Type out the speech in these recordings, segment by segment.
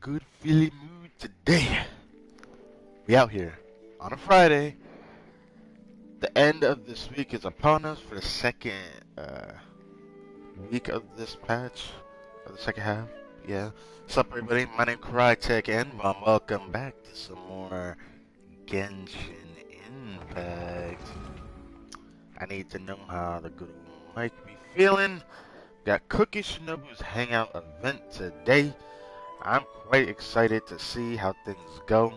Good feeling mood today. We out here on a Friday. The end of this week is upon us for the second week of this patch, of the second half. Yeah. What's up, everybody? My name is Crytek, and welcome back to some more Genshin Impact. I need to know how the good old Mike be feeling. Got Kuki Shinobu's Hangout event today. I'm quite excited to see how things go.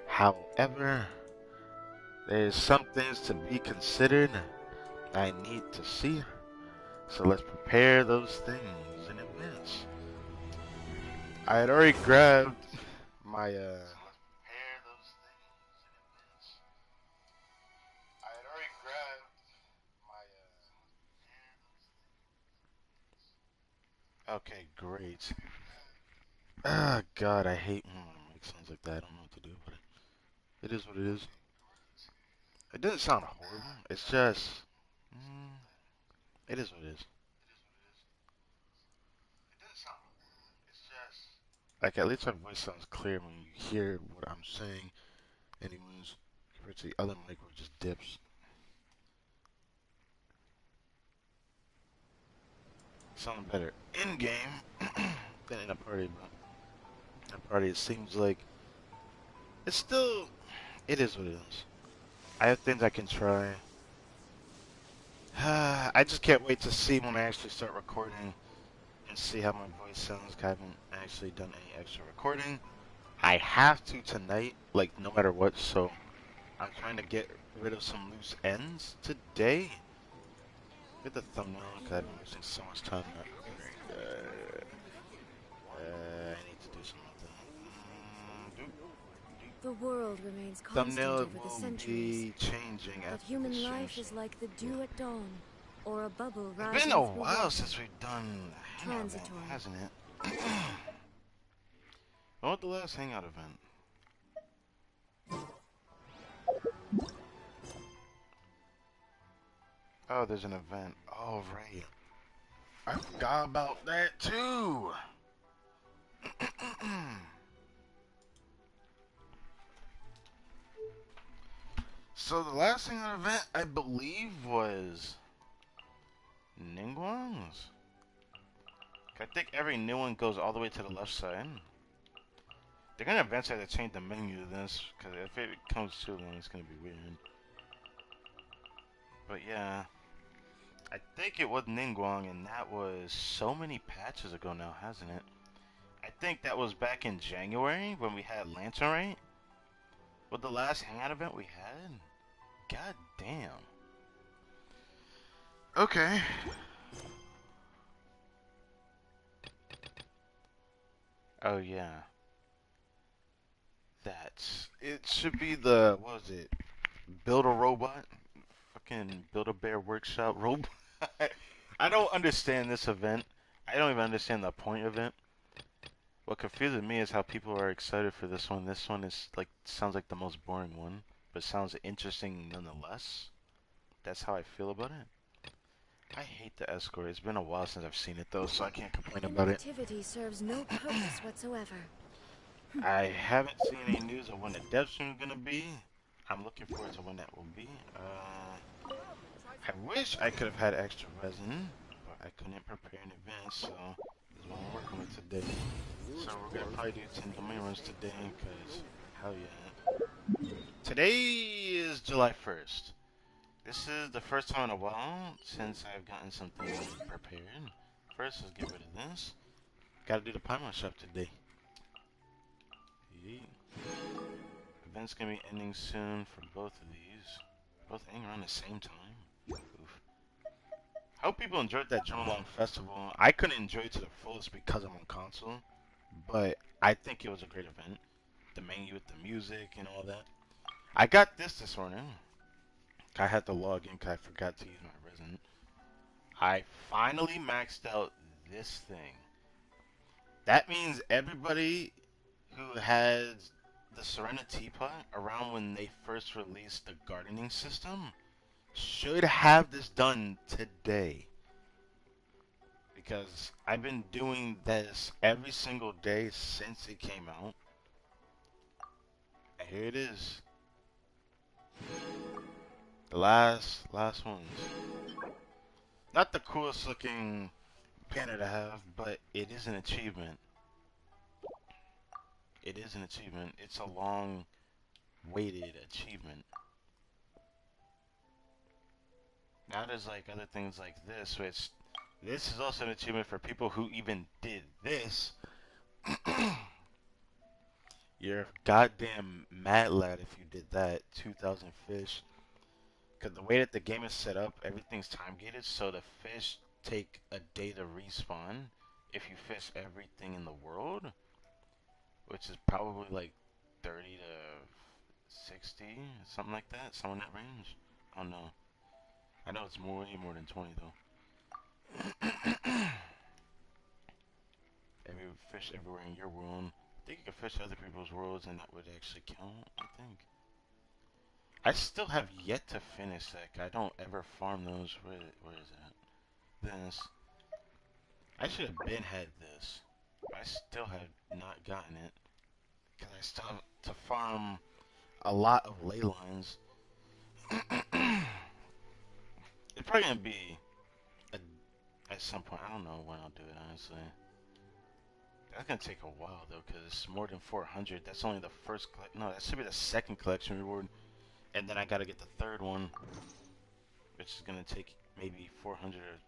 However, there's some things to be considered I need to see. So let's prepare those things in advance. I had already grabbed my Okay, great. Ah, God, I hate when it makes sounds like that. I don't know what to do, but it is what it is. It doesn't sound horrible. It's just, mm, it is what it is. Like, at least my voice sounds clear when you hear what I'm saying. Anyways, compared to the other mic where it just dips. Sounding better in game than in a party, but in a party it seems like it's still, it is what it is. I have things I can try. I just can't wait to see when I actually start recording and see how my voice sounds. 'Cause I haven't actually done any extra recording. I have to tonight, like no matter what. So I'm trying to get rid of some loose ends today. Get the thumbnail because I've been wasting so much time. I need to do something. The world remains constant Thumbnail over the will centuries, be changing but after human this life finishes. is like the dew at dawn, or a bubble It's rising been a through while water. since we've done a Hangout event, Transitory. hasn't it? When was the last Hangout event? Oh, there's an event. Oh, right. I forgot about that too. So the last Hangout event, I believe, was Ningguang's. I think every new one goes all the way to the left side. They're gonna eventually have to change the menu to this, because if it comes too long, it's gonna be weird. But yeah, I think it was Ningguang, and that was so many patches ago now, hasn't it? I think that was back in January when we had Lantern Raid. What the last Hangout event we had? God damn. Okay. Oh yeah. That's it should be the what was it? Build a robot? Fucking build a bear workshop robot. I don't understand this event. I don't even understand the point of it. What confuses me is how people are excited for this one. This one is like sounds like the most boring one, but sounds interesting nonetheless. That's how I feel about it. I hate the escort. It's been a while since I've seen it though, so I can't complain about it. Inactivity serves no purpose whatsoever. I haven't seen any news of when the dev stream is gonna be. I'm looking forward to when that will be. I wish I could have had extra resin, but I couldn't prepare in advance, so this is what I'm working with today. So we're gonna probably do 10 domain runs today, cause hell yeah. Today is July 1st. This is the first time in a while since I've gotten something prepared. First, let's get rid of this. Gotta do the Paimon shop today. Yeet. Event's gonna be ending soon for both of these. Both ending around the same time. Oof. I hope people enjoyed that Jump Along Festival. I couldn't enjoy it to the fullest because I'm on console, but I think it was a great event. The menu with the music and all that. I got this morning. I had to log in because I forgot to use my resin. I finally maxed out this thing. That means everybody who has the Serenity Teapot around when they first released the gardening system should have this done today. because I've been doing this every single day since it came out. And here it is. The last ones. Not the coolest looking banner to have, but it is an achievement. It is an achievement. It's a long weighted achievement. Now there's like other things like this, which this is also an achievement for people who even did this. You're a goddamn mad lad if you did that. 2,000 fish. Because the way that the game is set up, everything's time gated, so the fish take a day to respawn if you fish everything in the world, which is probably like 30 to 60, something like that, somewhere in that range. I don't know. I know it's way more than 20 though. Every fish everywhere in your world. I think you can fish other people's worlds and that would actually count, I think. I still have yet to finish that. I don't ever farm those. Where is that? This. I should have been had this. But I still have not gotten it. Because I still have to farm a lot of ley lines. It's probably going to be at some point. I don't know when I'll do it, honestly. That's going to take a while, though, because it's more than 400. That's only the first no, that should be the second collection reward. And then I got to get the third one, which is going to take maybe 400 or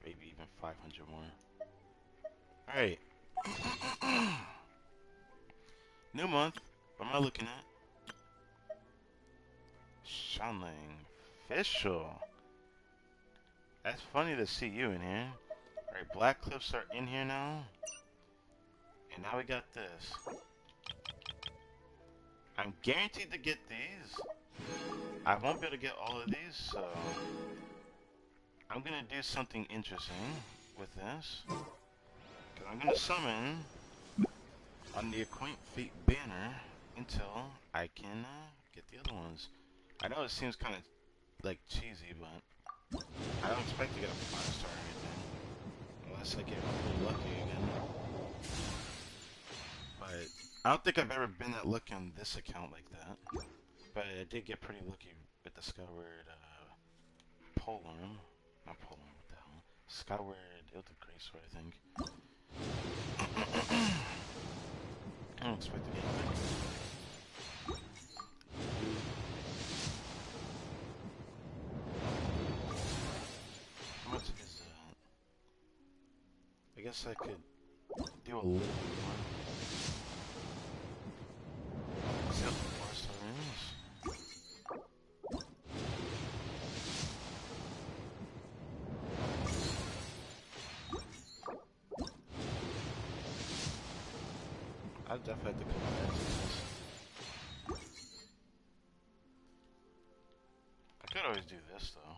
maybe even 500 more. Alright. New month. What am I looking at? Shanling. Official. That's funny to see you in here. Alright, Black Cliffs are in here now. And now we got this. I'm guaranteed to get these. I won't be able to get all of these, so I'm gonna do something interesting with this. Cause I'm gonna summon on the Acquaint Fate banner until I can get the other ones. I know it seems kind of like cheesy, but I don't expect to get a 5-star or anything unless I get really lucky again. But I don't think I've ever been that lucky on this account like that. But I did get pretty lucky with the Skyward Polearm. Not Polearm, what the hell? Skyward Ilta Greatsword, I think. I don't expect to get it. How much is that? I guess I could do a little bit more. See how the 4-star is. I'll definitely have to come back to this. I could always do this though.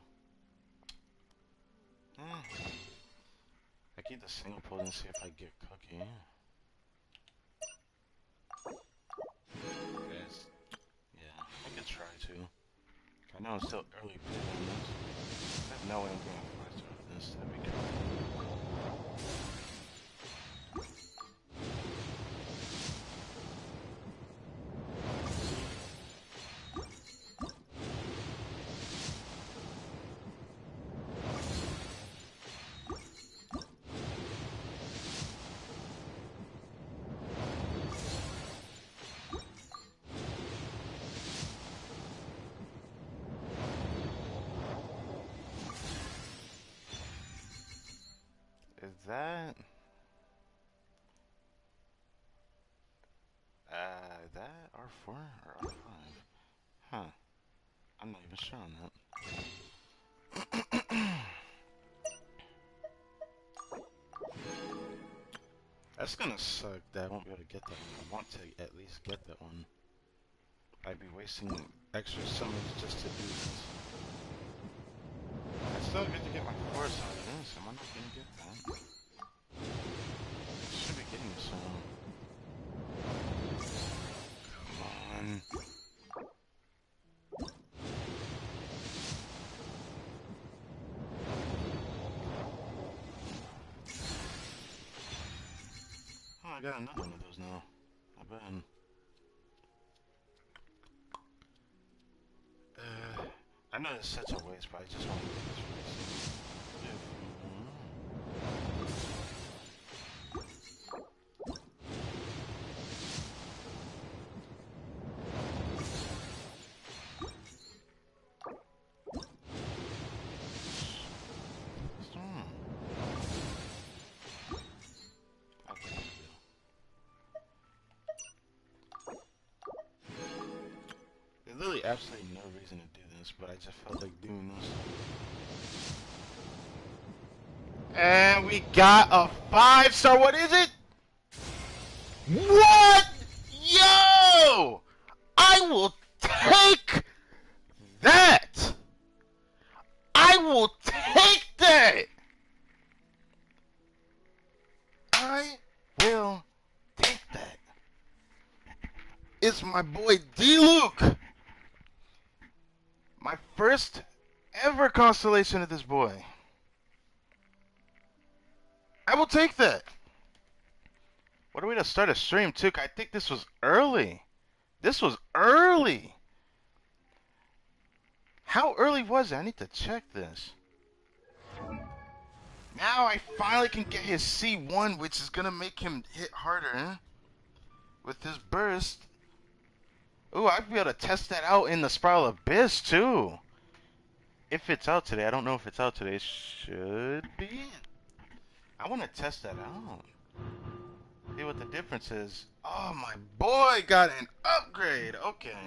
I keep the single pull and see if I get Cookie. Guys, yeah, I could try to. I know it's still early play on this. I have no way I'm getting a 5-star with this. That'd be crazy. Is that R4 or R5? Huh. I'm not even sure on that. That's gonna suck that I won't be able to get that one. I want to at least get that one. I'd be wasting extra summons just to do this. I still get to get my force out of this. Am I not gonna get that? I should be getting some. Come on. I got another one of those now. Not bad. I know it's such a waste, but I just want to do this race. There's literally absolutely no reason to do this, but I just felt like doing this. And we got a 5-star. What is it? What? Yo! I will take that! I will take that! I will take that. It's my boy D-Luke. My first ever constellation of this boy. I will take that. What are we to start a stream too? I think this was early. This was early. How early was it? I need to check this. Now I finally can get his C1, which is going to make him hit harder with his burst. Ooh, I'd be able to test that out in the Spiral Abyss too. If it's out today. I don't know if it's out today. Should be. I want to test that out. See what the difference is. Oh, my boy got an upgrade. Okay.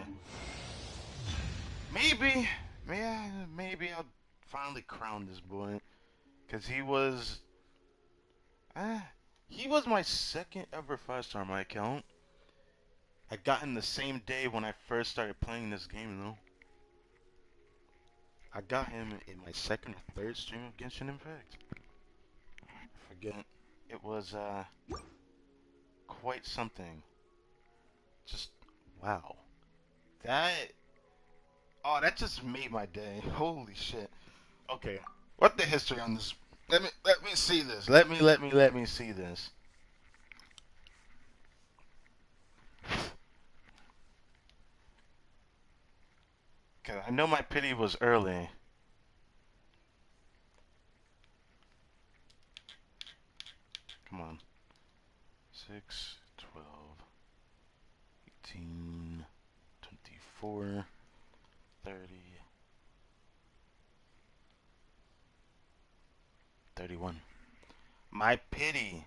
Maybe I'll finally crown this boy. Because he was my second ever 5-star on my account. I got him the same day when I first started playing this game, though. I got him in my second or third stream of Genshin Impact. I forget. It was, quite something. Just, wow. That just made my day. Holy shit. Okay. What the history on this? Let me see this. Let me see this. Cause I know my pity was early. Come on. 6, 12, 18, 24, 30, 31. My pity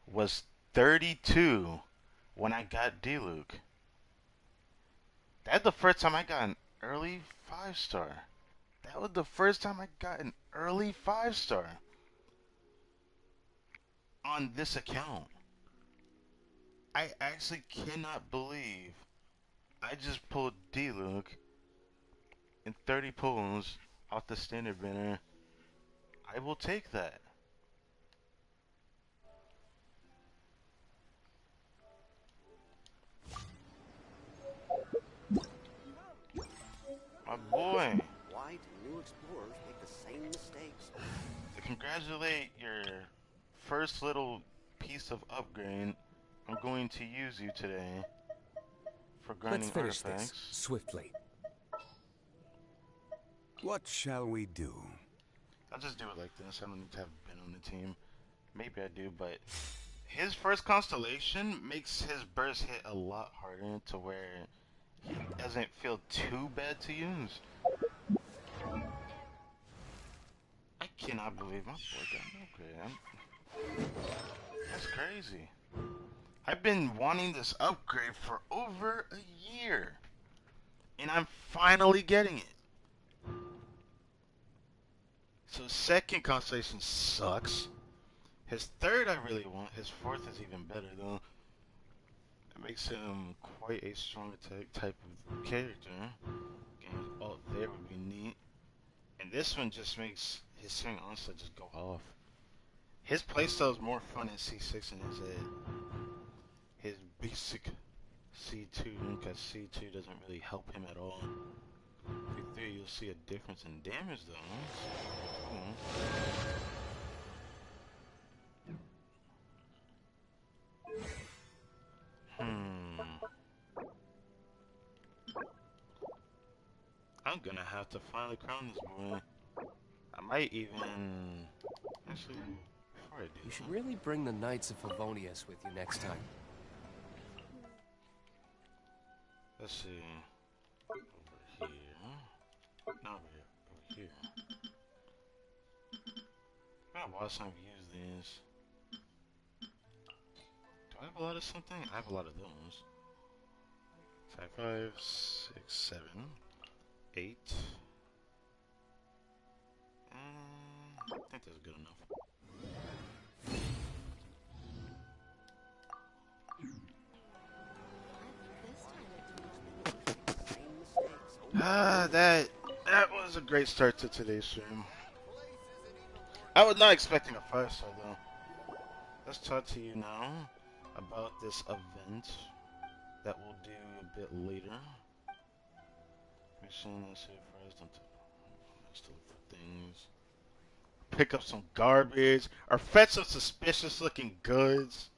was 32 when I got D-Luke. That's the first time I got an early 5-star. That was the first time I got an early 5-star on this account. I actually cannot believe I just pulled D-Luke in 30 pulls off the standard banner. I will take that. My boy. Why do new explorers make the same mistakes? To congratulate your first little piece of upgrade, I'm going to use you today for grinding Let's finish artifacts. this swiftly. What shall we do? I'll just do it like this. I don't need to have Ben on the team. Maybe I do, but his first constellation makes his burst hit a lot harder to where he doesn't feel too bad to use. I cannot believe my boy got an upgrade. That's crazy. I've been wanting this upgrade for over a year, and I'm finally getting it. So second constellation sucks. His third I really want. His fourth is even better though. It makes him quite a strong attack type of character. Getting his ult there would be neat. And this one just makes his swing onslaught just go off. His playstyle is more fun in C6 than his basic C2, because C2 doesn't really help him at all. V3 you'll see a difference in damage though. I'm gonna have to finally crown this boy. I might even... Actually, before I do You should that, really bring the Knights of Favonius with you next time. let's see. Over here. No, over here. Over here. I'm gonna watch some use these. Do I have a lot of something? I have a lot of those. 5, 6, 7, 8. I think that's good enough. That was a great start to today's stream. I was not expecting a 5-star though. Let's talk to you now about this event that we'll do a bit later. Mission, let's see first. Let's look for things. Pick up some garbage or fetch some suspicious looking goods.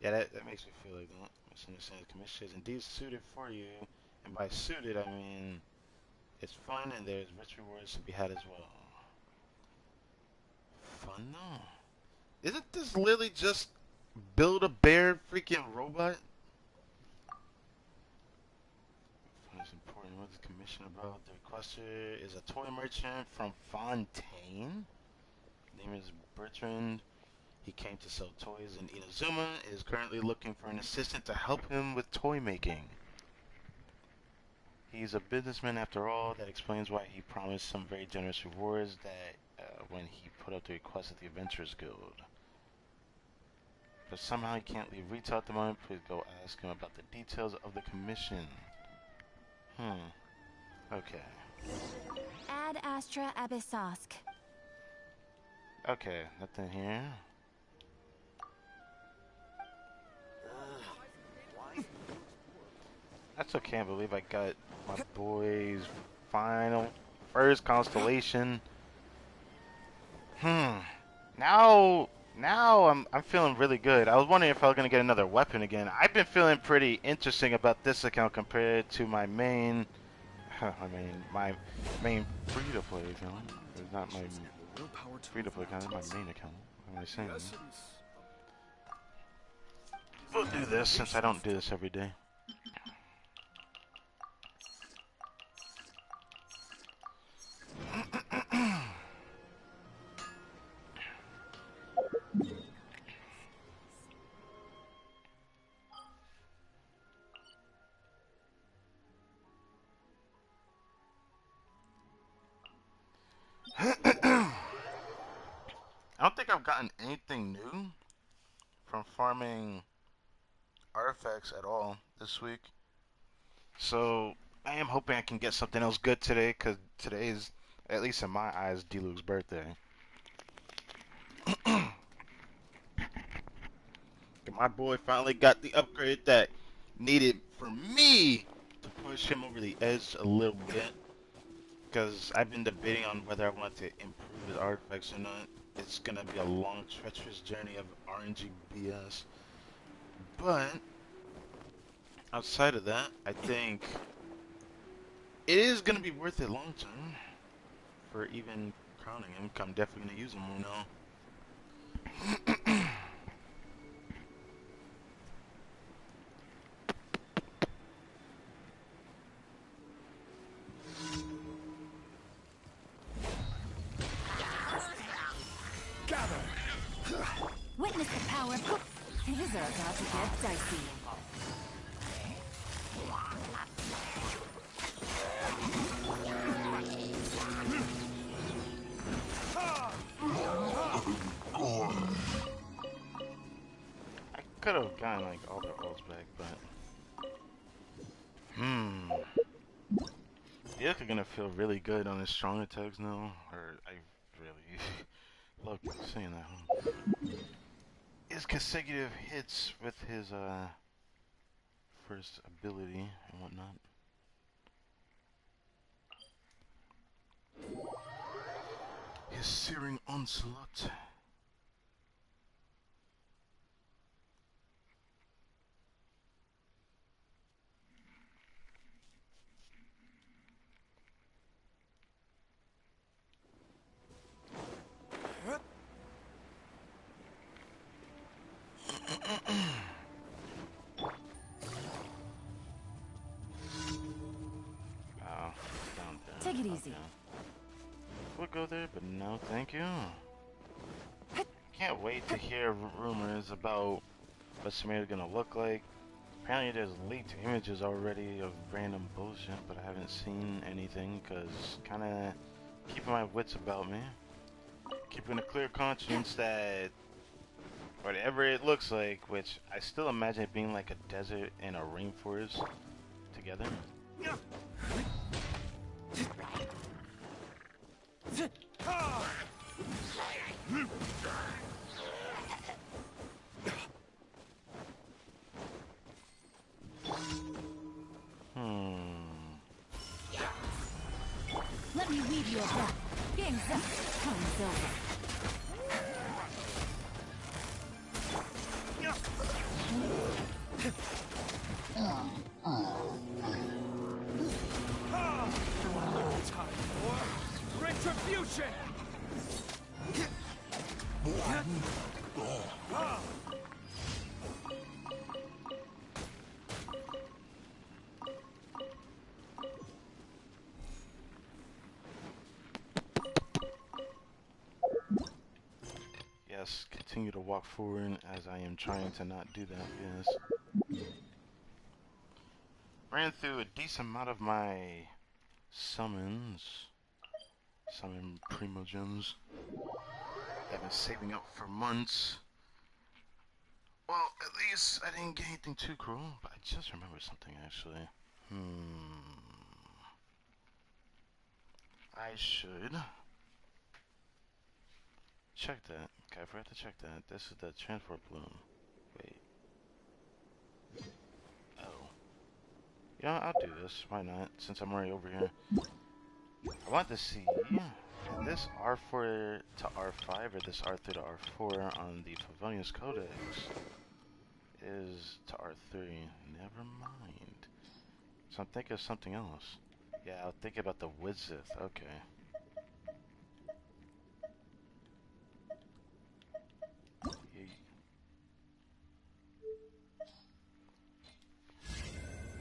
Yeah, that makes me feel like that. Misunderstanding the commission is indeed suited for you. And by suited, I mean it's fun and there's rich rewards to be had as well. Fun though. Isn't this literally just build a bear freaking robot? Fun is important. What's the commission about? The requester is a toy merchant from Fontaine. Name is Bertrand. He came to sell toys in Inazuma. Is currently looking for an assistant to help him with toy making. He's a businessman after all. That explains why he promised some very generous rewards that when he put up the request at the Adventurers Guild. But somehow he can't leave retail at the moment. Please go ask him about the details of the commission. Okay. Ad Astra Abyssosk. Okay, nothing here. That's okay, I believe I got my boy's first constellation. Now I'm feeling really good. I was wondering if I was gonna get another weapon again. I've been feeling pretty interesting about this account compared to my main my main free-to-play account. It's not my free-to-play account, it's my main account. What am I saying? We'll do this since I don't do this every day. I don't think I've gotten anything new from farming artifacts at all this week. So I am hoping I can get something else good today, because today is, at least in my eyes, D-Luke's birthday. My boy finally got the upgrade that needed for me to push him over the edge a little bit. Because I've been debating on whether I want to improve his artifacts or not. It's going to be a long, treacherous journey of RNG BS. But outside of that, I think it is going to be worth it long term for even crowning him. I'm definitely going to use him more now. Witness the power. Things are about to get dicey. I could have gotten like all their ults back, but Yuka are gonna feel really good on his strong attacks now. Or I really love saying that. His consecutive hits with his first ability and whatnot. His searing onslaught. Take it easy. We'll go there, but no, thank you. Can't wait to hear rumors about what Samira's gonna look like. Apparently there's leaked images already of random bullshit, but I haven't seen anything because kind of keeping my wits about me. Keeping a clear conscience that whatever it looks like, which I still imagine it being like a desert and a rainforest together. Let me weave you a back. Game's up. Time's over. Time for retribution! Yes, continue to walk forward as I am trying to not do that, yes. Ran through a decent amount of my summon primo gems. I've been saving up for months. Well, at least I didn't get anything too cruel, but I just remembered something actually. I should check that. Okay, I forgot to check that. This is the transport balloon. Wait. Oh. Yeah, I'll do this. Why not? Since I'm already over here. I want to see this R4 to R5 or this R3 to R4 on the Favonius Codex is to R3. Never mind. So I'm thinking of something else. Yeah, I'll think about the Wizith. Okay.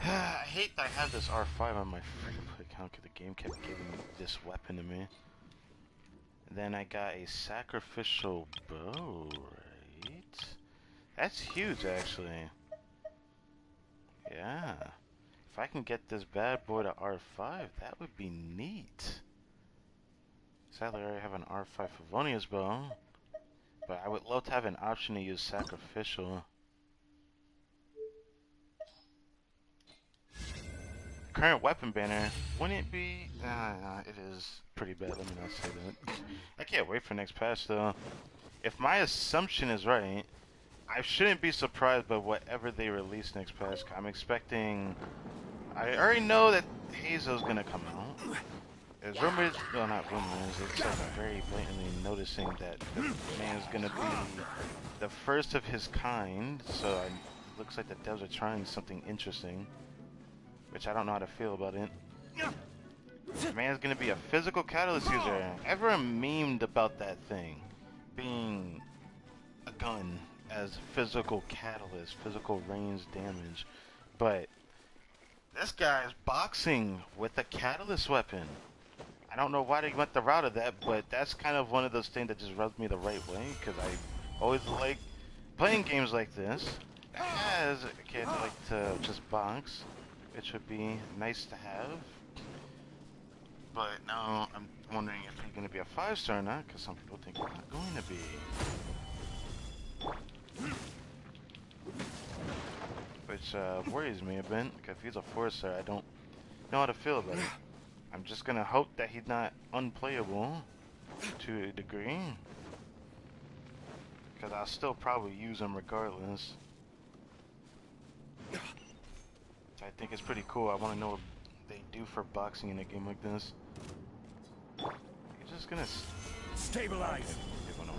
I hate that I have this R5 on my free-to-play account because the game kept giving this weapon to me. And then I got a sacrificial bow, right? That's huge, actually. Yeah. If I can get this bad boy to R5, that would be neat. Sadly, I already have an R5 Favonius bow. But I would love to have an option to use sacrificial. Current weapon banner, wouldn't it be? It is pretty bad, let me not say that. I can't wait for next patch though. If my assumption is right, I shouldn't be surprised by whatever they release next patch. I'm expecting... I already know that Hazel's gonna come out. There's rumors, well not rumors, it's like I'm very blatantly noticing that the man's gonna be the first of his kind, so it looks like the devs are trying something interesting. Which I don't know how to feel about it. The man's gonna be a physical catalyst user. Everyone memed about that thing being a gun as physical catalyst, physical range damage. But this guy's boxing with a catalyst weapon. I don't know why they went the route of that, but that's kind of one of those things that just rubs me the right way, because I always like playing games like this. As a kid, I like to just box, which would be nice to have. But now I'm wondering if he's going to be a 5-star or not, because some people think he's not going to be. Which worries me a bit, because if he's a 4-star, I don't know how to feel about it. I'm just going to hope that he's not unplayable to a degree. Because I'll still probably use him regardless. I think it's pretty cool. I want to know what they do for boxing in a game like this. You're just gonna stabilize. Give one away.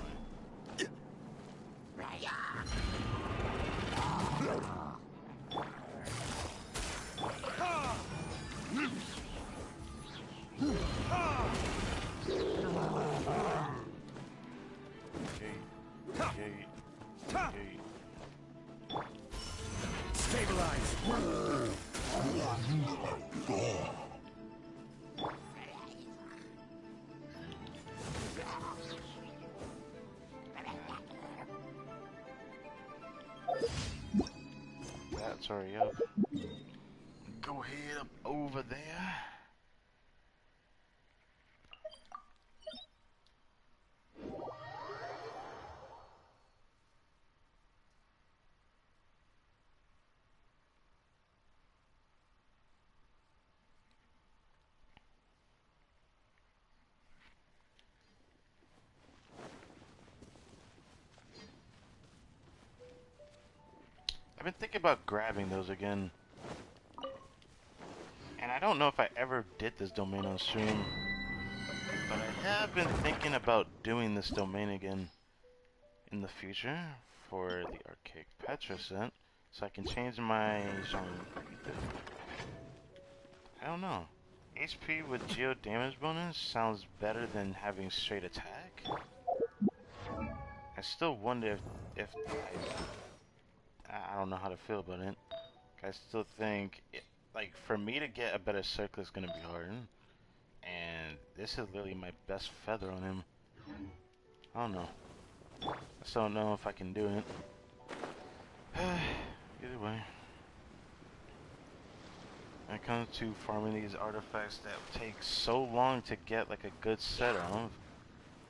Stabilize. It's already up. Go ahead up over there. I've been thinking about grabbing those again. And I don't know if I ever did this domain on stream. But I have been thinking about doing this domain again in the future for the Archaic Petra set. So I can change my genre. I don't know. HP with geo damage bonus sounds better than having straight attack. I still wonder if I don't know how to feel about it. I still think, like, for me to get a better circle is going to be hard. And this is literally my best feather on him. I don't know. I still don't know if I can do it. Either way. When it comes to farming these artifacts that take so long to get, like, a good set of,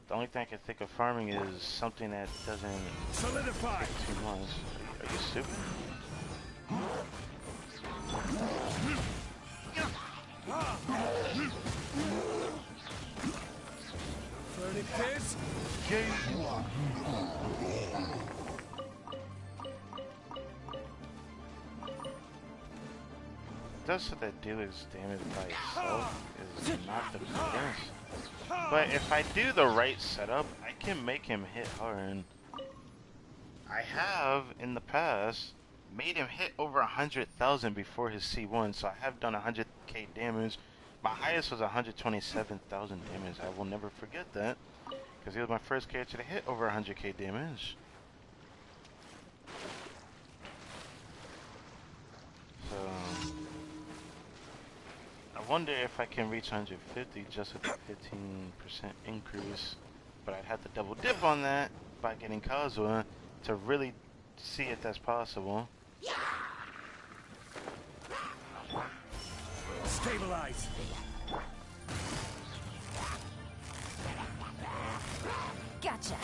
the only thing I can think of farming is something that doesn't Solidify. take too much. Are you stupid? Burning piss. Does what that do is damage by itself is not the best. But if I do the right setup, I can make him hit hard. I have, in the past, made him hit over 100,000 before his C1, so I have done 100k damage. My highest was 127,000 damage. I will never forget that, because he was my first character to hit over 100k damage. So I wonder if I can reach 150 just with a 15% increase, but I'd have to double dip on that by getting Kazuha to really see if that's possible. Stabilize. Gotcha.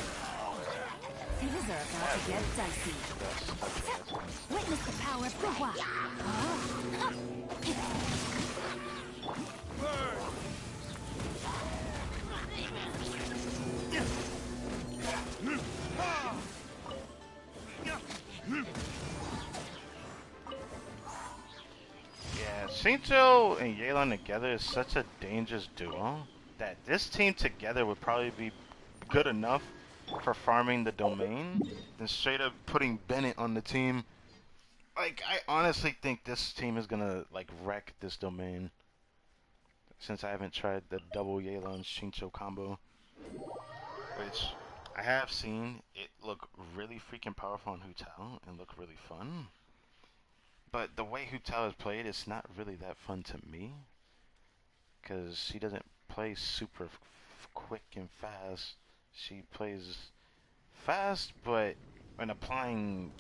Things are about to get dicey. Witness the power of Kuki. Yeah, Shinto and Yelan together is such a dangerous duo that this team together would probably be good enough for farming the domain than straight up putting Bennett on the team. Like, I honestly think this team is gonna, like, wreck this domain. Since I haven't tried the double Yelan Shinto combo. Which I have seen it look really freaking powerful on Hu Tao and look really fun. But the way Hu Tao is played, it's not really that fun to me. Because she doesn't play super quick and fast. She plays fast, but when applying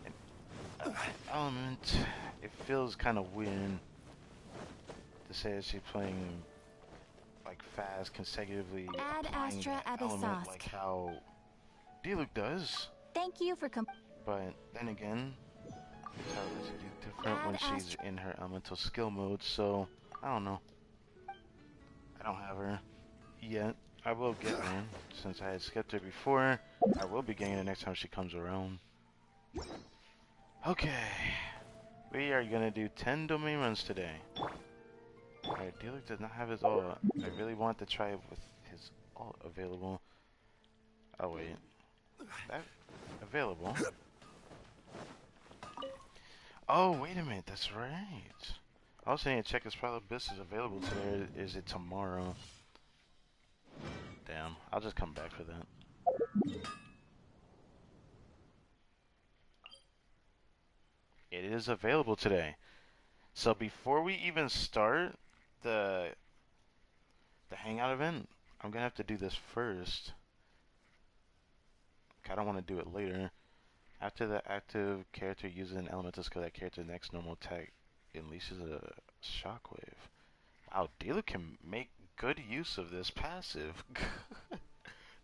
an element, it feels kind of weird to say that she's playing like fast consecutively Add applying Astra that element Abyssos. like how Diluc does. Thank you for But then again, Hu Tao is different when Add she's in her elemental skill mode, so I don't know. I don't have her yet. I will get her, since I had skipped her before. I will be getting her next time she comes around. Okay. We are gonna do 10 domain runs today. Alright, Diluc does not have his ult. I really want to try it with his ult available. Oh wait. That available? Oh, wait a minute, that's right. I was saying check if Spiral Abyss is available today, or is it tomorrow? Damn, I'll just come back for that. It is available today. So before we even start the Hangout event, I'm gonna have to do this first. I don't want to do it later. After the active character uses an elemental skill, that character's next normal attack unleashes a shockwave. Wow, Dealer can make good use of this passive.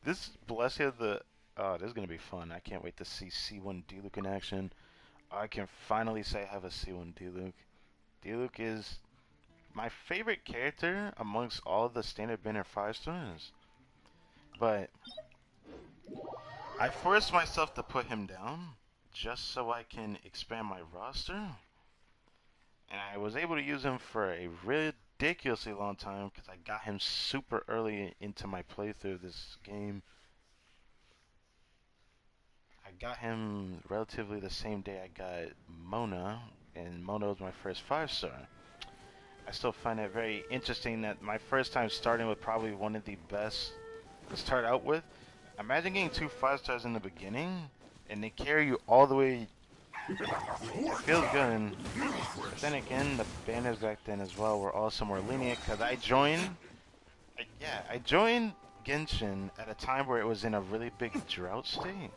This Blessing of the... Oh, this is going to be fun. I can't wait to see C1 Diluc in action. I can finally say I have a C1 Diluc. Diluc is my favorite character amongst all the standard banner 5 stars. But I forced myself to put him down just so I can expand my roster. And I was able to use him for a ridiculously long time because I got him super early into my playthrough of this game. I got him relatively the same day I got Mona, and Mona was my first 5-star. I still find it very interesting that my first time starting with probably one of the best to start out with. Imagine getting 2 5-stars in the beginning, and they carry you all the way. It feels good. But then again, the banners back then as well were also more lenient, because I joined Genshin at a time where it was in a really big drought state.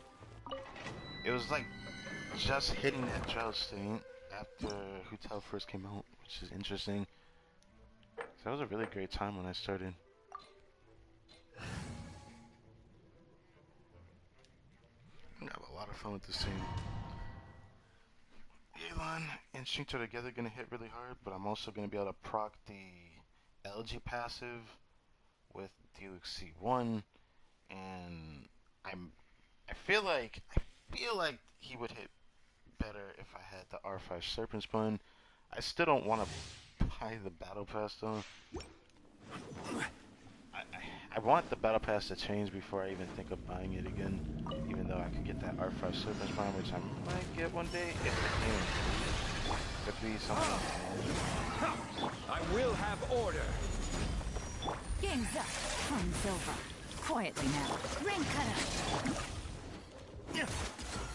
It was like just hitting that drought state after Hotel first came out, which is interesting. So that was a really great time when I started. I have a lot of fun with this team. Yelan and Shinto together gonna hit really hard, but I'm also gonna be able to proc the LG passive with Diluc C1, and I feel like he would hit better if I had the R5 Serpent Spine. I still don't want to buy the Battle Pass though. I want the Battle Pass to change before I even think of buying it again, even though I could get that R5 Serpent Spine, which I might get one day if the game could be something. I will have order. Game's up. Time's over. Quietly now. Rain cutter.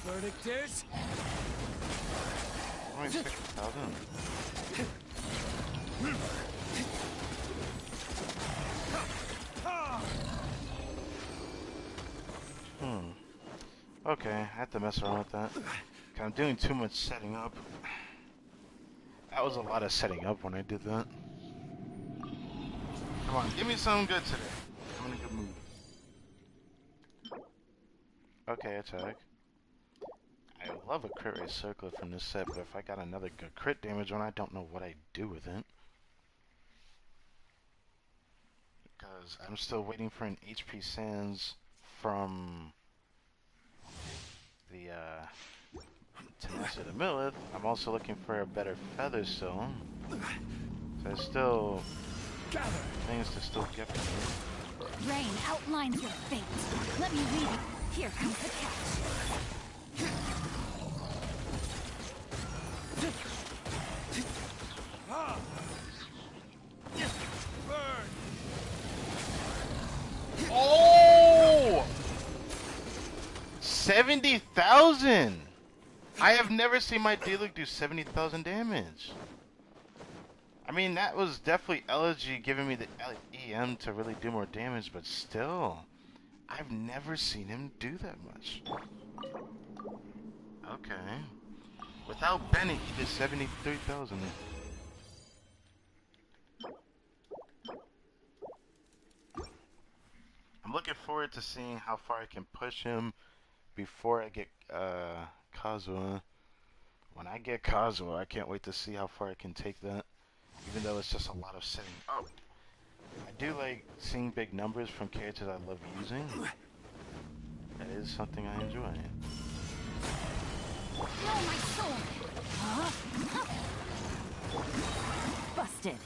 Verdict is... Only 6,000. Okay, I have to mess around with that. 'Cause I'm doing too much setting up. That was a lot of setting up when I did that. Come on, give me something good today. I'm in a good mood. Okay, attack. I love a crit rate circlet from this set, but if I got another good crit damage one, I don't know what I'd do with it. Because I'm still waiting for an HP Sands from the Tenacity of the Millith. I'm also looking for a better feather still. So there's still things to still get from me. Rain outlines your fate. Let me read it. Here comes the catch. Oh! 70,000! I have never seen my Diluc do 70,000 damage. I mean, that was definitely LG giving me the EM to really do more damage, but still, I've never seen him do that much. Okay. Without Bennett, he did 73,000. I'm looking forward to seeing how far I can push him before I get Kazuha. When I get Kazuha, I can't wait to see how far I can take that, even though it's just a lot of setting up. I do like seeing big numbers from characters I love using. That is something I enjoy. No, my sword! Huh? Busted.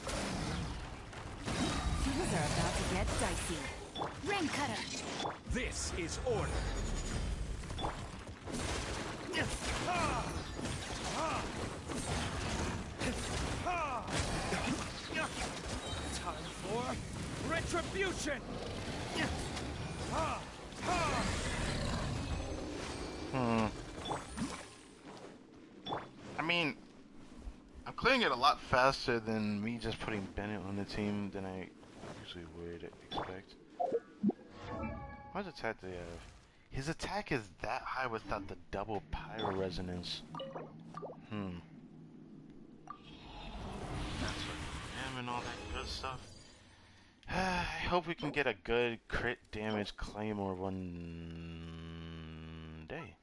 Things are about to get dicey. Rain cutter. This is order. Time for retribution. I mean, I'm clearing it a lot faster than me just putting Bennett on the team than I usually would expect. How much attack do they have? His attack is that high without the double pyro resonance. That's what and all that good stuff. I hope we can get a good crit damage claymore one day.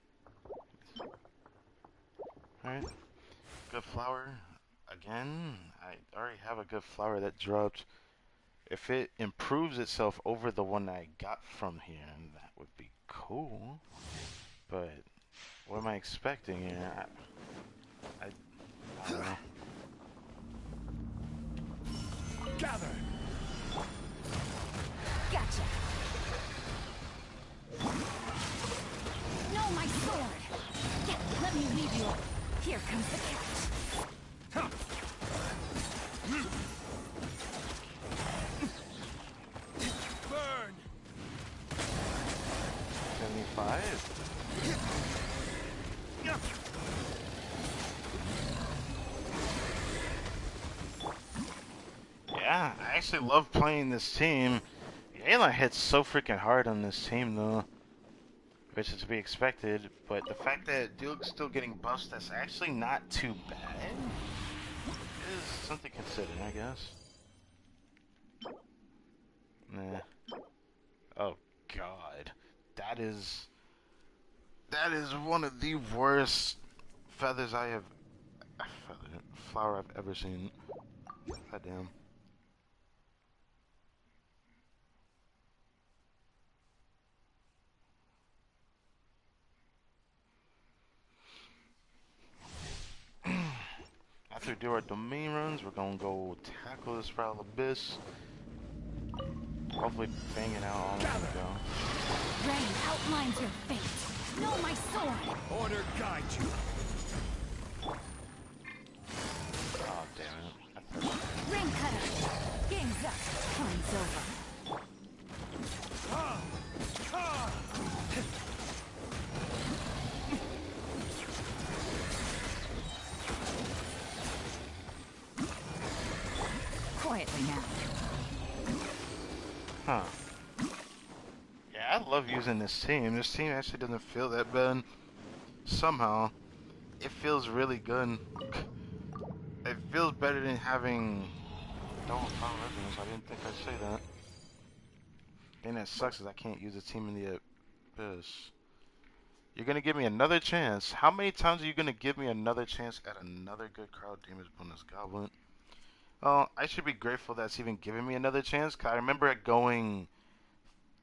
Alright. Good flower. Again, I already have a good flower that dropped. If it improves itself over the one I got from here, that would be cool. But what am I expecting here? I don't know. Gather. Gotcha. No, my sword. Yeah, let me leave you. Here comes the catch. Burn. 75. Yeah, I actually love playing this team. Ayla hits so freaking hard on this team, though, which is to be expected. But the fact that Duke's still getting buffs, that's actually not too bad, is something to consider, I guess. Nah. Oh God, that is one of the worst feathers I have flower I've ever seen. God damn. After we do our domain runs, we're gonna go tackle this Sprout Abyss. Hopefully bang it out all in one go. Rain outlines your fate. Know my sword. Order guide you. Oh damn it. Ring cutter. Game's up. Time's over. Quietly now. Huh. Yeah, I love using this team. This team actually doesn't feel that bad. Somehow, it feels really good. It feels better than having double power resonance. I didn't think I'd say that. Thing that sucks is I can't use a team in the Abyss. You're gonna give me another chance. How many times are you gonna give me another chance at another good crowd damage bonus goblin? Well, I should be grateful that's even giving me another chance, cause I remember it going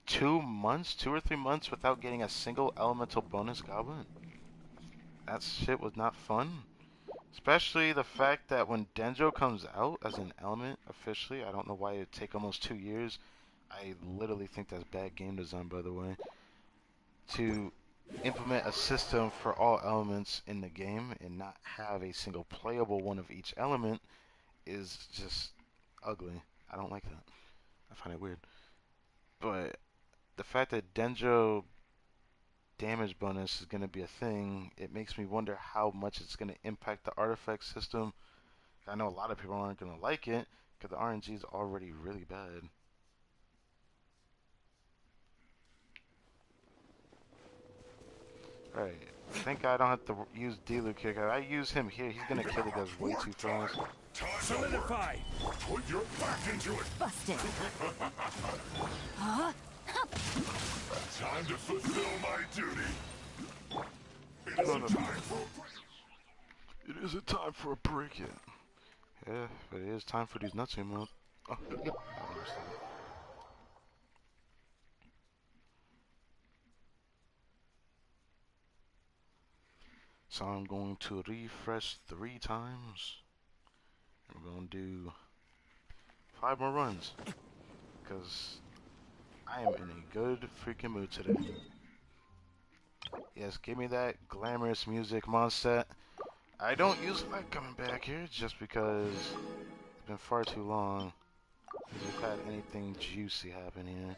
2 months, 2 or 3 months without getting a single elemental bonus goblin. That shit was not fun. Especially the fact that when Denjo comes out as an element officially, I don't know why it'd take almost 2 years. I literally think that's bad game design, by the way. To implement a system for all elements in the game and not have a single playable one of each element is just ugly. I don't like that. I find it weird. But the fact that Denjo damage bonus is going to be a thing, it makes me wonder how much it's going to impact the artifact system. I know a lot of people aren't going to like it because the RNG is already really bad. Right. Thank God I don't have to use D-Luke here. Cause I use him here, he's going to kill the guys way too fast. Solidify. Put your back into it. Busted. Huh? Time to fulfill my duty. It is a time for a break. It is a time for a break-in. Yeah, but it is time for these nuts in mode. Oh, yeah. So I'm going to refresh 3 times. And we're going to do 5 more runs. Because I am in a good freaking mood today. Yes, give me that glamorous music, Mondstadt. I don't usually like coming back here just because it's been far too long since we've had anything juicy happen here.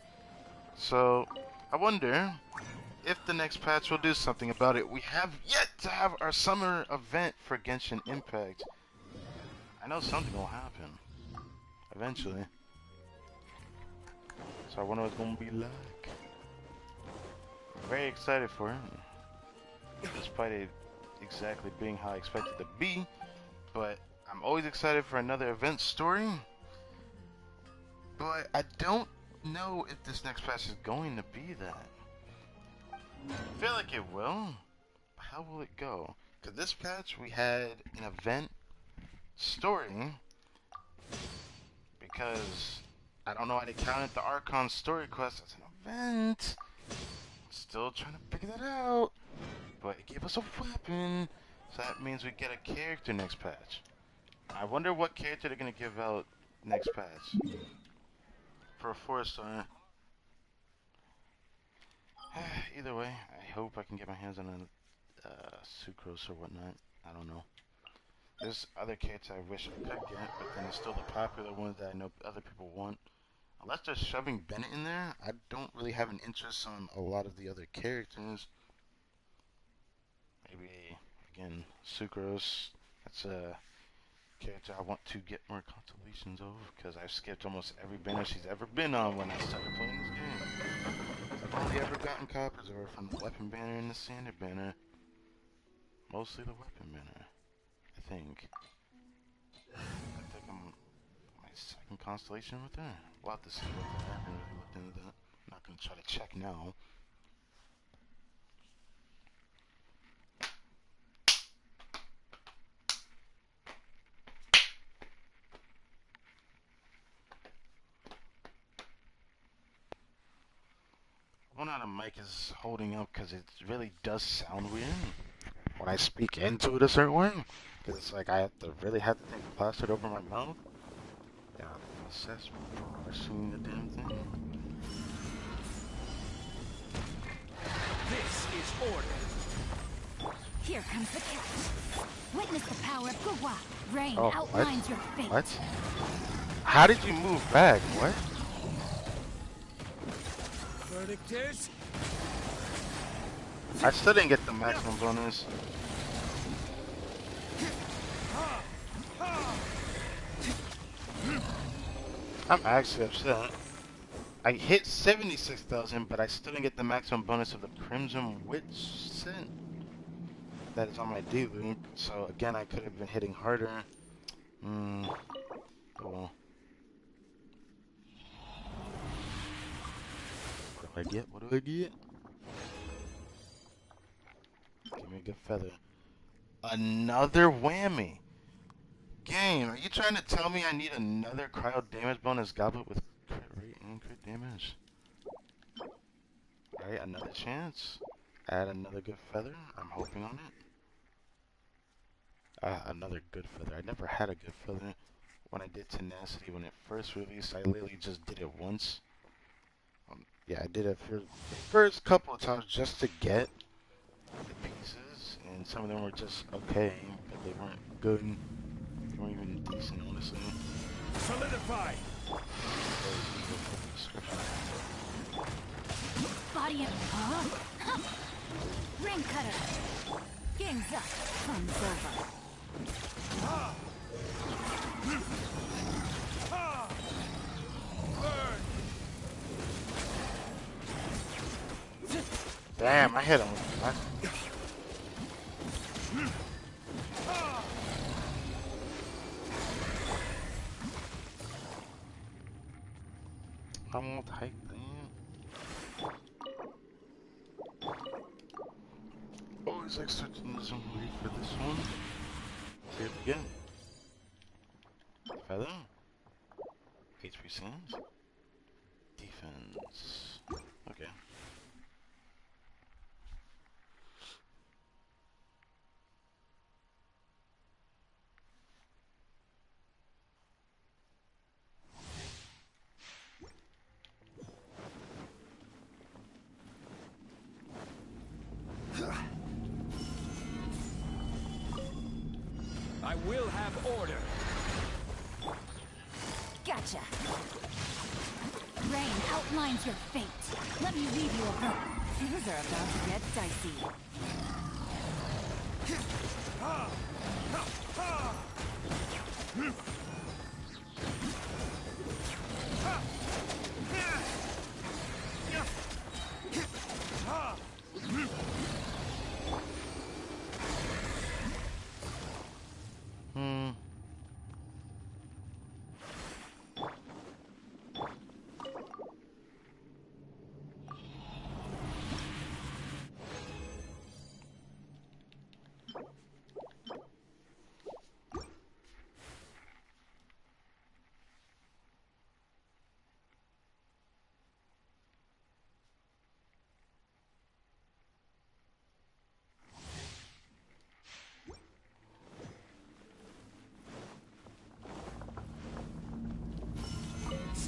So, I wonder if the next patch will do something about it. We have yet to have our summer event for Genshin Impact. I know something will happen eventually. So I wonder what it's gonna be like. Very excited for it. Despite it exactly being how I expected it to be. But I'm always excited for another event story. But I don't know if this next patch is going to be that. I feel like it will. How will it go? Because this patch we had an event story. Because I don't know why they counted the Archon story quest as an event. Still trying to figure that out. But it gave us a weapon. So that means we get a character next patch. I wonder what character they're going to give out next patch. For a 4-star. Either way, I hope I can get my hands on a sucrose or whatnot. I don't know. There's other characters I wish I could get, but then it's still the popular ones that I know other people want. Unless they're shoving Bennett in there, I don't really have an interest on a lot of the other characters. Maybe, again, Sucrose. That's a character I want to get more constellations of, because I've skipped almost every banner she's ever been on when I started playing this game. I've only ever gotten copies of her from the weapon banner and the standard banner. Mostly the weapon banner, I think. I think I'm my second constellation with her. We'll have to see what that. I haven't really looked into that. I'm not going to try to check now. I wonder how the mic is holding up, because it really does sound weird when I speak into it a certain way. Because it's like I have to really have the thing plastered over my mouth. Yeah, assess parsing the damn thing. This is order. Here comes the catch. Witness the power of Kuki. Rain Oh, outlines your fate. What? How did you move back? What? Verdict is... I still didn't get the maximum bonus. I'm actually upset. I hit 76,000, but I still didn't get the maximum bonus of the Crimson Witch set. That is on my D-loop. So again, I could have been hitting harder. Oh well. What do I get? What do I get? Give me a good feather. Another whammy. Game, are you trying to tell me I need another cryo damage bonus goblet with crit rate and crit damage? Alright, another chance. Add another good feather. I'm hoping on it. Another good feather. I never had a good feather. When I did Tenacity, when it first released, I literally just did it once. Yeah, I did it for the first couple of times just to get the pieces, and some of them were just okay, but they weren't good. They weren't even decent, honestly. Solidify. Body and ring cutter. Game's up. Fun's over. Damn, I hit him with that. I won't take them. Always exercising wait for this one. See it again. Feather. HP sands. Defense. Okay. I will have order. Gotcha. Rain outlines your fate. Let me leave you a book. Things are about to get dicey.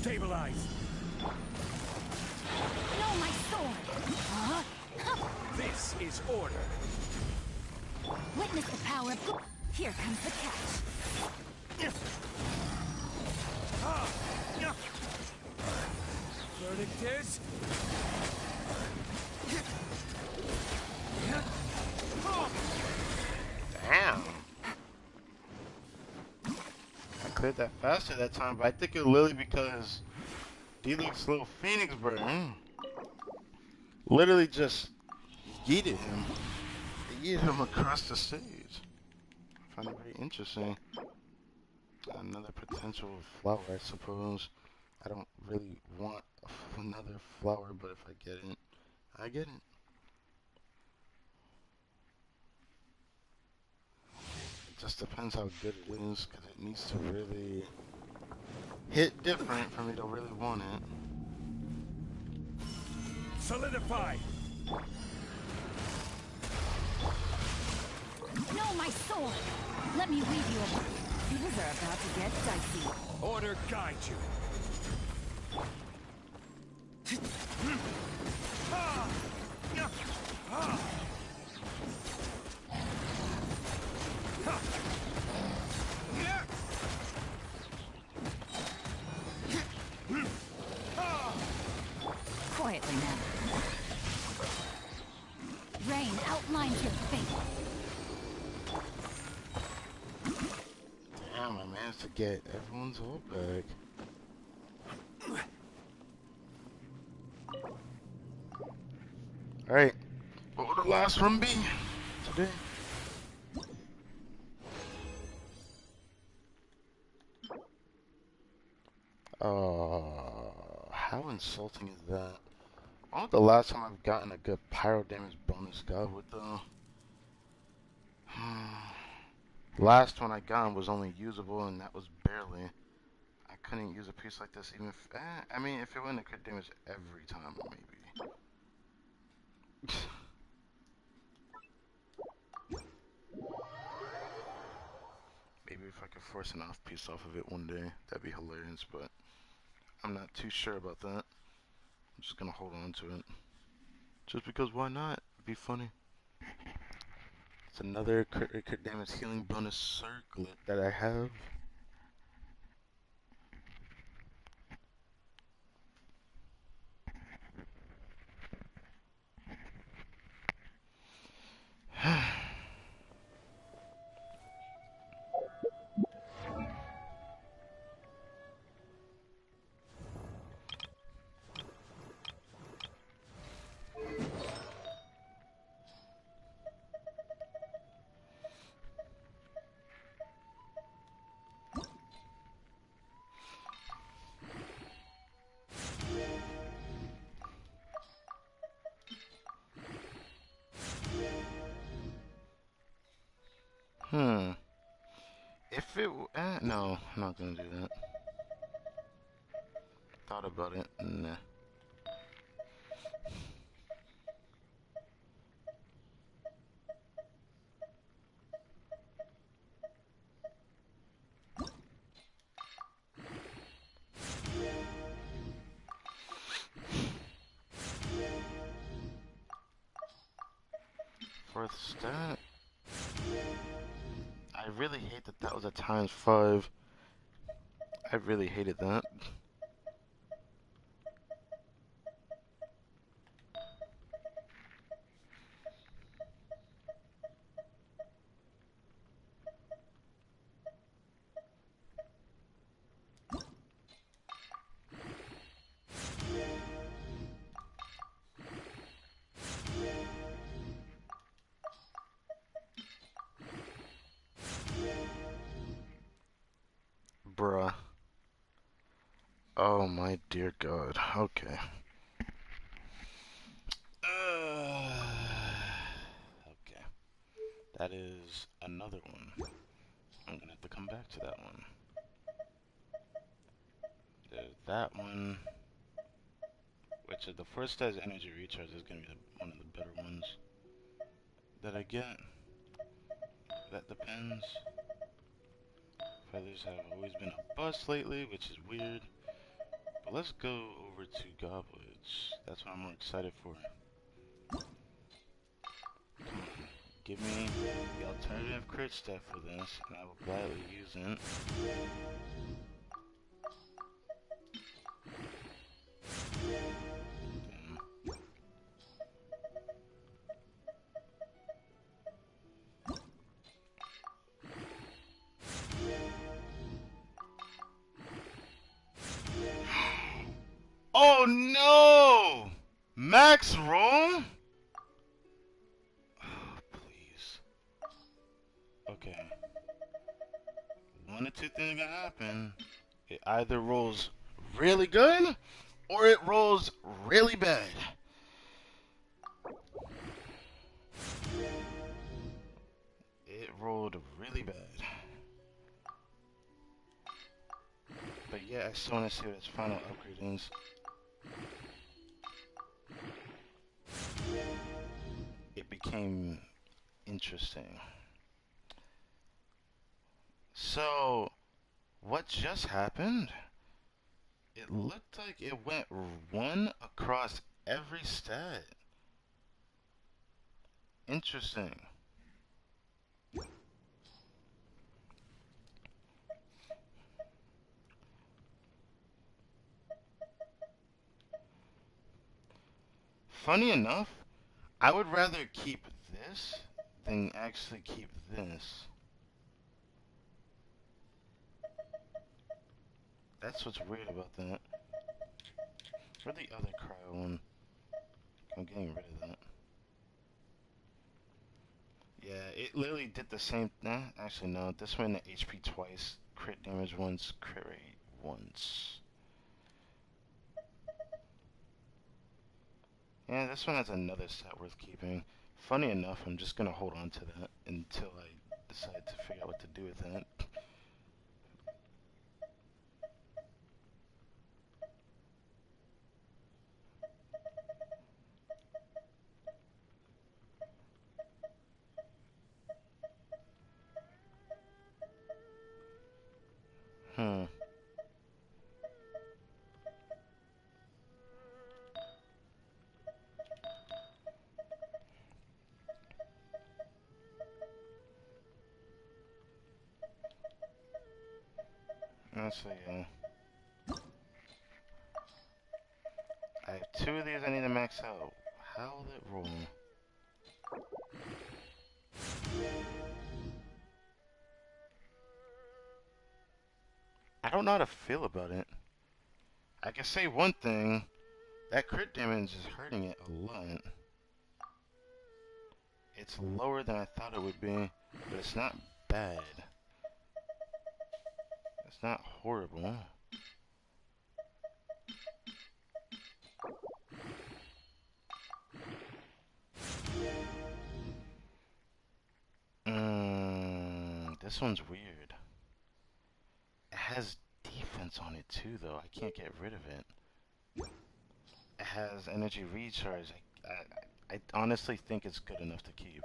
Stabilize. No, my sword! Huh? This is order. Witness the power of... Here comes the catch. Verdict is... Damn. I cleared that faster that time, but I think it's literally because D-Luke's little Phoenix bird literally just yeeted him. Yeeted him across the stage. I find it very interesting. Another potential flower, I suppose. I don't really want another flower, but if I get it, I get it. It just depends how good it is, because it needs to really hit different for me to really want it. Solidify. No, my sword! Let me read you a... Things are about to get dicey. Order guide you. Quietly now. Rain outlines your fate. Damn, I managed to get everyone's ult back. Alright, what will the last one be today? How insulting is that? When was the last time I've gotten a good pyro damage bonus guy with the... Last one I got was only usable, and that was barely. I couldn't use a piece like this even if... I mean, if it wouldn't, it could damage every time, maybe. Maybe if I could force an off piece off of it one day, that'd be hilarious, but I'm not too sure about that. I'm just gonna hold on to it. Just because why not? It'd be funny. It's another crit damage healing bonus circlet that I have. If it... no, I'm not gonna do that. Thought about it. Nah. Fourth stat. I really hate that that was a ×5. I really hated that. Bruh. Oh my dear God. Okay. Okay. That is another one. I'm gonna have to come back to that one. There's that one. Which is the first stage energy recharge is gonna be one of the better ones that I get. That depends. Feathers have always been a bust lately, which is weird. But let's go over to goblets. That's what I'm more excited for. Come on. Give me the alternative crit stuff for this, and I will gladly use it. Damn. Oh no! Max roll? Oh, please. Okay. One of two things gonna happen. It either rolls really good or it rolls really bad. It rolled really bad. But yeah, I still want to see what its final upgrade is. It became interesting. So, what just happened? It looked like it went 1 across every stat. Interesting. Funny enough, I would rather keep this than actually keep this. That's what's weird about that. Where'd the other cryo one? I'm getting rid of that. Yeah, it literally did the same. Nah, actually no. This one the HP twice, crit damage once, crit rate once. Yeah, this one has another stat worth keeping. Funny enough, I'm just gonna hold on to that until I decide to figure out what to do with that. Hmm. Actually, yeah. I have 2 of these I need to max out. How will it roll? I don't know how to feel about it. I can say one thing. That crit damage is hurting it a lot. It's lower than I thought it would be, but it's not bad. It's not horrible. This one's weird. It has defense on it too, though. I can't get rid of it. It has energy recharge. I honestly think it's good enough to keep.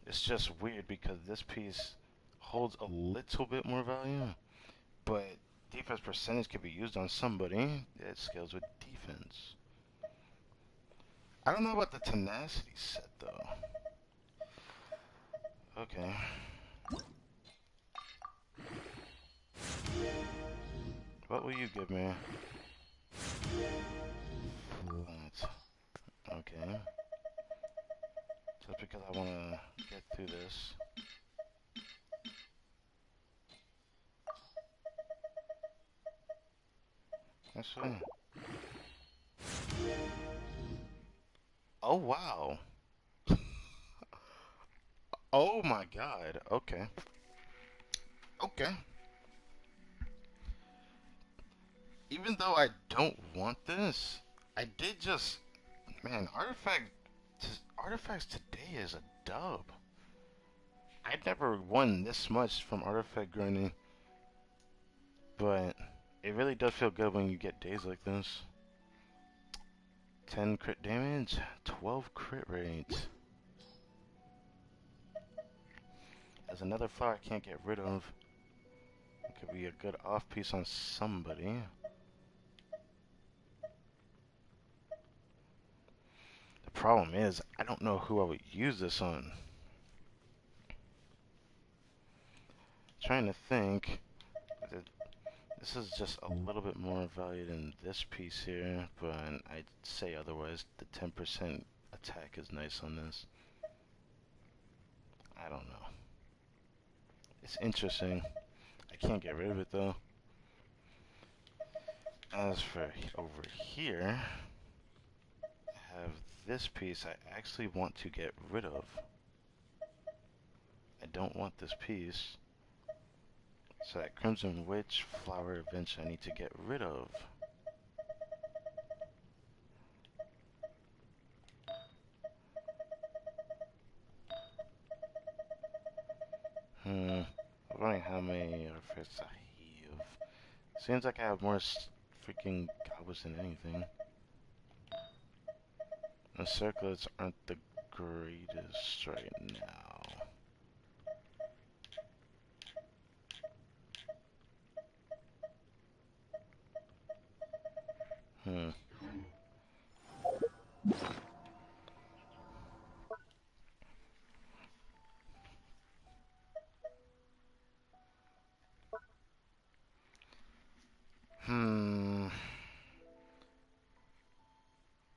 It's just weird because this piece holds a little bit more value, but defense percentage could be used on somebody that scales with defense. I don't know about the tenacity set though. Okay. What will you give me? Flat. Okay. Just because I want to get through this. Actually. Oh wow. Oh my god. Okay. Okay. Even though I don't want this, I did just, man, artifacts today is a dub. I never won this much from artifact grinding, but it really does feel good when you get days like this. 10 crit damage, 12 crit rate. As another flower I can't get rid of. It could be a good off piece on somebody. problem is, I don't know who I would use this on. Trying to think. This is just a little bit more value than this piece here, but I'd say otherwise. The 10% attack is nice on this. I don't know. It's interesting. I can't get rid of it though. As for over here, I have this piece I actually want to get rid of. I don't want this piece. So that Crimson Witch flower eventually I need to get rid of. I'm wondering how many artifacts I have. Seems like I have more freaking goblins than anything. The circlets aren't the greatest right now.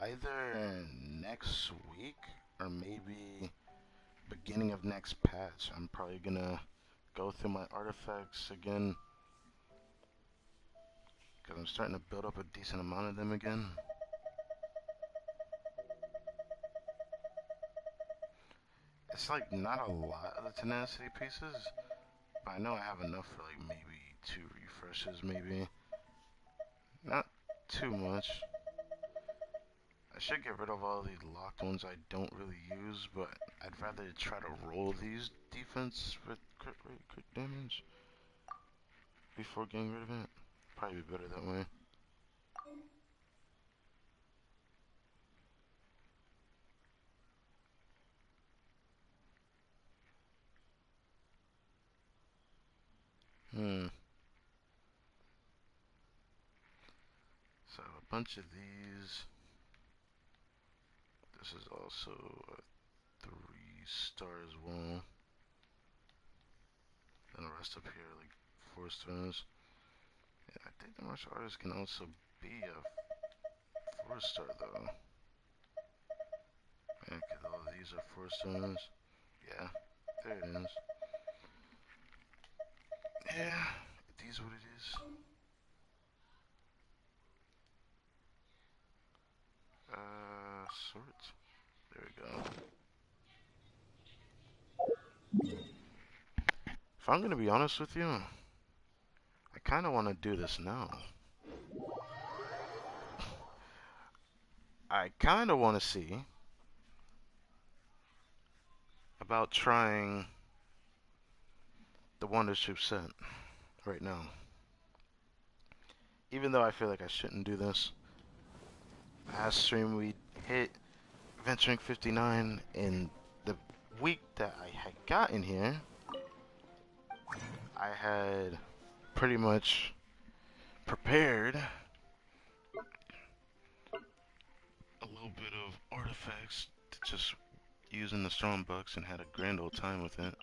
Either next week or maybe beginning of next patch. I'm probably gonna go through my artifacts again because I'm starting to build up a decent amount of them again. It's like not a lot of the tenacity pieces, but I know I have enough for like maybe 2 refreshes, maybe. Not too much. I should get rid of all these locked ones I don't really use, but I'd rather try to roll these defense with crit rate, crit damage before getting rid of it. Probably be better that way. So a bunch of these. This is also a 3-star as well. And the rest up here like 4 stars. Yeah, I think the martial artist can also be a 4-star though. Yeah, cause all of these are 4 stars. Yeah, there it is. Yeah, it is what it is. Sort. There we go. If I'm gonna be honest with you, I kinda wanna do this now. I kinda wanna see about trying the Wonder Soup set right now. Even though I feel like I shouldn't do this. Last stream we hit Venturing 59, and the week that I had gotten here, I had pretty much prepared a little bit of artifacts to just use in the strong bucks and had a grand old time with it.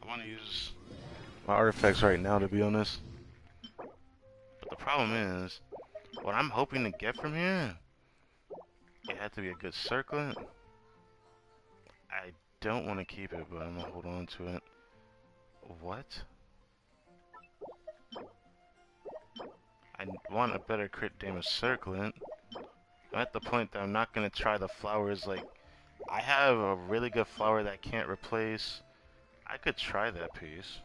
I want to use my artifacts right now, to be honest. But the problem is, what I'm hoping to get from here, it had to be a good circlet. I don't want to keep it, but I'm going to hold on to it. What? I want a better crit damage circlet. I'm at the point that I'm not going to try the flowers. Like, I have a really good flower that I can't replace. I could try that piece.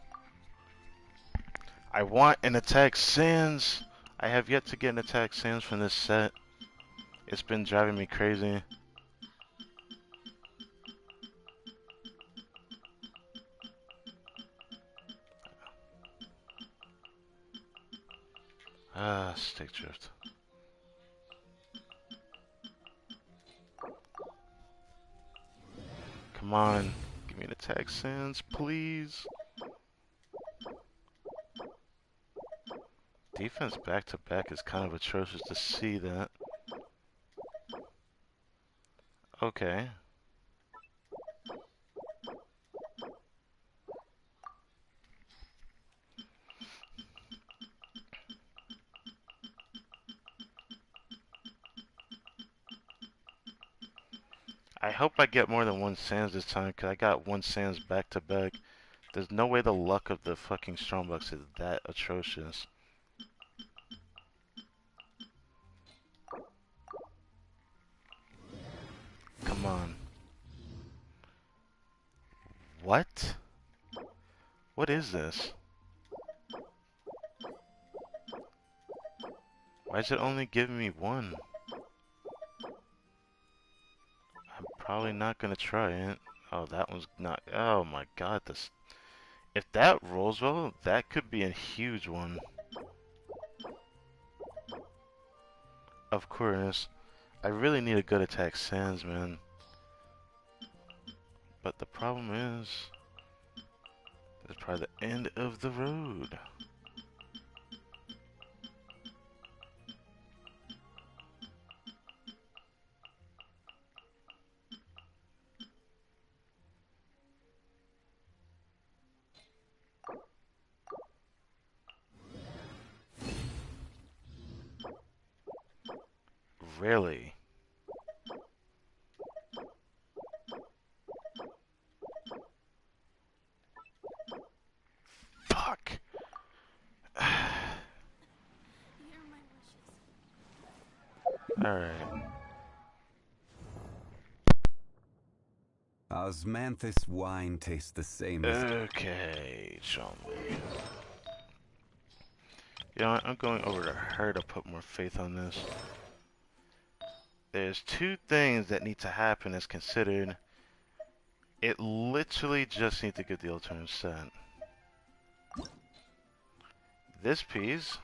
I want an attack sans. I have yet to get an attack sans from this set. It's been driving me crazy. Ah, stick drift. Come on, give me the tag sands, please. Defense back to back is kind of atrocious to see that. Okay. I hope I get more than one sands this time, because I got one sands back to back. There's no way the luck of the fucking Strongbucks is that atrocious. Come on. What? What is this? Why is it only giving me one? I'm probably not gonna try it. Oh, that one's not. Oh my god, this. If that rolls well, that could be a huge one. Of course. I really need a good attack sands, man. But the problem is, it's probably the end of the road. Really? Fuck! Alright. Osmanthus wine tastes the same as... Okay, show me. You know what? I'm going over to her to put more faith on this. There's two things that need to happen as considered. It literally just needs to get the alternate set. This piece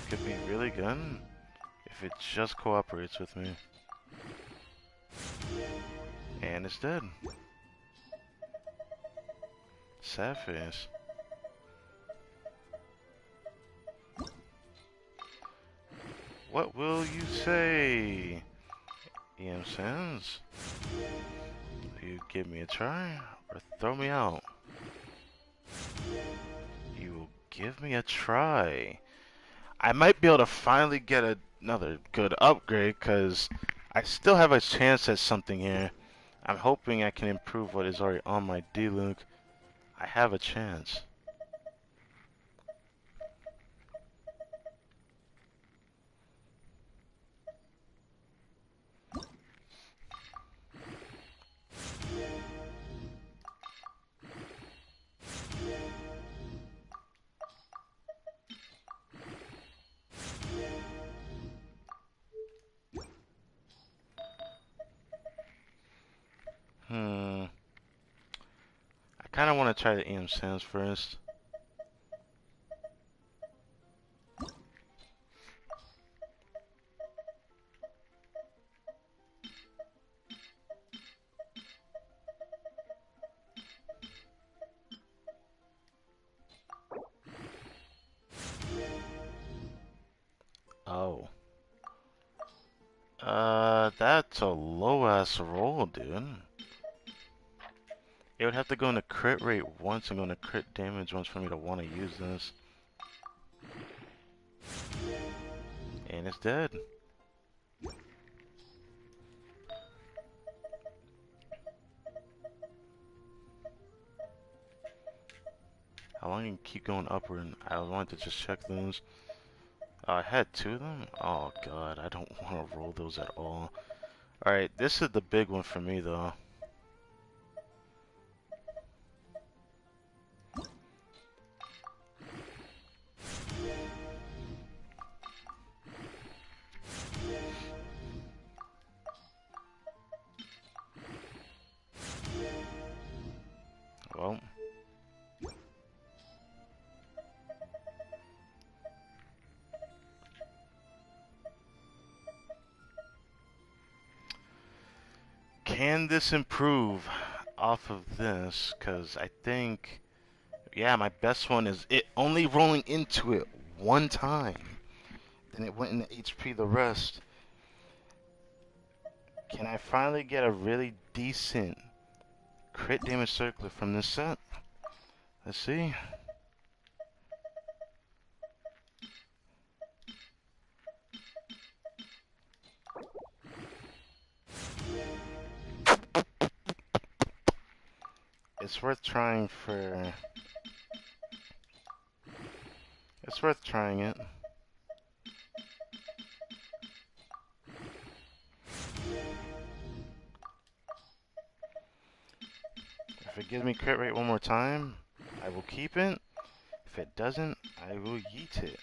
could be really good if it just cooperates with me. And it's dead. Sad face. What will you say? EM Sands? Will you give me a try or throw me out? You will give me a try. I might be able to finally get another good upgrade because I still have a chance at something here. I'm hoping I can improve what is already on my D-Luke. I have a chance. I kind of want to try the EM Sands first. Oh. That's a low-ass roll, dude. It would have to go into crit rate once and go into crit damage once for me to want to use this. And it's dead. How long can you keep going upward? I wanted to just check those. Oh, I had two of them? Oh god, I don't want to roll those at all. Alright, this is the big one for me though. Well. can this improve off of this? Because I think, yeah, my best one is it only rolling into it one time. Then it went into HP the rest. Can I finally get a really decent crit damage circler from this set? Let's see. It's worth trying for... It's worth trying it. If it gives me crit rate one more time, I will keep it. If it doesn't, I will yeet it.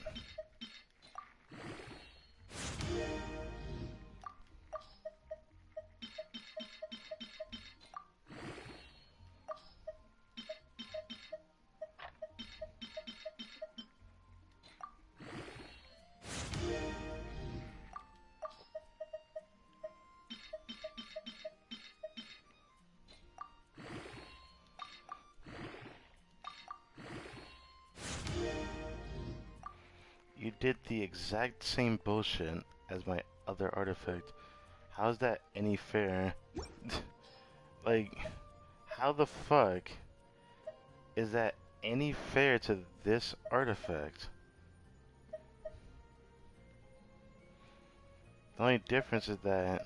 You did the exact same bullshit as my other artifact. How's that any fair? Like, how the fuck is that any fair to this artifact? The only difference is that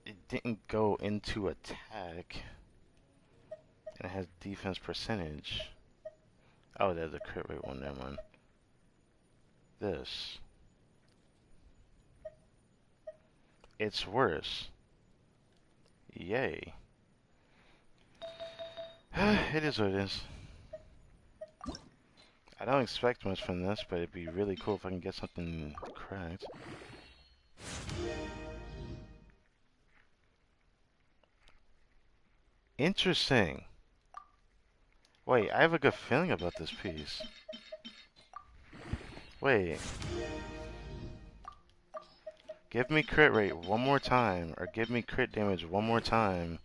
it didn't go into attack and it has defense percentage. Oh, there's a crit rate one, never mind. This. It's worse. Yay. It is what it is. I don't expect much from this, but it'd be really cool if I can get something cracked. Interesting. Wait, I have a good feeling about this piece. Wait. Give me crit rate one more time, or give me crit damage one more time.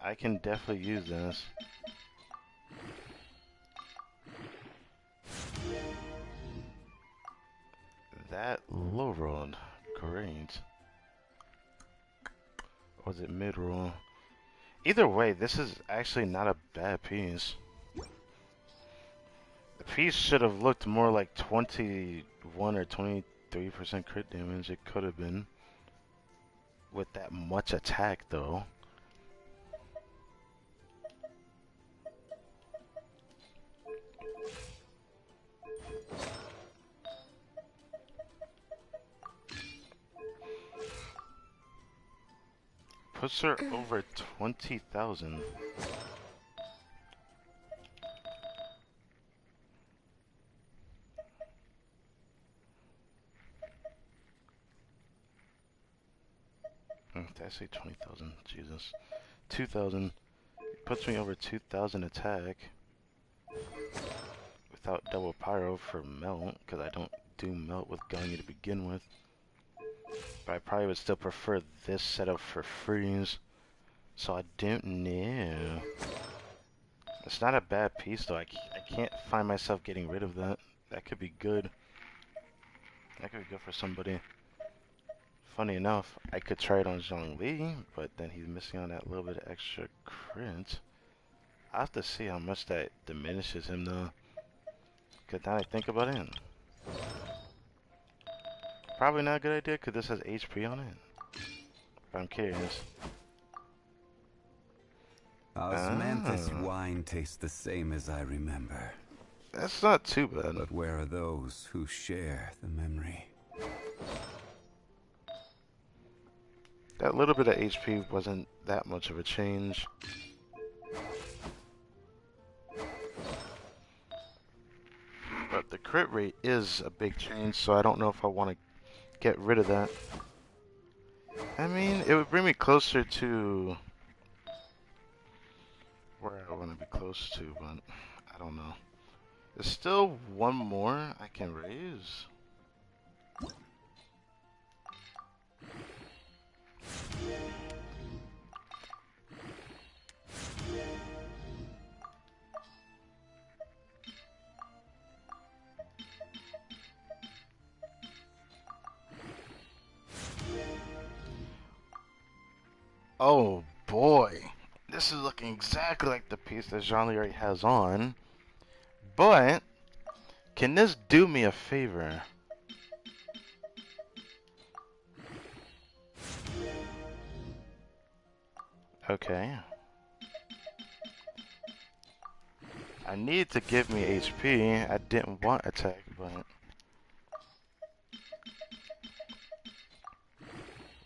I can definitely use this. That low rolled. Great. Or was it mid roll? Either way, this is actually not a bad piece. The piece should have looked more like 21 or 23% crit damage. It could have been. With that much attack, though. Puts her over 20,000. Did I say 20,000? Jesus. 2,000. Puts me over 2,000 attack. Without double pyro for melt, because I don't do melt with Gunny to begin with. But I probably would still prefer this setup for freeze. So I don't know. It's not a bad piece though. I can't find myself getting rid of that. That could be good. That could be good for somebody. Funny enough, I could try it on Zhongli, but then he's missing on that little bit of extra crit. I have to see how much that diminishes him though. Because now I think about it. Probably not a good idea because this has HP on it. But I'm curious. Osmanthus wine tastes the same as I remember. That's not too bad. But where are those who share the memory? That little bit of HP wasn't that much of a change. But the crit rate is a big change, so I don't know if I want to get rid of that. I mean, it would bring me closer to where I want to be close to, but I don't know. There's still one more I can raise. Oh boy. This is looking exactly like the piece that Jean-Louis already has on. But, can this do me a favor? Okay. I need to give me HP. I didn't want attack, but...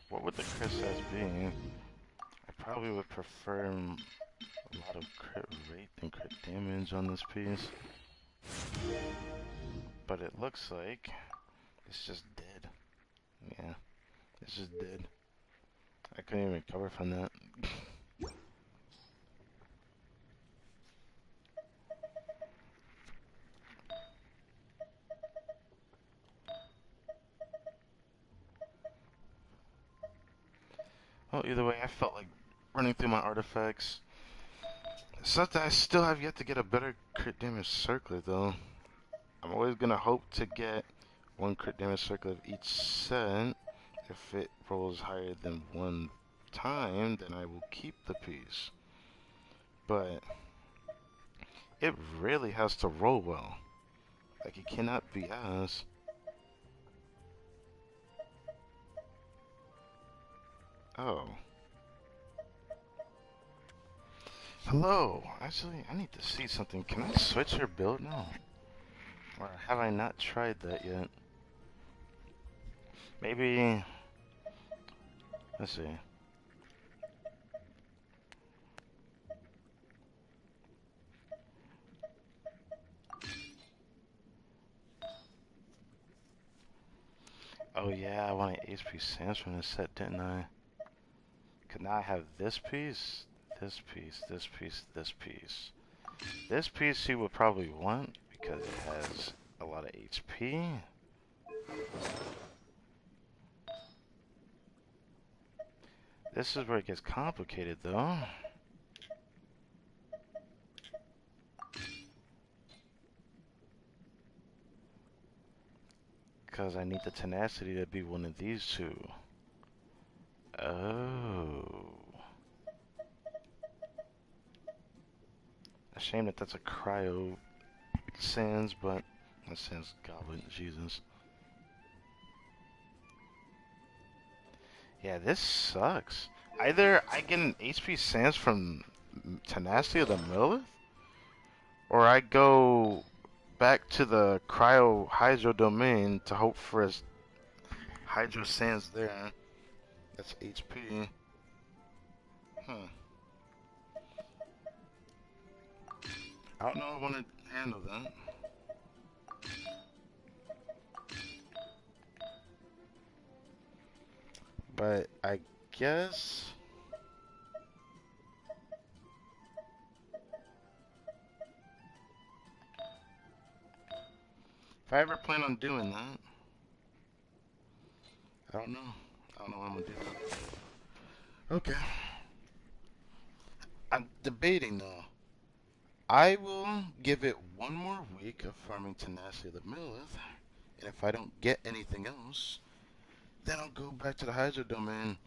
What would the crit stats be? I probably would prefer a lot of crit rate than crit damage on this piece. But it looks like it's just dead. Yeah, it's just dead. I couldn't even recover from that. Well, either way, I felt like running through my artifacts. Except that I still have yet to get a better crit damage circlet, though. I'm always gonna hope to get one crit damage circlet of each set. If it rolls higher than one time, then I will keep the piece. But it really has to roll well. Like, it cannot be ass. Oh. Hello. Actually, I need to see something. Can I switch your build now? Or have I not tried that yet? Maybe... Let's see. Oh yeah, I wanted HP Sands from this set, didn't I? Cause now I have this piece, this piece, this piece, this piece. This piece you would probably want because it has a lot of HP. This is where it gets complicated though. Because I need the tenacity to be one of these two. Oh. A shame that that's a cryo sands, but that sands goblin, Jesus. Yeah, this sucks. Either I get an HP sands from tenacity of the Millith, or I go back to the cryo hydro domain to hope for a hydro sands there. That's HP. I don't know if I want to handle that. But I guess... if I ever plan on doing that... I don't know. I don't know what I'm going to do. Okay. I'm debating though. I will give it one more week of farming tenacity of the Millith, and if I don't get anything else, then I'll go back to the Hydro Domain.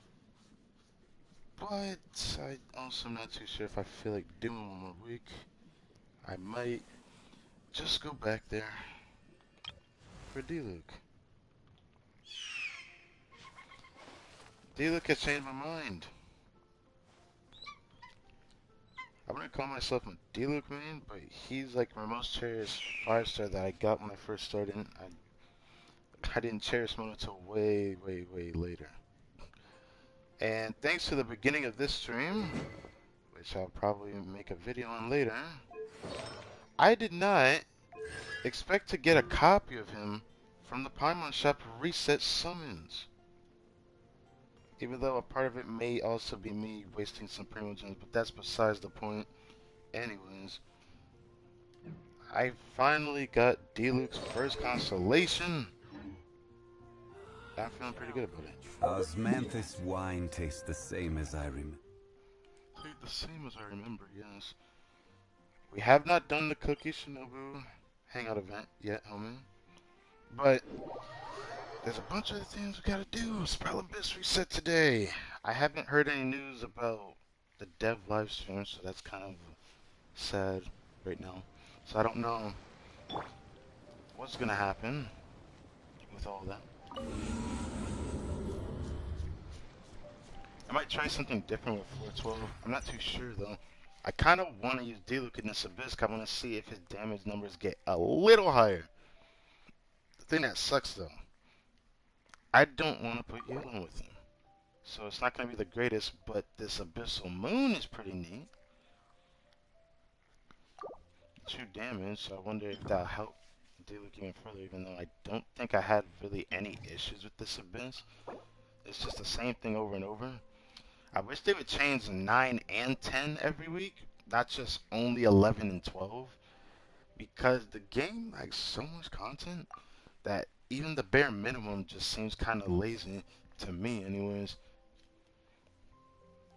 But I also am not too sure if I feel like doing one more week. I might just go back there for D-Luke. D-Luke has changed my mind. I'm gonna call myself a D-Luke main, but he's like my most cherished 5-star that I got when I first started. I didn't cherish him until way later. And thanks to the beginning of this stream, which I'll probably make a video on later, I did not expect to get a copy of him from the Paimon shop reset summons. Even though a part of it may also be me wasting some Primogems, but that's besides the point. Anyways, I finally got D-Luke's first constellation. I'm feeling pretty good about it. Osmanthus wine tastes the same as I remember. The same as I remember, yes. We have not done the Kuki Shinobu Hangout event yet, homie. But there's a bunch of things we gotta do. Spell Abyss reset today. I haven't heard any news about the dev live stream, so that's kind of sad right now. So I don't know what's gonna happen with all that. I might try something different with 412. I'm not too sure though. I kind of want to use Diluc in this Abyss. I want to see if his damage numbers get a little higher. The thing that sucks though, I don't want to put Yulin with him. So it's not going to be the greatest, but this Abyssal Moon is pretty neat. 2 damage, so I wonder if that'll help Diluc even further, even though I don't think I had really any issues with this Abyss. It's just the same thing over and over. I wish they would change 9 and 10 every week, not just only 11 and 12, because the game has so much content that even the bare minimum just seems kind of lazy to me anyways.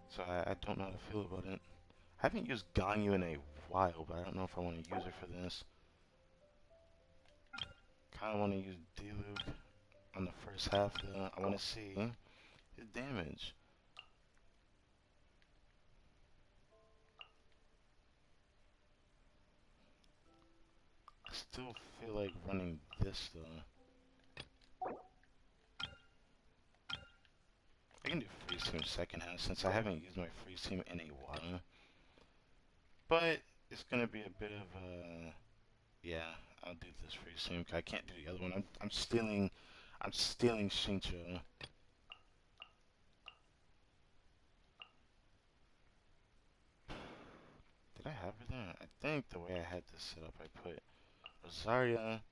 So I don't know how to feel about it. I haven't used Ganyu in a while, but I don't know if I want to use it for this. Kind of want to use Diluc on the first half though. I want to see his damage. I still feel like running this though. I can do freeze team second half since I haven't used my freeze team in a while. But it's gonna be a bit of a yeah. I'll do this freeze team. I can't do the other one. I'm stealing Shincho. Did I have her there? I think the way I had this set up, I put Rosaria,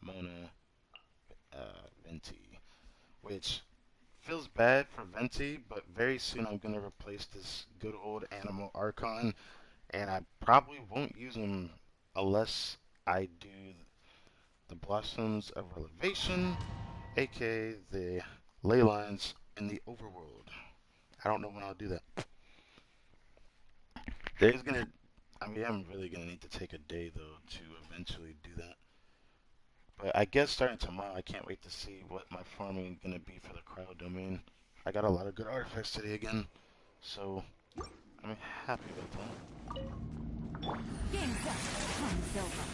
Mona, Venti, which feels bad for Venti, but very soon I'm gonna replace this good old Animal Archon, and I probably won't use him unless I do the Blossoms of Elevation, aka the ley lines in the overworld. I don't know when I'll do that. There's gonna, I mean, I'm really gonna need to take a day though to eventually do that. But I guess starting tomorrow, I can't wait to see what my farming is gonna be for the cryo domain. I got a lot of good artifacts today again, so I'm happy about that. Game's up. Time's over.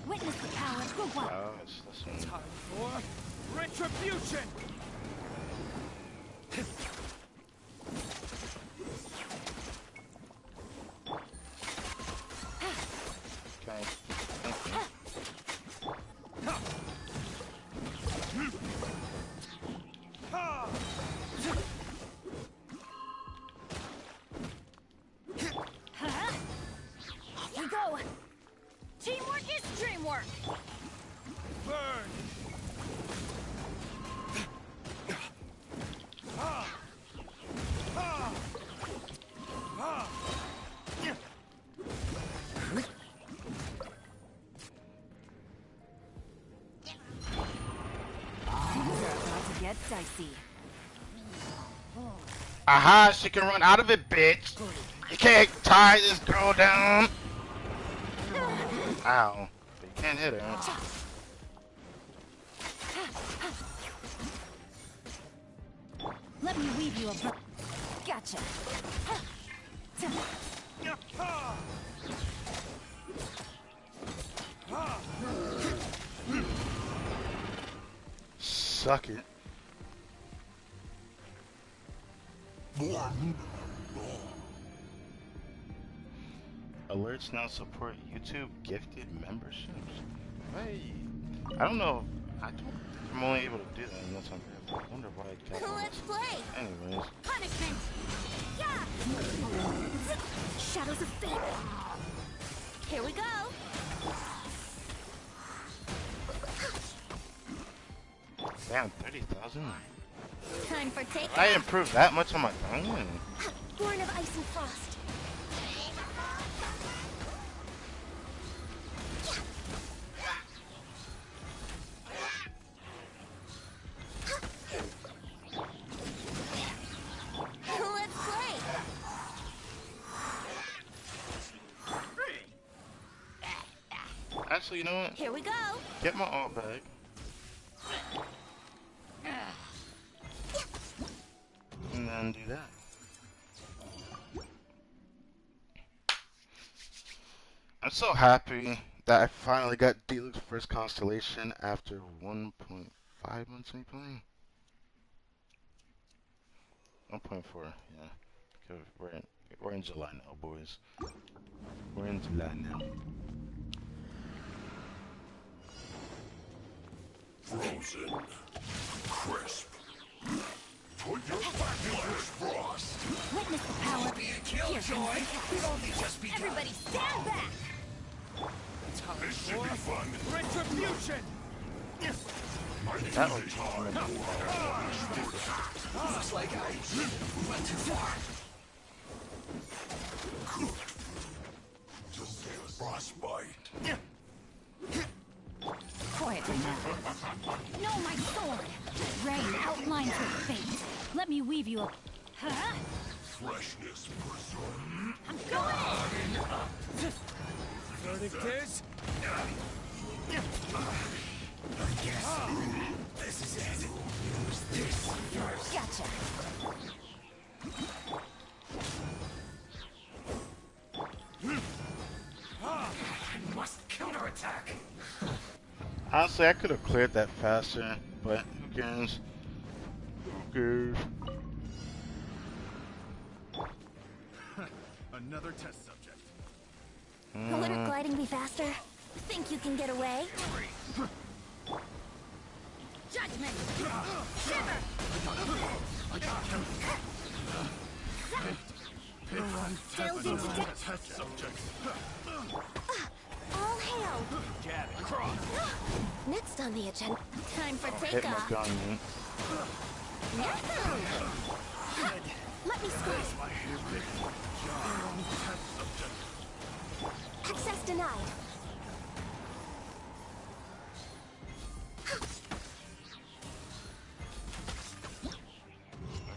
Witness the power of the one. Oh, it's this one. Time for retribution! Okay. Thank you. Off we go. Teamwork is dreamwork. Burn! Things are about to get dicey. Aha, she can run out of it, bitch. You can't tie this girl down. Ow. But you can't hit her. Let me weave you a gotcha. Suck it. Alerts now support YouTube gifted memberships. Hey, I don't know. I don't think I'm only able to do that unless I'm here. I wonder why I got Let's play. Anyways. Punishment. Yeah. Shadows of fate. Here we go. Damn, 30,000? Time for takeoff. I improved that much on my phone? Born of ice and frost. Let's play. Actually, you know what? Here we go. Get my alt bag. And then ahead and do that. I'm so happy that I finally got D-Luke's first constellation after 1.5 months of me playing. 1.4, yeah. 'Cause we're in July now, boys. We're in July now. Frozen. Crisp. Put your back into frost. Witness the power. Here comes the everybody stand back! This should be fun. Retribution! That looks like Looks like I went too far. Just frostbite. Quietly now. No, my sword! Rain outlines your fate. Let me weave you a... Huh? Freshness preserved. I'm going! Verdict is... I guess this is it. Use this first. Gotcha. I must counterattack. Honestly, I could have cleared that faster, but who cares? Who cares? Another test subject. Wouldn't gliding be faster? Think you can get away? Judgment! Shiver! Still didn't stick. Test subject. All hail! Jab it. Cross. Next on the agenda. Time for Hit my takeoff. gun, man. Yahoo! Let me squeeze. Access denied.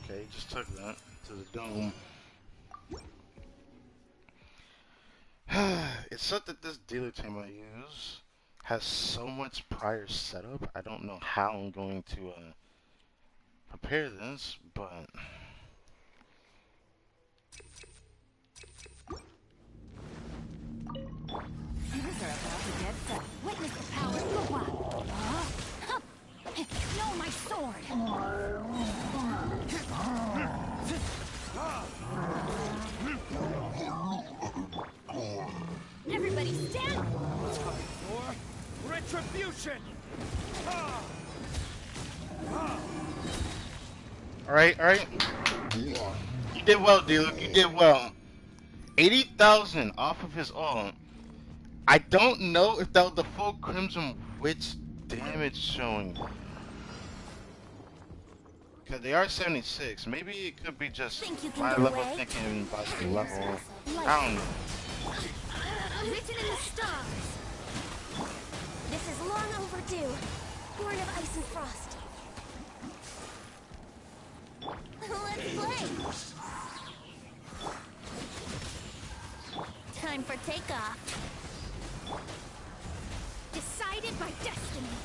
Okay, just took that to the dome. It's such that this dealer team I use has so much prior setup. I don't know how I'm going to prepare this, but Things are about to get set. Witness the power of the wild. No, my sword! Everybody stand! For retribution! alright. You did well, dealer. You did well. 80,000 off of his ult. I don't know if that was the full Crimson Witch damage showing. Because they are 76. Maybe it could be just Think you can my get level away? thinking about the level. I don't know. Written in the stars! This is long overdue. Born of ice and frost. Let's play! Time for takeoff. Decided by destiny.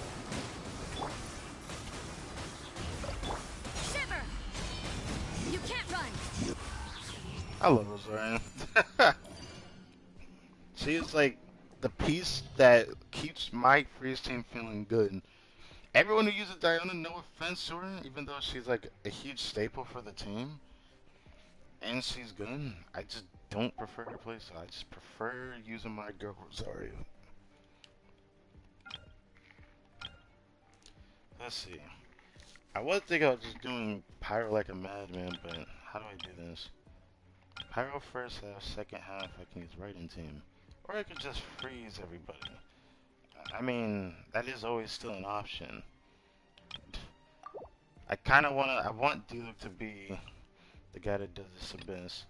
Shiver! You can't run! I love Rosaria. She is like the piece that keeps my freeze team feeling good. Everyone who uses Diana, no offense to her, even though she's like a huge staple for the team, and she's good, I just don't prefer her playstyle. I just prefer using my girl Rosario. Let's see. I was thinking about just doing Pyro like a madman, but how do I do this? Pyro first half, second half, I can use Raiden team. Or I could just freeze everybody. I mean, that is always still an option. I want Diluc to be the guy that does this Abyss.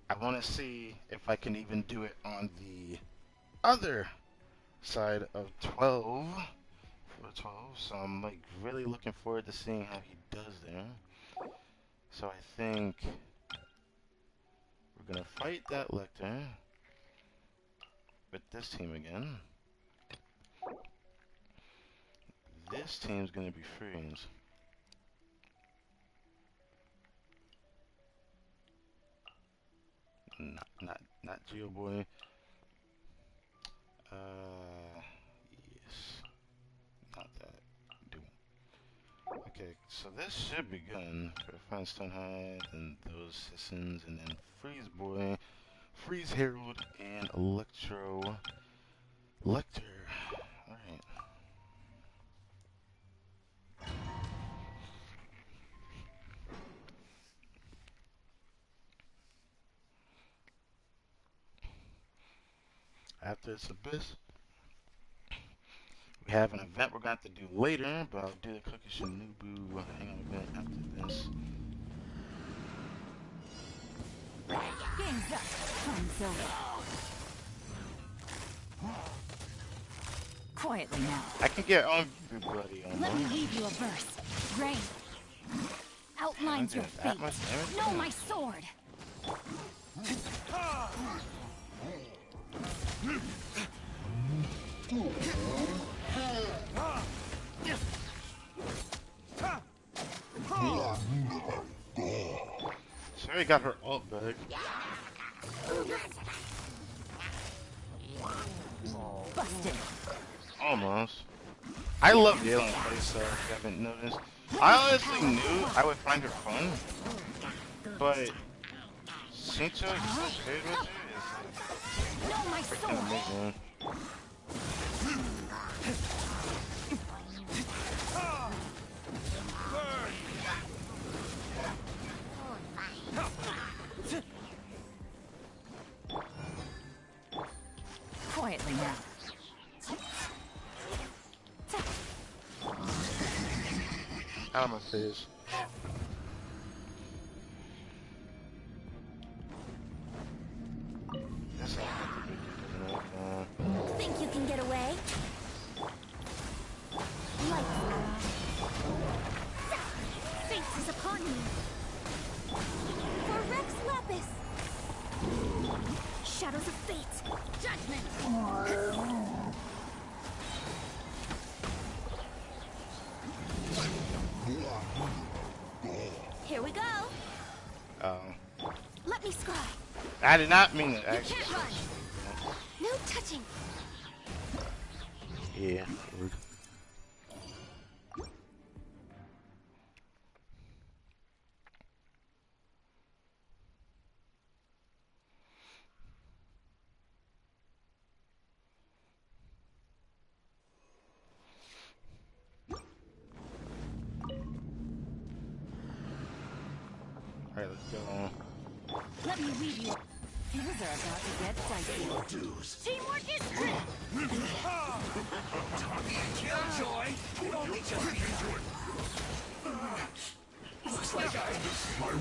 I want to see if I can even do it on the other side of 12. For 12, so I'm like really looking forward to seeing how he does there. So I think we're gonna fight that Lecter with this team again. This team's gonna be freeze. not Geo Boy. Yes, not that. Do it. Okay, so this should be good. For the Fine Stonehide and those citizens, and then Freeze Boy, Freeze Herald, and Electro Lecter. All right. After this Abyss, we have an event we're going to have to do later, but I'll do the Kuki Shinobu Hangout event after this. Game's up. Time's over. Quietly now. I can get on everybody on Let me one. leave you a verse. Rain outlines your That fate. much damage? Know my sword. Sherry got her ult back. Busted. Almost. I love Galen's face, so if you haven't noticed. I honestly knew I would find her fun, but Shincho just paired with her is Know my like freaking sword. amazing. Quietly now. Out of my face. That's how I have to do it. Think you can get away? Light. Fate is upon me. For Rex Lapis. Shadows of fate. Judgment. Here we go. Let me scry. I did not mean it, You actually. can't run. No touching. Yeah. Rude. Alright, let's go. Let me read you. Things are about to get dicey. Teamwork is great. Killjoy! You only just begun. Looks like I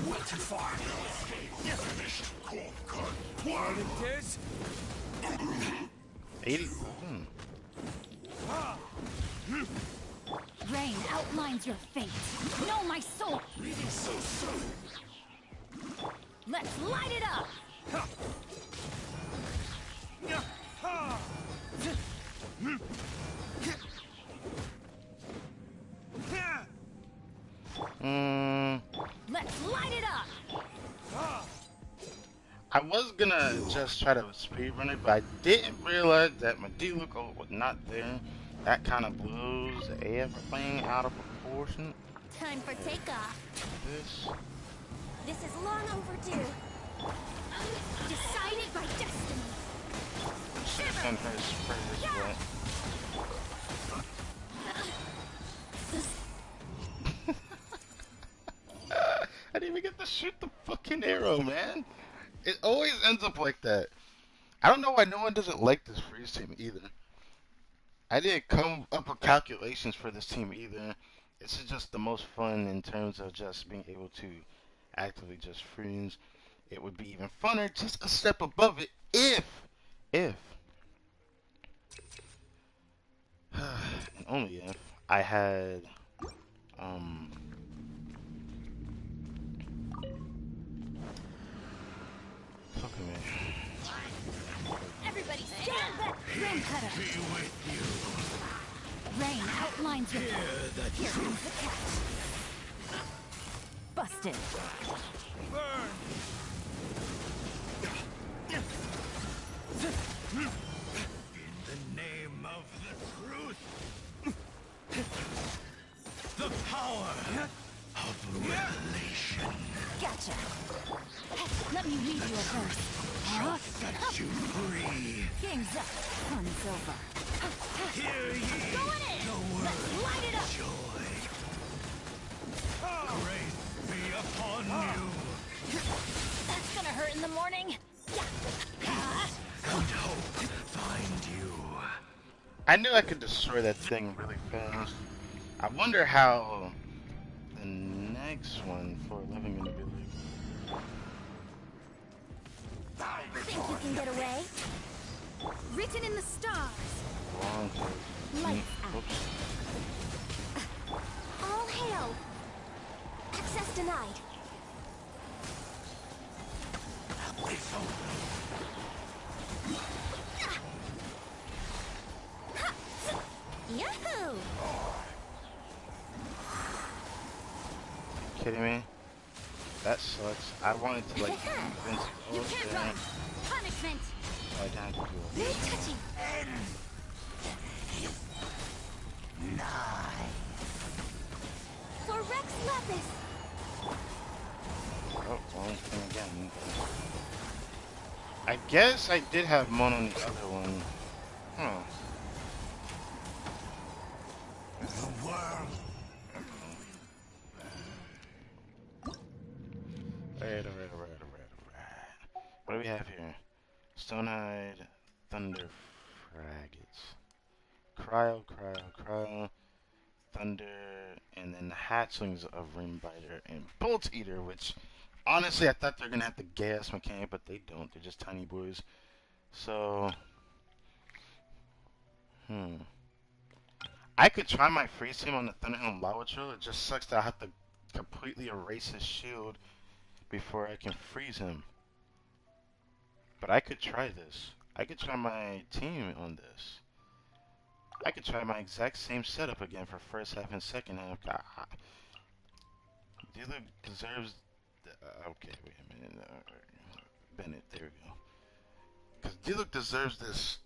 went too far. Finished. Cold cut. What it is? 80. Rain outlines your fate. Know my soul. Leaving so soon. Let's light it up. Let's light it up. I was gonna just try to speedrun it, but I didn't realize that my D-Look was not there. That kind of blows everything out of proportion. Time for takeoff. This. This is long overdue. Decided by destiny. And her spray is wet. I didn't even get to shoot the fucking arrow, man. It always ends up like that. I don't know why no one doesn't like this freeze team either. I didn't come up with calculations for this team either. This is just the most fun in terms of just being able to actively just freeze. It would be even funner, just a step above it, if, and only if, I had, fuck me. Everybody stand back. Rain cutter. Rain outlines your fate. Here comes the catch. Busted. Burn! power of revelation. Gotcha. Let me read you a verse. Huh? Set you free. Game's up. Fun's over. Hear ye Going in. the word Let's light it up. joy. Grace be upon you. That's gonna hurt in the morning. And hope find you. I knew I could destroy that thing really fast. I wonder how the next one for 11 gonna be like. Think you can get away? Written in the stars. Long Lights out. Oops. All hail. Access denied. Yahoo! Kidding me? That sucks. I wanted to like convince You you. can't run. Punishment. I don't have to do No it. touching. For Rex Lapis. Oh, wrong thing again. I guess I did have Mon on the other one. Huh. The world. Alright. What do we have here? Stonehide, Thunder Fragates. Cryo, Thunder, and then the Hatchlings of Ringbiter and Bolt Eater, which honestly I thought they were gonna have the gas mechanic, but they don't. They're just tiny boys. So, I could try my freeze team on the Thunderhelm Lawachul. It just sucks that I have to completely erase his shield before I can freeze him. But I could try this. I could try my team on this. I could try my exact same setup again for first half and second half. Diluc deserves... okay, wait a minute. Bennett, there we go. Because Diluc deserves this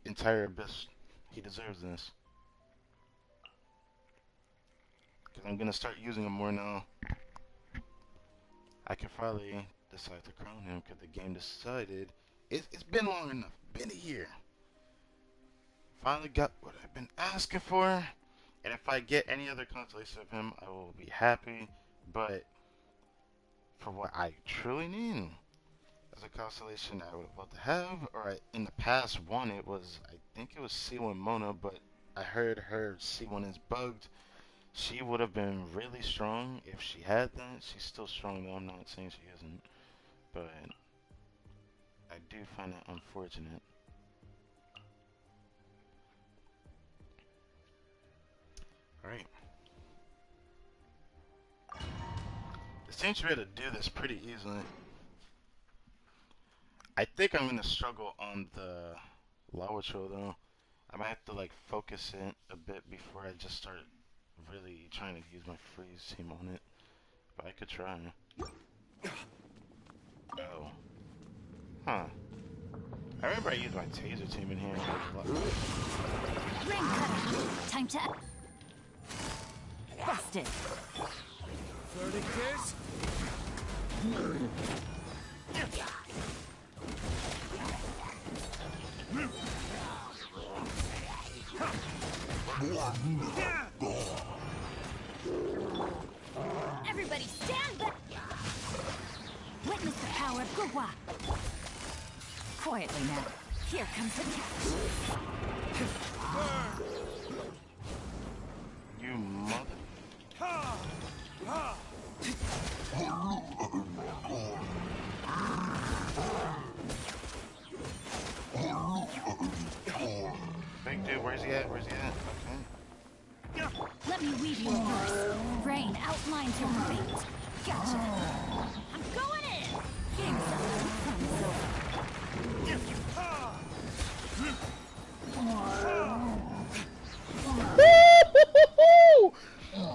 entire abyss. He deserves this. Because I'm going to start using him more now. I can finally decide to crown him because the game decided it's been long enough. Been a year. Finally got what I've been asking for. And if I get any other constellation of him, I will be happy. But for what I truly need as a constellation I would love to have, or in the past wanted, was, I think it was C1 Mona, but I heard her C1 is bugged. She would have been really strong if she had that. She's still strong though, I'm not saying she isn't. But I do find that unfortunate. Alright. This team should be able to do this pretty easily. I think I'm going to struggle on the Lawachul though. I might have to like focus it a bit before I just start really trying to use my freeze team on it. But I could try. Oh. Huh. I remember I used my taser team in here. Ring cutter. Time to... Busted. Verdict is... Everybody stand back! Witness the power of Gugwa. Quietly now. Here comes the catch. You mother... Big dude, where's he at? Where's he at? Okay. Let me weave you a verse. Rain outlines your fate. Gotcha. I'm going in! Game's up. Fun's over.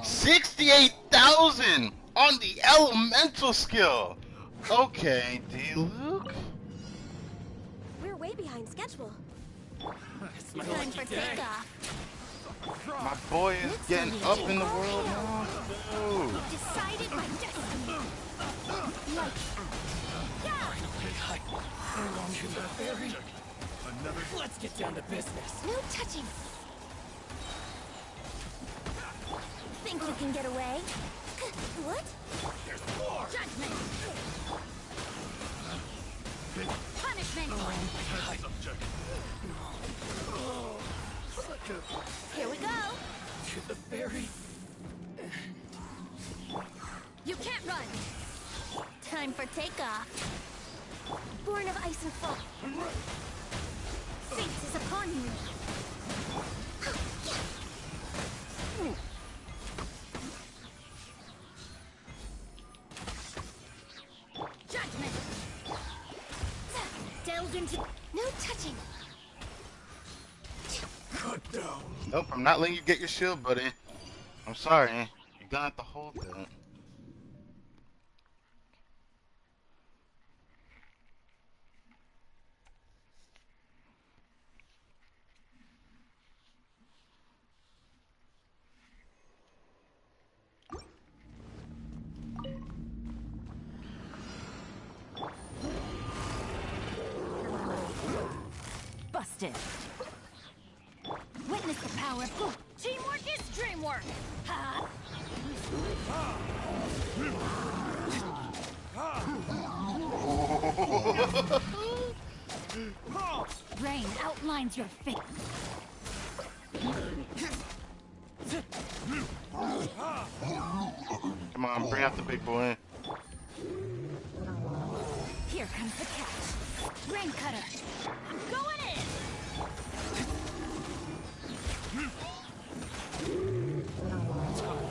68,000 on the elemental skill. Okay, Diluc. We're way behind schedule. It's my Time lucky for day. takeoff. My boy is getting up in the world now. Dude. Decided my destiny. Like, Let's get down to business. no touching. Think you can get away? What? Judgment. Punishment. Here we go. To the ferry. You can't run. Time for takeoff. Born of ice and fog. Fate is upon you. Judgment. Delve into no touching. Cut down. Nope, I'm not letting you get your shield, buddy. I'm sorry. You're gonna have to hold that. Busted. Witness the power of Kuki. Teamwork is dreamwork. Ha! Rain outlines your fate. Come on, bring out the big boy. Here comes the catch. Rain cutter. I'm going in.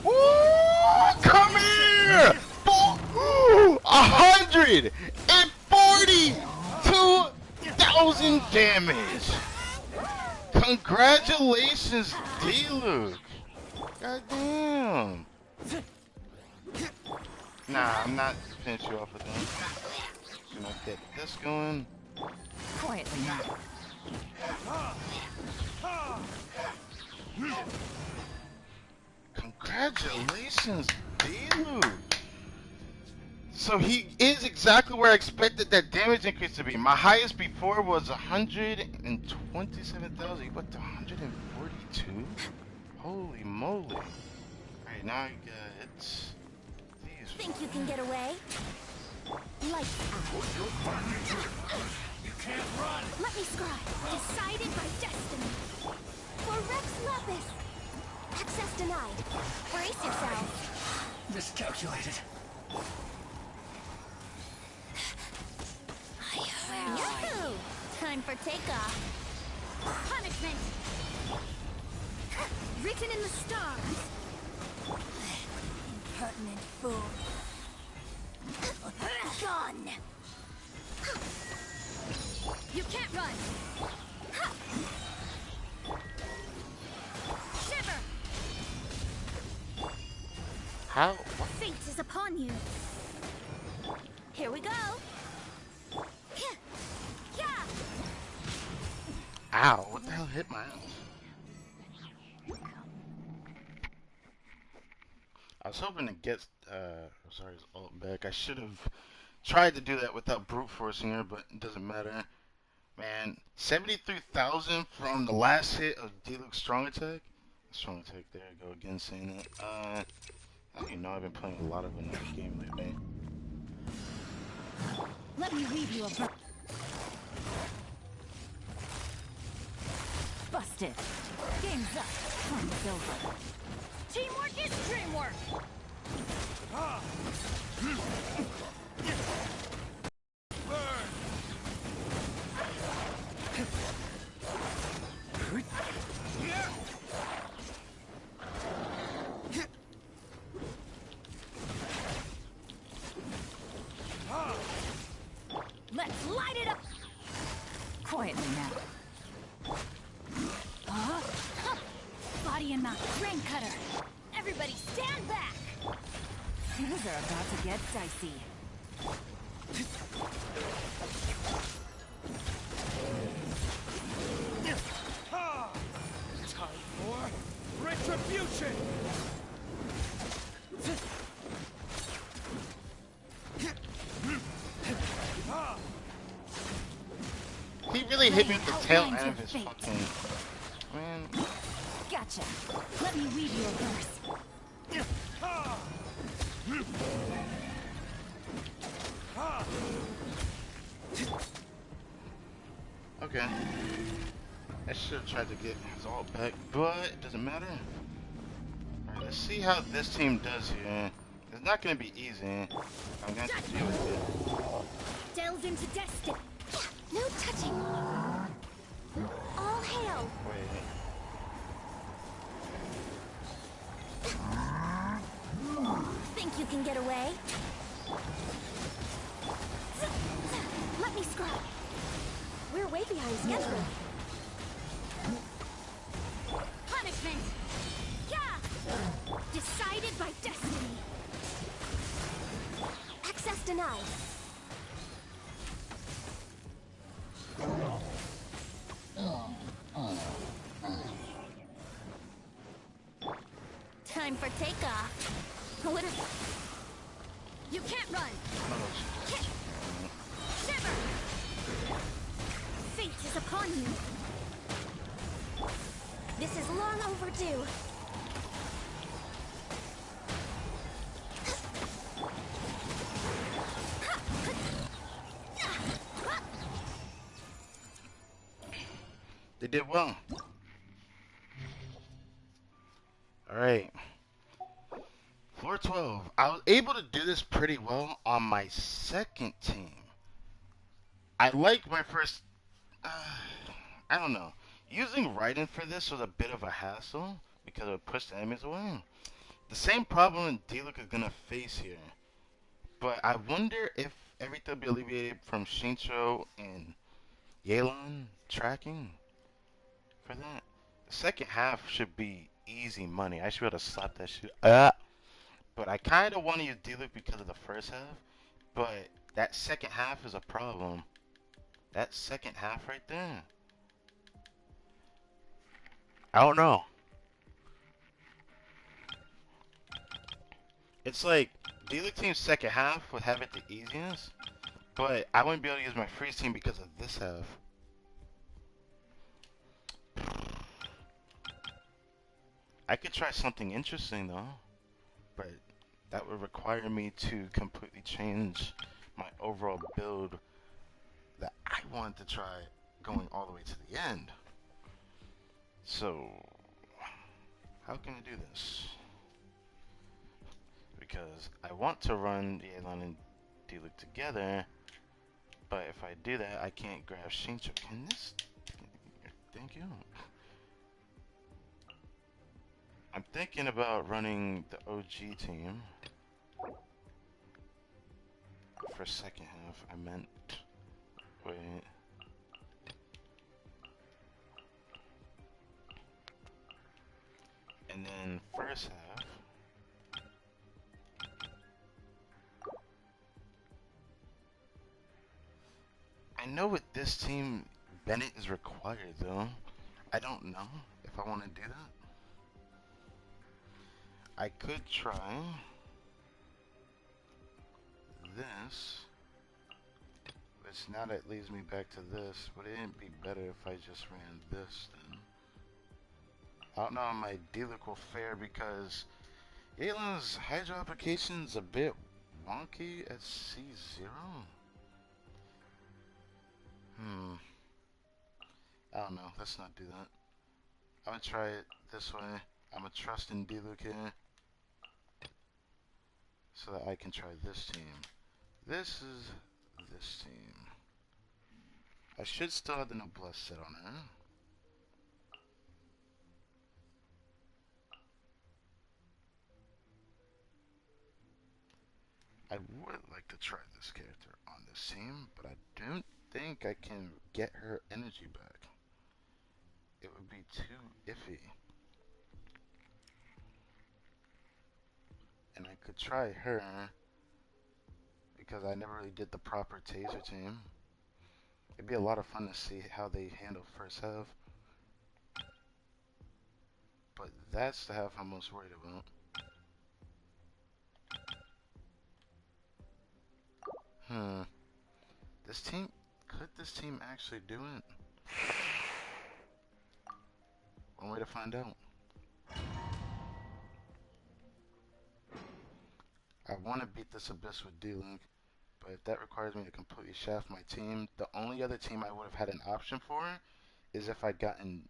Woo! Come here! 142,000 damage. Congratulations, D-Luke. Goddamn. Nah, I'm not finish you off with that. Gonna get this going. Quietly now. Congratulations, D-Luke. So he is exactly where I expected that damage increase to be. My highest before was 127,000. He went to 142? Holy moly. Alright, now I get these. Think you can get away? Like, You can't run. let me scribe. Decided by destiny. For Rex Lapis. Access denied. Brace yourself. Miscalculated. Yahoo! Time for takeoff. Punishment. Written in the stars. Impertinent fool. Gone. You can't run. Shiver. How? Fate is upon you. Here we go. Yeah. Ow, what the hell hit my ass? I was hoping to get, sorry, his ult back. I should have tried to do that without brute forcing her, but it doesn't matter. Man, 73,000 from the last hit of D-Luke's strong attack. Strong attack, there I go again saying that. How do you know I've been playing a lot of another game lately? Let me read you a book. Busted. Game's up. Time's over. Teamwork is dreamwork. Let's light it up. Quietly now. Huh? Body and mouth. Rain cutter. Everybody stand back. Things are about to get dicey. Time for Retribution! He really hit me with the tail Outlines end of your his fate. fucking... Man. Gotcha. Let me weave you a verse. Okay. I should have tried to get his ult back, but it doesn't matter. Alright, let's see how this team does here. It's not going to be easy. I'm going to have to deal with it. Delve into destiny. No touching. All hail. Wait. Think you can get away? Let me scrub. We're way behind schedule. Punishment. Yeah. Decided by destiny. Access denied. Time for takeoff. What if... You can't run. Shiver. Fate is upon you. This is long overdue. They did well. Alright. Floor 12. I was able to do this pretty well on my second team. I like my first... I don't know. Using Raiden for this was a bit of a hassle because it would push the enemies away. The same problem Diluc is going to face here. But I wonder if everything will be alleviated from Shincho and Yelan tracking for that. The second half should be easy money. I should be able to slap that shit up. But I kind of want to use Diluc because of the first half. But that second half is a problem. That second half right there. I don't know. It's like Diluc team's second half would have it the easiest. But I wouldn't be able to use my freeze team because of this half. I could try something interesting though, but that would require me to completely change my overall build that I wanted to try going all the way to the end. So, how can I do this? Because I want to run Yelan and Diluc together, but if I do that, I can't grab Shincho. Can this? Thank you. I'm thinking about running the OG team for second half. I meant, wait. And then first half, I know with this team, Bennett is required though. I don't know if I want to do that. I could try this, which now that leads me back to this. Would it be better if I just ran this then? I don't know how my Diluc will fare because Yelan's Hydro application's a bit wonky at C0. I don't know. Let's not do that. I'm gonna try it this way. I'm gonna trust in Diluc here so that I can try this team. This is this team. I should still have the Noblesse set on her. I would like to try this character on this team, but I don't think I can get her energy back. It would be too iffy. And I could try her because I never really did the proper taser team. It'd be a lot of fun to see how they handle first half. But that's the half I'm most worried about. This team, could this team actually do it? One way to find out. I want to beat this Abyss with D-Link, but if that requires me to completely shaft my team, the only other team I would have had an option for is if I had gotten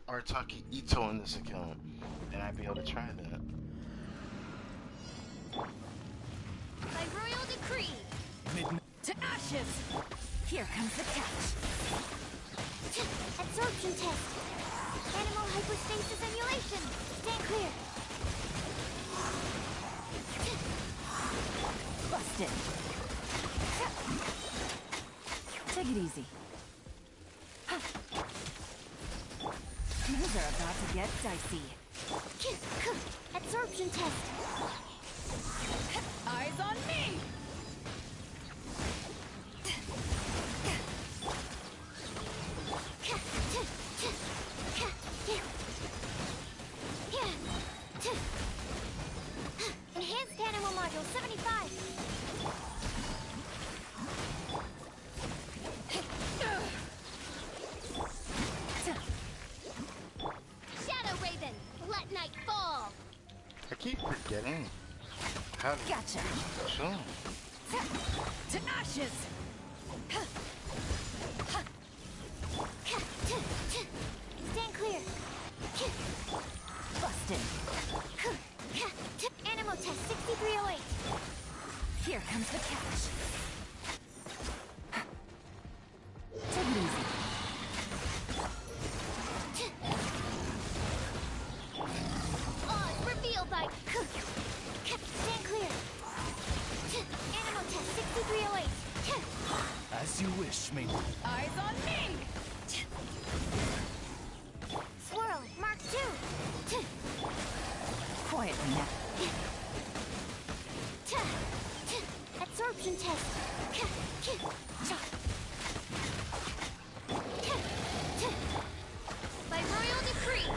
Artaki Ito in this account, then I'd be able to try that. By royal decree. To ashes! Here comes the catch. Absorption test. Animal hypostasis emulation. Stand clear. Busted. Take it easy. Things are about to get dicey. Absorption test. Eyes on me! Enhanced animal module 75. Shadow Raven, let night fall. I keep forgetting how to Gotcha. chill. To ashes! Stand clear. Busted. Animal test 6308. Here comes the catch. Take it easy. Odds revealed by... Stand clear. Animal test 6308. As you wish, maiden. Eyes on me! Swirl, Mark 2. Quietly now. Absorption test. By royal decree.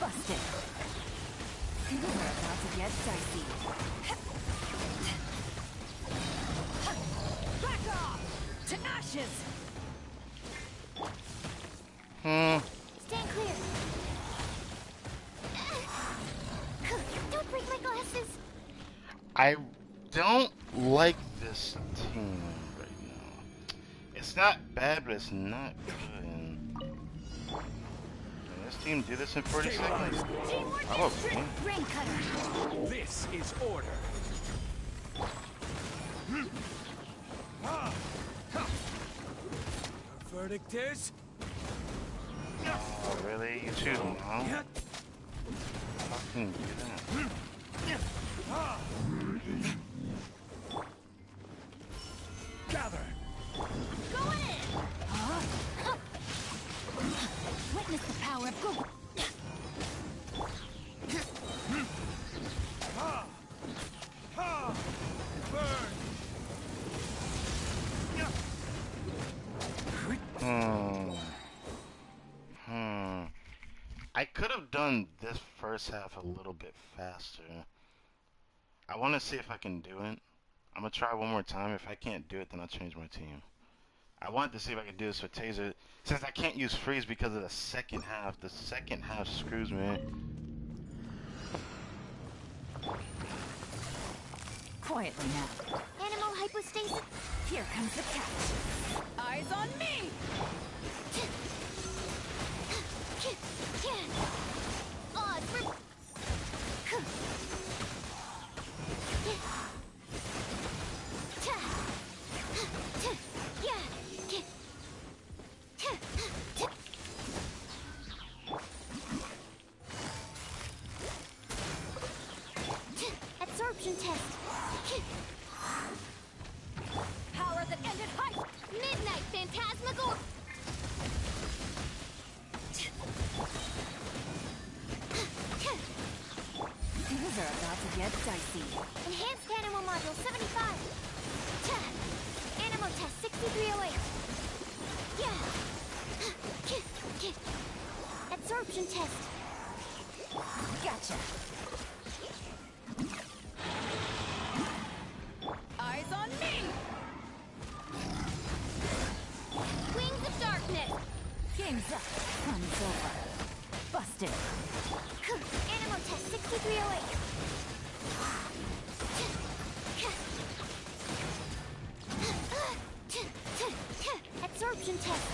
Busted. Things are about to get dicey. Back off! To ashes! Stand clear. Don't break my glasses. I don't like this team right now. It's not bad, but it's not good. Can this team do this in 40 seconds? Oh, okay. Rain cutter! This is order. The verdict is... Oh, really? You choose now? How can you do that? Gather. Going in. Witness the power of Google. Burn. I could have done this first half a little bit faster. I want to see if I can do it. I'm going to try one more time. If I can't do it, then I'll change my team. I wanted to see if I could do this with Taser. Since I can't use freeze because of the second half screws me. Quietly now. Animal hypostasis. Here comes the catch. Eyes on me! Odds for... Absorption test. Power that ended high! Midnight Phantasmagor. Things are about to get dicey. Enhanced Animal Module 75. Animal Test 6308. Absorption test. Gotcha. Eyes on me! Wings of darkness. Game's up. Fun's over. Busted. Animal test 6308. Absorption test.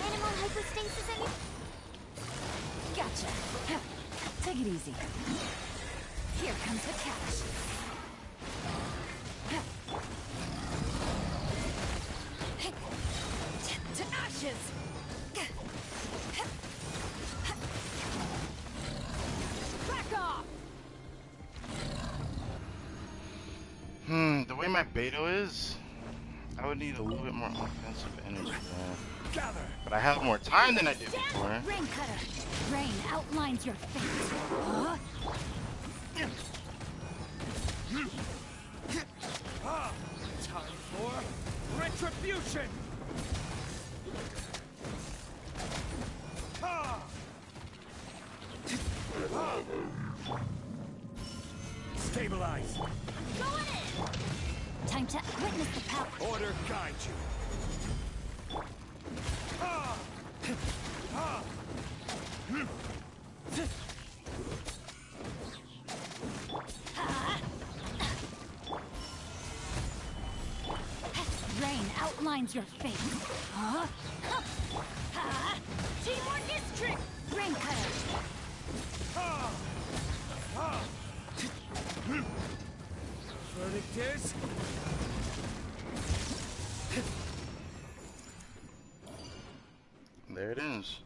Animal hypostasis and... Gotcha. Take it easy. Here comes the catch. To ashes! Back off! The way my beta is, I would need a little bit more offensive energy there. Gather. But I have more time than I did before. Rain cutter. Rain outlines your fate. Huh? Time for retribution. Stabilize. Going in! Time to witness the power. Order guide you. Rain outlines your fate. Huh? Teamwork is trick. Rain cutter. Verdict is There it is.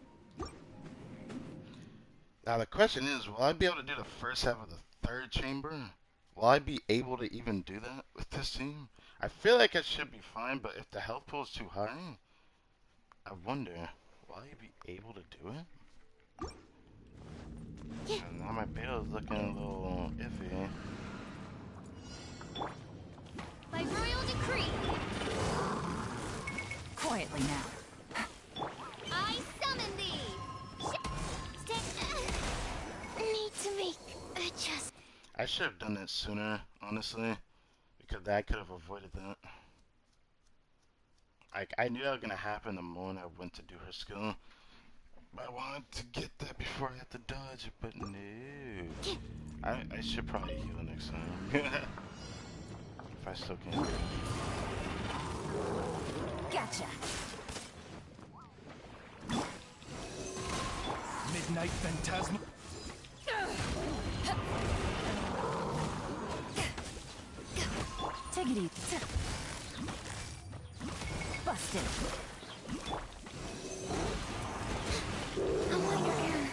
Now the question is, will I be able to do the first half of the third chamber? Will I be able to even do that with this team? I feel like I should be fine, but if the health pool is too high, I wonder, will I be able to do it? And now my beta is looking a little iffy. By royal decree, Quietly now. I summon thee! Need to make adjust. I should have done that sooner, honestly, because I could have avoided that. Like, I knew that was gonna happen the moment I went to do her skill. But I wanted to get that before I had to dodge it, but no. I should probably heal next time. If I still can. Gotcha. Midnight Phantasm. Take it easy. Busted. A minor error.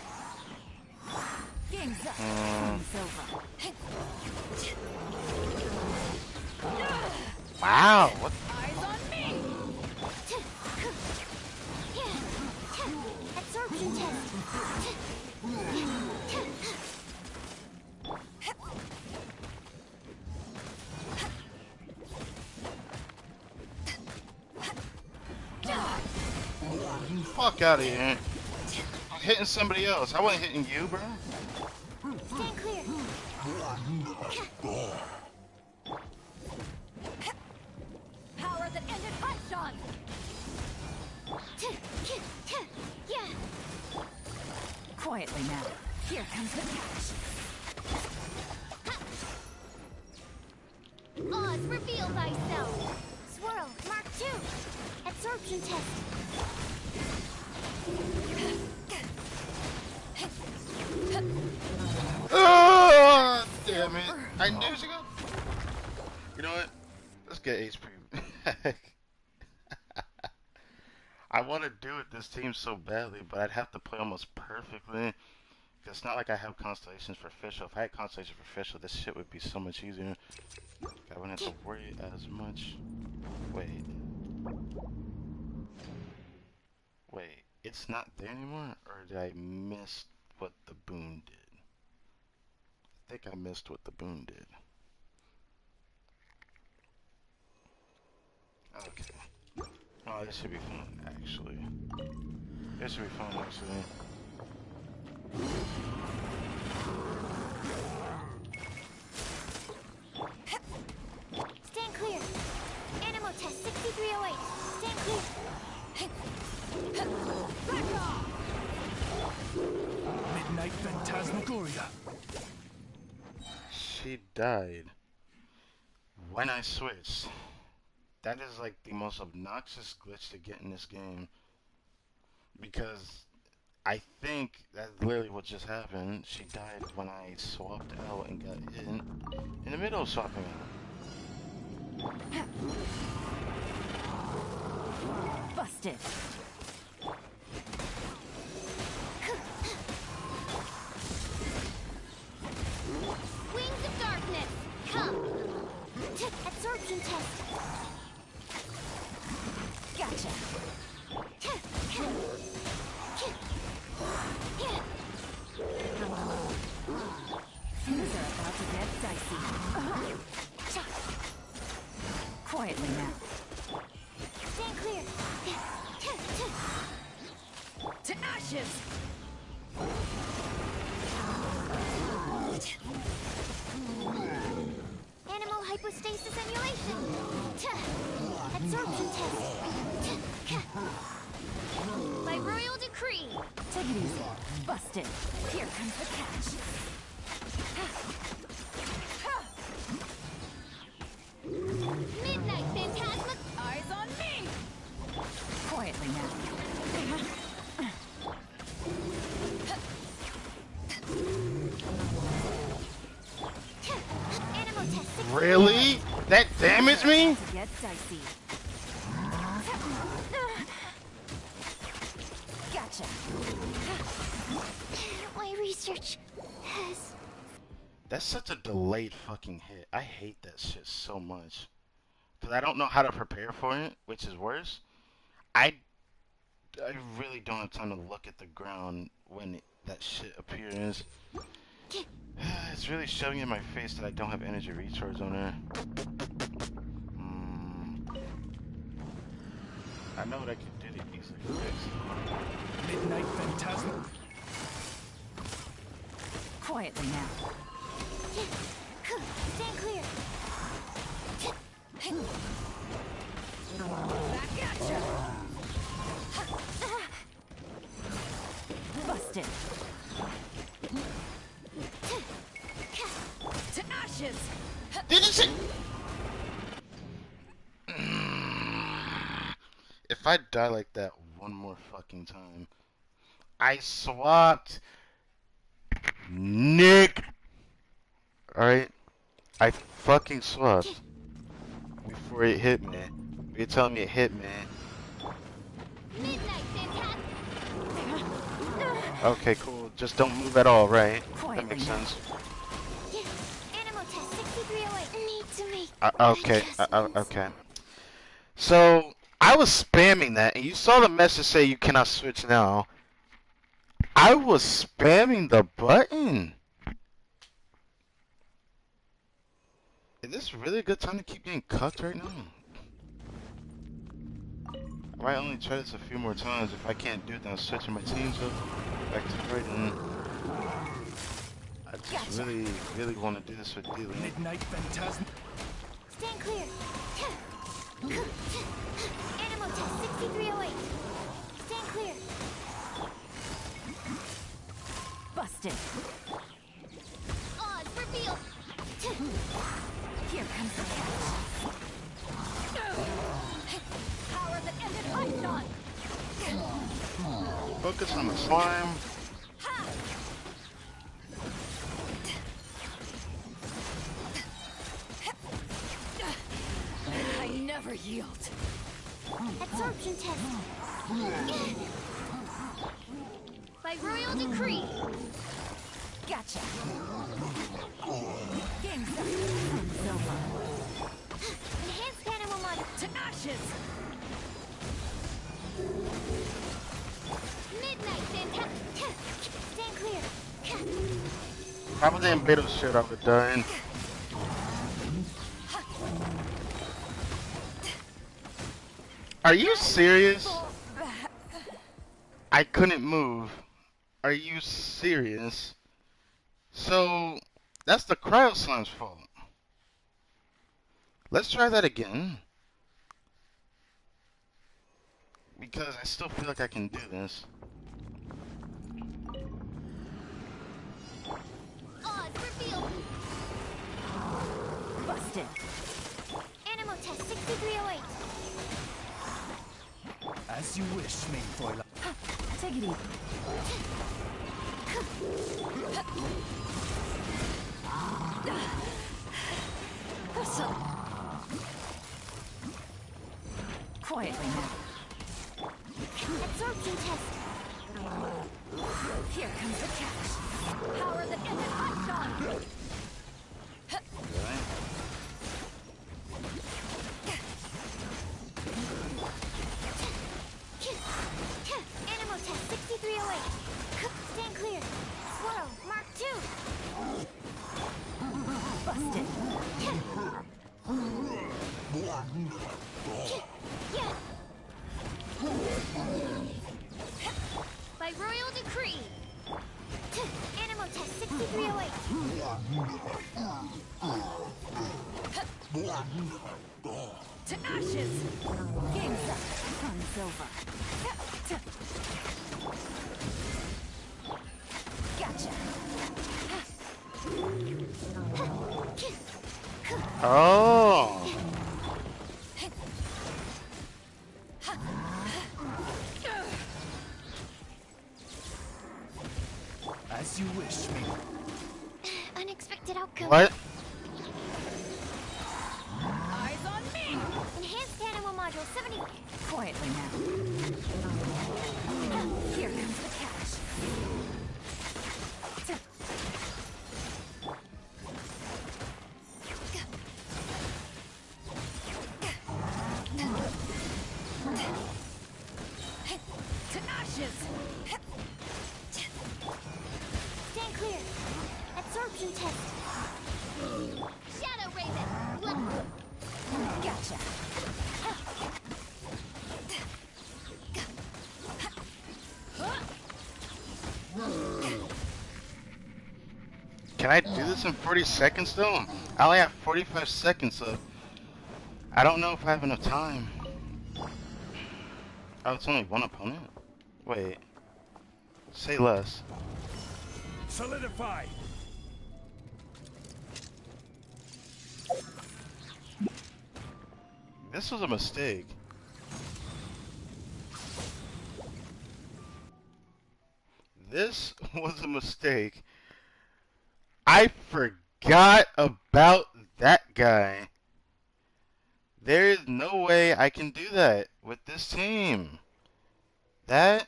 Game's up. Game's over. Wow! What? Eyes on me! Absorption test. Fuck out of here. I'm hitting somebody else. I wasn't hitting you, bro. Stand clear. Power that ended Hanshon! Yeah. Quietly now. Here comes the catch. Oz, reveal thyself. Swirl, Mark 2. Absorption test. Oh, damn it. I knew she got... You know what? Let's get HP. I want to do it this team so badly, but I'd have to play almost perfectly. It's not like I have constellations for Fischl. If I had constellations for Fischl, this shit would be so much easier. I wouldn't have to worry as much. Wait. Wait, it's not there anymore? Or did I miss what the boon did? I think I missed what the boon did. Okay. Oh, this should be fun, actually. This should be fun, actually. Stand clear. Animal test 6308. Stand clear. Back off! Midnight Phantasmagoria. She died when I switched. That is like the most obnoxious glitch to get in this game. Because I think that's literally what just happened. She died when I swapped out and got hit in the middle of swapping out. Busted. Wings of darkness. Come. Absorption test. Gotcha. Things are about to get dicey. Quietly now. Stand clear. To ashes! Animal hypostasis emulation. Absorption test. By royal decree. Take it easy. Busted. Here comes the catch. Midnight Phantasma. Eyes on me! Quietly now. Animal test 6308. Really? That damaged me? To get dicey. Gotcha. My research has... That's such a delayed fucking hit. I hate that shit so much. Because I don't know how to prepare for it, which is worse. I really don't have time to look at the ground when that shit appears. It's really shoving in my face that I don't have energy recharge on her. I know what I can do to easily fix. Midnight Phantasm. Quietly now. Stand clear. Back at ya! Busted. To ashes! Didn't she? If I die like that one more fucking time, I swapped Nick. Alright? I fucking swapped before it hit me. You're telling me it hit me. Midnight Phantasma. Okay, cool. Just don't move at all, right? That Quietly makes now. sense. Animal test 6308. Need to make Okay, adjustments. okay. So, I was spamming that, and you saw the message say you cannot switch now. I was spamming the button. Is this really a good time to keep getting cucked right now? I might only try this a few more times. If I can't do it, then I'm switching my teams up back to right, and I just really want to do this with Dealing. Midnight Phantasm. Stand clear. Animal test 6308. Stand clear. Busted. Odds revealed. Here comes the catch. Power that ended my none. Focus on the slime. I never yield. Absorption test. By royal decree. Gotcha. Game's up. It's over. Enhanced animal mod. To ashes. Midnight Phantasma. Stand clear. How about them beta shit I would die in? Are you serious? I couldn't move. Are you serious? So, that's the cryo slime's fault. Let's try that again. Because I still feel like I can do this. Odds revealed. Busted. Animal test 6308. As you wish, main foil. Take it easy. Quietly now. Absorption test. Here comes the catch. Power that ended hot shot. Animal test 6308. Stand clear. Swirl, Mark 2. Busted. By royal decree. Animal test 6308. To ashes. Game's up. Fun's over. Gotcha. Oh. As you wish, main. Unexpected outcome. What? Eyes on me. Enhanced animal module 70. Quietly now. Here comes the catch. To ashes. Stand clear. Absorption test. Shadow Raven. Gotcha. Can I do this in 40 seconds though? I only have 45 seconds, so I don't know if I have enough time. Oh, it's only one opponent? Wait. Say less. Solidify. This was a mistake. This was a mistake. I forgot about that guy. There is no way I can do that with this team. That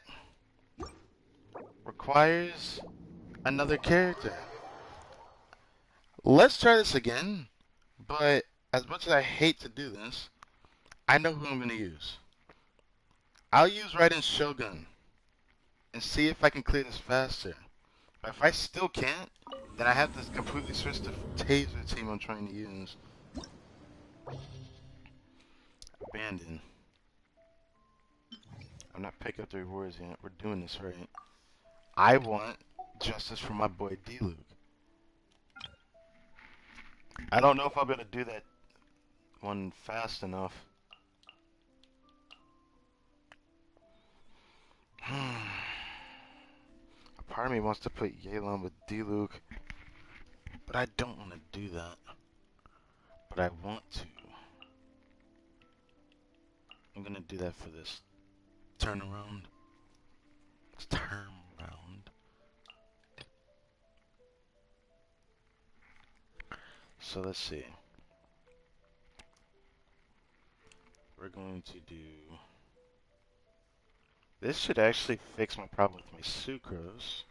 requires another character. Let's try this again, but as much as I hate to do this, I know who I'm going to use. I'll use Raiden Shogun and see if I can clear this faster. But if I still can't, then I have to completely switch the taser team I'm trying to use. Abandon. I'm not picking up the rewards yet. We're doing this right. I want justice for my boy D-Luke. I don't know if I'll be able to do that one fast enough. A part of me wants to put Yelan with D-Luke, but I don't want to do that. But I want to. I'm gonna do that for this turnaround. It's turn round. So let's see. We're going to do. This should actually fix my problem with my sucrose.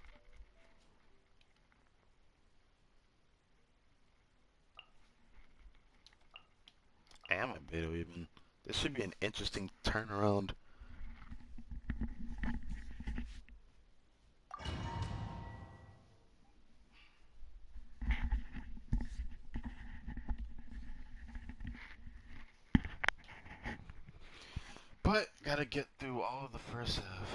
And my beta even. This should be an interesting turnaround. But gotta get through all of the first half.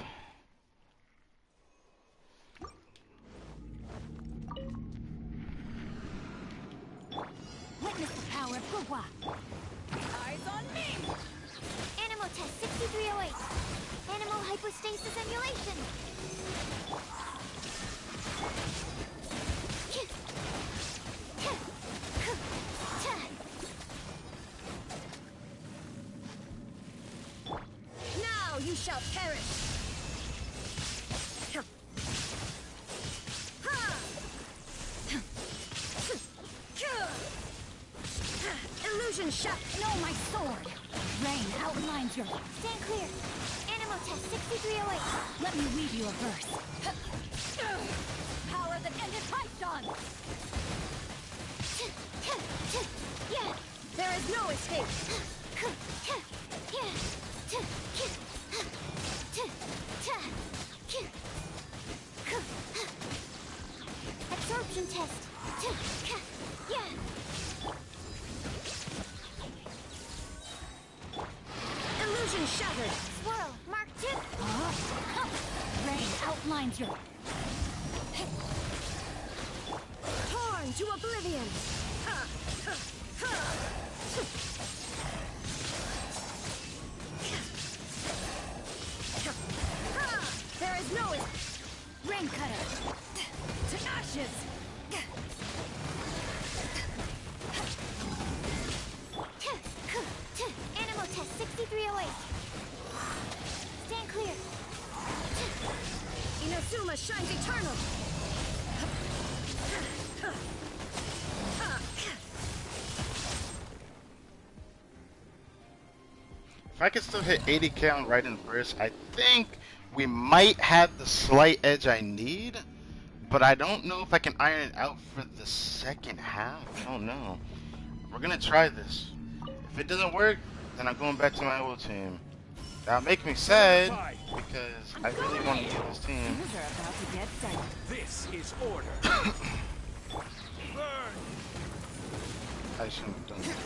Witness the power of Kuki. Eyes on me! Animal test 6308. Animal hypostasis emulation. Now you shall perish! Illusion shut! No, my sword! Rain outlines your... Stand clear. Animal test 6308. Let me weave you a verse. Power that ended Python! Yeah. There is no escape! Absorption test. Yeah. Illusion shattered! Swirl. Mark 2. Rain outlines your... Torn to oblivion. There is no... Rain cutter! To ashes! Animal test 6308. Stand clear. Inazuma shines eternal! If I could still hit 80k on right and burst, I think we might have the slight edge I need. But I don't know if I can iron it out for the second half. I don't know. We're gonna try this. If it doesn't work, then I'm going back to my old team. That'll make me sad because I really want to get this team. Things are about to get dicey. This is order. Burn! I shouldn't have done that.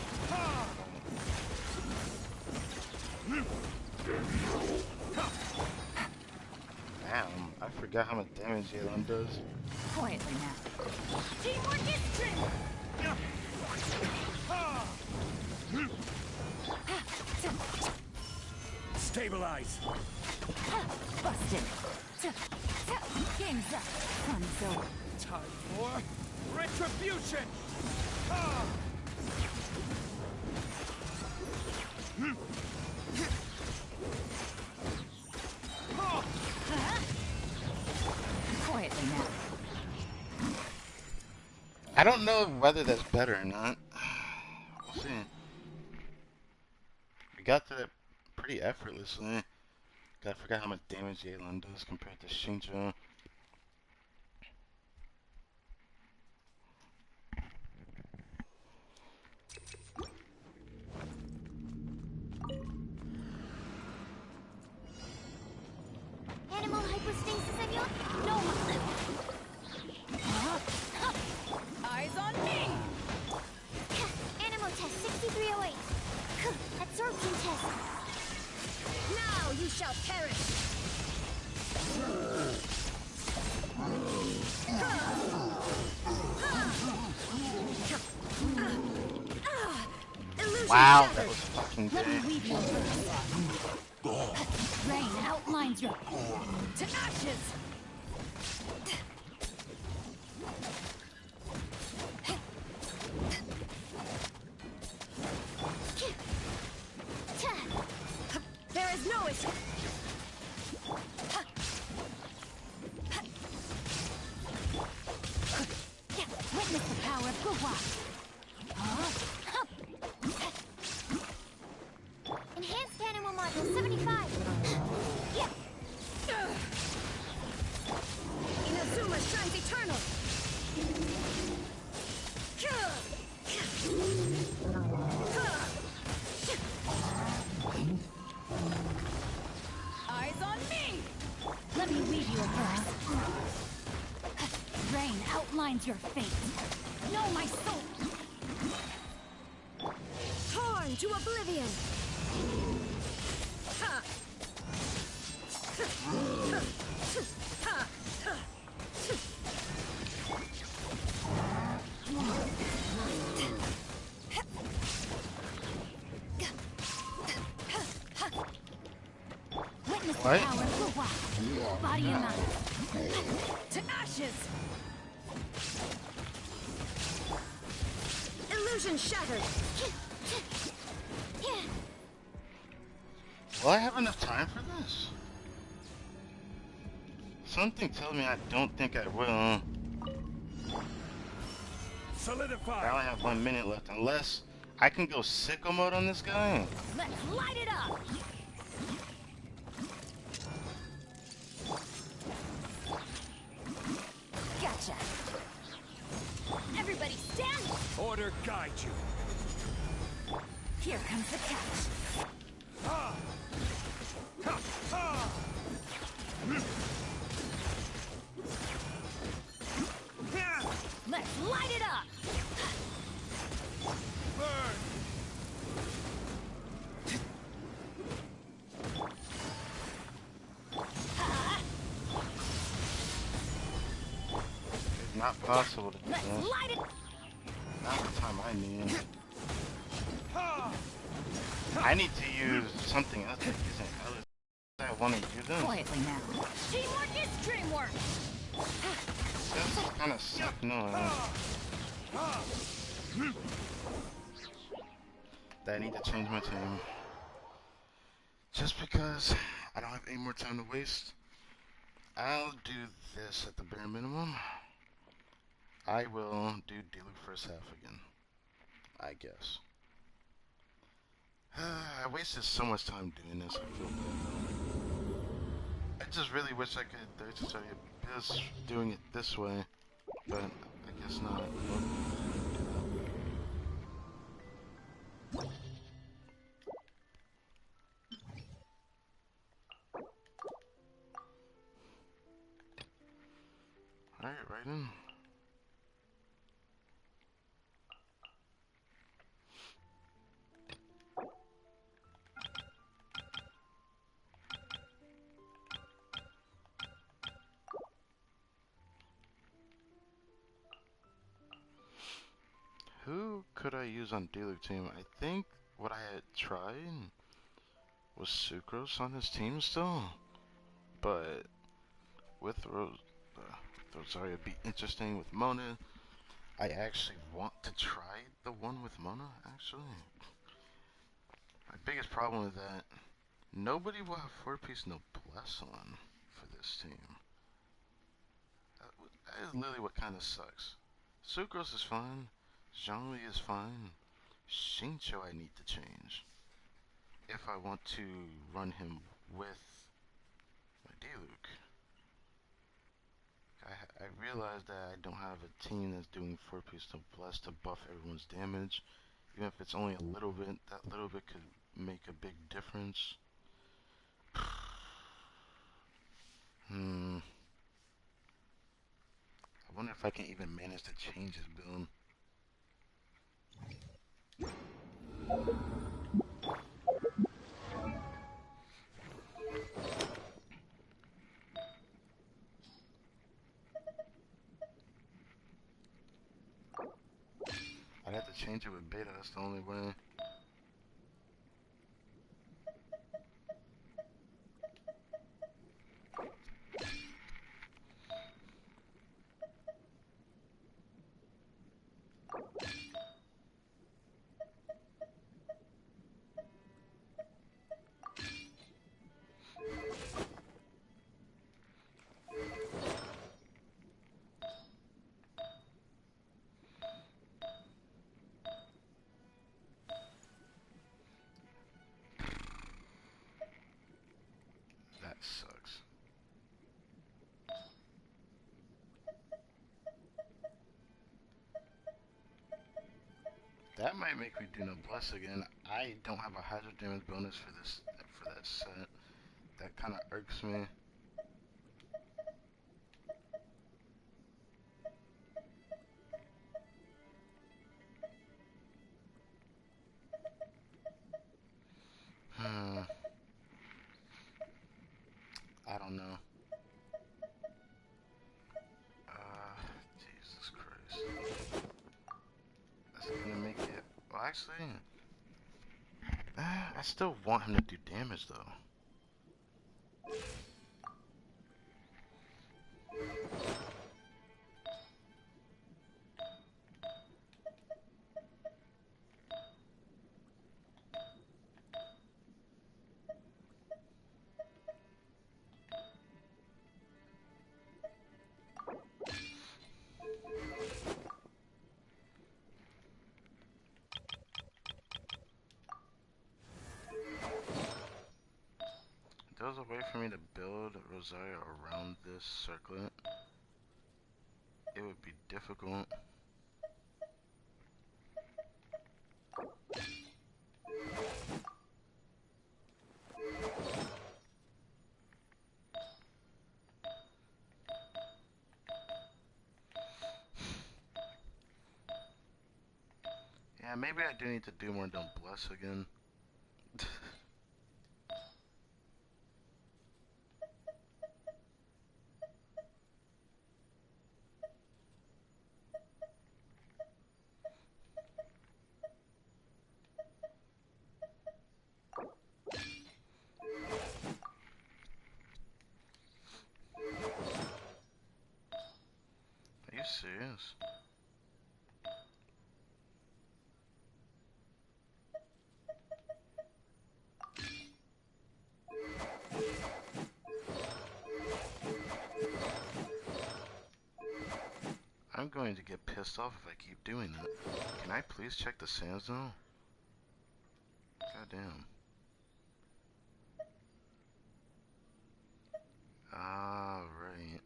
Damn, I forgot how much damage Yelan does. Quietly now. Teamwork is strength! Stabilize. Busted. Game's up. Fun's over. Time for retribution. Quietly now. I don't know whether that's better or not. We'll see. We got through that pretty effortlessly. I forgot how much damage Yelan does compared to Shinjo. Animal hypostasis emulation. No. Eyes on me! Animal test 6308. Absorption test. Now you shall perish! Illusion Wow, that shattered. was fucking Let me good. weave your verse. Rain outlines your... To ashes! There is no escape! Witness the power of Kuki! Enhanced animal module 75. Yeah. Inazuma shines eternal! Eyes on me! Let me weave you a verse. Rain outlines your fate. Know my soul! Torn to oblivion. Witness the What? power of the wild. Body and mind. To ashes. Illusion shattered. Will I have enough time for this? Something tells me I don't think I will. I Solidify. only have 1 minute left, unless I can go sicko mode on this guy. Let's light it up. Gotcha. Everybody stand. Order guide you. Here comes the catch. Ha! Ha! Ha! Let's light it up. Burn! It's not possible to do Let's this. light it. Not the time I need. Ha! I need to use something else that isn't Alice. I want to do this. Quietly now. Teamwork is dreamwork. This kind of suck. No. That I need to change my team. Just because I don't have any more time to waste, I'll do this at the bare minimum. I will do Diluc first half again. I guess. I wasted so much time doing this. I feel bad. I just really wish I could just tell you this doing it this way, but I guess not. Alright, right in. Who could I use on Diluc team? I think what I had tried was Sucrose on his team still, but with Rosario it'd be interesting with Mona. I actually want to try the one with Mona, actually. My biggest problem is that nobody will have 4-piece Noblesse on for this team. That is literally what kind of sucks. Sucrose is fine. Zhongli is fine. Xingqiu I need to change if I want to run him with my Diluc. I realize that I don't have a team that's doing 4-piece Noblesse to buff everyone's damage. Even if it's only a little bit, that little bit could make a big difference. I wonder if I can even manage to change his build. I'd have to change it with beta, that's the only way. That sucks. That might make me do Noblesse again. I don't have a Hydro damage bonus for this for that set. That kind of irks me. actually. I still want him to do damage though. If there was a way for me to build Rosaria around this circlet, it would be difficult. Yeah, maybe I do need to do more than bless again. Are you serious? I'm going to get pissed off if I keep doing that. Can I please check the sands now? God damn. Ah, right.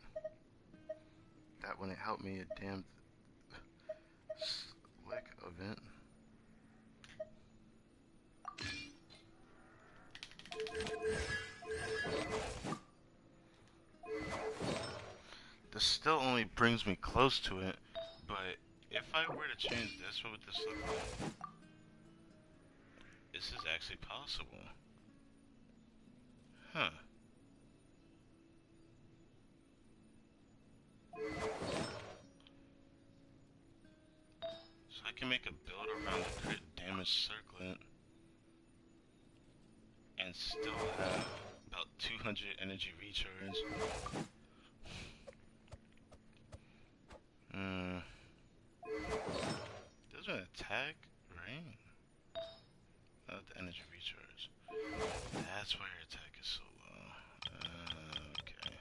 That wouldn't help me a damn slick event. This still only brings me close to it, but if I were to change this, what would this look like? This is actually possible. Huh. So I can make a build around the crit damage circlet and still have about 200 energy recharge. Those are an attack, right? Not the energy recharge. That's why your attack is so low. Okay.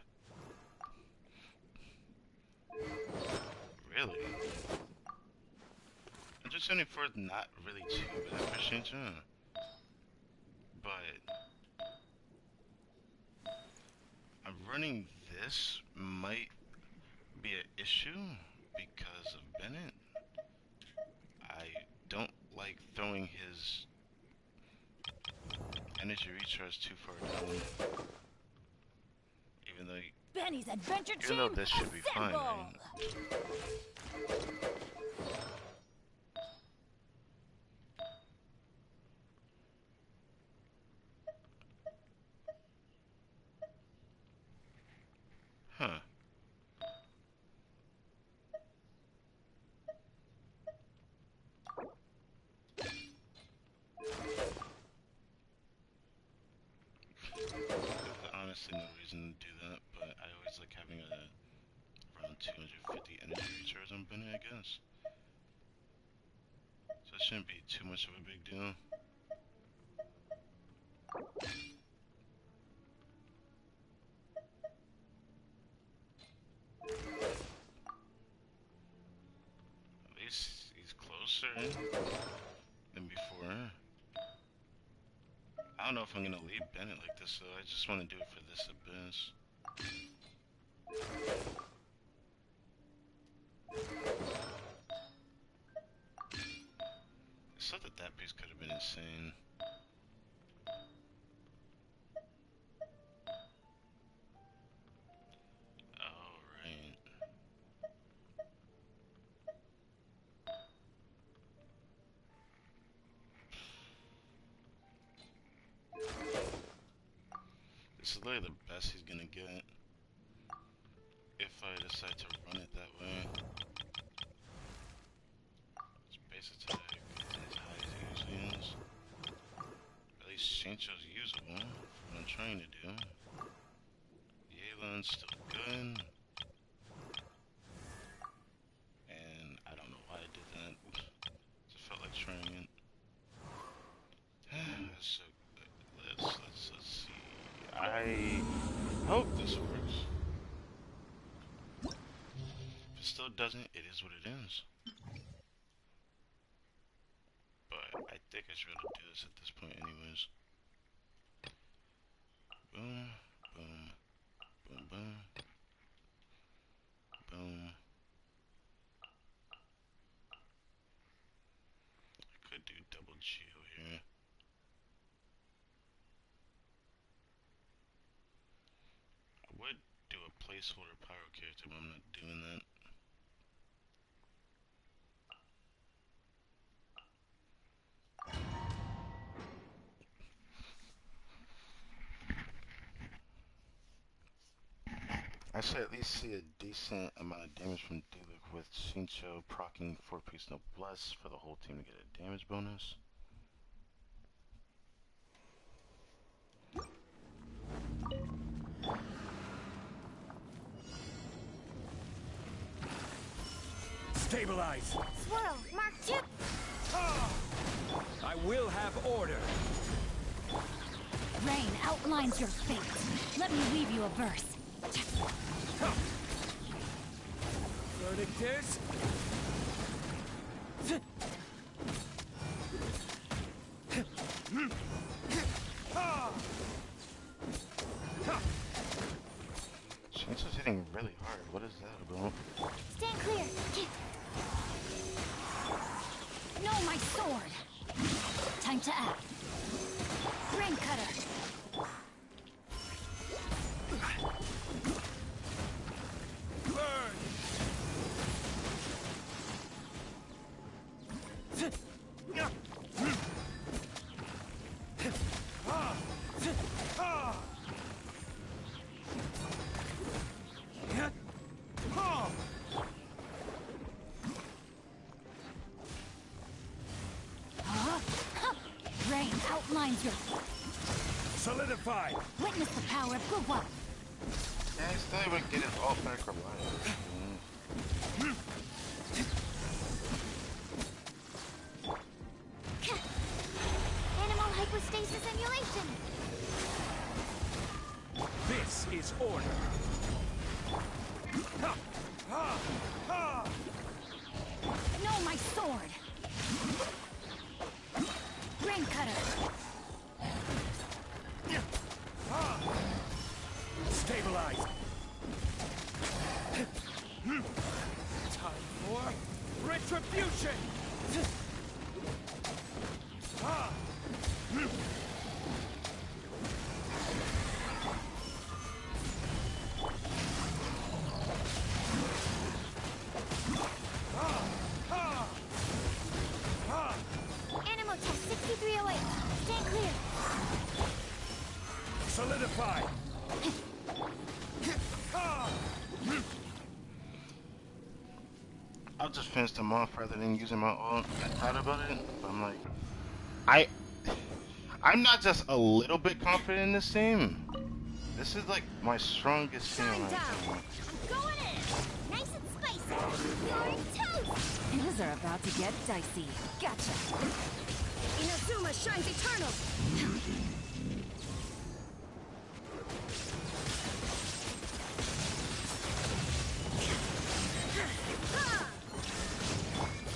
Really? 174 is not really too bad for Shinja. But I'm running this might be an issue because of Bennett. I don't like throwing his energy recharge too far down. Benny's adventure team, even though this should be fine, assemble! right? Huh. There's honestly no reason to do that, but I always like having around 250 energy recharge on Benny, I guess. So it shouldn't be too much of a big deal. At least he's closer than before. I don't know if I'm gonna leave Bennett like this though. I just want to do it for this abyss. It's thought that that piece could have been insane. Alright. This is literally the best he's gonna get if I decide to run it that way. It's base attack as high as he Shincho's usable for what I'm trying to do. Yelan's still good. And I don't know why I did that. Just felt like trying it. So let's see. I hope this works. If it still doesn't, it is what it is. But I think I should be able to do this at this point anyways. Boom, boom, boom, boom, boom. I could do double geo here. I would do a placeholder pyro character, but I'm not doing that. I should at least see a decent amount of damage from Diluc with Shincho proccing 4-piece Noblesse for the whole team to get a damage bonus. Stabilize. Swirl, Mark 2. I will have order. Rain outlines your fate. Let me weave you a verse. Verdict is... Shincho's hitting really hard. What is that about? Stand clear. No, my sword! Time to act. Rain cutter. Burn! Rain outlines your... Solidified! Witness the power of Kuki. Yeah, he still even get his ult back or life. Animal hypostasis emulation. This is order. No, my sword! Rain cutter. Stabilize. Time for retribution. Animal test 6308. Stand clear. Solidify. I'll just finish them off rather than using my ult. I thought about it, but I'm like, I'm not just a little bit confident in this team. This is like my strongest team Shine right down. now. I'm going in. Nice and spicy. You're toast. Things are about to get dicey. Gotcha. Inazuma shines eternal.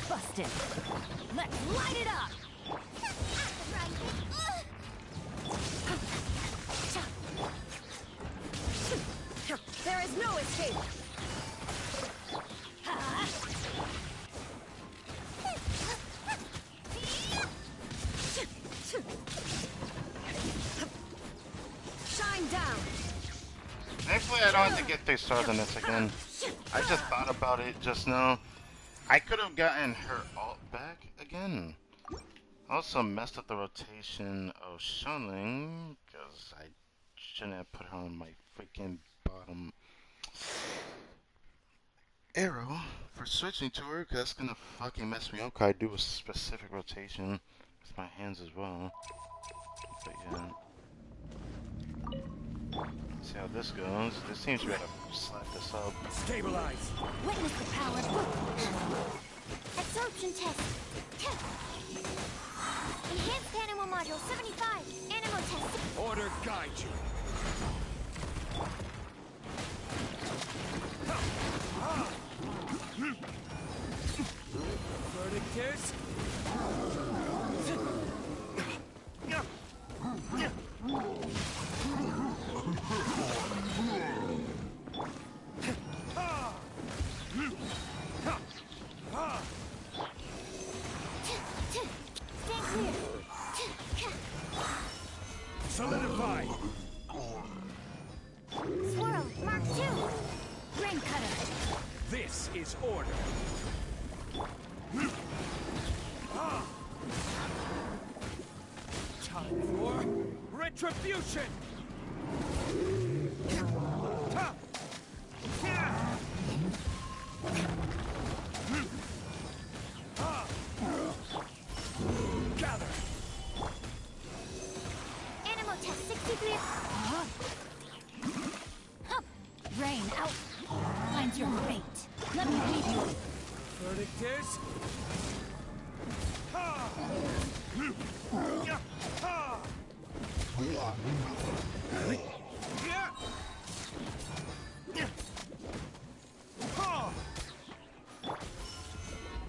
Busted. Let's light it up! There is no escape. Shine down. Thankfully, I don't have to get 3 stars on this again. I just thought about it just now. I could have gotten her ult back again. Also messed up the rotation of Shunling, because I shouldn't have put her on my freaking bottom arrow for switching to her, because that's gonna fucking mess me up, because I do a specific rotation with my hands as well. But yeah. See how this goes. This seems to be able to slap this up. Stabilize. Witness the power. Absorption test. Enhanced animal module 75. Animal test. Order guide you. Verdictors. Stand clear. Solidify. Swirl. Mark 2. Rain cutter. This is order. Time for retribution. Gather. Animal test 63. Rain out. Finds your fate. Let me lead you. Verdictors.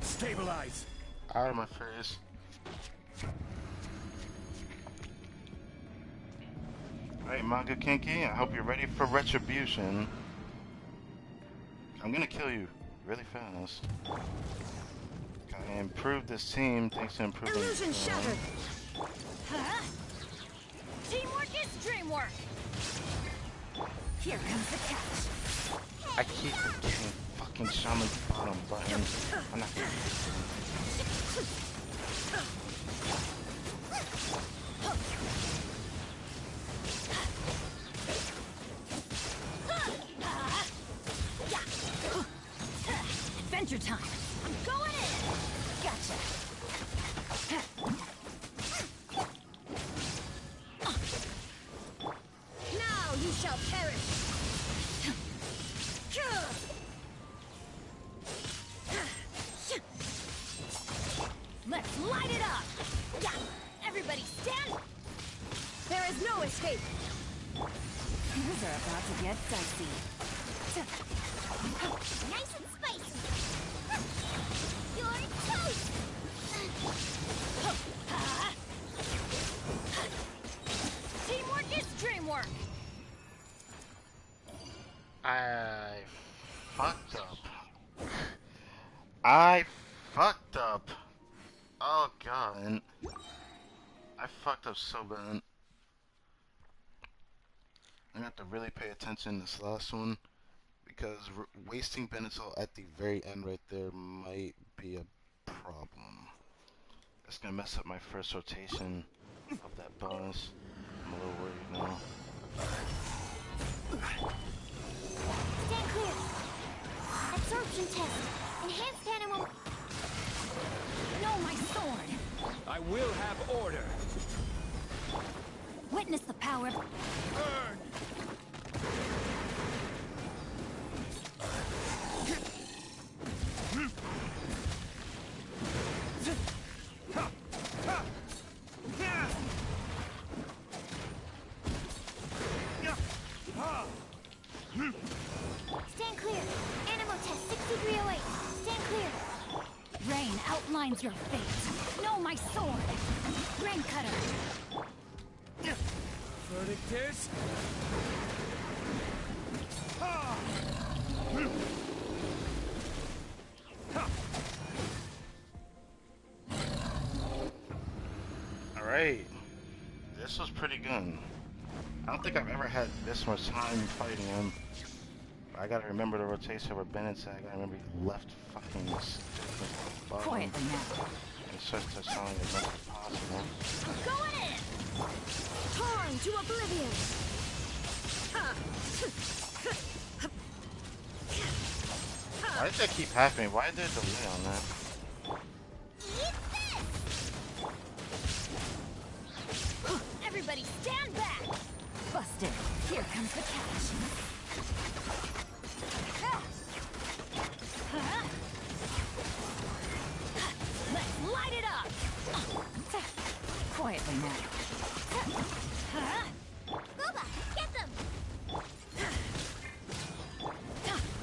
Stabilize. Out of my face. Alright, Manga Kinky, I hope you're ready for retribution. I'm gonna kill you really fast. I improved this team thanks to improving Illusion this team. shattered. Huh? Teamwork is dreamwork. Here comes the catch. I keep forgetting fucking Shaman's bottom button. I'm not gonna Adventure time. I'm going in. Gotcha. Now you shall perish. Let's light it up. Yeah. Everybody stand. There is no escape. Things are about to get dicey. Nice and spicy. You're toast. Teamwork is dreamwork. I fucked up. I fucked up. Oh god. I fucked up so bad. I'm gonna have to really pay attention to this last one because wasting Benetol at the very end right there might be a problem. That's gonna mess up my first rotation of that boss. I'm a little worried now. Stand clear. Absorption test. Enhanced animal. No, my sword. I will have order. Witness the power. Burn. Stand clear. Animal test 6308. Stand clear. Rain outlines your fate. No, my sword. Rain cutter. Verdictors. Alright. This was pretty good. I don't think I've ever had this much time fighting him. I gotta remember the rotation where Bennett's at. I gotta remember he left fucking bottom. Quietly now. And start to sound as much as possible. Going in. Torn to oblivion. Why did that keep happening? Why is there a delay on that? Eat this. Everybody stand back! Busted. Here comes the catch. Let's light it up! Quietly now. Booba, get them!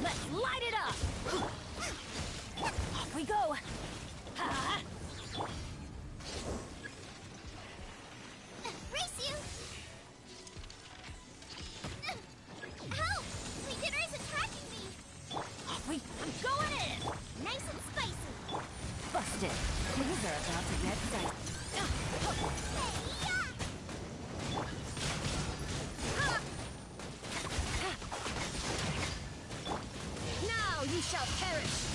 Let's light it up! Off we go! Race you! Help! Sweet is attacking me! I'm going in! Nice and spicy! Busted. Things are about to get dicey. Now you shall perish!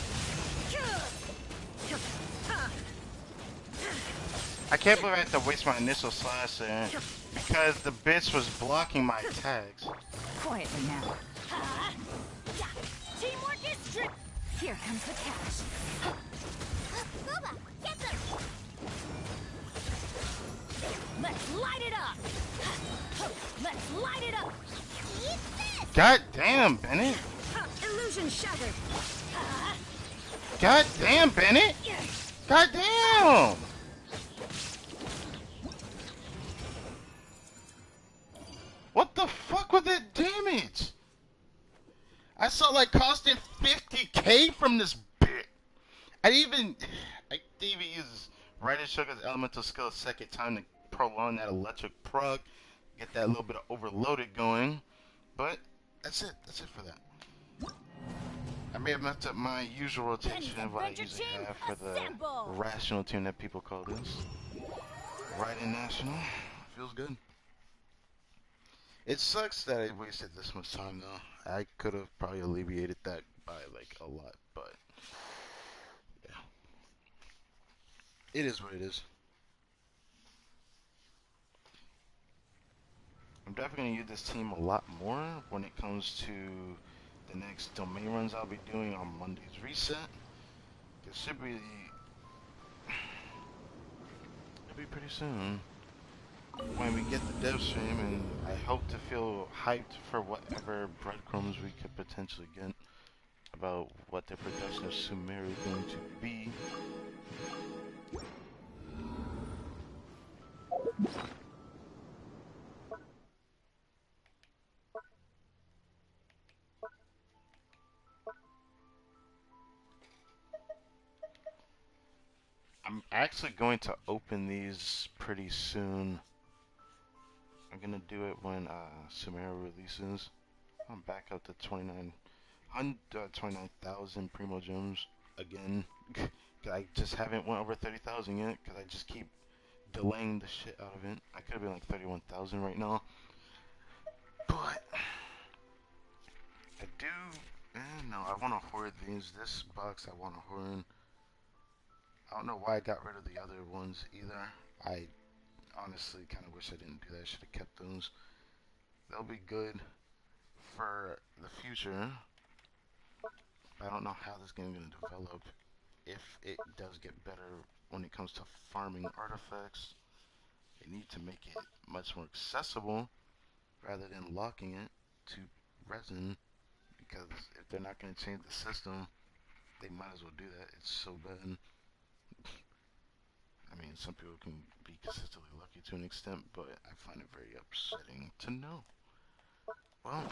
I can't believe I had to waste my initial slash there because the bitch was blocking my attacks. Quietly now. Teamwork is strict. Here comes the catch. Booba, get them! Let's light it up. Let's light it up. Eat this! God damn, Bennett. Illusion shattered. God damn, Bennett. God damn. What the fuck with that damage? I saw like costing 50k from this bit. I didn't even use Rider Sugar's elemental skill a second time to prolong that electric prug, get that little bit of overloaded going. But that's it. That's it for that. I may have messed up my usual rotation of what I usually have for the rational team that people call this. Riding National. Feels good. It sucks that I wasted this much time though. I could have probably alleviated that by like a lot, but yeah. It is what it is. I'm definitely gonna use this team a lot more when it comes to the next domain runs I'll be doing on Monday's reset. It should be it'll be pretty soon when we get the dev stream, and I hope to feel hyped for whatever breadcrumbs we could potentially get about what the production of Sumeru is going to be. I'm actually going to open these pretty soon. I'm gonna do it when Sumeru releases. I'm back up to 29,000 Primo Gems again. I just haven't went over 30,000 yet because I just keep delaying the shit out of it. I could have been like 31,000 right now, but I do. No, I want to hoard these. This box I want to hoard. I don't know why I got rid of the other ones either. I honestly kind of wish I didn't do that. I should have kept those. They'll be good for the future. I don't know how this game is going to develop. If it does get better when it comes to farming artifacts, they need to make it much more accessible rather than locking it to resin, because if they're not going to change the system, they might as well do that. It's so bad. I mean, some people can be consistently lucky to an extent, but I find it very upsetting to know. Well,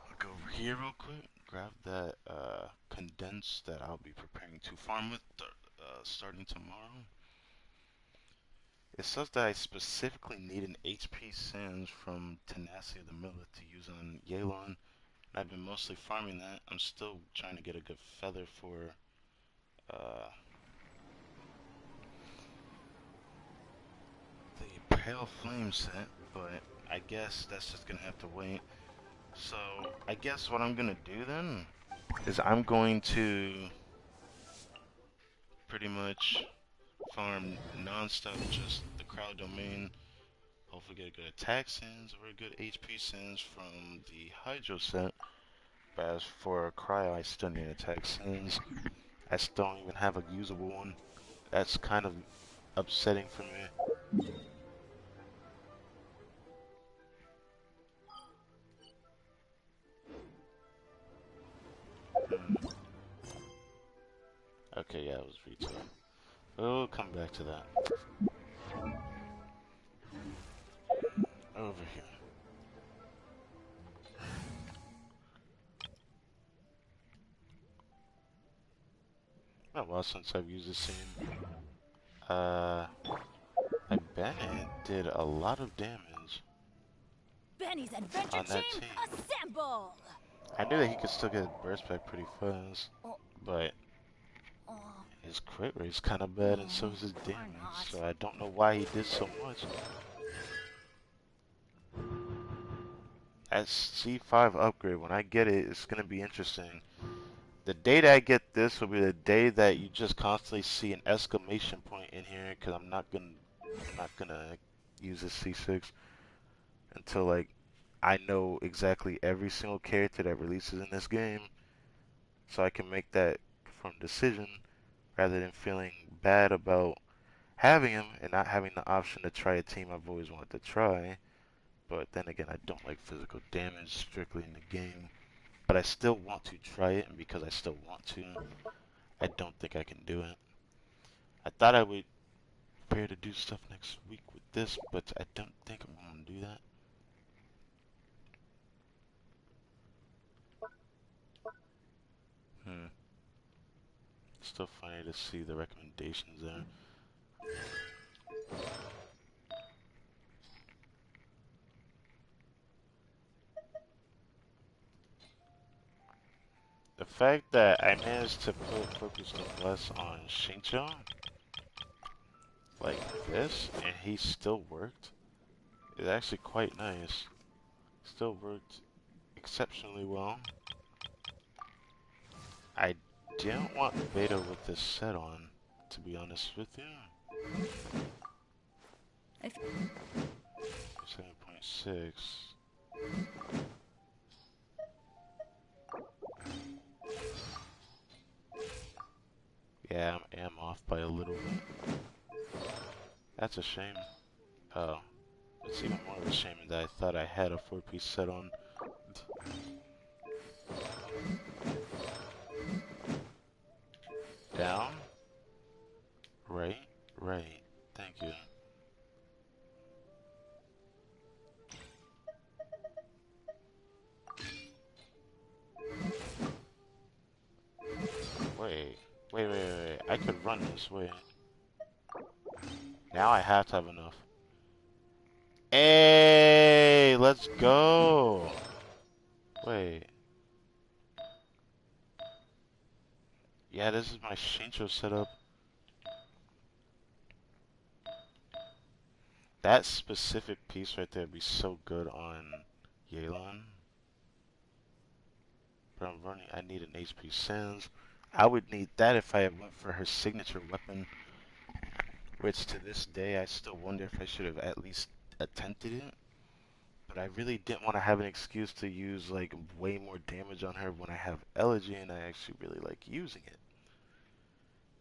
I'll go over here real quick, grab that condensed that I'll be preparing to farm with starting tomorrow. It says that I specifically need an HP Sands from Tenacity of the Millet to use on Yelan. I've been mostly farming that. I'm still trying to get a good feather for the Pale Flame set, but I guess that's just gonna have to wait. So I guess what I'm gonna do then is I'm going to pretty much farm non-stop just the crowd domain. Hopefully get a good attack sands or a good HP sands from the Hydro set. But as for Cryo, I still need attack since I still don't even have a usable one. That's kind of upsetting for me. Okay, yeah, it was retail. We'll come back to that. Over here. Oh well, since I've used the same. I bet it did a lot of damage Benny's adventure on that team, team. assemble! I knew that he could still get burst back pretty fast, but Oh, his crit rate's kind of bad, and so is his damage. So I don't know why he did so much. That C5 upgrade, when I get it, it's gonna be interesting. The day that I get this will be the day that you just constantly see an exclamation point in here, because I'm not gonna use this C6 until like I know exactly every single character that releases in this game, so I can make that from decision rather than feeling bad about having him and not having the option to try a team I've always wanted to try. But then again, I don't like physical damage strictly in the game, but I still want to try it, and because I still want to, I don't think I can do it. I thought I would prepare to do stuff next week with this, but I don't think I'm going to do that. Still funny to see the recommendations there. The fact that I managed to put focus less on Shincho like this, and he still worked, is actually quite nice. Still worked exceptionally well. I didn't want beta with this set on, to be honest with you. 7.6. Yeah, I am off by a little bit. That's a shame. Oh, it's even more of a shame that I thought I had a 4-piece set on. Down. Right. Right. Thank you. Wait. I could run this way. Now I have to have enough. Hey, let's go. Wait. Yeah, this is my Shincho setup. That specific piece right there would be so good on Yelan. But I'm running, I need an HP Sins. I would need that if I went for her signature weapon. Which to this day, I still wonder if I should have at least attempted it. But I really didn't want to have an excuse to use like way more damage on her when I have Elegy and I actually really like using it.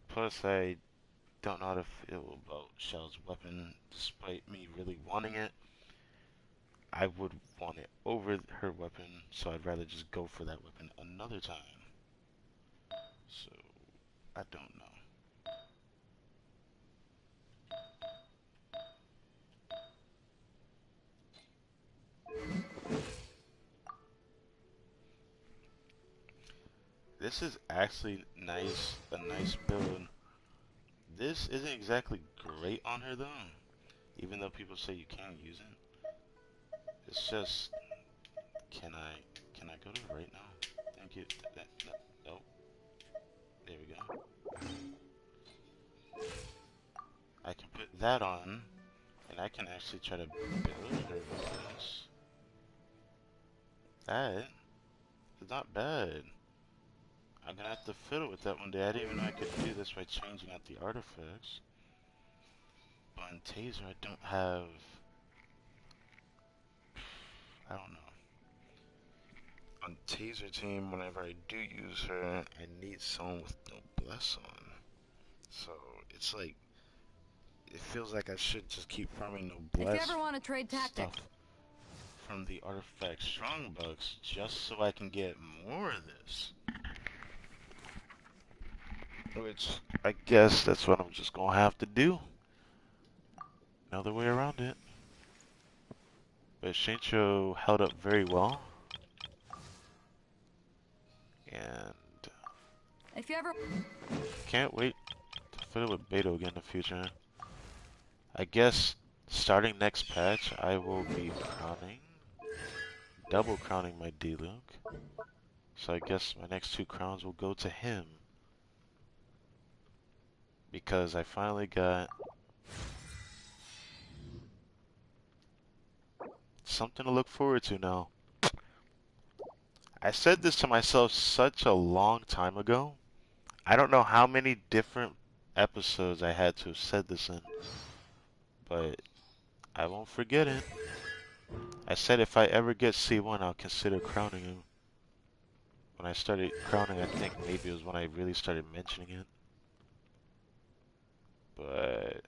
Plus, I don't know how to feel about Shell's weapon, despite me really wanting it. I would want it over her weapon, so I'd rather just go for that weapon another time. So, I don't know. This is actually nice, a nice build. This isn't exactly great on her though, even though people say you can use it. It's just, can I go to right now? Thank you. Nope. There we go. I can put that on, and I can actually try to build her with this. That is not bad. I'm gonna have to fiddle with that one day. I didn't even know I could do this by changing out the artifacts. But on Taser, I don't have... I don't know. on Taser Team, whenever I do use her, I need someone with noblesse on. So it's like, it feels like I should just keep farming If you noblesse ever want to trade tactics. stuff from the artifact strongbucks, just so I can get more of this. Which, I guess that's what I'm just gonna have to do. No other way around it. But Shincho held up very well. And If you ever can't wait to fiddle with Beto again in the future. I guess starting next patch, I will be crowning, double crowning my D-Luke. So I guess my next 2 crowns will go to him. Because I finally got something to look forward to now. I said this to myself such a long time ago. I don't know how many different episodes I had to have said this in, but I won't forget it. I said if I ever get C1, I'll consider crowning him. When I started crowning, I think maybe it was when I really started mentioning it. But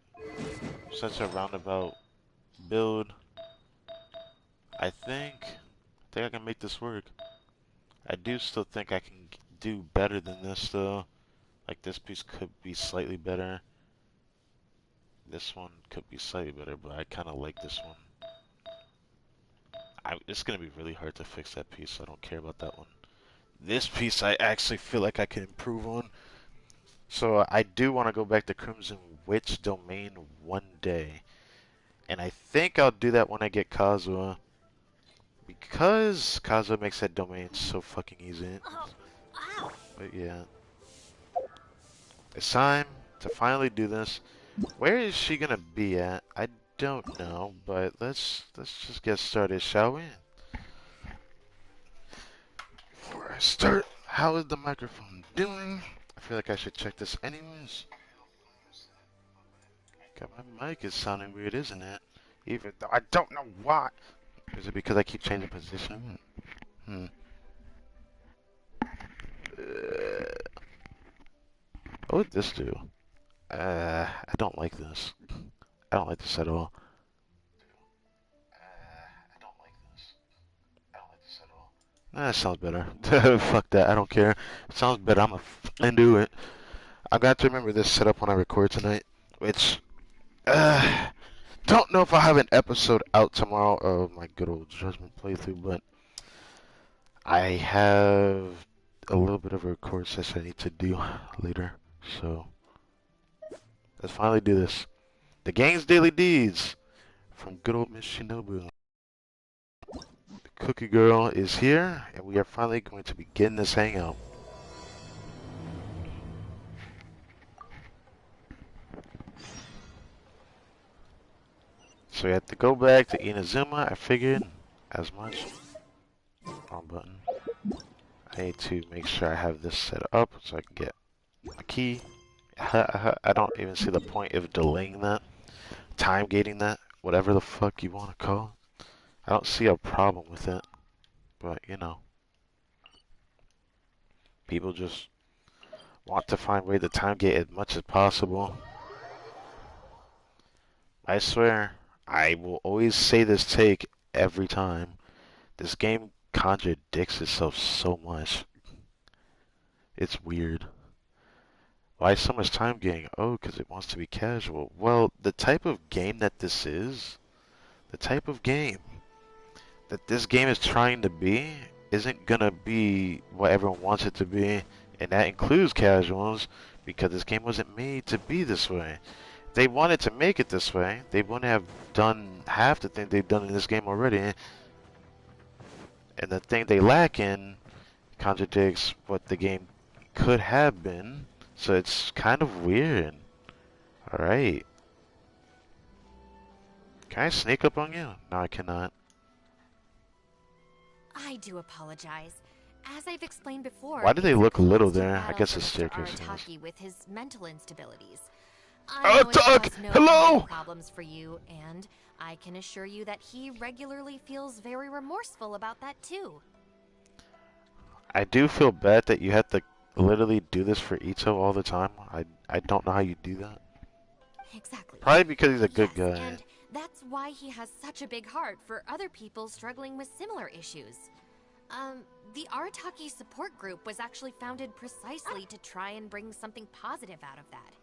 such a roundabout build. I think I can make this work. I do still think I can do better than this though. Like this piece could be slightly better. This one could be slightly better, but I kind of like this one. It's gonna be really hard to fix that piece, so I don't care about that one. This piece I actually feel like I can improve on. So I do want to go back to Crimson Witch domain one day. And I think I'll do that when I get Kazuha. Because Kazuha makes that domain so fucking easy. But yeah. It's time to finally do this. Where is she gonna be at? I don't know, but let's just get started, shall we? Before I start, how is the microphone doing? I feel like I should check this anyways. God, my mic is sounding weird, isn't it? Even though I don't know why. Is it because I keep changing position? What would this do? I don't like this. I don't like this at all. That sounds better. Fuck that. I don't care. It sounds better. I'm gonna do it. I got to remember this setup when I record tonight, which don't know if I'll have an episode out tomorrow of my good old Judgment playthrough, but I have a little bit of a record session I need to do later. So let's finally do this. The Gang's Daily Deeds from good old Miss Shinobu. The Cookie Girl is here, and we are finally going to begin this hangout. So we have to go back to Inazuma. I figured as much. Wrong button. I need to make sure I have this set up so I can get a key. I don't even see the point of delaying that, time gating that, whatever the fuck you want to call it. I don't see a problem with it, but you know, people just want to find a way to time gate as much as possible. I swear, I will always say this take every time. This game contradicts itself so much. It's weird. Why so much time gating? Oh, because it wants to be casual. Well, the type of game that this is, the type of game that this game is trying to be, isn't gonna be what everyone wants it to be, and that includes casuals, because this game wasn't made to be this way. If they wanted to make it this way, they wouldn't have done half the thing they've done in this game already, and the thing they lack in contradicts what the game could have been. So it's kind of weird. Alright. Can I sneak up on you? No, I cannot. I do apologize. As I've explained before, Why do they it's look little constant there? I battle guess for it's Mr. staircase. Arataki with his mental instabilities. Oh, I know it's Doug! caused no Hello! mental problems for you, and I can assure you that he regularly feels very remorseful about that too. I do feel bad that you have to literally do this for Ito all the time. I don't know how you do that. Exactly. Probably because he's a good Yes, guy. and that's why he has such a big heart for other people struggling with similar issues. The Arataki support group was actually founded precisely to try and bring something positive out of that.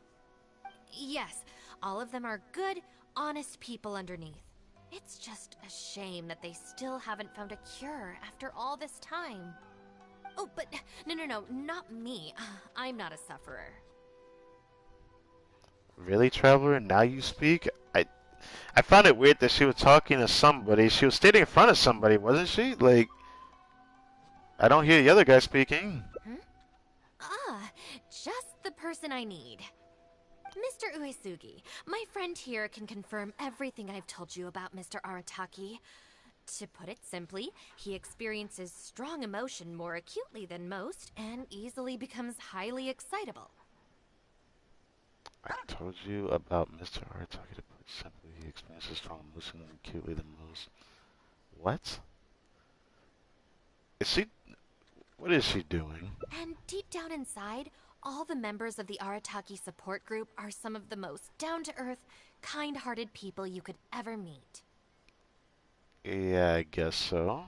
Yes, all of them are good, honest people underneath. It's just a shame that they still haven't found a cure after all this time. Oh, but no, not me. I'm not a sufferer. Really, Traveler? Now you speak? I found it weird that she was talking to somebody. She was standing in front of somebody, wasn't she? Like, I don't hear the other guy speaking. Ah, just the person I need. Mr. Uesugi, my friend here can confirm everything I've told you about Mr. Arataki. To put it simply, he experiences strong emotion more acutely than most and easily becomes highly excitable. I told you about Mr. Arataki to put simply. He experiences strong emotion acutely than most. What? Is she... What is she doing? And deep down inside, all the members of the Arataki support group are some of the most down-to-earth, kind-hearted people you could ever meet. Yeah, I guess so.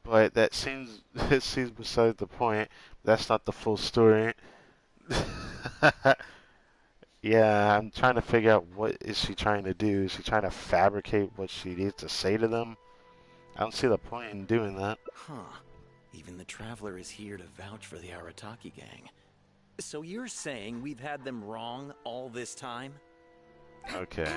But that seems... It seems beside the point. That's not the full story. Yeah, I'm trying to figure out what is she trying to do. Is she trying to fabricate what she needs to say to them? I don't see the point in doing that. Huh. Even the Traveler is here to vouch for the Arataki gang. So you're saying we've had them wrong all this time? Okay.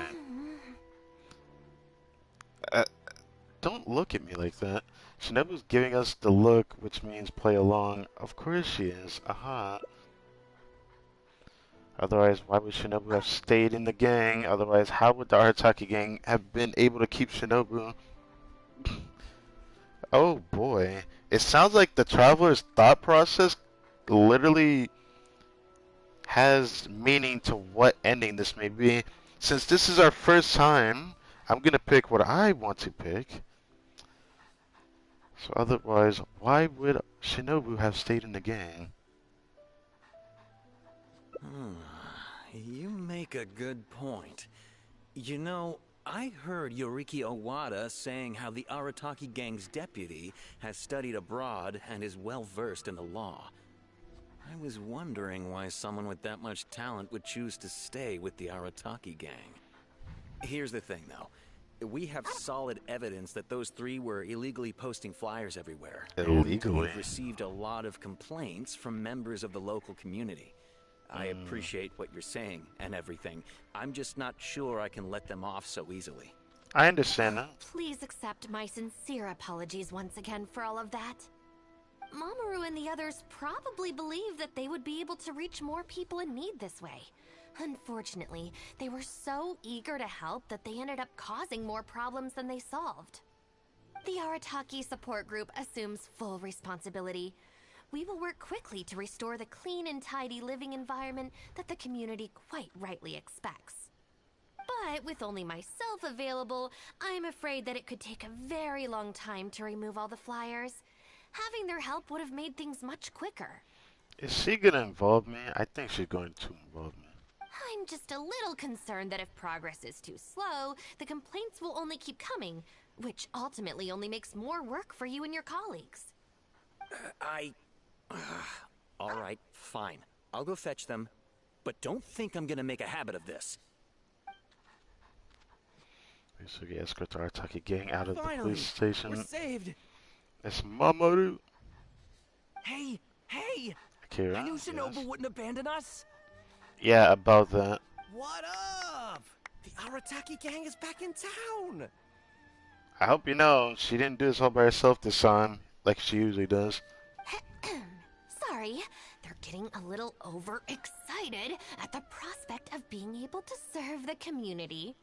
Don't look at me like that. Shinobu's giving us the look, which means play along. Of course she is. Aha. Otherwise, why would Shinobu have stayed in the gang? Otherwise, how would the Arataki gang have been able to keep Shinobu? Oh boy. It sounds like the Traveler's thought process literally has meaning to what ending this may be. Since this is our first time, I'm gonna pick what I want to pick. So otherwise, why would Shinobu have stayed in the gang? You make a good point. You know, I heard Yoriki Owada saying how the Arataki gang's deputy has studied abroad and is well versed in the law. I was wondering why someone with that much talent would choose to stay with the Arataki gang. Here's the thing, though. We have solid evidence that those three were illegally posting flyers everywhere. Illegally? We've received a lot of complaints from members of the local community. I appreciate what you're saying and everything. I'm just not sure I can let them off so easily. I understand that. Please accept my sincere apologies once again for all of that. Mamoru and the others probably believed that they would be able to reach more people in need this way. Unfortunately, they were so eager to help that they ended up causing more problems than they solved. The Arataki support group assumes full responsibility. We will work quickly to restore the clean and tidy living environment that the community quite rightly expects. But with only myself available, I'm afraid that it could take a very long time to remove all the flyers. Having their help would have made things much quicker. Is she gonna involve me? I think she's going to involve me. I'm just a little concerned that if progress is too slow, the complaints will only keep coming, which ultimately only makes more work for you and your colleagues. All right, fine. I'll go fetch them. But don't think I'm gonna make a habit of this. Uesugi escort the Arataki gang out of the Finally, police station. we're saved. It's Mamoru. Hey! Akira, I knew Shinobu yes. wouldn't abandon us. Yeah, about that. What up? The Arataki gang is back in town. I hope you know she didn't do this all by herself this time, like she usually does. Sorry, they're getting a little overexcited at the prospect of being able to serve the community.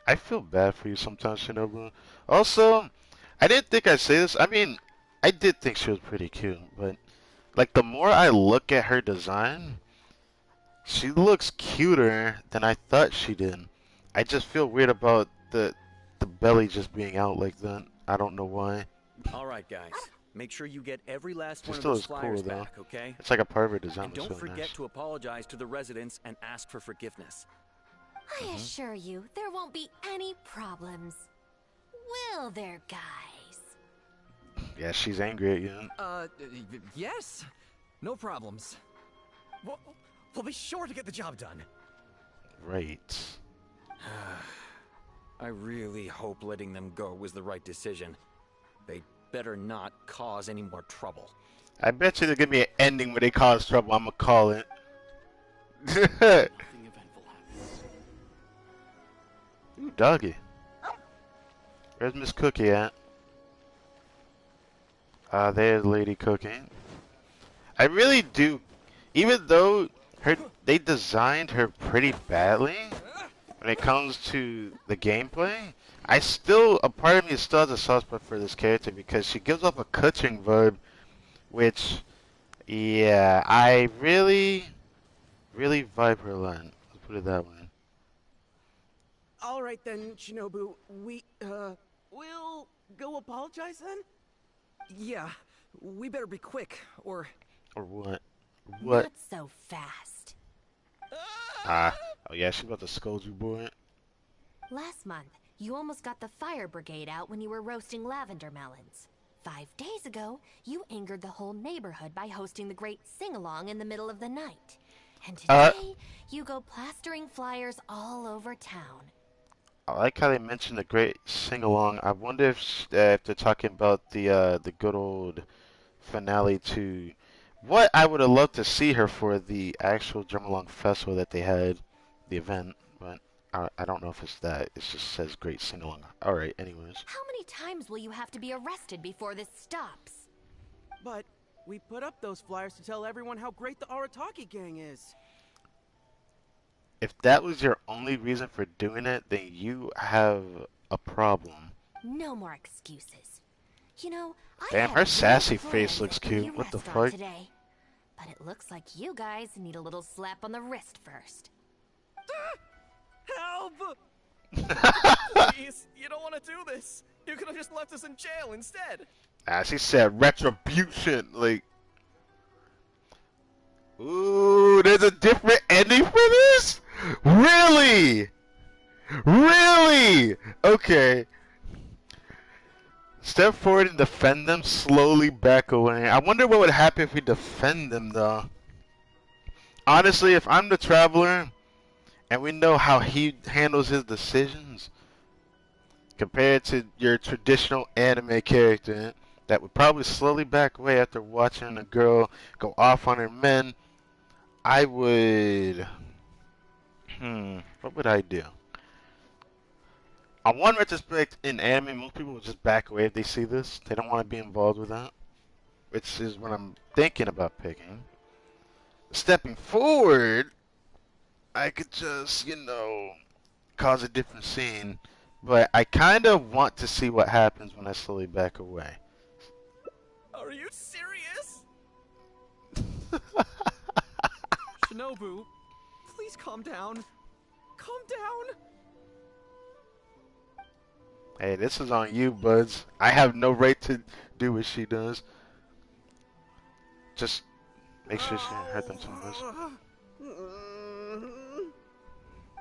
I feel bad for you sometimes, Shinobu. Also, I didn't think I'd say this. I mean, I did think she was pretty cute, but like the more I look at her design, she looks cuter than I thought she did. I just feel weird about the belly just being out like that. I don't know why. All right, guys. Make sure you get every last She one of still those is cool flyers though. back, okay? It's like a pervert design. And don't forget nice. to apologize to the residents and ask for forgiveness. I assure you, there won't be any problems. Will there, guys? Yeah, she's angry at you. Yes. No problems. We'll be sure to get the job done. Right. I really hope letting them go was the right decision. They better not cause any more trouble. I bet you they'll give me an ending where they cause trouble. I'm gonna call it. Nothing eventful happens. Ooh, doggy. Where's Miss Cookie at? There's Lady Cookie. I really do, even though they designed her pretty badly when it comes to the gameplay, a part of me still has a soft spot for this character because she gives off a coaching vibe, which, yeah, I really vibe her a lot. Let's put it that way. All right then, Shinobu. We'll go apologize then? Yeah, we better be quick, or... Or what? What? Not so fast. Oh yeah, she's about to scold you, boy. Last month, you almost got the fire brigade out when you were roasting lavender melons. 5 days ago, you angered the whole neighborhood by hosting the great sing-along in the middle of the night. And today, you go plastering flyers all over town. I like how they mentioned the great sing-along. I wonder if they're talking about the good old finale to what I would have loved to see her for the actual Drumalong Festival that they had, the event, but I don't know if it's that. It just says great sing-along. Alright, anyways. How many times will you have to be arrested before this stops? But we put up those flyers to tell everyone how great the Arataki gang is. If that was your only reason for doing it, then you have a problem. No more excuses. You know, I Damn, had her real sassy plans face looks at the cute. new What the restaurant fuck? Today. But it looks like you guys need a little slap on the wrist first. Help! Please, you don't want to do this. You could have just left us in jail instead. She said retribution, like... Ooh, there's a different ending for this? Really? Really? Okay. Step forward and defend them, slowly back away. I wonder what would happen if we defend them, though. Honestly, if I'm the Traveler, and we know how he handles his decisions, compared to your traditional anime character, that would probably slowly back away after watching a girl go off on her men, I would... what would I do? On one retrospect, in anime, most people will just back away if they see this. They don't want to be involved with that. Which is what I'm thinking about picking. Stepping forward, I could just, you know, cause a different scene. But I kind of want to see what happens when I slowly back away. Are you serious? Shinobu, please calm down. Calm down. Hey, this is on you, buds. I have no right to do what she does. Just make sure she didn't hurt them too much.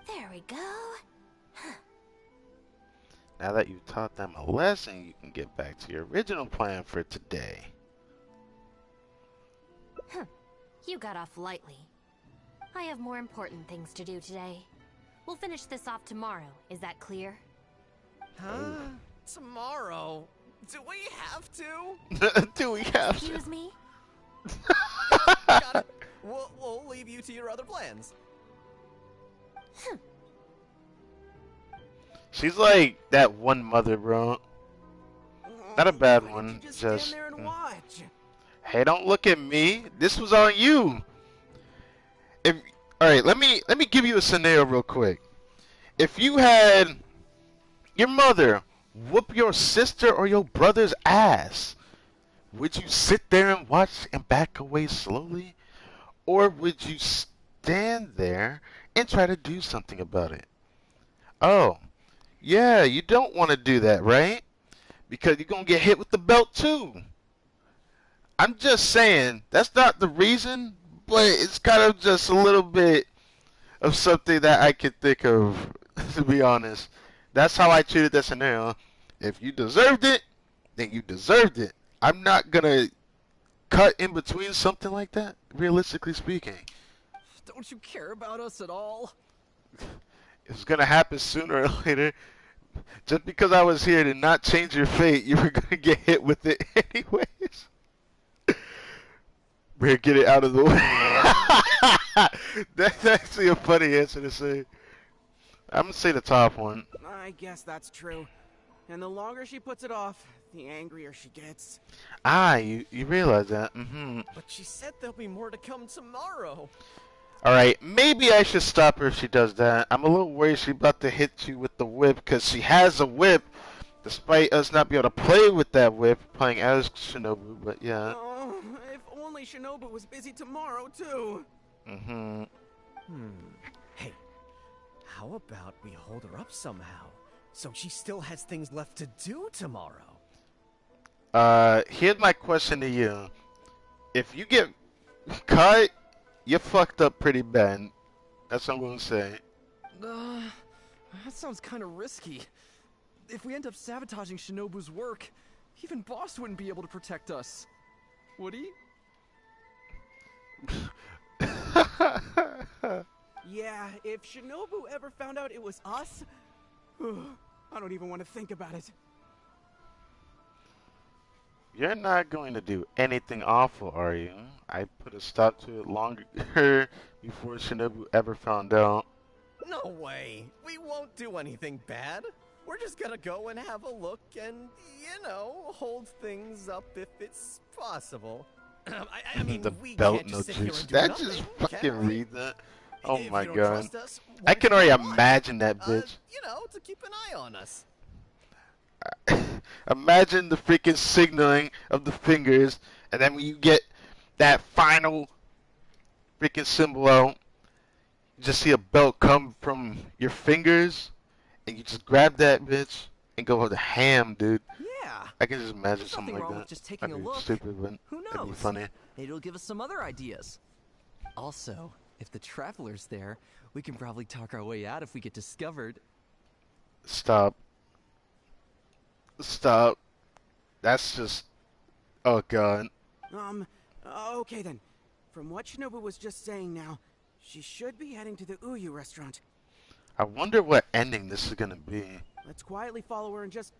There we go. Now that you've taught them a lesson, you can get back to your original plan for today. You got off lightly. I have more important things to do today. We'll finish this off tomorrow. Is that clear? Huh? Tomorrow? Do we have to? Do we have Excuse me? Got it. We'll leave you to your other plans. She's like that one mother, bro. Not a bad Why one. don't you just Just stand there and watch. hey, don't look at me. This was on you. If all right, let me give you a scenario real quick. If you had your mother whoop your sister or your brother's ass, would you sit there and watch and back away slowly? Or would you stand there and try to do something about it? Oh, Yeah, you don't want to do that, right? Because you're going to get hit with the belt too. I'm just saying, that's not the reason, but it's kind of just a little bit of something that I could think of, to be honest. That's how I treated that scenario. If you deserved it, then you deserved it. I'm not going to cut in between something like that, realistically speaking. Don't you care about us at all? It's going to happen sooner or later. Just because I was here to not change your fate, you were going to get hit with it anyways. We're get it out of the way. That's actually a funny answer to say. I'm going to say the top one. I guess that's true. And the longer she puts it off, the angrier she gets. Ah, you realize that. But she said there'll be more to come tomorrow. Alright, maybe I should stop her if she does that. I'm a little worried she's about to hit you with the whip, because she has a whip, despite us not being able to play with that whip, playing as Shinobu, but yeah. Oh, if only Shinobu was busy tomorrow, too. Hey, how about we hold her up somehow, so she still has things left to do tomorrow? Here's my question to you. If you get cut, you fucked up pretty bad. That's what I'm going to say. That sounds kind of risky. If we end up sabotaging Shinobu's work, even Boss wouldn't be able to protect us. Would he? Yeah, if Shinobu ever found out it was us, I don't even want to think about it. You're not going to do anything awful, are you? I put a stop to it longer before Shinobu ever found out. No way. We won't do anything bad. We're just gonna go and have a look and, you know, hold things up if it's possible. I mean, the we belt can't no just sit here juice. and do That nothing, just can fucking we? read that. Oh If my you don't god. trust us, I what can do already you want? imagine that bitch. You know, to keep an eye on us. Imagine the freaking signaling of the fingers, and then when you get that final freaking symbol out, you just see a belt come from your fingers, and you just grab that bitch and go with the ham, dude. Yeah. I can just imagine There's something nothing like wrong that. with just taking That'd a be look. stupid, but Who that'd be knows? funny. Maybe it'll give us some other ideas. Also, if the Traveler's there, we can probably talk our way out if we get discovered. Stop. Stop. That's just... Oh god. Okay then. From what Shinobu was just saying now, she should be heading to the Uyu restaurant. I wonder what ending this is gonna be. Let's quietly follow her and just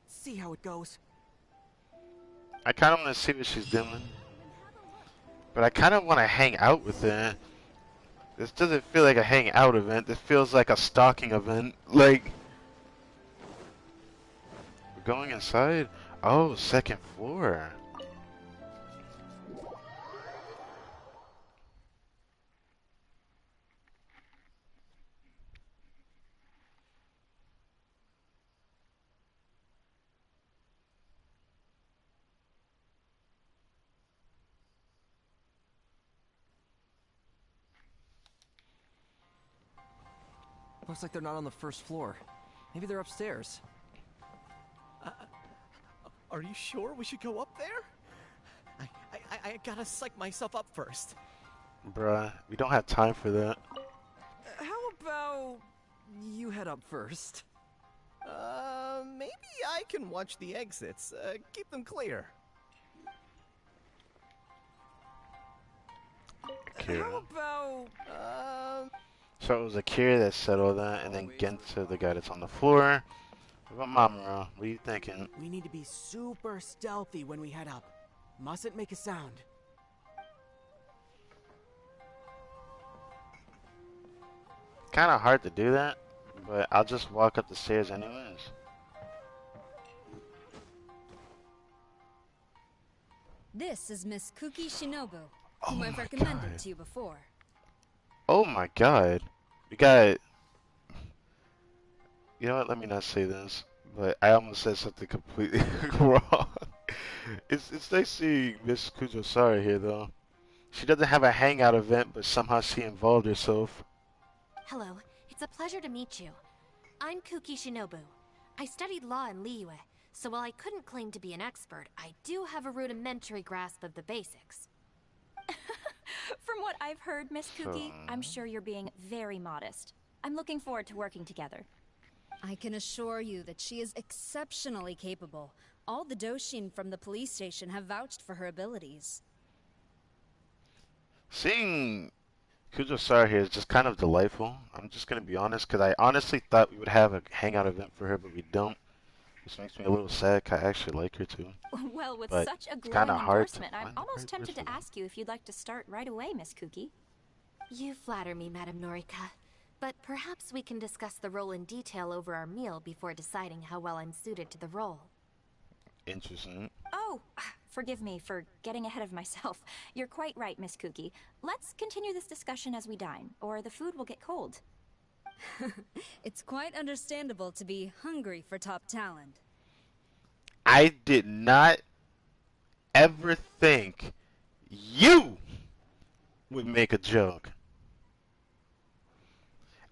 see how it goes. I kind of want to see what she's doing. But I kind of want to hang out with her. This doesn't feel like a hangout event. This feels like a stalking event. Like... We're going inside? Oh, second floor. Looks like they're not on the first floor. Maybe they're upstairs. Are you sure we should go up there? I gotta psych myself up first. Bruh, we don't have time for that. How about you head up first? Maybe I can watch the exits. Keep them clear. Akira. How about So it was Akira that said all that, and then Genshin, the guy that's on the floor. What about Mamoru? What are you thinking? we need to be super stealthy when we head up. Mustn't make a sound. Kind of hard to do that, but I'll just walk up the stairs anyways. This is Miss Kuki Shinobu, Oh whom I've my recommended God. to you before. Oh my god. We got... You know what, let me not say this, but I almost said something completely wrong. It's nice seeing Miss Kujosara here though. She doesn't have a hangout event, but somehow she involved herself. Hello, it's a pleasure to meet you. I'm Kuki Shinobu. I studied law in Liyue, so while I couldn't claim to be an expert, I do have a rudimentary grasp of the basics. From what I've heard, Miss Kuki, I'm sure you're being very modest. I'm looking forward to working together. I can assure you that she is exceptionally capable. All the Doshin from the police station have vouched for her abilities. Seeing Kujo-Sara here is just kind of delightful. I'm just gonna be honest, because I honestly thought we would have a hangout event for her, but we don't. Which makes me a little sad, 'cause I actually like her too. Well, with But such a it's glowing kinda hard to endorsement, I'm find the almost right tempted to person. ask you if you'd like to start right away, Miss Kuki. You flatter me, Madame Norika. But perhaps we can discuss the role in detail over our meal before deciding how well I'm suited to the role. Interesting. Oh, forgive me for getting ahead of myself. You're quite right, Miss Kuki. Let's continue this discussion as we dine, or the food will get cold. It's quite understandable to be hungry for top talent. I did not ever think you would make a joke.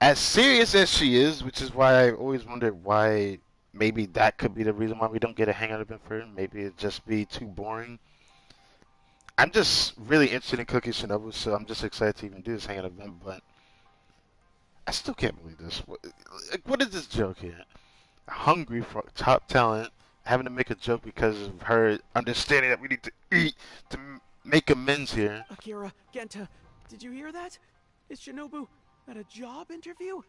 As serious as she is, which is why I always wondered why maybe that could be the reason why we don't get a hangout event for her. Maybe it'd just be too boring. I'm just really interested in Cookie Shinobu, so I'm just excited to even do this hangout event, but I still can't believe this. What is this joke here? Hungry for top talent, having to make a joke because of her understanding that we need to eat to make amends here. Akira, Genta, did you hear that? Is Shinobu at a job interview?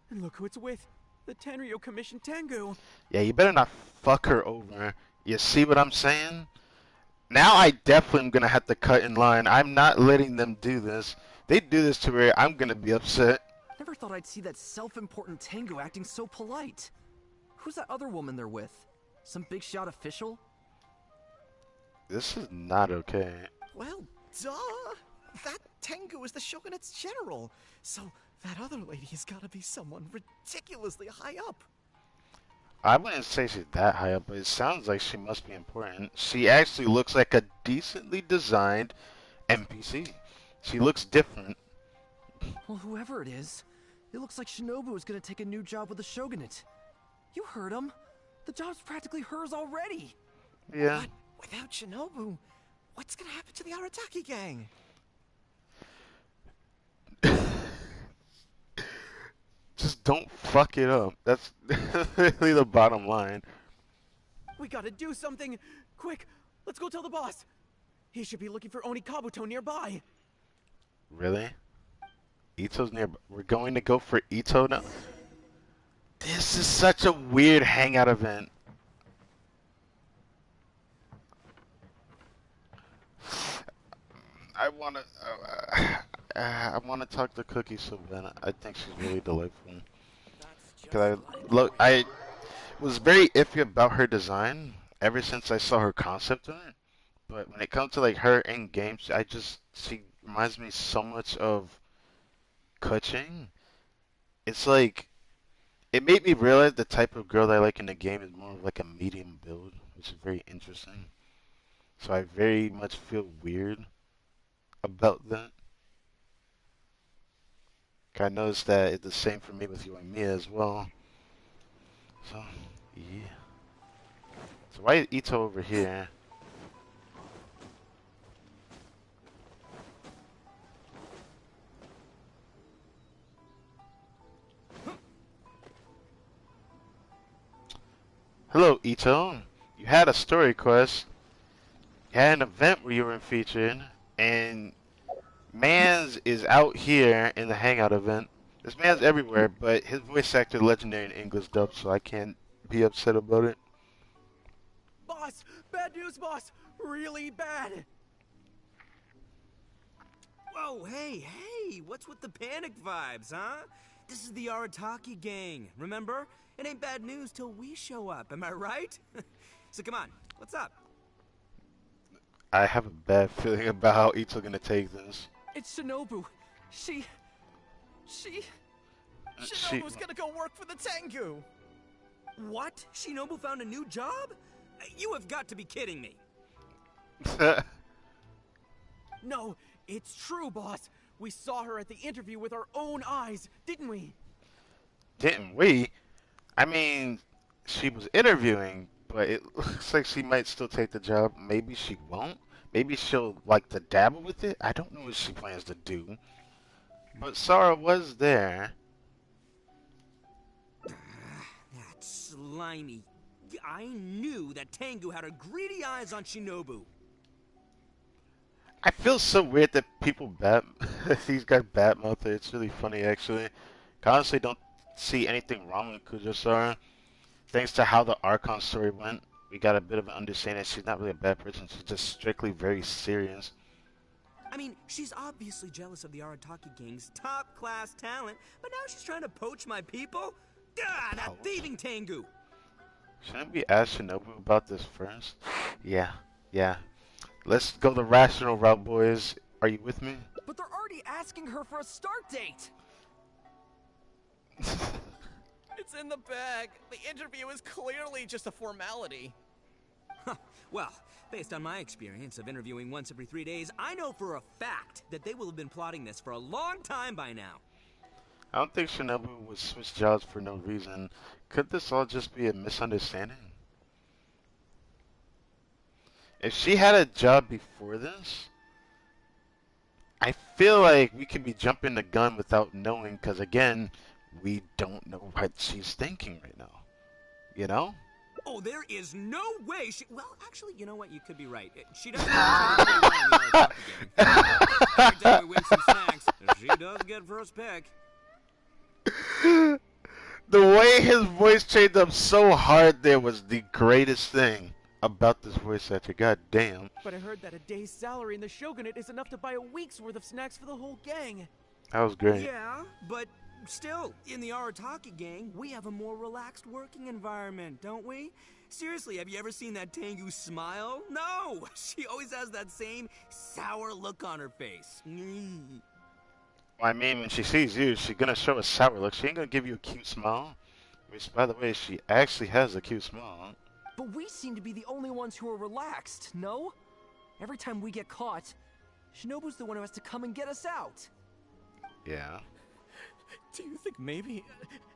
And look who it's with. The Tenryo Commission Tengu. Yeah, you better not fuck her over. You see what I'm saying? Now I definitely am going to have to cut in line. I'm not letting them do this. They do this to her, I'm going to be upset. Never thought I'd see that self-important Tengu acting so polite. Who's that other woman they're with? Some big shot official? This is not okay. Well, duh! That Tengu is the Shogunate's general, so that other lady has got to be someone ridiculously high up. I wouldn't say she's that high up, but it sounds like she must be important. She actually looks like a decently designed NPC. She looks different. Well, whoever it is, it looks like Shinobu is gonna take a new job with the Shogunate. You heard him. The job's practically hers already. Yeah. But without Shinobu, what's gonna happen to the Arataki gang? Just don't fuck it up. That's really the bottom line. We gotta do something! Quick, let's go tell the boss! He should be looking for Onikabuto nearby. Really? Ito's nearby. We're going to go for Ito now? This is such a weird hangout event. I wanna talk to Cookie so bad. I think she's really delightful. Cause I was very iffy about her design ever since I saw her concept art. But when it comes to like her in games, she reminds me so much of Kuching. It's like it made me realize the type of girl that I like in the game is more of like a medium build, which is very interesting. So I very much feel weird about that. I noticed that it's the same for me with you and Mia as well. So, yeah. So why is Ito over here? Hello, Ito. You had a story quest. You had an event where you were featured, and Mans is out here in the Hangout event. This man's everywhere, but his voice actor legendary in English dub, so I can't be upset about it. Boss! Bad news, boss! Really bad! Whoa, hey! What's with the panic vibes, huh? This is the Arataki gang, remember? It ain't bad news till we show up, am I right? So come on, what's up? I have a bad feeling about how Ito's gonna take this. It's Shinobu. Shinobu's gonna go work for the Tengu! What? Shinobu found a new job? You have got to be kidding me. No, it's true, boss. We saw her at the interview with our own eyes, didn't we? Didn't we? I mean, she was interviewing, but it looks like she might still take the job. Maybe she won't. Maybe she'll like to dabble with it. I don't know what she plans to do. But Sarah was there. That slimy. I knew that Tengu had her greedy eyes on Shinobu. I feel so weird that people bat these guys badmouth her. It's really funny actually. I honestly don't see anything wrong with Kujo-Sara. Thanks to how the Archon story went, we got a bit of an understanding she's not really a bad person. She's just strictly very serious. I mean, she's obviously jealous of the Arataki gang's top-class talent, but now she's trying to poach my people? Ah, that thieving Tengu! Shouldn't we ask Shinobu about this first? Yeah. Let's go the rational route, boys. Are you with me? But they're already asking her for a start date! It's in the bag. The interview is clearly just a formality. Well, based on my experience of interviewing once every 3 days, I know for a fact that they will have been plotting this for a long time by now. I don't think Shinobu would switch jobs for no reason. Could this all just be a misunderstanding? If she had a job before this, I feel like we could be jumping the gun without knowing, because again, we don't know what she's thinking right now. You know? Oh, there is no way she... Well, actually, you know what? You could be right. She doesn't pretty well in the Arataki game. Every time we win some snacks, she does get first pick. The way his voice changed up so hard there was the greatest thing about this voice actor. God damn. But I heard that a day's salary in the Shogunate is enough to buy a week's worth of snacks for the whole gang. That was great. Yeah, but still, in the Arataki gang, we have a more relaxed working environment, don't we? Seriously, have you ever seen that Tengu smile? No! She always has that same sour look on her face. Well, I mean, when she sees you, she's gonna show a sour look. She ain't gonna give you a cute smile. Which, by the way, she actually has a cute smile. But we seem to be the only ones who are relaxed, no? Every time we get caught, Shinobu's the one who has to come and get us out. Yeah. Do you think maybe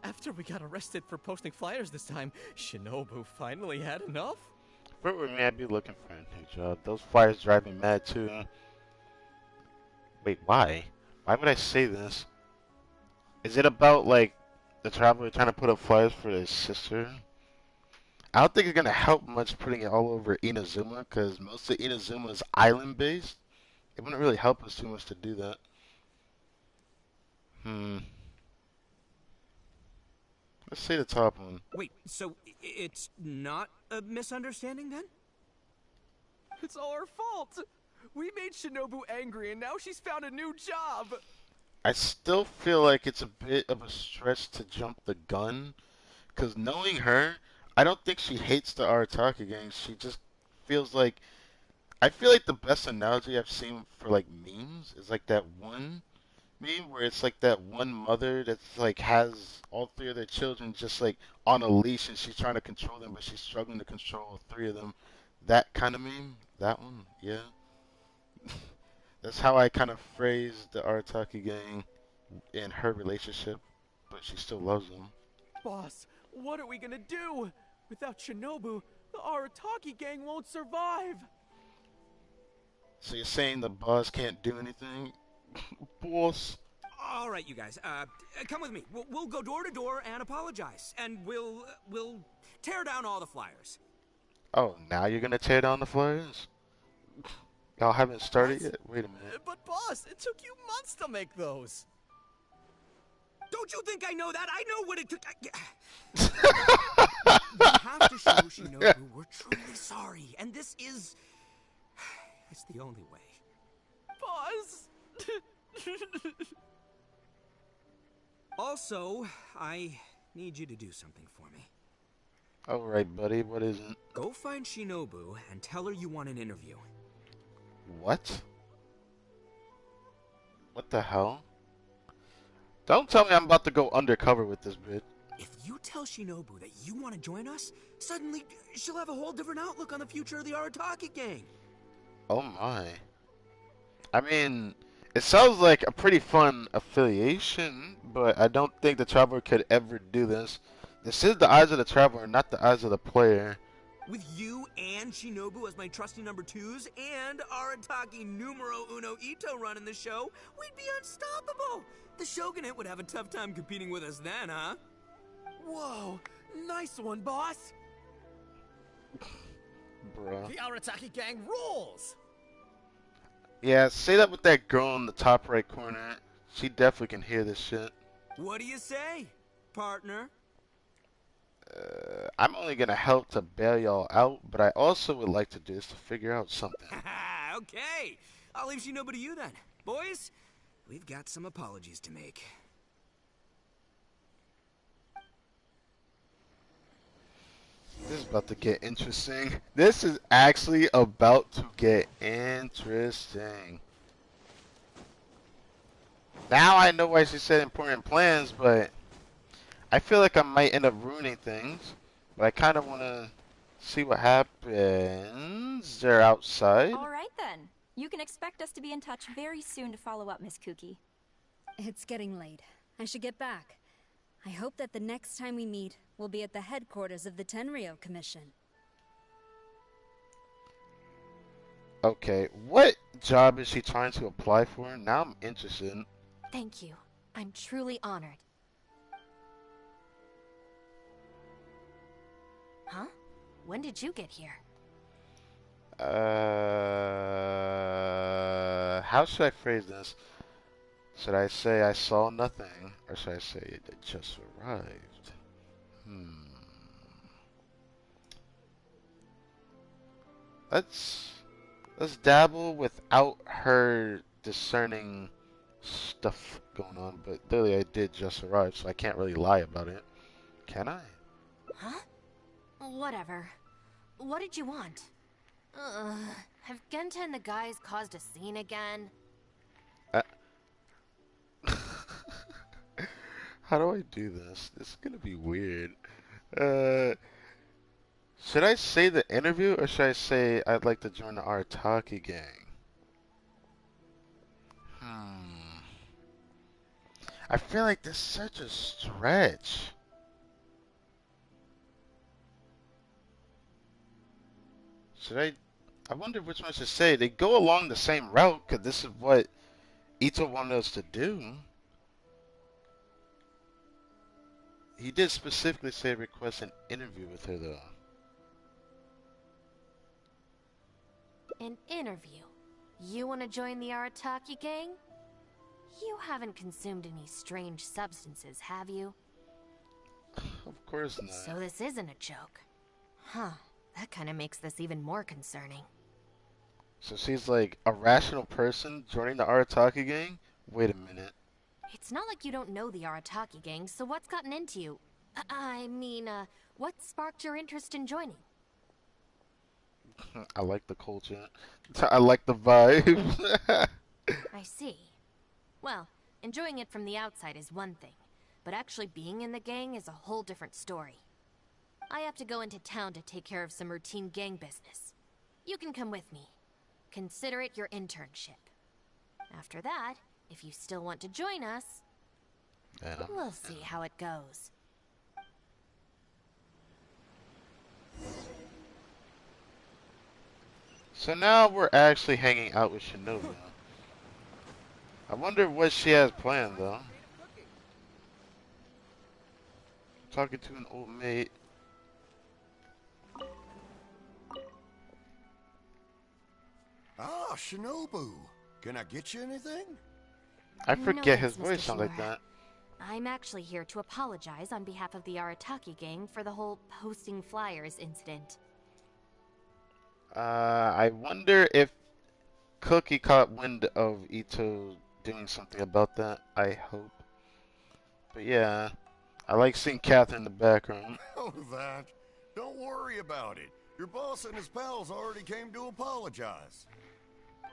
after we got arrested for posting flyers this time, Shinobu finally had enough? If it were me, I'd be looking for a new job. Those flyers drive me mad too. Wait, why? Why would I say this? Is it about, like, the traveler trying to put up flyers for his sister? I don't think it's going to help much putting it all over Inazuma, because most of Inazuma is island-based. It wouldn't really help us too much to do that. Let's say the top one. Wait, so it's not a misunderstanding then? It's all our fault! We made Shinobu angry and now she's found a new job! I still feel like it's a bit of a stretch to jump the gun, because knowing her, I don't think she hates the Arataki gang. She just feels like... I feel like the best analogy I've seen for, like, memes is like that one meme where it's like that one mother that's like has all three of their children just like on a leash and she's trying to control them, but she's struggling to control all three of them. That kind of meme. That one. Yeah. That's how I kind of phrased the Arataki gang in her relationship, but she still loves them. Boss, what are we gonna do? Without Shinobu, the Arataki gang won't survive! So you're saying the boss can't do anything? Boss. All right, you guys, come with me. We'll go door to door and apologize, and we'll tear down all the flyers. Oh, now you're gonna tear down the flyers? Y'all haven't started yet? Wait a minute. But boss, it took you months to make those. Don't you think I know that? I know what it took. We have to show Shinobu we're truly sorry, and this is... it's the only way. Boss! Also, I need you to do something for me. Alright, buddy, what is it? Go find Shinobu and tell her you want an interview. What? What the hell? Don't tell me I'm about to go undercover with this bitch. If you tell Shinobu that you want to join us, suddenly she'll have a whole different outlook on the future of the Arataki gang. Oh my. I mean, it sounds like a pretty fun affiliation, but I don't think the Traveler could ever do this. This is the eyes of the traveler, not the eyes of the player. With you and Shinobu as my trusty number twos and Arataki numero uno Ito running the show, we'd be unstoppable. The Shogunate would have a tough time competing with us then, huh? Whoa, nice one, boss. Bruh. The Arataki gang rules. Yeah, say that with that girl in the top right corner. She definitely can hear this shit. What do you say, partner? I'm only gonna help to bail y'all out, but I also would like to do this to figure out something. Okay, I'll leave Shinobu to you then. Boys, we've got some apologies to make. This is about to get interesting. This is actually about to get interesting. Now I know why she said important plans, but I feel like I might end up ruining things. But I kind of want to see what happens. They're outside. All right then. You can expect us to be in touch very soon to follow up, Miss Kuki. It's getting late. I should get back. I hope that the next time we meet, we'll be at the headquarters of the Tenryou Commission. Okay, what job is she trying to apply for? Now I'm interested. Thank you. I'm truly honored. Huh? When did you get here? How should I phrase this? Should I say I saw nothing, or should I say it just arrived? Let's dabble without her discerning stuff going on, but clearly I did just arrive, so I can't really lie about it. Can I? Huh? Whatever. What did you want? Have Genta and the guys caused a scene again? How do I do this? This is gonna be weird. Should I say the interview, or should I say I'd like to join the Arataki gang? I feel like this is such a stretch. Should I wonder which one I should say. They go along the same route, because this is what Ito wanted us to do. He did specifically say request an interview with her, though. An interview? You want to join the Arataki gang? You haven't consumed any strange substances, have you? Of course not. So this isn't a joke. Huh. That kind of makes this even more concerning. So she's like a rational person joining the Arataki gang? Wait a minute. It's not like you don't know the Arataki gang, so what's gotten into you? I mean, what sparked your interest in joining? I like the culture. I like the vibe. I see. Well, enjoying it from the outside is one thing, but actually being in the gang is a whole different story. I have to go into town to take care of some routine gang business. You can come with me. Consider it your internship. After that, if you still want to join us, we'll see how it goes. So now we're actually hanging out with Shinobu. I wonder what she has planned, though. Talking to an old mate. Ah, Shinobu. Can I get you anything? I forget No, his thanks, voice Mr. sounds like Shimura. that. I'm actually here to apologize on behalf of the Arataki gang for the whole posting flyers incident. I wonder if Kuki caught wind of Ito doing something about that. I hope. But yeah, I like seeing Catherine in the background. Oh, that. Don't worry about it. Your boss and his pals already came to apologize.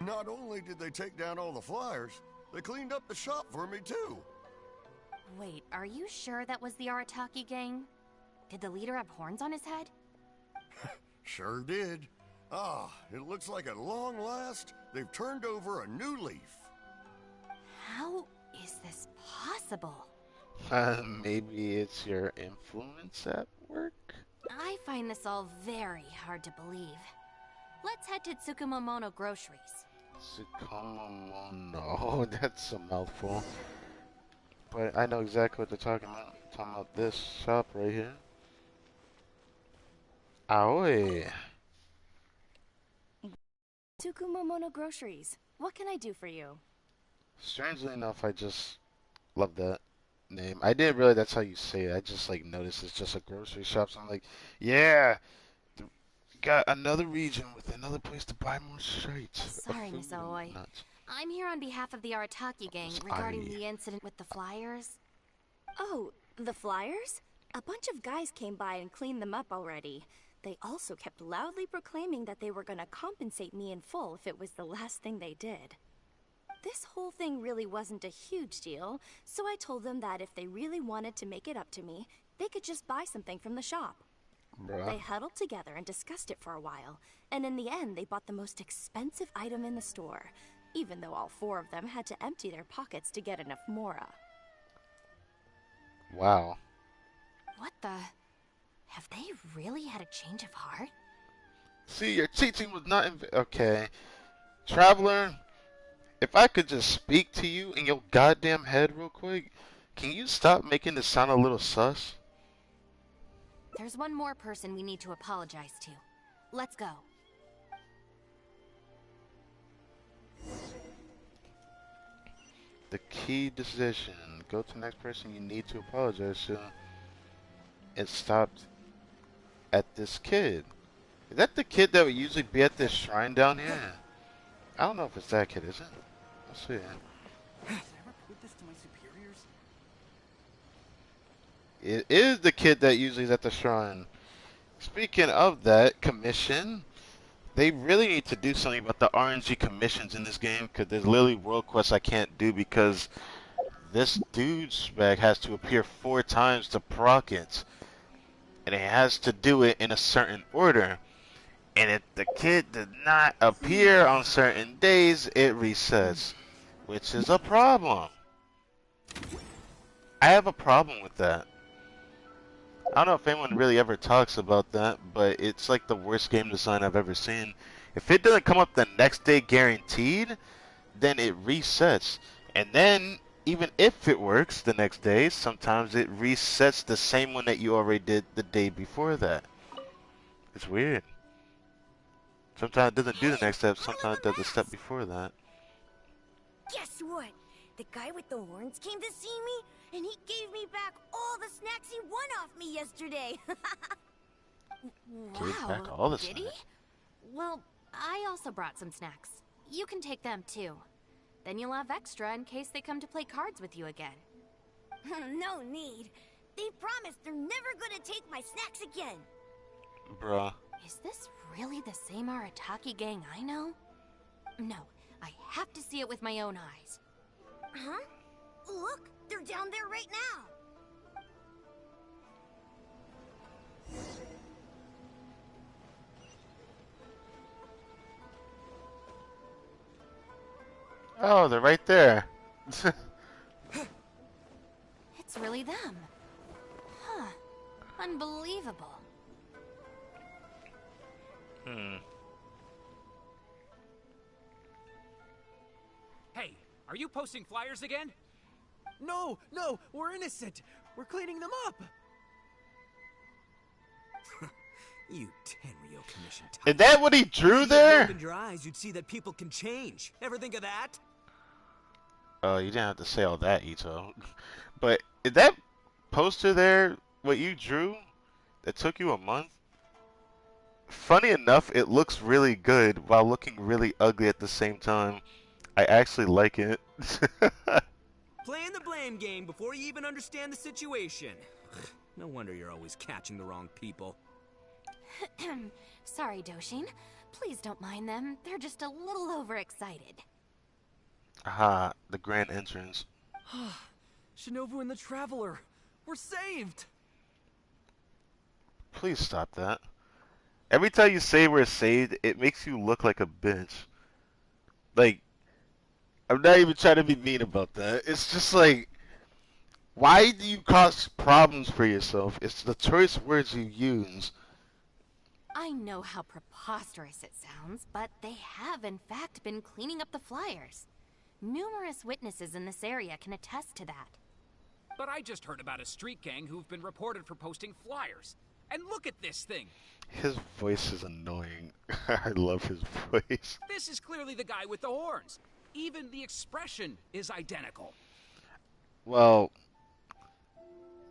Not only did they take down all the flyers, they cleaned up the shop for me too. Wait, are you sure that was the Arataki gang? Did the leader have horns on his head? Sure did. Ah, it looks like at long last, they've turned over a new leaf. How is this possible? Maybe it's your influence at work? I find this all very hard to believe. Let's head to Tsukumomono Groceries. Tsukumomono. That's a mouthful. But I know exactly what they're talking about. Talking about this shop right here. Aoi. Tsukumomono Groceries. What can I do for you? Strangely enough, I just love that name. I didn't realize that's how you say it. I just like noticed it's just a grocery shop. So I'm like, yeah, got another region with another place to buy more shit. Sorry, Miss Aoi. I'm here on behalf of the Arataki gang regarding the incident with the flyers. Oh, the flyers? A bunch of guys came by and cleaned them up already. They also kept loudly proclaiming that they were gonna compensate me in full if it was the last thing they did. This whole thing really wasn't a huge deal, so I told them that if they really wanted to make it up to me, they could just buy something from the shop. Bruh. They huddled together and discussed it for a while, and in the end they bought the most expensive item in the store, even though all four of them had to empty their pockets to get enough mora. Wow. What the? Have they really had a change of heart? See, your teaching was not okay. Traveler, if I could just speak to you in your goddamn head real quick, can you stop making this sound a little sus? There's one more person we need to apologize to. Let's go. The key decision. Go to the next person you need to apologize to. It stopped at this kid. Is that the kid that would usually be at this shrine down here? I don't know if it's that kid, is it? Let's see. Did I report this to my superiors? It is the kid that usually is at the shrine. Speaking of that commission, they really need to do something about the RNG commissions in this game, because there's literally world quests I can't do because this douchebag has to appear 4 times to proc it. And it has to do it in a certain order. And if the kid did not appear on certain days, it resets. Which is a problem. I have a problem with that. I don't know if anyone really ever talks about that, but it's like the worst game design I've ever seen. If it doesn't come up the next day guaranteed, then it resets. And then, even if it works the next day, sometimes it resets the same one that you already did the day before that. It's weird. Sometimes it doesn't do the next step, sometimes it does the step before that. Guess what? The guy with the horns came to see me, and he gave me back all the snacks he won off me yesterday. Gave back all the did he? snacks? Well, I also brought some snacks. You can take them too. Then you'll have extra in case they come to play cards with you again. No need. They promised they're never gonna take my snacks again. Bruh. Is this really the same Arataki gang I know? No, I have to see it with my own eyes. Huh? Look, they're down there right now. Oh, they're right there. It's really them. Huh. Unbelievable. Hey, are you posting flyers again? No, we're innocent. We're cleaning them up. You Tenryo Commission type. Is that what he drew If there? you opened your eyes, you'd see that people can change. Ever think of that? Oh, you didn't have to say all that, Ito. But is that poster there what you drew that took you a month? Funny enough, it looks really good while looking really ugly at the same time. I actually like it. Playing the blame game before you even understand the situation. No wonder you're always catching the wrong people. Sorry, Doshin. Please don't mind them. They're just a little overexcited. Aha, the grand entrance. Shinobu and the Traveler. We're saved. Please stop that. Every time you say we're saved, it makes you look like a bitch. Like, I'm not even trying to be mean about that. It's just like, Why do you cause problems for yourself? It's the choice words you use. I know how preposterous it sounds, but they have in fact been cleaning up the flyers. Numerous witnesses in this area can attest to that. But I just heard about a street gang who've been reported for posting flyers. And look at this thing! His voice is annoying. I love his voice. This is clearly the guy with the horns. Even the expression is identical. Well,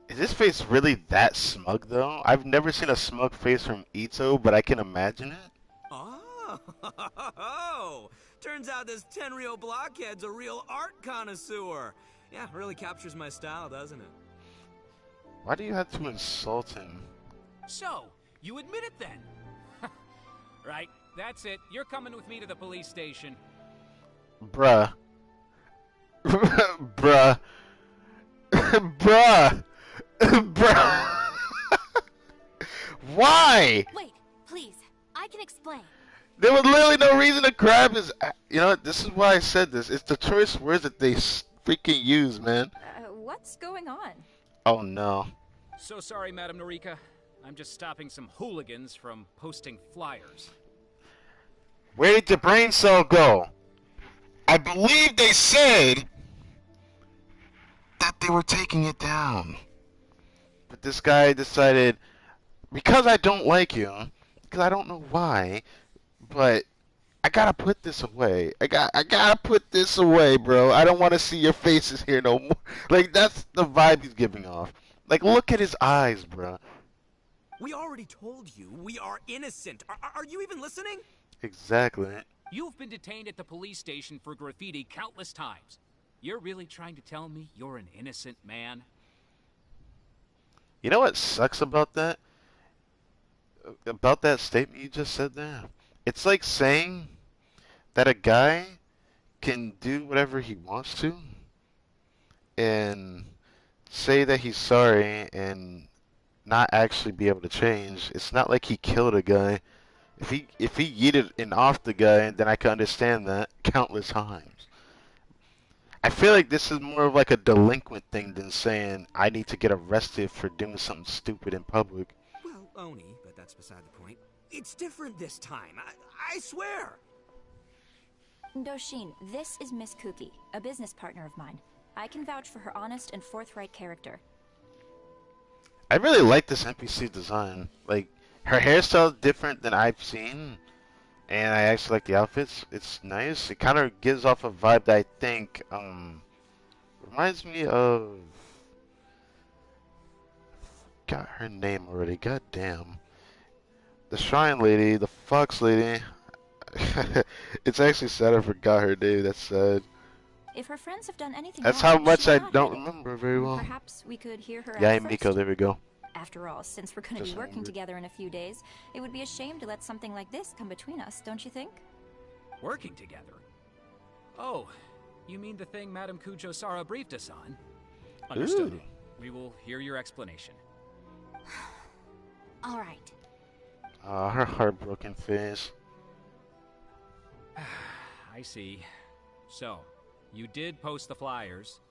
is his face really that smug, though? I've never seen a smug face from Ito, but I can imagine it. Oh, turns out this Tenryo blockhead's a real art connoisseur. Yeah, really captures my style, doesn't it? Why do you have to insult him? So, you admit it then? Right, that's it. You're coming with me to the police station. Bruh. Bruh. Bruh. Bruh. Why? Wait, please. I can explain. There was literally no reason to grab his... You know, this is why I said this. It's the choice words that they freaking use, man. What's going on? Oh, no. So sorry, Madam Norika. I'm just stopping some hooligans from posting flyers. Where did the brain cell go? I believe they said that they were taking it down. But this guy decided, because I don't like you, because I don't know why, but I gotta put this away. I gotta put this away, bro. I don't want to see your faces here no more. Like, that's the vibe he's giving off. Like, look at his eyes, bro. We already told you we are innocent. Are you even listening? Exactly. You've been detained at the police station for graffiti countless times. You're really trying to tell me you're an innocent man? You know what sucks about that? About that statement you just said there? It's like saying that a guy can do whatever he wants to and say that he's sorry and not actually be able to change. It's not like he killed a guy. If he yeeted and off the guy, then I can understand that countless times. I feel like this is more of like a delinquent thing than saying I need to get arrested for doing something stupid in public. Well, Oni, but that's beside the point. It's different this time. I swear. Doshin, this is Miss Kuki, a business partner of mine. I can vouch for her honest and forthright character. I really like this NPC design. Like, her hairstyle is different than I've seen, and I actually like the outfits. It's nice. It kind of gives off a vibe that I think reminds me of... Got her name already. God damn. The Shrine Lady, the Fox Lady. It's actually sad I forgot her name. That's sad. If her friends have done anything That's wrong, how much she I will not don't hide it. remember very well. Perhaps we could hear her Yeah, out first. Miko, there we go. After all, since we're going to Just be working remembered. together in a few days, it would be a shame to let something like this come between us, don't you think? Working together? Oh, you mean the thing Madame Kujo-Sara briefed us on? Understood. Ooh. We will hear your explanation. All right. Her heartbroken face. I see. So, you did post the flyers,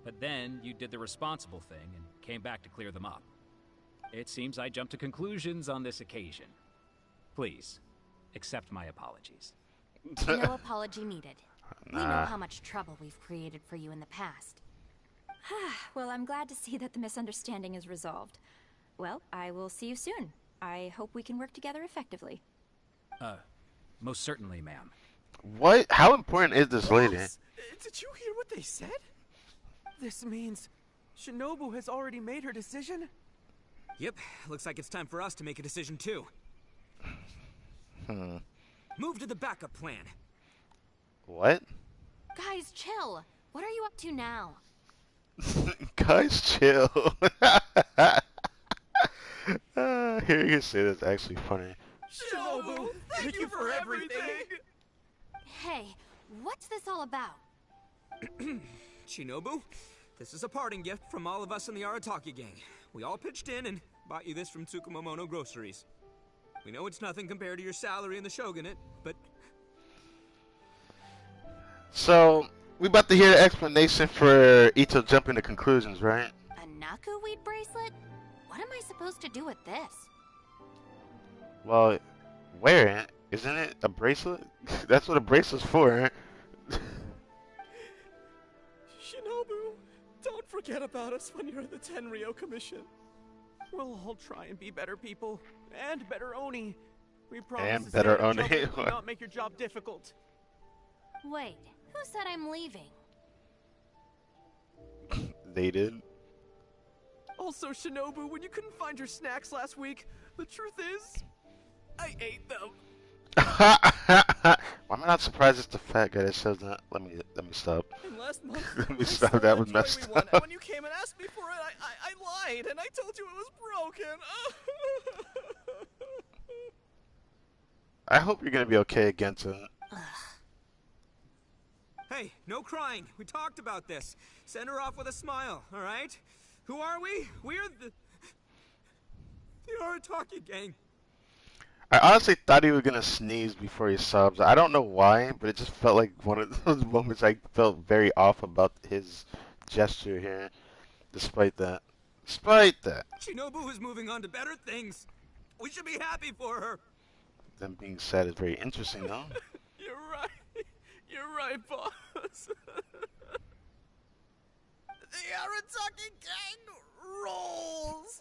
but then you did the responsible thing and came back to clear them up. It seems I jumped to conclusions on this occasion. Please, accept my apologies. No apology needed. We know Nah. how much trouble we've created for you in the past. Well, I'm glad to see that the misunderstanding is resolved. Well, I will see you soon. I hope we can work together effectively. Most certainly, ma'am. What? How important is this lady? Did you hear what they said? This means Shinobu has already made her decision? Yep, looks like it's time for us to make a decision too. Move to the backup plan. What? Guys, chill. What are you up to now? Guys, chill. Hearing you say that's actually funny. Shinobu, thank you for everything! Hey, what's this all about? Shinobu, this is a parting gift from all of us in the Arataki gang. We all pitched in and bought you this from Tsukumomono Groceries. We know it's nothing compared to your salary in the Shogunate, but... So, We about to hear the explanation for Ito jumping to conclusions, right? A Naku weed bracelet? What am I supposed to do with this? Well, wear it. Isn't it a bracelet? That's what a bracelet's for, right? Shinobu, don't forget about us when you're at the Tenryo Commission. We'll all try and be better people and better Oni. We promise And to better stay out of Oni. trouble and not make your job difficult. Wait, who said I'm leaving? They did. Also, Shinobu, when you couldn't find your snacks last week, the truth is, I ate them. Why am I not surprised it's the fat guy that says that? Let me stop. And last month, Let me I stop. stole That was toy messed we won, up. and when you came and asked me for it, I lied, and I told you it was broken. I hope you're gonna be okay against it. Hey, no crying. We talked about this. Send her off with a smile, all right? Who are we? We're the Arataki gang. I honestly thought he was gonna sneeze before he sobs. I don't know why, but it just felt like one of those moments I felt very off about his gesture here. Despite that. Shinobu is moving on to better things. We should be happy for her. Them being said is very interesting, though. You're right. You're right, boss. The Arataki gang rolls.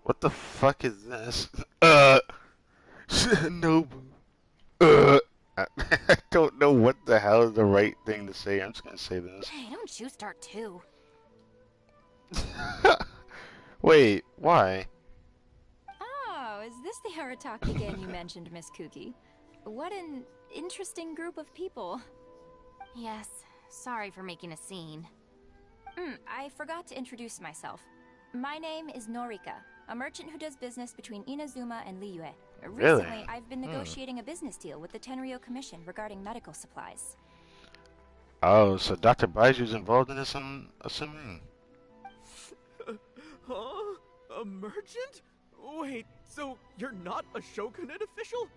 What the fuck is this? Shinobu. I don't know what the hell is the right thing to say. I'm just gonna say this. Hey, don't you start too. Wait, why? Oh, is this the Arataki gang you mentioned, Miss Kuki? What an interesting group of people. Yes, sorry for making a scene. I forgot to introduce myself. My name is Norika, a merchant who does business between Inazuma and Liyue. Really? Recently, I've been negotiating a business deal with the Tenryo Commission regarding medical supplies. Oh, so Dr. Baiju's involved in this, I'm assuming? Huh? A merchant? Wait, so you're not a shogunate official?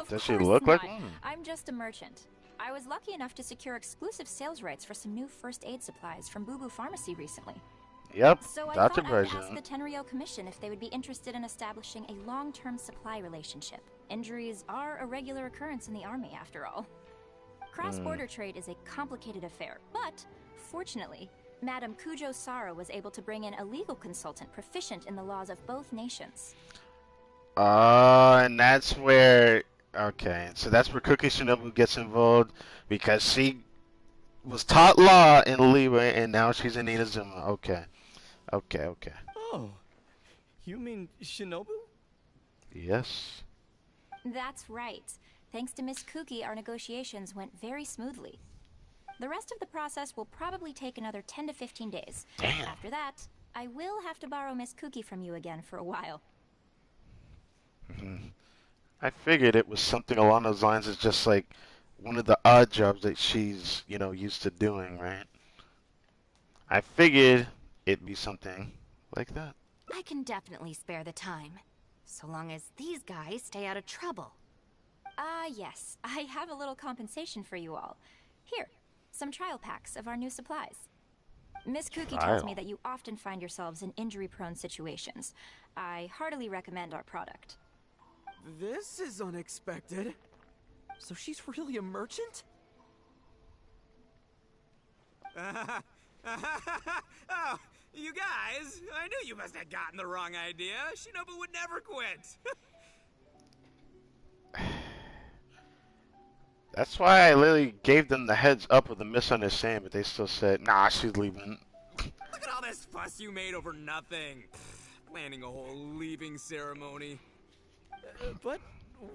Does she look like Not. one? I'm just a merchant. I was lucky enough to secure exclusive sales rights for some new first aid supplies from Boo Boo Pharmacy recently. Yep, So I Dr. thought I'd ask Baiju. the Tenryo Commission if they would be interested in establishing a long-term supply relationship. Injuries are a regular occurrence in the army, after all. Cross-border trade is a complicated affair, but fortunately, Madame Kujo Sara was able to bring in a legal consultant proficient in the laws of both nations. And that's where... Okay, so that's where Cookie Shinobu gets involved because she was taught law in Liyue and now she's in Inazuma. Okay. Oh, you mean Shinobu? Yes. That's right. Thanks to Miss Kuki, our negotiations went very smoothly. The rest of the process will probably take another 10 to 15 days. Damn. After that, I will have to borrow Miss Kuki from you again for a while. I figured it was something along those lines as just like one of the odd jobs that she's, used to doing, right? I figured it'd be something like that. I can definitely spare the time, so long as these guys stay out of trouble. Yes. I have a little compensation for you all. Here, some trial packs of our new supplies. Miss Kuki tells me that you often find yourselves in injury-prone situations. I heartily recommend our product. This is unexpected. So she's really a merchant? Oh, you guys, I knew you must have gotten the wrong idea. Shinobu would never quit. That's why I literally gave them the heads up with the misunderstanding, but they still said, nah, she's leaving. Look at all this fuss you made over nothing. Planning a whole leaving ceremony. But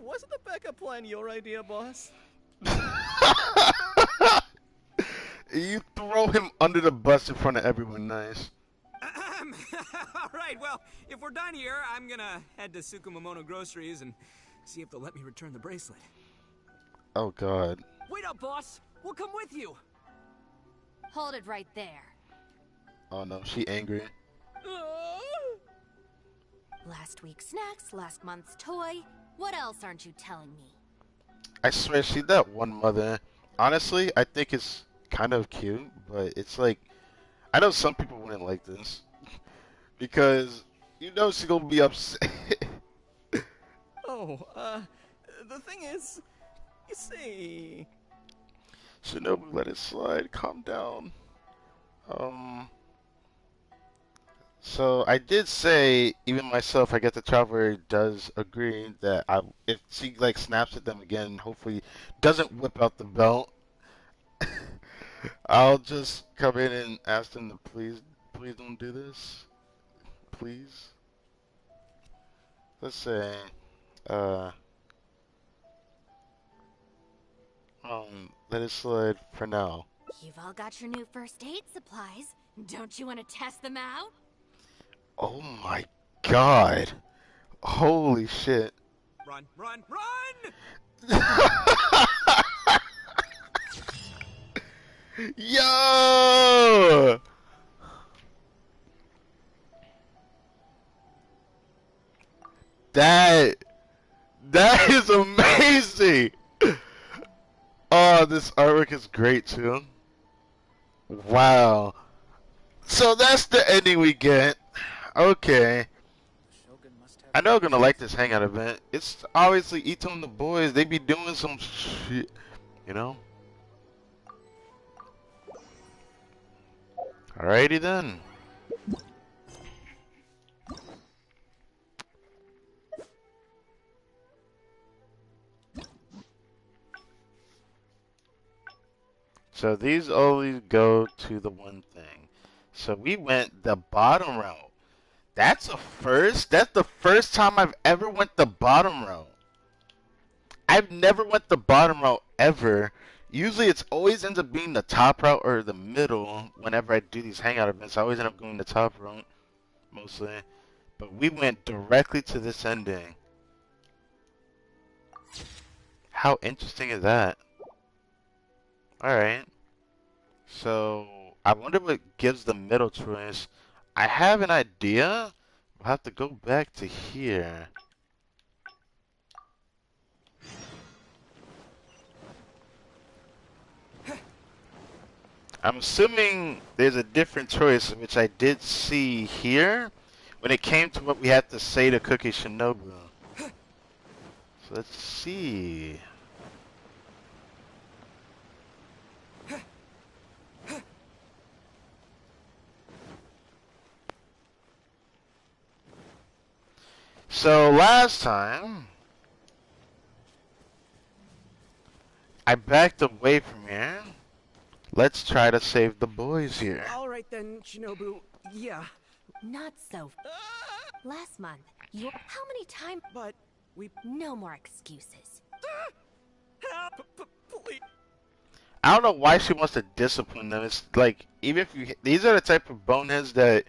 wasn't the backup plan your idea, boss? You throw him under the bus in front of everyone, nice. All right, well, if we're done here, I'm gonna head to Tsukumomono Groceries and see if they'll let me return the bracelet. Oh, God. Wait up, boss! We'll come with you! Hold it right there. Oh, no, she angry. Last week's snacks, last month's toy. What else aren't you telling me? I swear, see that one mother. Honestly, I think it's kind of cute, but it's like I know some people wouldn't like this because you know she's gonna be upset. Oh, the thing is, you see... Shinobu, let it slide. Calm down. Um. So I did say, even myself, I get the traveler does agree that if she like snaps at them again, hopefully doesn't whip out the belt. I'll just come in and ask them to please don't do this, please. Let's say, uh, let it slide for now. You've all got your new first aid supplies. Don't you want to test them out? Oh my God! Holy shit! Run, run, run! Yo! That is amazing. Oh, this artwork is great too. Wow. So that's the ending we get. Okay. I know I'm gonna like this hangout event. It's obviously Ito and the boys. They be doing some shit, you know? Alrighty then. So these always go to the one thing. So we went the bottom route. That's a first. That's the first time I've ever went the bottom route. I've never went the bottom route ever. Usually it's always ends up being the top route or the middle. Whenever I do these hangout events, I always end up going the top route, mostly. But we went directly to this ending. How interesting is that? Alright. So, I wonder what gives the middle choice. I have an idea. We'll have to go back to here. I'm assuming there's a different choice, which I did see here when it came to what we had to say to Kuki Shinobu. So let's see. So last time, I backed away from here. Let's try to save the boys here. Alright then, Shinobu. Yeah. Not so. Last month, how many times? But we... No more excuses. Please. I don't know why she wants to discipline them. It's like, even if you... These are the type of boneheads that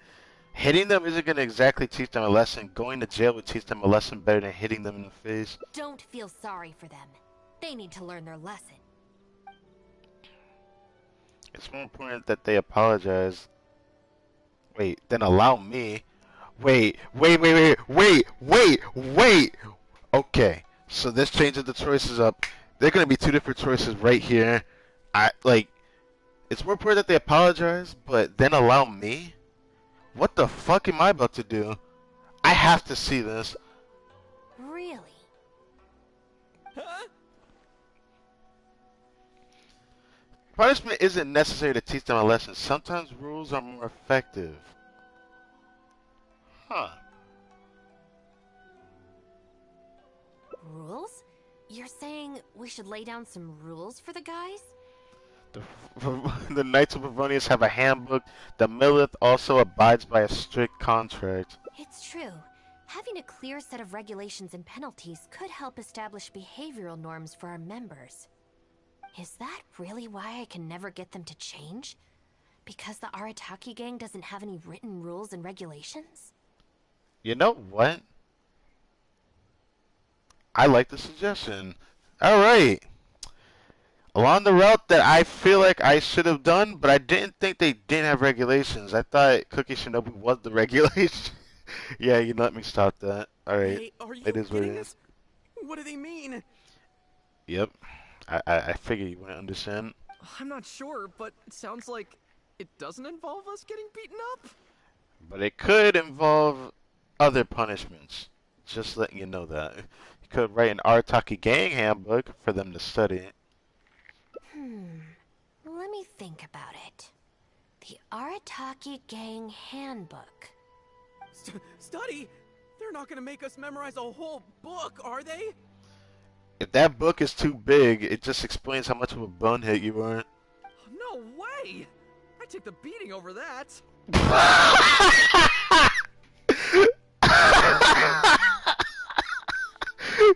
hitting them isn't going to exactly teach them a lesson. Going to jail would teach them a lesson better than hitting them in the face. Don't feel sorry for them. They need to learn their lesson. It's more important that they apologize. Wait, then allow me. Wait. Okay, so this changes the choices up. There are going to be two different choices right here. It's more important that they apologize, but then allow me? What the fuck am I about to do? I have to see this. Really? Huh? Punishment isn't necessary to teach them a lesson. Sometimes rules are more effective. Huh. Rules? You're saying we should lay down some rules for the guys? The Knights of Favonius have a handbook. The Millith also abides by a strict contract. It's true. Having a clear set of regulations and penalties could help establish behavioral norms for our members. Is that really why I can never get them to change? Because the Arataki gang doesn't have any written rules and regulations? You know what? I like the suggestion. Alright. Along the route that I feel like I should have done, but I didn't think they didn't have regulations. I thought Kuki Shinobu was the regulation. Yeah, you let me stop that. Alright. Hey, are you It is what it kidding is. us? What do they mean? Yep. I figure you wouldn't understand. I'm not sure, but it sounds like it doesn't involve us getting beaten up. But it could involve other punishments. Just letting you know that. You could write an Arataki gang handbook for them to study. Let me think about it. The Arataki Gang Handbook. Study? They're not gonna make us memorize a whole book, are they? If that book is too big, it just explains how much of a bonehead you are. No way! I take the beating over that.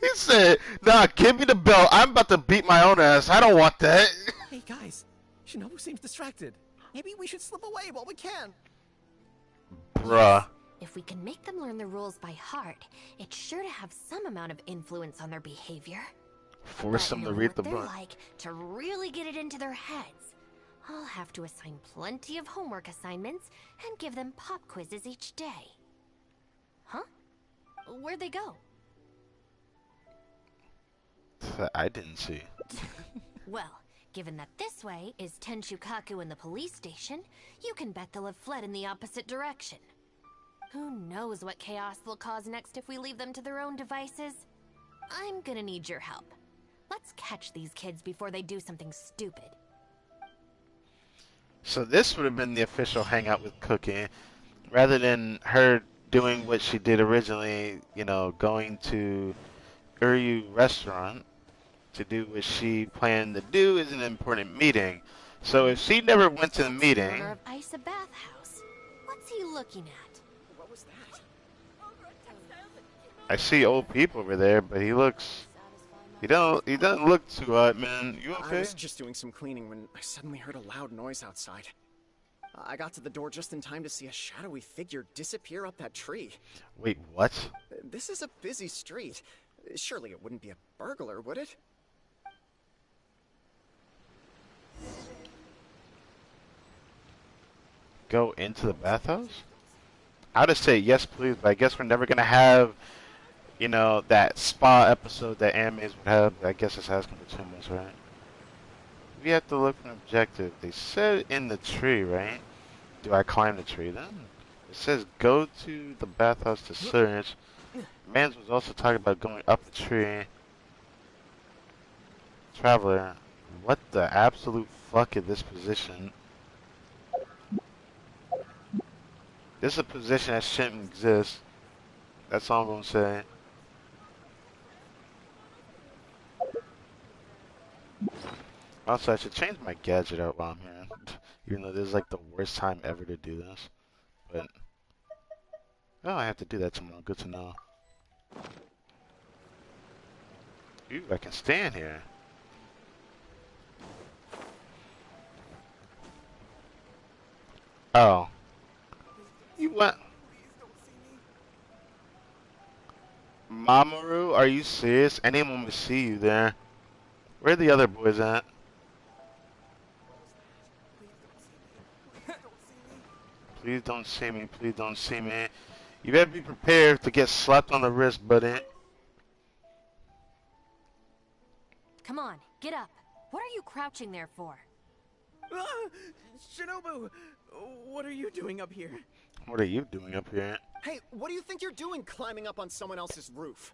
He said, nah, give me the belt. I'm about to beat my own ass. I don't want that. Hey guys, Shinobu seems distracted. Maybe we should slip away while we can. Bruh. If we can make them learn the rules by heart, it's sure to have some amount of influence on their behavior. Force But them to knowing read what the they're book. like, to really get it into their heads, I'll have to assign plenty of homework assignments and give them pop quizzes each day. Huh? Where'd they go? I didn't see. Well, given that this way is Tenshukaku and the police station, you can bet they'll have fled in the opposite direction. Who knows what chaos they'll cause next if we leave them to their own devices? I'm gonna need your help. Let's catch these kids before they do something stupid. So this would have been the official hangout with Cookie, rather than her doing what she did originally, you know, going to Uryu restaurant to do what she planned to do is an important meeting. So if she never went to the meeting, Owner of Isa Bathhouse. What's he looking at? What was that? I see old people over there, but he doesn't look too hot, man. You okay? I was just doing some cleaning when I suddenly heard a loud noise outside. I got to the door just in time to see a shadowy figure disappear up that tree. Wait, what? This is a busy street. Surely it wouldn't be a burglar, would it? Go into the bathhouse? I'd have said yes, please, but I guess we're never gonna have, you know, that spa episode that animes would have. I guess it's asking for too much, right? We have to look for an objective. They said in the tree, right? Do I climb the tree then? It says go to the bathhouse to search. Mans was also talking about going up the tree. Traveler, what the absolute fuck is this position? This is a position that shouldn't exist. That's all I'm gonna say. Also, I should change my gadget out while I'm here. Even though this is like the worst time ever to do this. But, oh, I have to do that tomorrow. Good to know. Ooh, I can stand here. Oh. You what? Mamoru, are you serious? Anyone would see you there. Where are the other boys at? Please don't see me. Please don't see me. You better be prepared to get slapped on the wrist, buddy. Come on, get up. What are you crouching there for? Shinobu, what are you doing up here? What are you doing up here? Hey, what do you think you're doing climbing up on someone else's roof?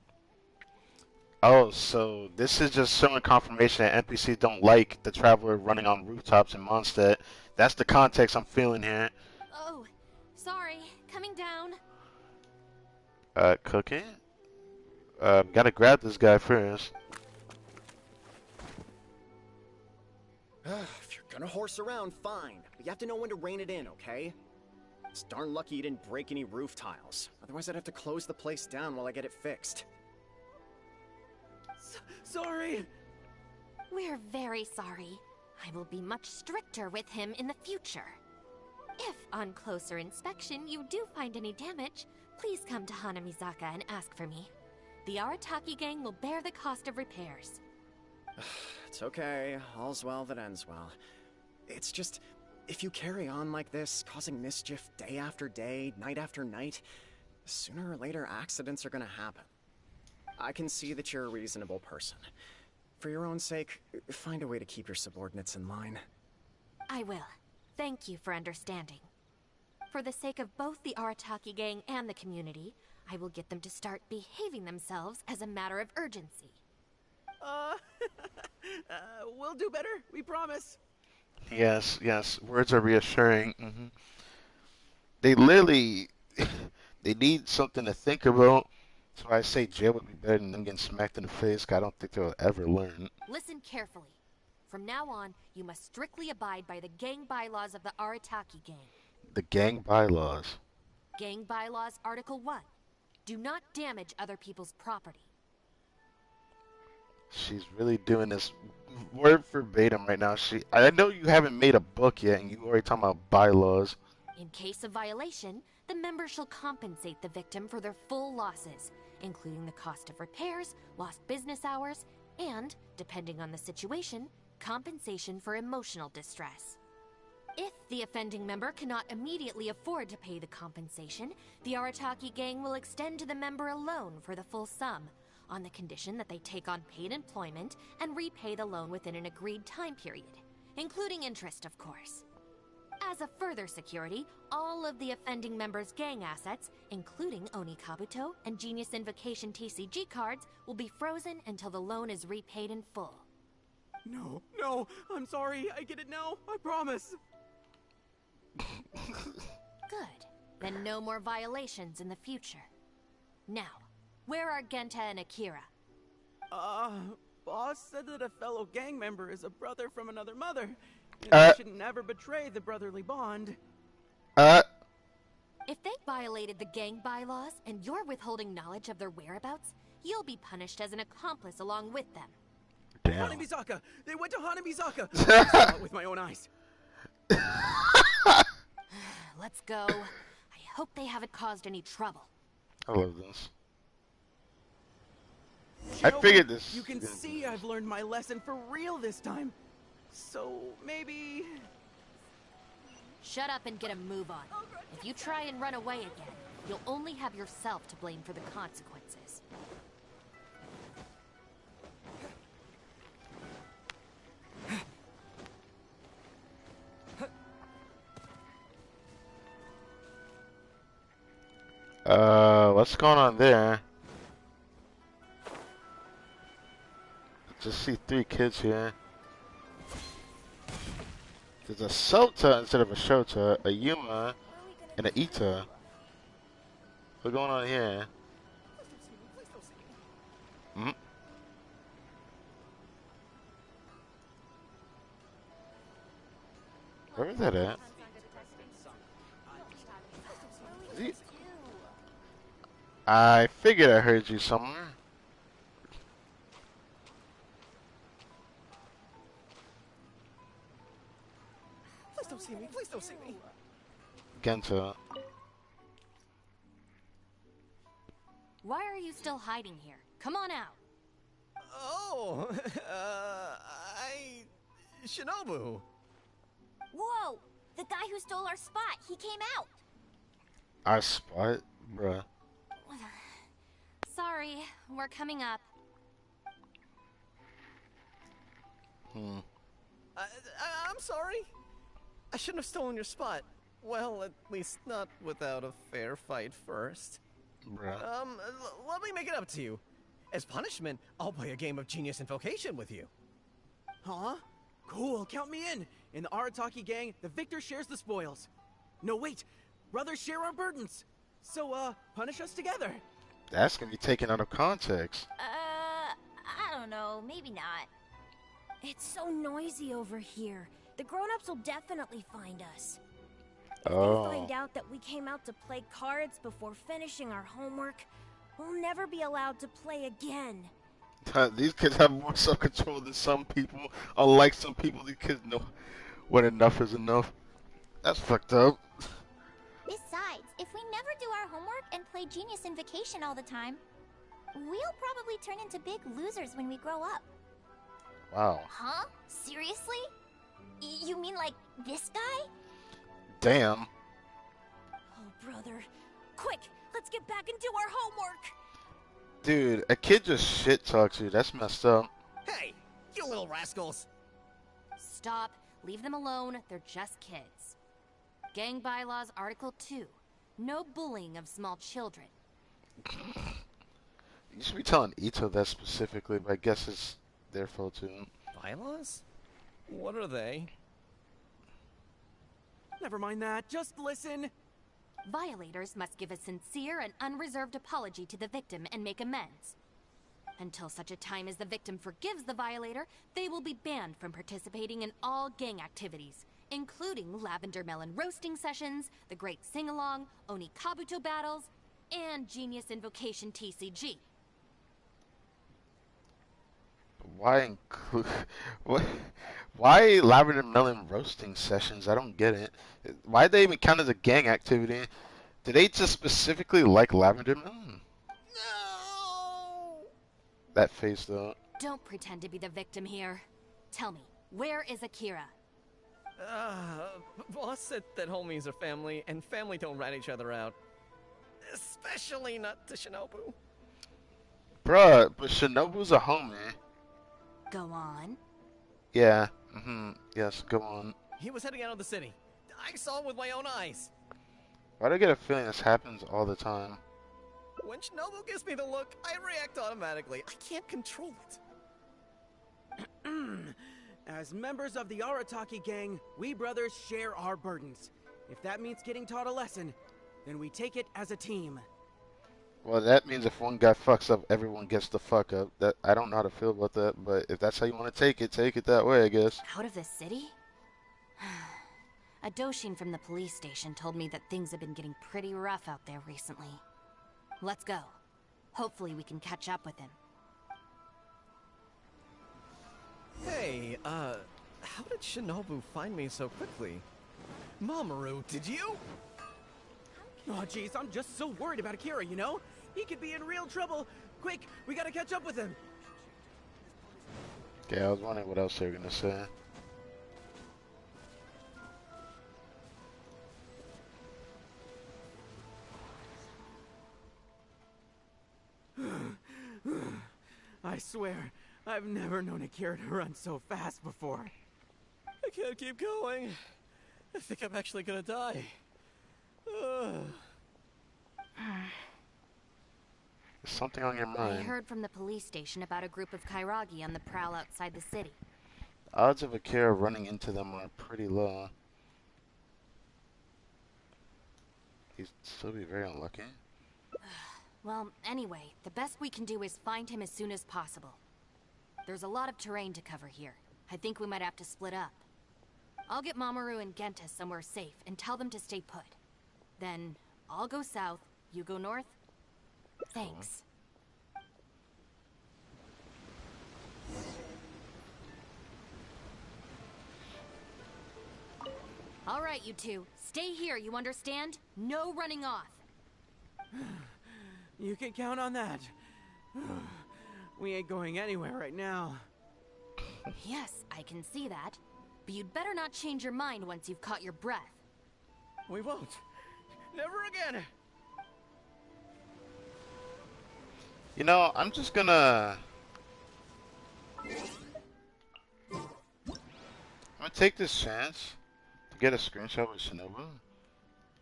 Oh, so this is just showing confirmation that NPCs don't like the traveler running on rooftops in Mondstadt. That's the context I'm feeling here. Oh, sorry. Coming down. Cookie? Gotta grab this guy first. If you're gonna horse around, fine. But you have to know when to rein it in, okay? It's darn lucky you didn't break any roof tiles. Otherwise, I'd have to close the place down while I get it fixed. Sorry. We're very sorry. I will be much stricter with him in the future. If, on closer inspection, you do find any damage, please come to Hanamizaka and ask for me. The Arataki gang will bear the cost of repairs. It's okay. All's well that ends well. It's just, if you carry on like this, causing mischief day after day, night after night, sooner or later accidents are gonna happen. I can see that you're a reasonable person. For your own sake, find a way to keep your subordinates in line. I will. Thank you for understanding. For the sake of both the Arataki gang and the community, I will get them to start behaving themselves as a matter of urgency. We'll do better, we promise. Yes, yes. Words are reassuring. They literally, they need something to think about. So I say jail would be better than them getting smacked in the face, 'cause I don't think they'll ever learn. Listen carefully. From now on, you must strictly abide by the gang bylaws of the Arataki gang. The gang bylaws. Gang bylaws Article 1. Do not damage other people's property. She's really doing this word verbatim right now. I know you haven't made a book yet, and you already talking about bylaws. In case of violation, the member shall compensate the victim for their full losses, including the cost of repairs, lost business hours, and, depending on the situation, compensation for emotional distress. If the offending member cannot immediately afford to pay the compensation, the Arataki gang will extend to the member a loan for the full sum, on the condition that they take on paid employment and repay the loan within an agreed time period, including interest, of course. As a further security, all of the offending member's gang assets, including Oni Kabuto and Genius Invocation TCG cards, will be frozen until the loan is repaid in full. No, I'm sorry, I get it now, I promise. Good. Then no more violations in the future. Now, where are Genta and Akira? Boss said that a fellow gang member is a brother from another mother, and I should never betray the brotherly bond. If they violated the gang bylaws and you're withholding knowledge of their whereabouts, you'll be punished as an accomplice along with them. Damn. Hanabizaka! They went to Hanabizaka! I saw it with my own eyes. Let's go. I hope they haven't caused any trouble. I love this. Shinobu, I figured this. You can see I've learned my lesson for real this time. So, maybe... Shut up and get a move on. If you try and run away again, you'll only have yourself to blame for the consequences. What's going on there? Just see 3 kids here. There's a Sota instead of a Shota, a Yuma, and an Ita. What's going on here? Where is that at? I figured I heard you somewhere. Please don't see me, please don't see me. Genta. Why are you still hiding here? Come on out. Oh, Shinobu. Whoa! The guy who stole our spot, he came out. Our spot? Bruh. Sorry, we're coming up. I'm sorry. I shouldn't have stolen your spot. Well, at least not without a fair fight first. Bruh. Let me make it up to you. As punishment, I'll play a game of Genius Invocation with you. Huh? Cool, count me in. In the Arataki gang, the victor shares the spoils. No, wait. Brothers share our burdens. So, punish us together. That's gonna be taken out of context. I don't know, maybe not. It's so noisy over here. The grown-ups will definitely find us. If they find out that we came out to play cards before finishing our homework, we'll never be allowed to play again. These kids have more self-control than some people. Unlike some people, these kids know when enough is enough. That's fucked up. Besides, if we never do our homework and play Genius Invocation all the time, we'll probably turn into big losers when we grow up. Wow. Huh? Seriously? You mean like this guy? Damn. Oh, brother. Quick, let's get back and do our homework. Dude, a kid just shit talks you. That's messed up. Hey, You little rascals! Stop. Leave them alone. They're just kids. Gang Bylaws Article 2. No bullying of small children. You should be telling Ito that specifically, but I guess it's their fault too. Bylaws? What are they? Never mind that. Just listen. Violators must give a sincere and unreserved apology to the victim and make amends. Until such a time as the victim forgives the violator, they will be banned from participating in all gang activities, including lavender melon roasting sessions, the Great Sing-Along, Oni Kabuto battles, and Genius Invocation TCG. Why include what? Why lavender melon roasting sessions? I don't get it. Why they even count as a gang activity? Do they just specifically like lavender melon? No! That face though. Don't pretend to be the victim here. Tell me, where is Akira? Boss said that homies are family, and family don't rat each other out. Especially not to Shinobu. Bruh, but Shinobu's a homie. Go on. Yeah. Yes, go on. He was heading out of the city. I saw him with my own eyes. Why do I get a feeling this happens all the time? When Shinobu gives me the look, I react automatically. I can't control it. As members of the Arataki gang, we brothers share our burdens. If that means getting taught a lesson, then we take it as a team. Well, that means if one guy fucks up, everyone gets the fuck up. That I don't know how to feel about that, but if that's how you want to take it that way, I guess. Out of the city? A Doshin from the police station told me that things have been getting pretty rough out there recently. Let's go. Hopefully we can catch up with him. Hey, how did Shinobu find me so quickly? Mamoru, did you? Oh, jeez, I'm just so worried about Akira, you know? He could be in real trouble. Quick, we gotta catch up with him. Okay, I was wondering what else they were gonna say. I swear, I've never known Akira to run so fast before. I can't keep going. I think I'm actually gonna die. There's something on your mind. I heard from the police station about a group of Kairagi on the prowl outside the city. Odds of Akira running into them are pretty low. He'd still be very unlucky. Well, anyway, the best we can do is find him as soon as possible. There's a lot of terrain to cover here. I think we might have to split up. I'll get Mamoru and Genta somewhere safe and tell them to stay put. Then, I'll go south, you go north. Thanks. All right, you two. Stay here, you understand? No running off. You can count on that. We ain't going anywhere right now. Yes, I can see that. But you'd better not change your mind once you've caught your breath. We won't. Never again. You know, I'm just gonna... I'm gonna take this chance to get a screenshot with Shinobu.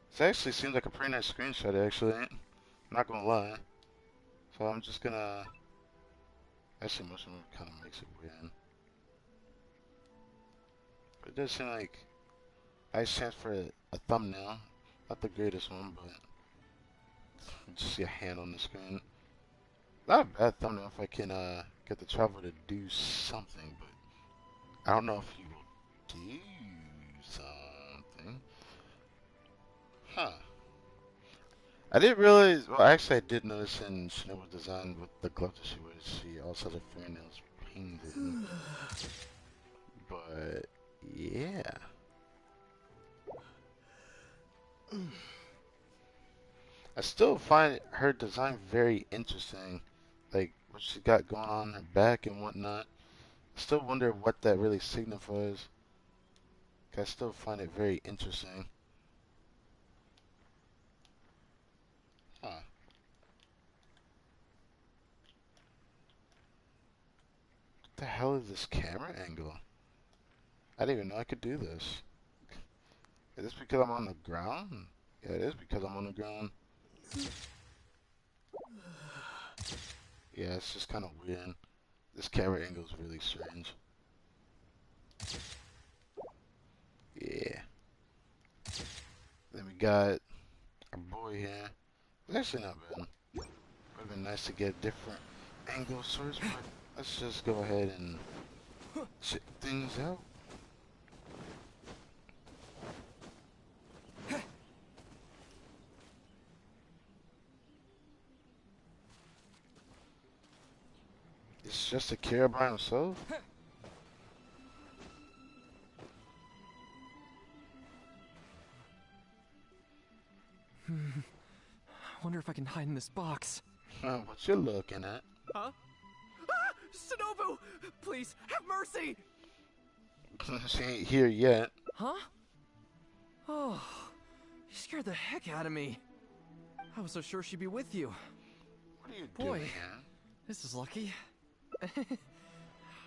This actually seems like a pretty nice screenshot, actually. I'm not gonna lie. So I'm just gonna... Actually, motion move kind of makes it weird. But it does seem like a nice chance for a thumbnail. Not the greatest one, but... You just see a hand on the screen. Not a bad thumbnail if I can get the traveler to do something, but I don't know if he will do something. Huh. I didn't realize, well actually I did notice in Shinobu's design with the glove that she wears, she also has her fingernails painted. But, yeah. I still find her design very interesting. Like, what she got going on her back and whatnot. I still wonder what that really signifies. I still find it very interesting. the hell is this camera angle? I didn't even know I could do this. Is this because I'm on the ground? Yeah, it is because I'm on the ground. Yeah, it's just kind of weird. This camera angle is really strange. Yeah. Then we got our boy here. It's actually not bad. Would have been nice to get a different angle source, but let's just go ahead and check things out. It's just Akira by himself? I wonder if I can hide in this box. What you looking at? Huh? Ah! Shinobu! Please, have mercy! She ain't here yet. Huh? Oh, you scared the heck out of me. I was so sure she'd be with you. What are you Boy, doing here? This is lucky.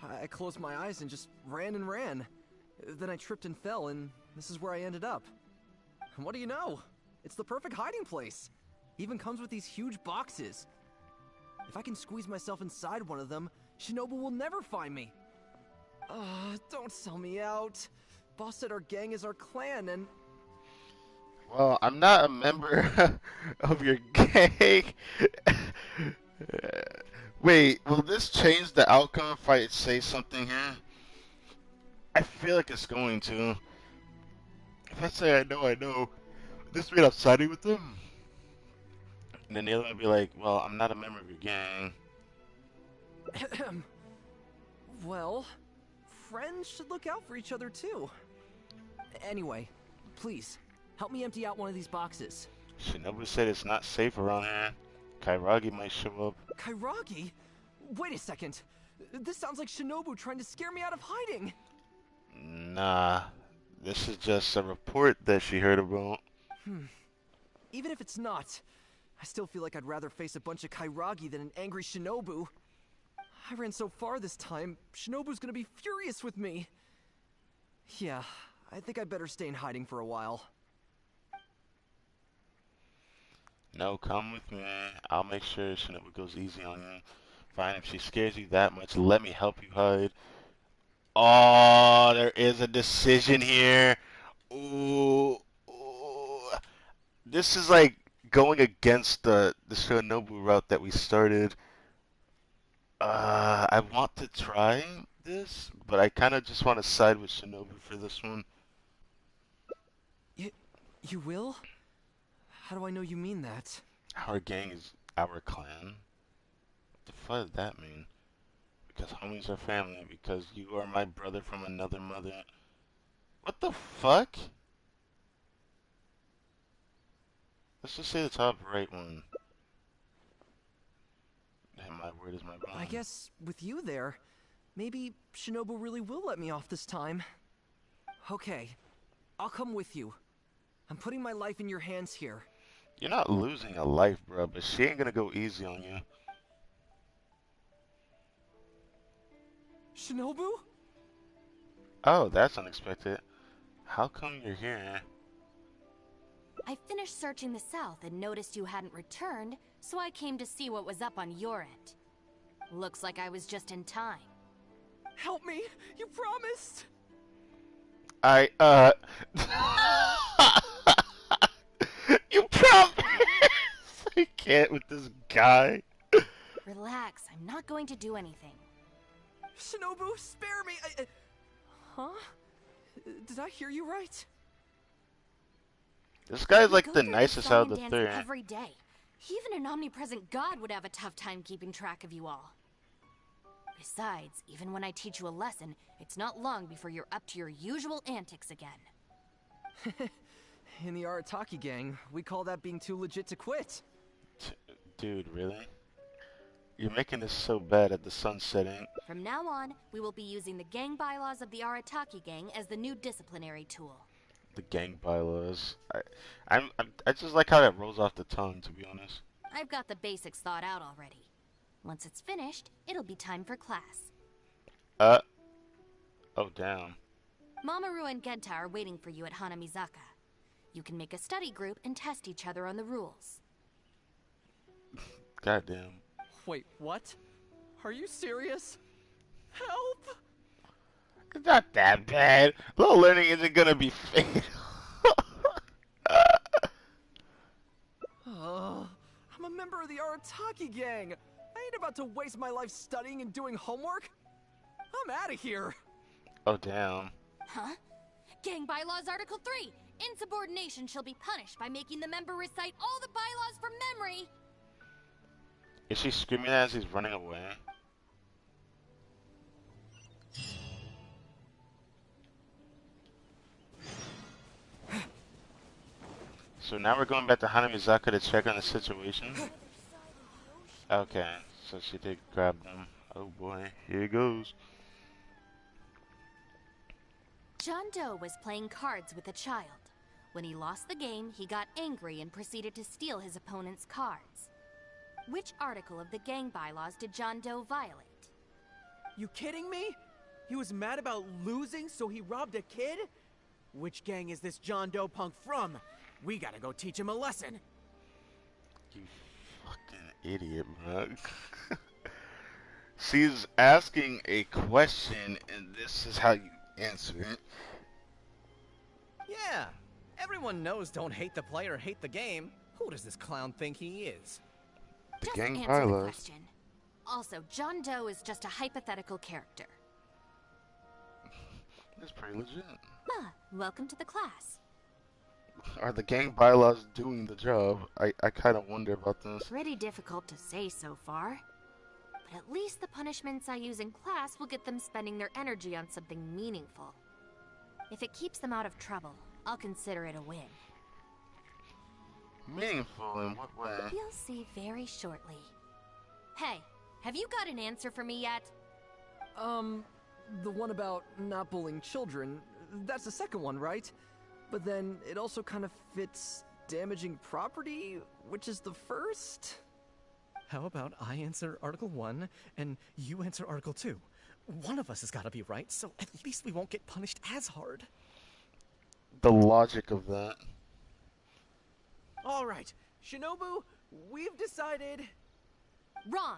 I closed my eyes and just ran and ran. Then I tripped and fell, and this is where I ended up. And what do you know? It's the perfect hiding place. Even comes with these huge boxes. If I can squeeze myself inside one of them, Shinobu will never find me. Don't sell me out. Boss said our gang is our clan, and... Well, I'm not a member of your gang. Wait, will this change the outcome if I say something here? I feel like it's going to. If I say I know, this means I'm siding with them. And then the other one would be like, well, I'm not a member of your gang. Well, friends should look out for each other too. Anyway, please, help me empty out one of these boxes. Shinobu said it's not safe around here. Kairagi might show up. Kairagi? Wait a second. This sounds like Shinobu trying to scare me out of hiding. Nah, this is just a report that she heard about. Even if it's not, I still feel like I'd rather face a bunch of Kairagi than an angry Shinobu. I ran so far this time, Shinobu's gonna be furious with me. Yeah, I think I'd better stay in hiding for a while. No, come with me. I'll make sure Shinobu goes easy on you. Fine, if she scares you that much, let me help you hide. Oh, there is a decision here. Ooh, ooh. This is like going against the Shinobu route that we started. I want to try this, but I kind of just want to side with Shinobu for this one. You will? How do I know you mean that? Our gang is our clan. What the fuck does that mean? Because homies are family. Because you are my brother from another mother. What the fuck? Let's just say the top right one. And my word is my bond. I guess with you there, maybe Shinobu really will let me off this time. Okay, I'll come with you. I'm putting my life in your hands here. You're not losing a life, bro, but she ain't gonna go easy on you. Shinobu? Oh, that's unexpected. How come you're here? I finished searching the south and noticed you hadn't returned, so I came to see what was up on your end. Looks like I was just in time. Help me! You promised! You promised! I can't with this guy. Relax, I'm not going to do anything. Shinobu, spare me! Huh? Did I hear you right? This guy's like We the go through nicest song out of and the dance three. every day. Even an omnipresent god would have a tough time keeping track of you all. Besides, even when I teach you a lesson, it's not long before you're up to your usual antics again. In the Arataki gang, we call that being too legit to quit. Dude, really? You're making this so bad at the sun setting. From now on, we will be using the gang bylaws of the Arataki gang as the new disciplinary tool. The gang bylaws. I just like how that rolls off the tongue, to be honest. I've got the basics thought out already. Once it's finished, it'll be time for class. Uh. Oh, damn. Mamoru and Genta are waiting for you at Hanamizaka. You can make a study group and test each other on the rules. Goddamn. Wait, what? Are you serious? Help! It's not that bad. Low learning isn't gonna be fatal. I'm a member of the Arataki gang. I ain't about to waste my life studying and doing homework. I'm out of here. Oh, damn. Huh? Gang Bylaws Article 3. Insubordination shall be punished by making the member recite all the bylaws from memory. Is she screaming as he's running away? So now we're going back to Hanamizaka to check on the situation? Okay, so she did grab them. Oh boy, here it goes. John Doe was playing cards with a child. When he lost the game, he got angry and proceeded to steal his opponent's cards. Which article of the gang bylaws did John Doe violate? You kidding me? He was mad about losing, so he robbed a kid? Which gang is this John Doe punk from? We gotta go teach him a lesson. You fucking idiot, bro. She's asking a question, and this is how you answer it. Yeah, everyone knows don't hate the player, hate the game. Who does this clown think he is? The Just gang answer the bylaws. question. Also, John Doe is just a hypothetical character. That's pretty legit. Ah, welcome to the class. Are the gang bylaws doing the job? I kind of wonder about this. Pretty difficult to say so far. But at least the punishments I use in class will get them spending their energy on something meaningful. If it keeps them out of trouble, I'll consider it a win. Meaningful in what way? You'll see very shortly. Hey, have you got an answer for me yet? The one about not bullying children, that's the second one, right? But then it also kind of fits damaging property, which is the first? How about I answer Article 1 and you answer Article 2? One of us has got to be right, so at least we won't get punished as hard. The logic of that. All right, Shinobu, we've decided... Wrong.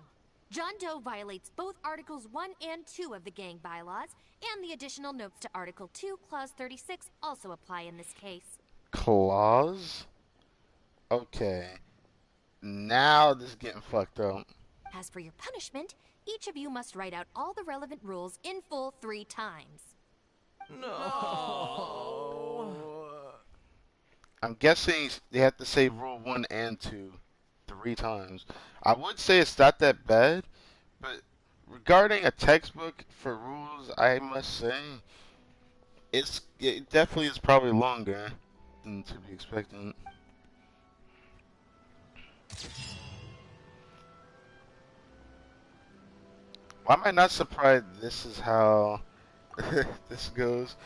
John Doe violates both Articles 1 and 2 of the gang bylaws, and the additional notes to Article 2, Clause 36 also apply in this case. Clause? Okay. Now this is getting fucked up. As for your punishment, each of you must write out all the relevant rules in full 3 times. No. I'm guessing they have to say rule 1 and 2 3 times. I would say it's not that bad, but regarding a textbook for rules, I must say it definitely is probably longer than to be expected. Why am I not surprised this is how this goes?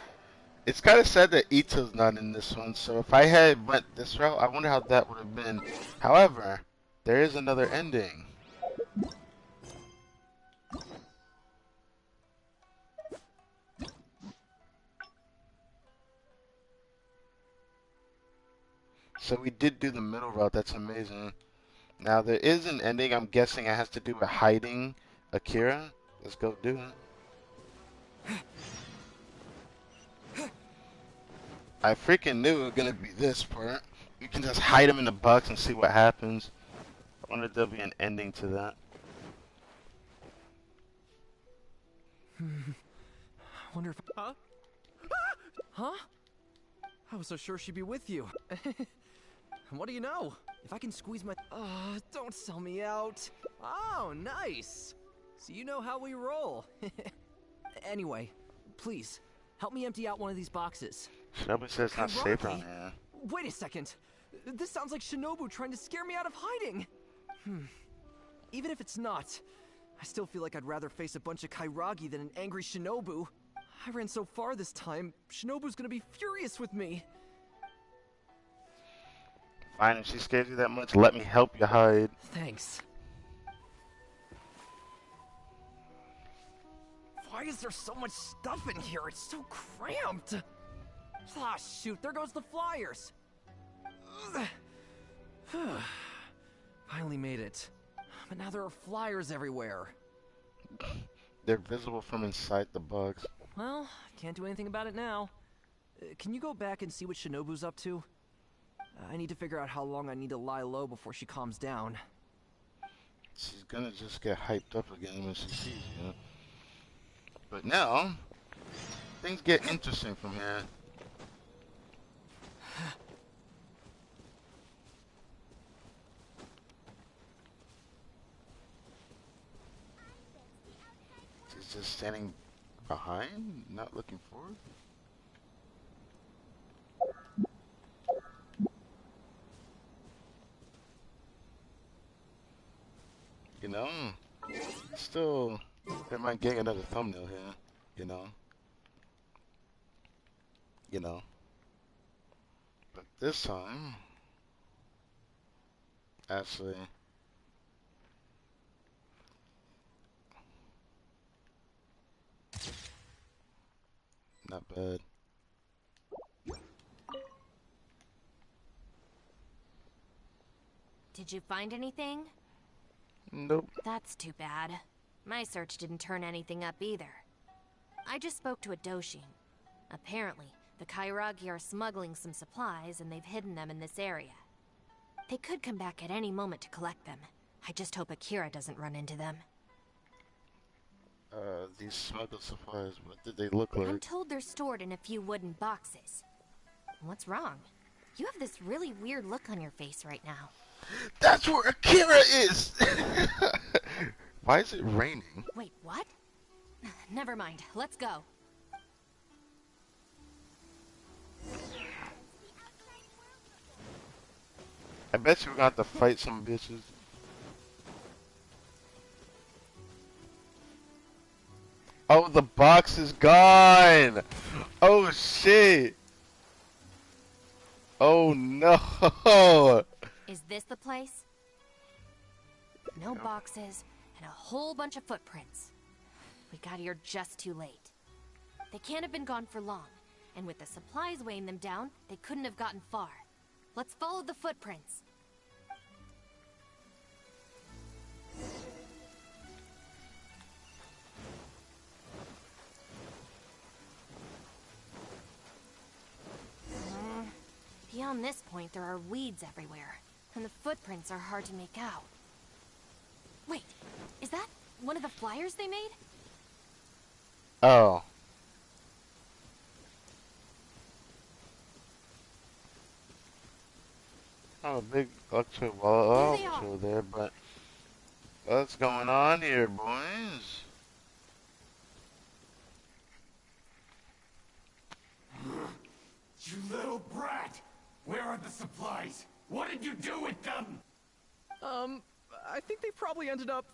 It's kind of sad that Ito's not in this one, so if I had went this route, I wonder how that would have been. However, there is another ending. So we did do the middle route, that's amazing. Now there is an ending, I'm guessing it has to do with hiding Akira. Let's go do it. I freaking knew it was gonna be this part. You can just hide him in the box and see what happens. I wonder if there'll be an ending to that. I wonder if... Huh? Huh? I was so sure she'd be with you. What do you know? If I can squeeze my... don't sell me out. Oh, nice. So you know how we roll. Anyway, please, help me empty out one of these boxes. Shinobu says it's not safe around here. Wait a second. This sounds like Shinobu trying to scare me out of hiding. Even if it's not, I still feel like I'd rather face a bunch of Kairagi than an angry Shinobu. I ran so far this time, Shinobu's gonna be furious with me. Fine, if she scares you that much, let me help you hide. Thanks. Why is there so much stuff in here? It's so cramped. Ah, shoot, there goes the flyers. Finally made it. But now there are flyers everywhere. They're visible from inside the box. Well, can't do anything about it now. Can you go back and see what Shinobu's up to? I need to figure out how long I need to lie low before she calms down. She's gonna just get hyped up again when she sees you. But now, things get interesting from here. She's just standing behind, not looking forward. You know, still, they might get another thumbnail here, you know. But this time, actually, not bad. Did you find anything? Nope. That's too bad. My search didn't turn anything up either. I just spoke to a Doshin. Apparently, the Kairagi are smuggling some supplies and they've hidden them in this area. They could come back at any moment to collect them. I just hope Akira doesn't run into them. These smuggled supplies, what did they look like? I'm told they're stored in a few wooden boxes. What's wrong? You have this really weird look on your face right now. That's where Akira is! Why is it raining? Wait, what? Never mind, let's go. I bet you we're gonna have to fight some bitches. Oh, the box is gone! Oh shit! Oh no! Is this the place? No boxes, and a whole bunch of footprints. We got here just too late. They can't have been gone for long, and with the supplies weighing them down, they couldn't have gotten far. Let's follow the footprints. Beyond this point, there are weeds everywhere, and the footprints are hard to make out. Wait, is that one of the flyers they made? Oh. Oh, a big electric wall there, but what's going on here, boys? You little brat! Where are the supplies? What did you do with them? I think they probably ended up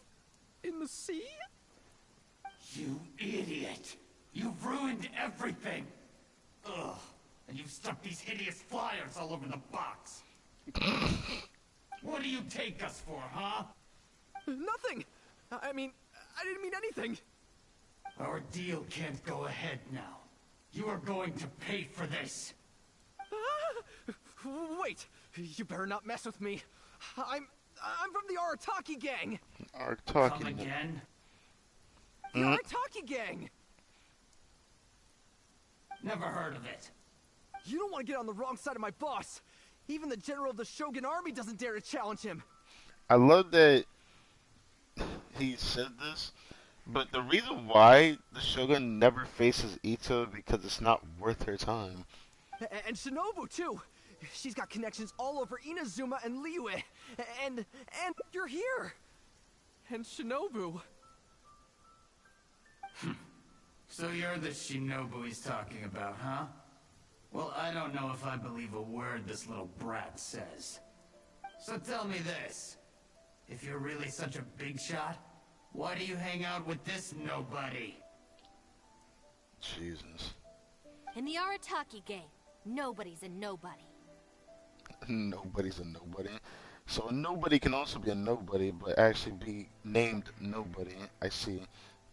in the sea? You idiot! You've ruined everything! Ugh. And you've stuck these hideous flyers all over the box. What do you take us for, huh? Nothing! I mean, I didn't mean anything. Our deal can't go ahead now. You are going to pay for this. Wait! You better not mess with me. I'm from the Arataki gang. Arataki. Come again? The Arataki gang. Never heard of it. You don't want to get on the wrong side of my boss. Even the general of the Shogun army doesn't dare to challenge him. I love that he said this, but the reason why the Shogun never faces Ito because it's not worth her time. And Shinobu too. She's got connections all over Inazuma and Liyue. And you're here. And Shinobu. So you're the Shinobu he's talking about, huh? Well, I don't know if I believe a word this little brat says. So tell me this. If you're really such a big shot, why do you hang out with this nobody? Jesus. In the Arataki gang, nobody's a nobody. Nobody's a nobody. So a nobody can also be a nobody, but actually be named nobody. I see.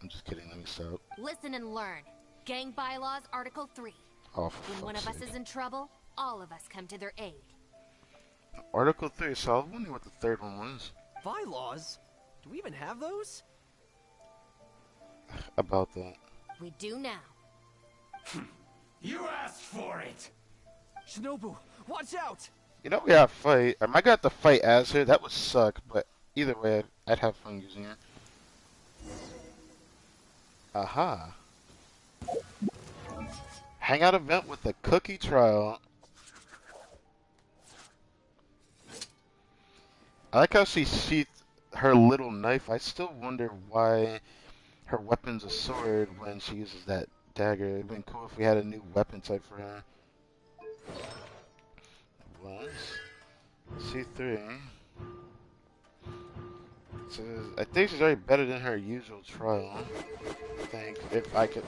I'm just kidding. Let me stop. Listen and learn. Gang bylaws, Article 3. Oh, for When one of fuck's us sake. is in trouble, all of us come to their aid. Article 3, so I was wondering what the third one was. Bylaws? Do we even have those? About that. We do now. You asked for it! Shinobu, watch out! You know we gotta fight. I might have to fight as her. That would suck, but either way, I'd have fun using her. Aha. Hangout event with the Cookie trial. I like how she sheathed her little knife. I still wonder why her weapon's a sword when she uses that dagger. It'd been cool if we had a new weapon type for her. Was C3. So I think she's already better than her usual trial. I think if I could.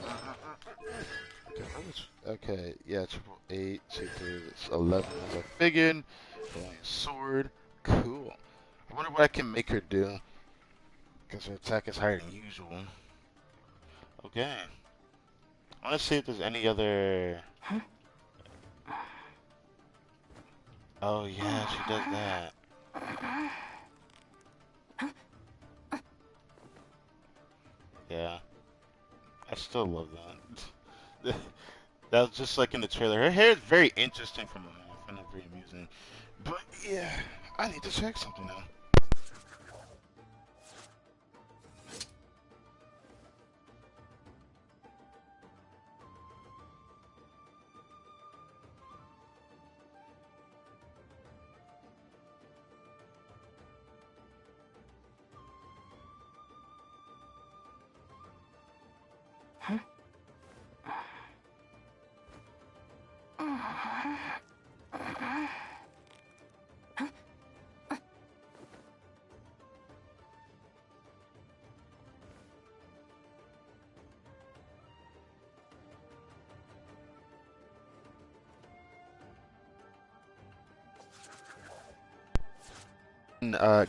Okay, yeah, 888, C3, it's 11 as I figured. Only a sword. Cool. I wonder what I can make her do. Because her attack is higher than usual. Okay. I want to see if there's any other... Oh yeah, she does that. Yeah. I still love that. That was just like in the trailer. Her hair is very interesting from the mouth. I find it very amusing. But yeah, I need to check something now.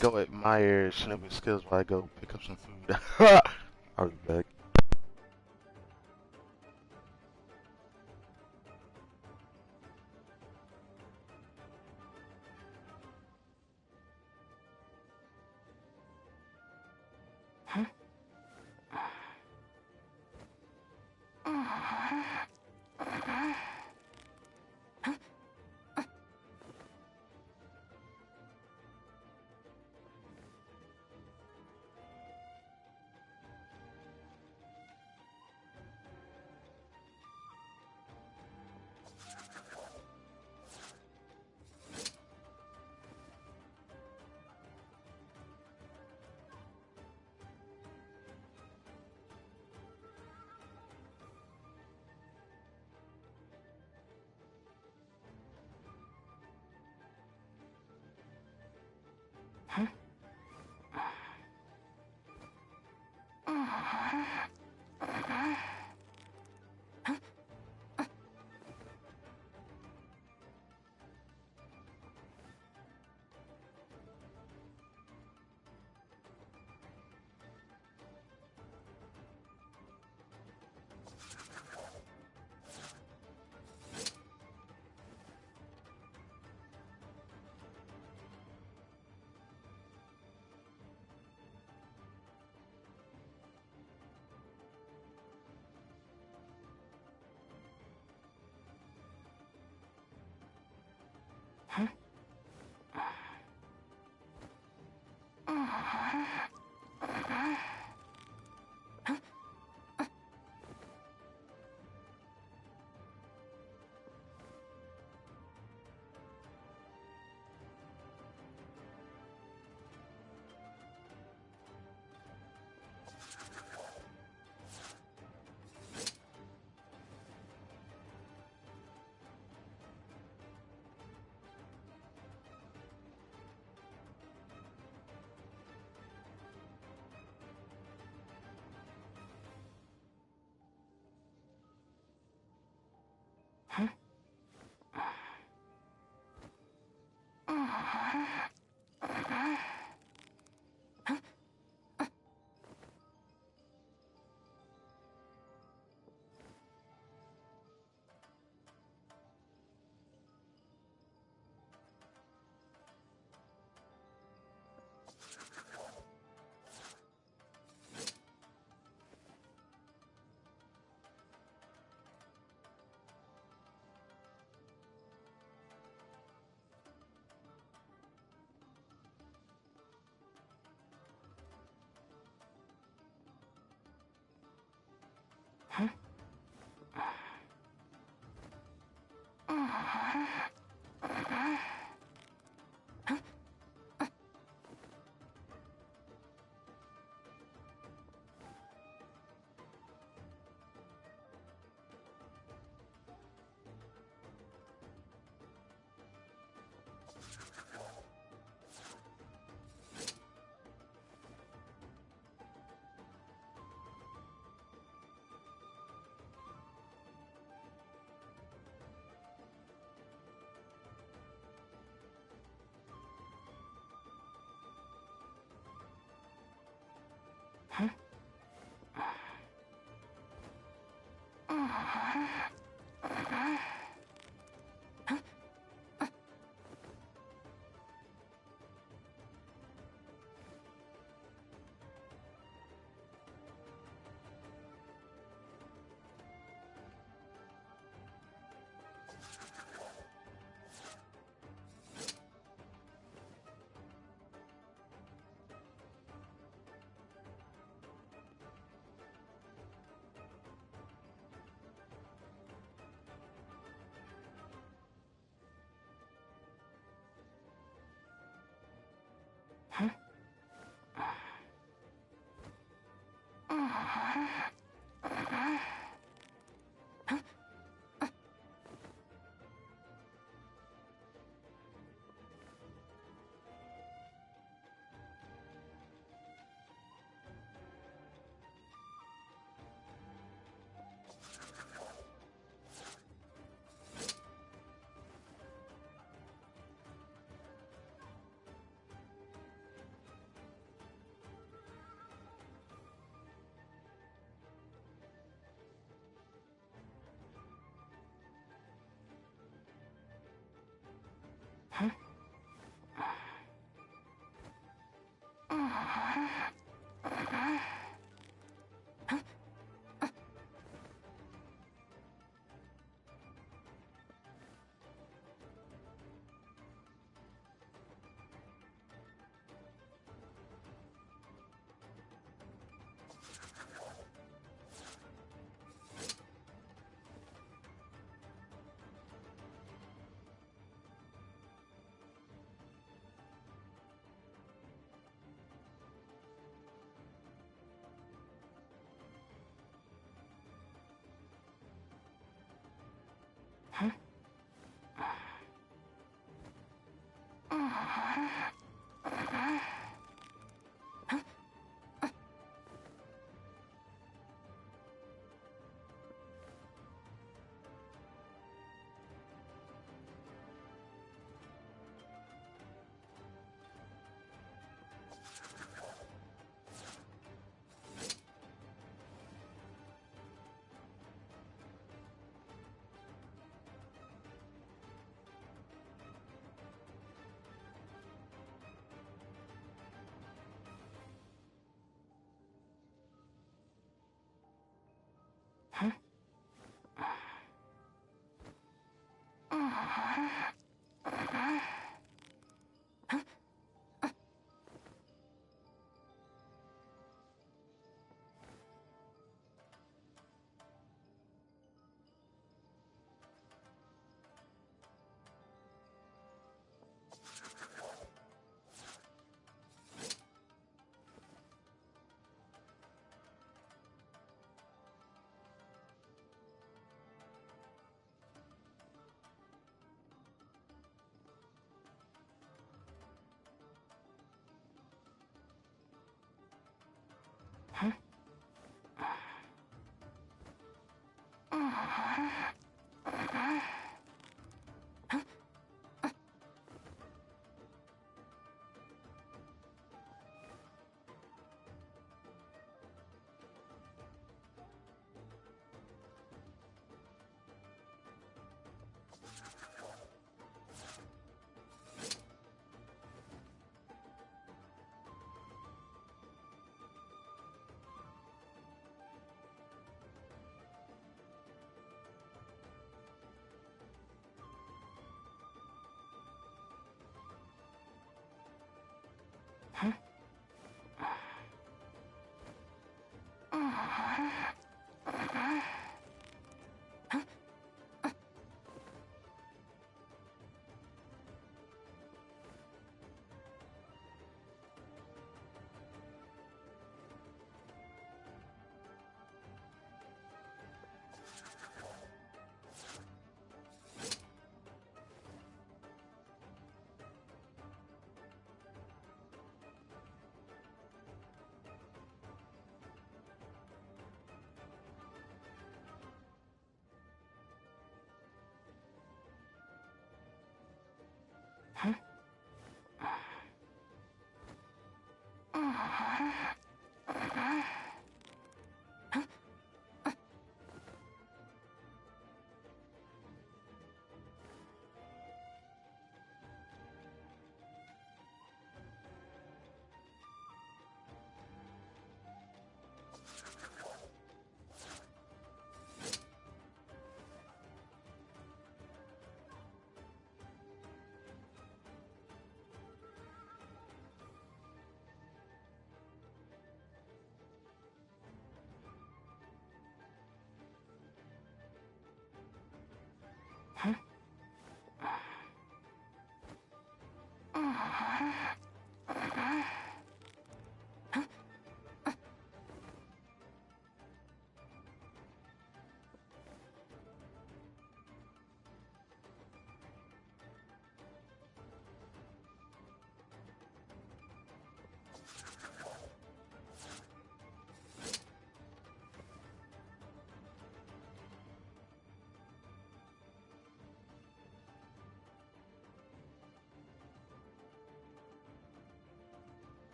Go admire Shinobu's skills while I go pick up some food. I'll be back.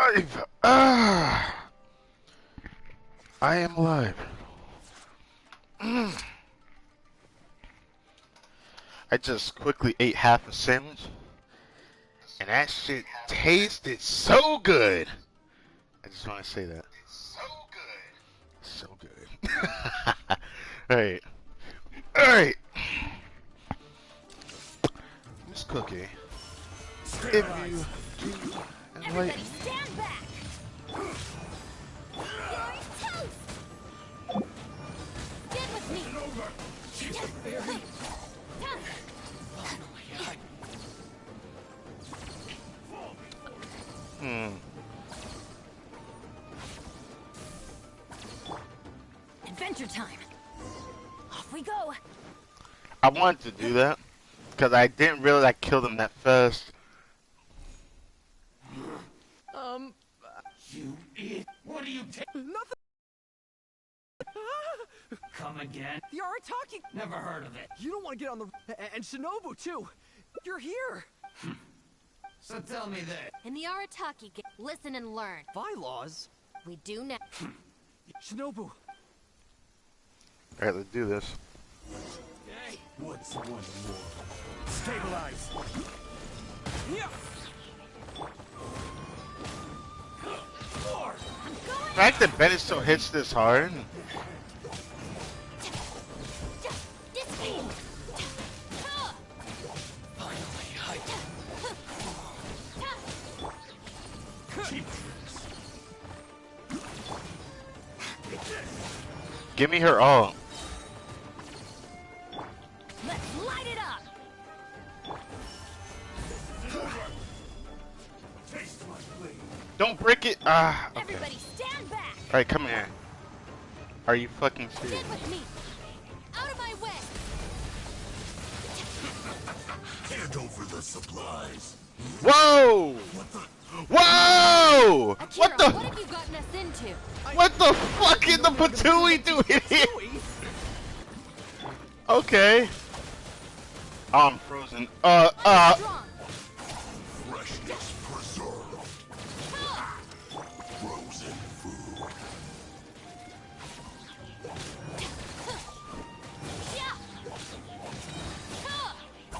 alive! Ah! I am alive. I just quickly ate half a sandwich, and that shit tasted so good. I just want to say that. So good. Alright. Alright. Miss Cookie, if you do Everybody stand back! You're toast! Stand with me! Adventure time! Off we go! I wanted to do that because I didn't realize I killed him that fast. You idiot! What do you take? Nothing. Come again? The Arataki. Never heard of it. You don't want to get on the and Shinobu too. You're here. So tell me this. In the Arataki game, listen and learn. Bylaws? We do now. Shinobu. Alright, let's do this. Hey, what's one more? Stabilize. Yeah. The fact that Bennett still hits this hard. Give me her all. Let's light it up! Don't break it. Ah, okay. Everybody stand back! Alright, come here. Are you fucking serious? Stand with me! Out of my way! Hand over the supplies. Whoa! Whoa! Akira, What the? What have you gotten us into? What the fuck is the Patooey doing here? Okay. Oh, I'm frozen. Freshness preserved. Frozen food.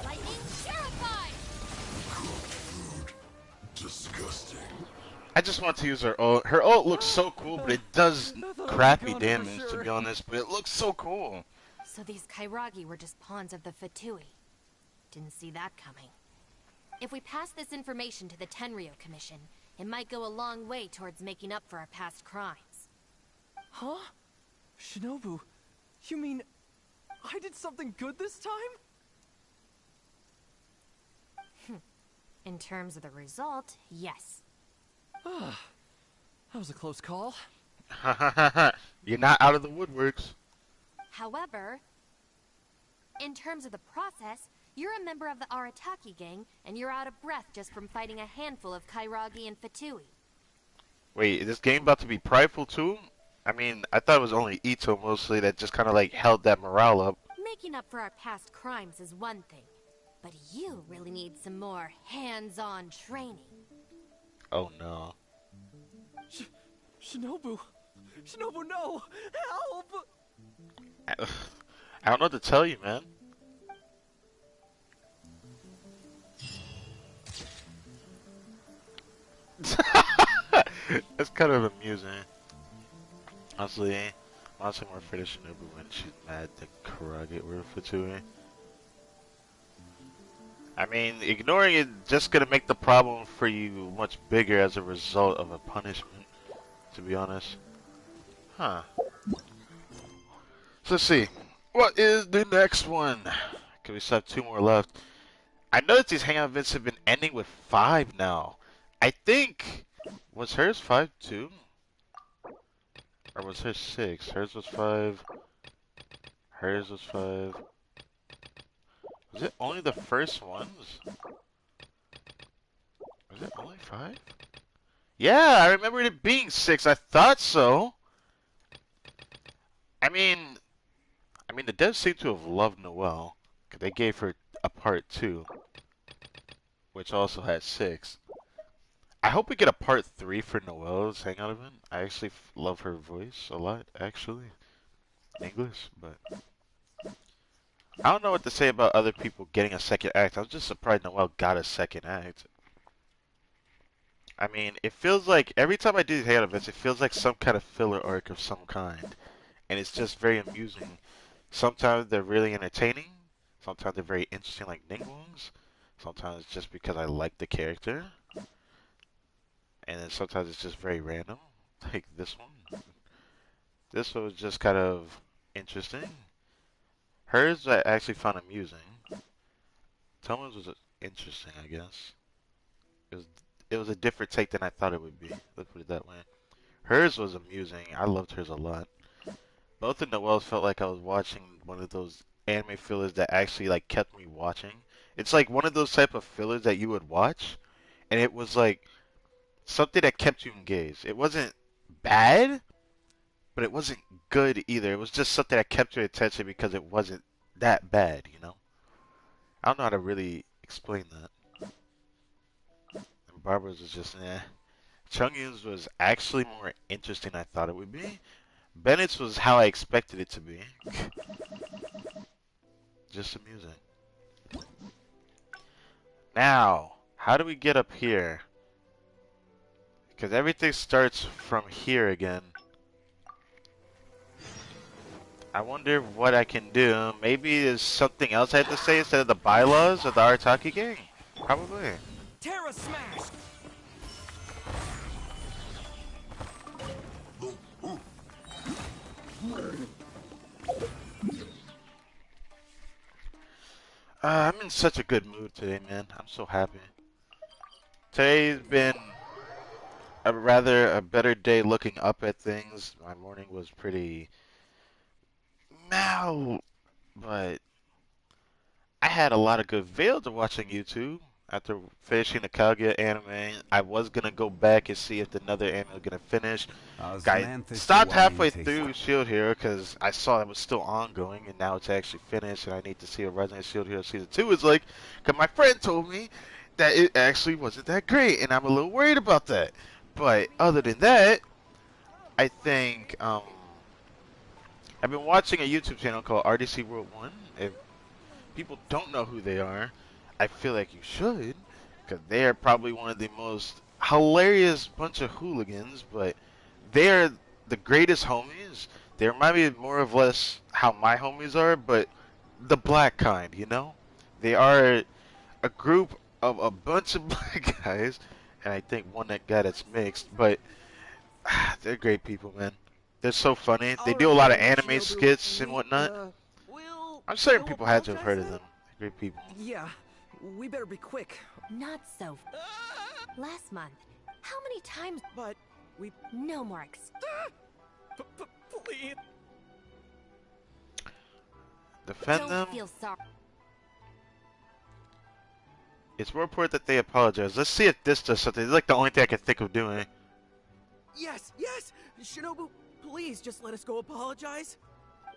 Lightning terrified! Cooked food. Disgusting. I just want to use her ult. Her ult looks so cool, but it does crappy damage, to be honest. But it looks so cool. So these Kairagi were just pawns of the Fatui. Didn't see that coming. If we pass this information to the Tenryo Commission, it might go a long way towards making up for our past crimes. Huh? Shinobu, you mean I did something good this time? In terms of the result, yes. That was a close call. You're not out of the woodworks. However, in terms of the process, you're a member of the Arataki gang, and you're out of breath just from fighting a handful of Kairagi and Fatui. Wait, is this game about to be prideful too? I mean, I thought it was only Ito mostly that just kind of like held that morale up. Making up for our past crimes is one thing, but you really need some more hands-on training. Oh no. Shinobu! Shinobu, no! Help! I don't know what to tell you, man. It's kind of amusing. Honestly, I'm honestly more afraid of Shinobu when she's mad than Kurage or Fatui. I mean, ignoring it just gonna make the problem for you much bigger as a result of a punishment, to be honest. Huh. So let's see. What is the next one? Okay, we still have 2 more left. I noticed these hangout events have been ending with 5 now. I think... Was hers 5 too? Or was hers 6? Hers was 5. Hers was 5. Was it only the first ones? Was it only 5? Yeah, I remembered it being 6. I thought so. I mean, the devs seem to have loved Noelle, 'cause they gave her a part 2, which also had 6. I hope we get a part 3 for Noelle's Hangout event. I actually love her voice a lot, actually, in English, but I don't know what to say about other people getting a second act. I was just surprised Noelle got a second act. I mean, it feels like every time I do these Hangout events, it feels like some kind of filler arc of some kind, and it's just very amusing. Sometimes they're really entertaining, sometimes they're very interesting, like Ningguang's. Sometimes it's just because I like the character, and then sometimes it's just very random, like this one. This one was just kind of interesting. Hers I actually found amusing. Tomo's was interesting, I guess. It was it was a different take than I thought it would be. Let's put it that way. Hers was amusing. I loved hers a lot. Both of Noelle's felt like I was watching one of those anime fillers that actually like kept me watching. It's like one of those type of fillers that you would watch, and it was like something that kept you engaged. It wasn't bad, but it wasn't good either. It was just something that kept your attention because it wasn't that bad, you know? I don't know how to really explain that. And Barbara's was just, eh. Chungyun's was actually more interesting than I thought it would be. Bennett's was how I expected it to be. Just amusing. Now, how do we get up here? Because everything starts from here again. I wonder what I can do. Maybe there's something else I have to say instead of the bylaws of the Arataki gang? Probably. Terra smash! I'm in such a good mood today, man. I'm so happy. Today's been a better day looking up at things. My morning was pretty mal, but I had a lot of good Veil to watch on YouTube. After finishing the Kaguya anime, I was gonna go back and see if another anime was gonna finish. I stopped halfway through Shield Hero because I saw it was still ongoing, and now it's actually finished, and I need to see what Resident Shield Hero Season 2 is like, because my friend told me that it actually wasn't that great, and I'm a little worried about that. But other than that, I think I've been watching a YouTube channel called RDC World 1. If people don't know who they are, I feel like you should, because they are probably one of the most hilarious bunch of hooligans, but they are the greatest homies. They remind me more or less how my homies are, but the black kind, you know? They are a group of a bunch of black guys, and I think one that guy that's mixed, but they're great people, man. They're so funny. They do a lot of anime skits and whatnot. I'm certain people had to have heard of them. They're great people. Yeah, we better be quick. Not so. Last month, how many times? But we. No more Please. Defend them. Don't feel sorry. It's more important that they apologize. Let's see if this does something. It's like the only thing I can think of doing. Yes, yes! Shinobu, please just let us go apologize.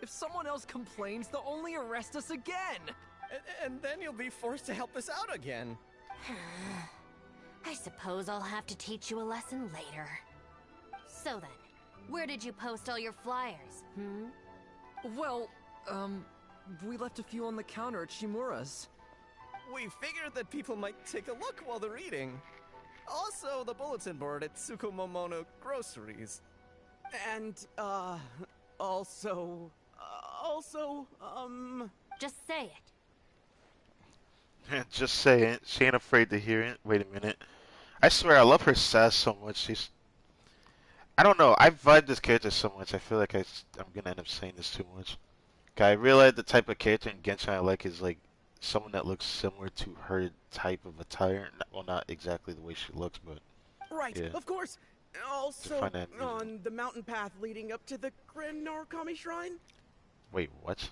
If someone else complains, they'll only arrest us again. And then you'll be forced to help us out again. I suppose I'll have to teach you a lesson later. So then, where did you post all your flyers, hmm? Well, we left a few on the counter at Shimura's. We figured that people might take a look while they're eating. Also, the bulletin board at Tsukumomono Groceries. And, also... Just say it. Just say it. She ain't afraid to hear it. Wait a minute. I swear, I love her sass so much. She's... I don't know. I vibe this character so much. I feel like I'm gonna end up saying this too much. I realize the type of character in Genshin I like is like someone that looks similar to her type of attire. Well, not exactly the way she looks, but right, yeah. Of course. Also, on the mountain path leading up to the Grand Narukami Shrine. Wait, what?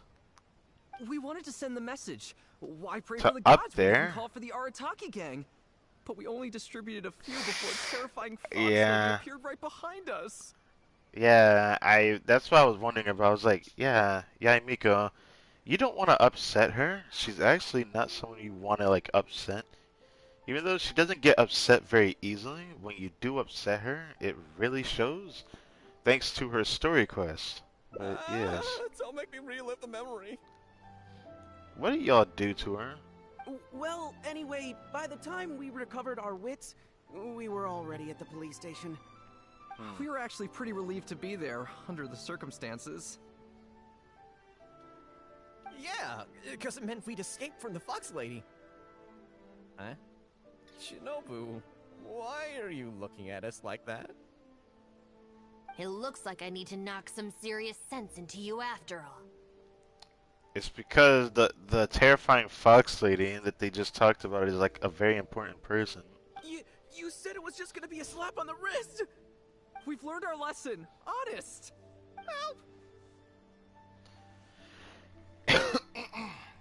We wanted to send the message. Why pray To for the up gods there? when we can call for the Arataki gang? But we only distributed a few before a terrifying fox Yeah. appeared right behind us. Yeah, that's what I was wondering about. I was like, yeah, Miko, you don't want to upset her. She's actually not someone you want to like upset. Even though she doesn't get upset very easily, when you do upset her, it really shows, thanks to her story quest. But yes. Don't make me relive the memory. What did y'all do to her? Well, anyway, by the time we recovered our wits, we were already at the police station. We were actually pretty relieved to be there, under the circumstances. Yeah, because it meant we'd escape from the Fox Lady. Huh? Shinobu, why are you looking at us like that? It looks like I need to knock some serious sense into you after all. It's because the terrifying fox lady that they just talked about is like a very important person. You said it was just gonna be a slap on the wrist! We've learned our lesson, honest! Help!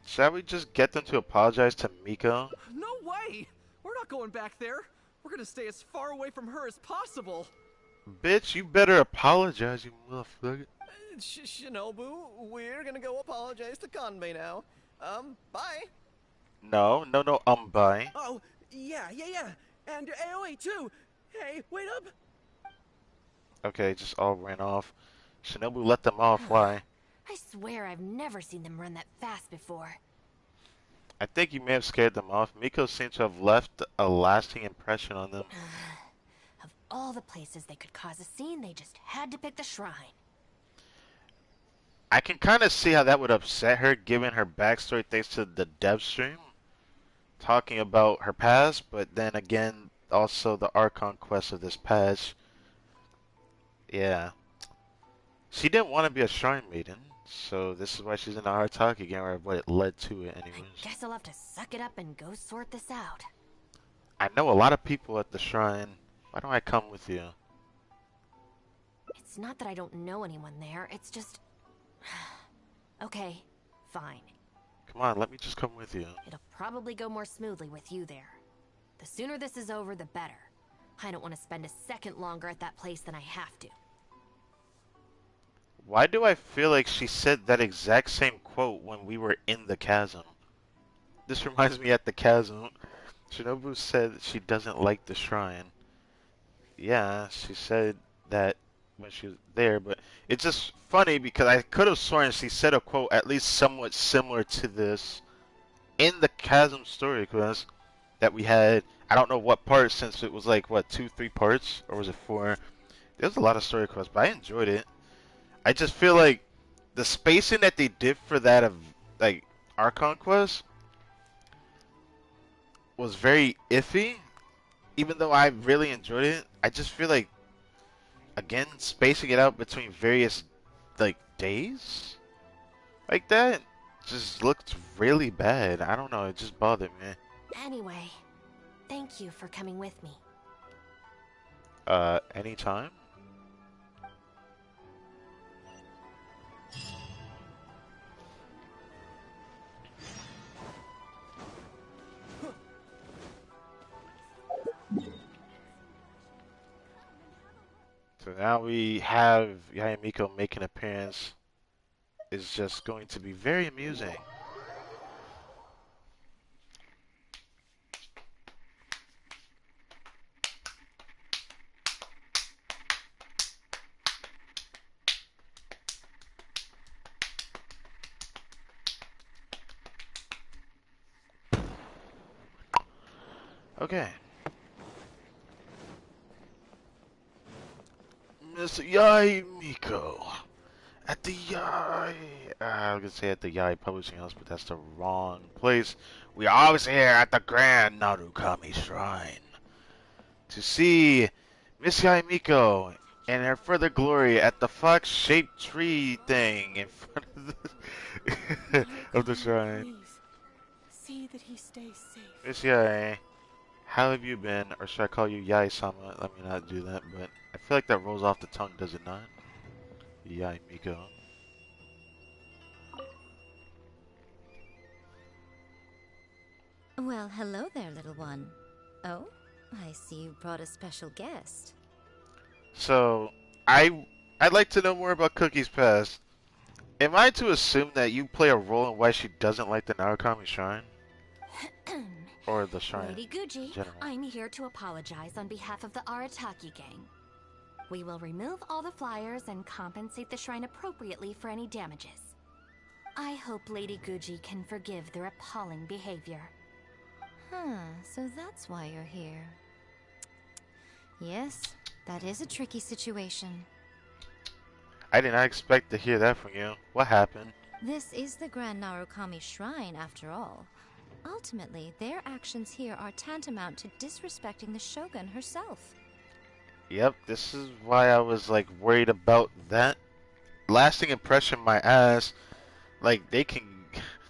Shall we just get them to apologize to Miko? No way! We're not going back there. We're gonna stay as far away from her as possible. Bitch, you better apologize, you motherfucker. Shinobu, we're gonna go apologize to Kanbei now. Bye. No, bye. Oh, yeah. And AOA too. Hey, wait up. Okay, just all ran off. Shinobu let them all fly. I swear I've never seen them run that fast before. I think you may have scared them off. Miko seems to have left a lasting impression on them. Of all the places they could cause a scene, they just had to pick the shrine. I can kind of see how that would upset her, given her backstory thanks to the dev stream, talking about her past, but then again, also the Archon quest of this patch. Yeah. She didn't want to be a shrine maiden, so this is why she's in the Arataki game, or what it led to it anyways. I guess I'll have to suck it up and go sort this out. I know a lot of people at the shrine. Why don't I come with you? It's not that I don't know anyone there, it's just... Okay, fine. Come on, let me just come with you. It'll probably go more smoothly with you there. The sooner this is over, the better. I don't want to spend a second longer at that place than I have to. Why do I feel like she said that exact same quote when we were in the chasm? This reminds me at the chasm. Shinobu said she doesn't like the shrine. Yeah, she said that when she was there, but it's just funny because I could have sworn she said a quote at least somewhat similar to this in the chasm story quest that we had. I don't know what part, since it was like, what, 2-3 parts? Or was it 4? There was a lot of story quests, but I enjoyed it. I just feel like the spacing that they did for that of like Archon quest was very iffy. Even though I really enjoyed it, I just feel like, again, spacing it out between various like days like that just looked really bad. I don't know, it just bothered me. Anyway, thank you for coming with me. Anytime? So now we have Yayamiko make an appearance. It's just going to be very amusing. Okay. Mr. Yayamiko. At the Yai... I was going to say at the Yai Publishing House, but that's the wrong place. We are always here at the Grand Narukami Shrine to see Miss Yayamiko and her further glory at the fox-shaped tree thing in front of the shrine. Please, see that he stays safe. Miss Yai, how have you been? Or should I call you Yai-sama? Let me not do that, but I feel like that rolls off the tongue, does it not? Yayamiko. Well, hello there, little one. Oh, I see you brought a special guest. So, I'd like to know more about Cookie's past. Am I to assume that you play a role in why she doesn't like the Narukami Shrine? Or the shrine. Lady Guji, in general. I'm here to apologize on behalf of the Arataki gang. We will remove all the flyers and compensate the shrine appropriately for any damages. I hope Lady Guji can forgive their appalling behavior. So that's why you're here. Yes, that is a tricky situation. I did not expect to hear that from you. What happened? This is the Grand Narukami Shrine, after all. Ultimately, their actions here are tantamount to disrespecting the Shogun herself. Yep, this is why I was like worried about that. Lasting impression, my ass. Like they can,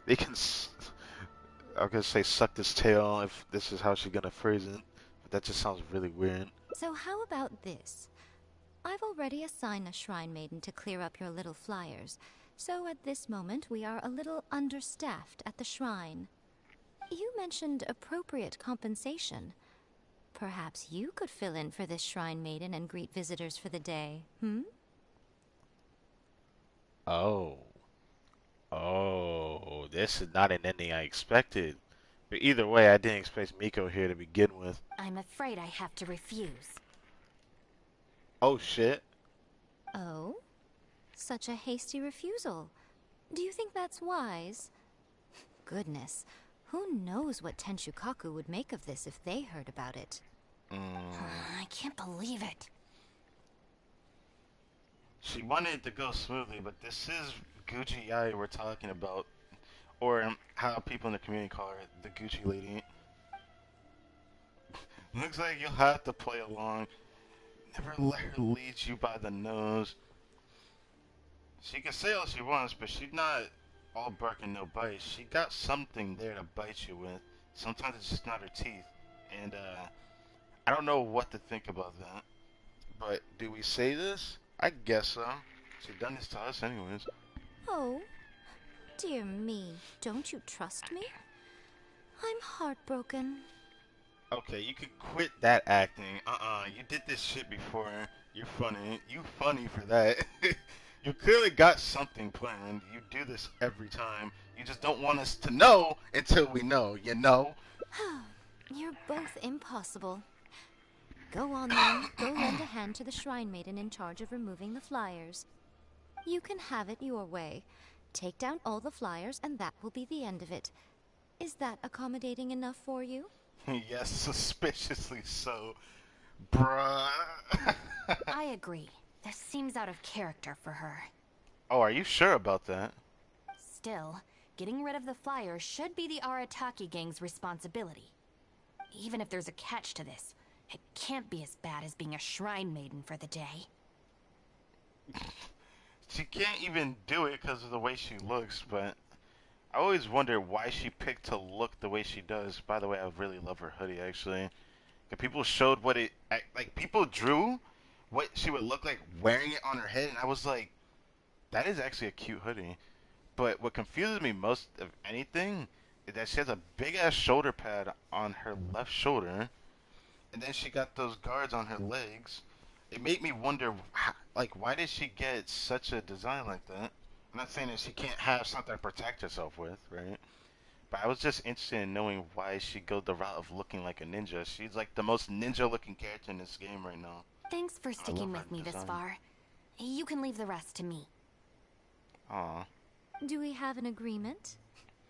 I'm gonna say suck this tail if this is how she's gonna phrase it. But that just sounds really weird. So how about this? I've already assigned a shrine maiden to clear up your little flyers. So at this moment, we are a little understaffed at the shrine. You mentioned appropriate compensation. Perhaps you could fill in for this shrine maiden and greet visitors for the day, Oh, this is not an ending I expected. But either way, I didn't expect Miko here to begin with. I'm afraid I have to refuse. Oh shit. Oh? Such a hasty refusal. Do you think that's wise? Goodness, who knows what Tenshukaku would make of this if they heard about it. I can't believe it. She wanted it to go smoothly, but this is Gucci Yai we're talking about. Or how people in the community call her, the Gucci lady. Looks like you'll have to play along. Never let her lead you by the nose. She can say all she wants, but she's not all bark and no bite. She got something there to bite you with. Sometimes it's just not her teeth. And, I don't know what to think about that. But, do we say this? I guess so. She's done this to us anyways. Oh, dear me, don't you trust me? I'm heartbroken. Okay, you can quit that acting. You did this shit before. You're funny. You funny for that. You clearly got something planned. You do this every time. You just don't want us to know until we know, you know? You're both impossible. Go on then, go lend a hand to the shrine maiden in charge of removing the flyers. You can have it your way. Take down all the flyers and that will be the end of it. Is that accommodating enough for you? Yes, suspiciously so. Bruh. I agree. This seems out of character for her. Oh, are you sure about that? Still, getting rid of the flyers should be the Arataki gang's responsibility. Even if there's a catch to this, it can't be as bad as being a shrine maiden for the day. She can't even do it because of the way she looks, but I always wonder why she picked to look the way she does. By the way, I really love her hoodie, actually. People showed what it... Like, people drew what she would look like wearing it on her head, and I was like, that is actually a cute hoodie. But what confuses me most of anything is that she has a big-ass shoulder pad on her left shoulder, and then she got those guards on her legs. It made me wonder, like, why did she get such a design like that? I'm not saying that she can't have something to protect herself with, right? But I was just interested in knowing why she go the route of looking like a ninja. She's like the most ninja-looking character in this game right now. Thanks for sticking with me this far. You can leave the rest to me. Aw. Do we have an agreement?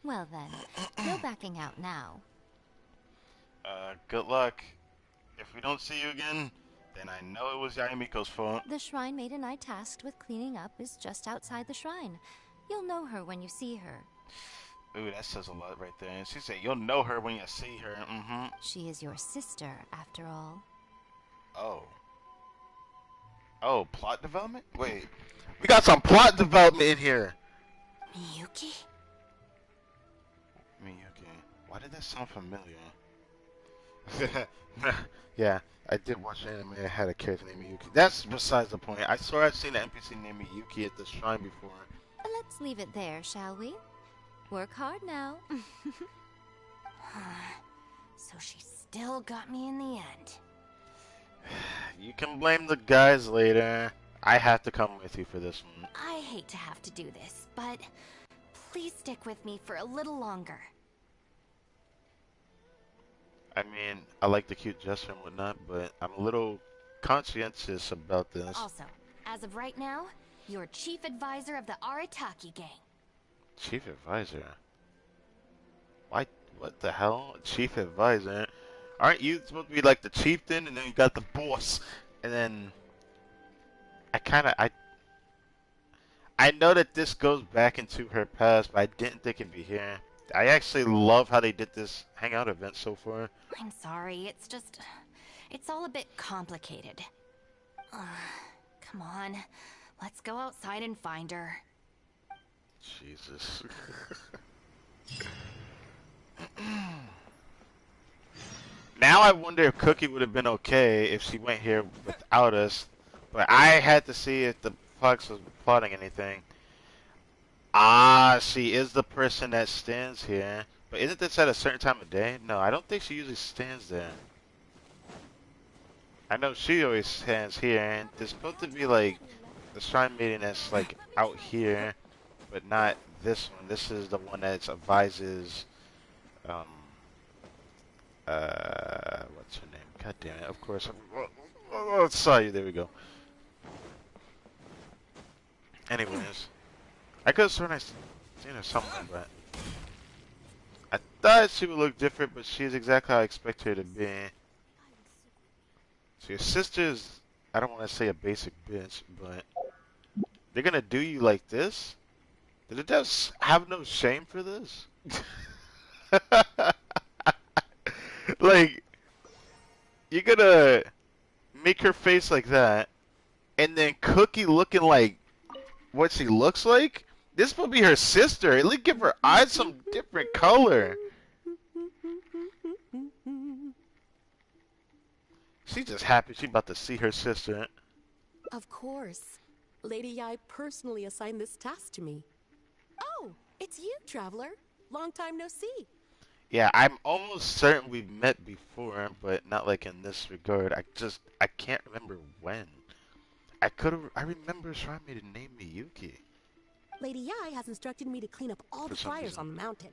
Well then, no backing out now. Good luck. If we don't see you again, then I know it was Yayamiko's fault. The shrine maiden I tasked with cleaning up is just outside the shrine. You'll know her when you see her. Ooh, that says a lot right there. And she said, you'll know her when you see her. She is your sister, after all. Oh. Oh, plot development? Wait. We got some plot development in here. Miyuki? Miyuki. Why did that sound familiar? Yeah, I did watch anime and it had a character named Miyuki. That's besides the point. I swear I've seen an NPC named Miyuki at the shrine before. Let's leave it there, shall we? Work hard now. So she still got me in the end. You can blame the guys later. I have to come with you for this one. I hate to have to do this, but please stick with me for a little longer. I mean, I like the cute gesture and whatnot, but I'm a little conscientious about this. Also, as of right now, you're chief advisor of the Arataki gang. Chief advisor? Why? What the hell? Chief advisor? Aren't you supposed to be like the chieftain, and then you got the boss, and then I know that this goes back into her past, but I didn't think it'd be here. I actually love how they did this Hangout event so far. I'm sorry, it's all a bit complicated. Come on, let's go outside and find her. Jesus. Now I wonder if Cookie would have been okay if she went here without us, but I had to see if the Fox was plotting anything. Ah, she is the person that stands here. But isn't this at a certain time of day? No, I don't think she usually stands there. I know she always stands here, and there's supposed to be like the shrine maiden that's like out here, but not this one. This is the one that advises, what's her name? God damn it! Of course, I saw you. There we go. Anyways, I could have sworn I seen her somewhere, but I thought she would look different, but she's exactly how I expect her to be. So your sister's, I don't want to say a basic bitch, but they're gonna do you like this? Did the devs have no shame for this? Like, you're gonna make her face like that, and then Cookie looking like what she looks like? This will be her sister. At least give her eyes some different color. She's just happy she's about to see her sister. Of course. Lady Yai personally assigned this task to me. Oh, it's you, Traveler. Long time no see. Yeah, I'm almost certain we've met before, but not like in this regard. I can't remember when. I remember Shrine Maiden named me Yuki. Lady Yai has instructed me to clean up all the flyers on the mountain.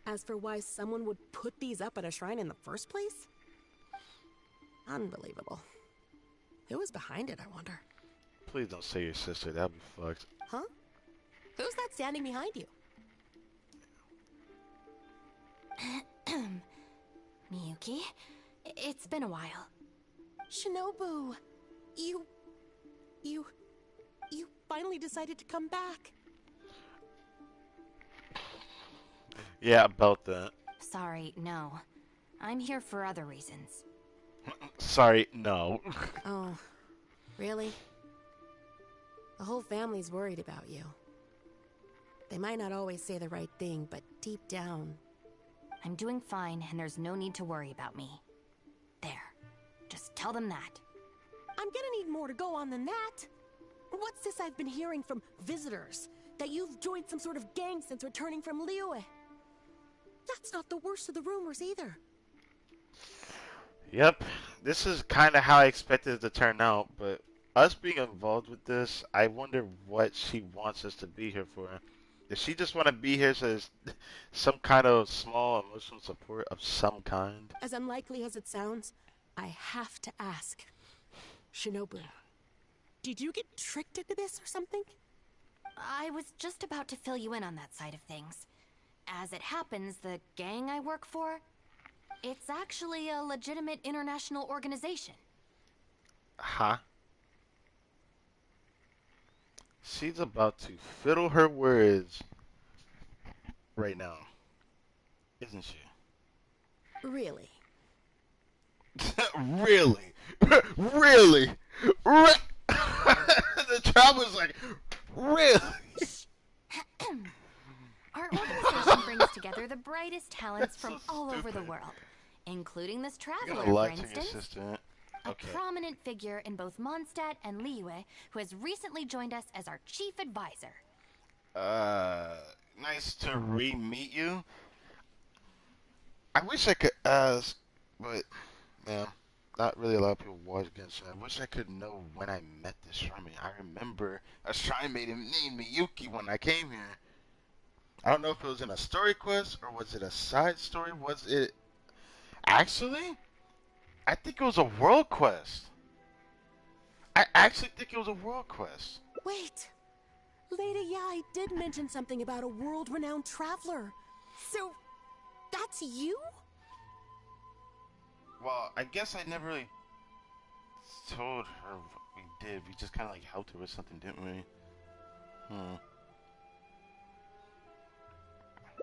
As for why someone would put these up at a shrine in the first place? Unbelievable. Who was behind it, I wonder? Please don't say your sister, that'll be fucked. Huh? Who's that standing behind you? Miyuki, it's been a while. Shinobu, you finally decided to come back. Yeah, about that. Sorry, no. I'm here for other reasons. Sorry, no. Oh, really? The whole family's worried about you. They might not always say the right thing, but deep down... I'm doing fine, and there's no need to worry about me. There. Just tell them that. I'm gonna need more to go on than that. What's this I've been hearing from visitors? That you've joined some sort of gang since returning from Liyue? That's not the worst of the rumors either. Yep, this is kind of how I expected it to turn out, but us being involved with this, I wonder what she wants us to be here for. Does she just want to be here so there's some kind of small emotional support of some kind? As unlikely as it sounds, I have to ask. Shinobu, did you get tricked into this or something? I was just about to fill you in on that side of things. As it happens, the gang I work for, it's actually a legitimate international organization. Huh? She's about to fiddle her words right now, isn't she? Really? Really? Really? The traveler's like, really? Our organization brings together the brightest talents from all over the world, including this traveler, for instance. A prominent figure in both Mondstadt and Liyue, who has recently joined us as our chief advisor. Nice to re-meet you. I wish I could ask, but, man, not really a lot of people watch Genshin. I wish I could know when I met this shrine maiden. I remember a shrine maiden named Miyuki when I came here. I don't know if it was in a story quest, or was it a side story? Was it... Actually, I think it was a world quest. I actually think it was a world quest. Wait. Lady Yai did mention something about a world-renowned traveler. So, that's you? Well, I guess I never really told her what we did. We just kind of like helped her with something, didn't we?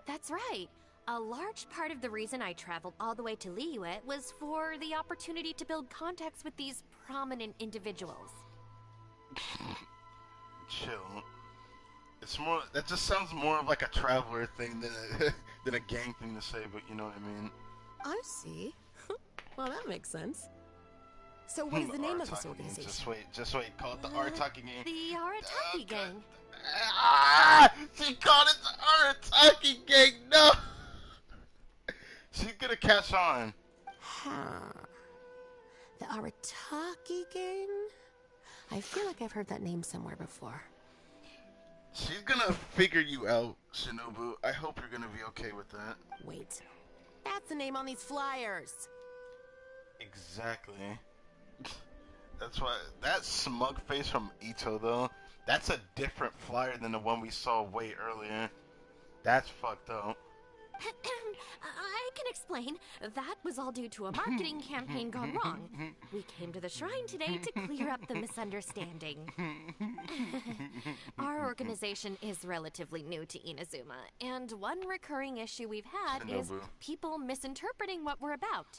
That's right. A large part of the reason I traveled all the way to Liyue was for the opportunity to build contacts with these prominent individuals. Chill. It's more. That just sounds more of like a traveler thing than a than a gang thing to say. But you know what I mean. I see. Well, that makes sense. So what is the name of this organization? Just wait. Call it the Arataki gang. The Arataki gang. Ah! She called it the Arataki gang. No. She's gonna catch on. Huh. The Arataki gang? I feel like I've heard that name somewhere before. She's gonna figure you out, Shinobu. I hope you're gonna be okay with that. Wait. That's the name on these flyers. Exactly. That's why that smug face from Ito though, that's a different flyer than the one we saw way earlier. That's fucked up. I can explain. That was all due to a marketing campaign gone wrong. We came to the shrine today to clear up the misunderstanding. Our organization is relatively new to Inazuma, and one recurring issue we've had is people misinterpreting what we're about.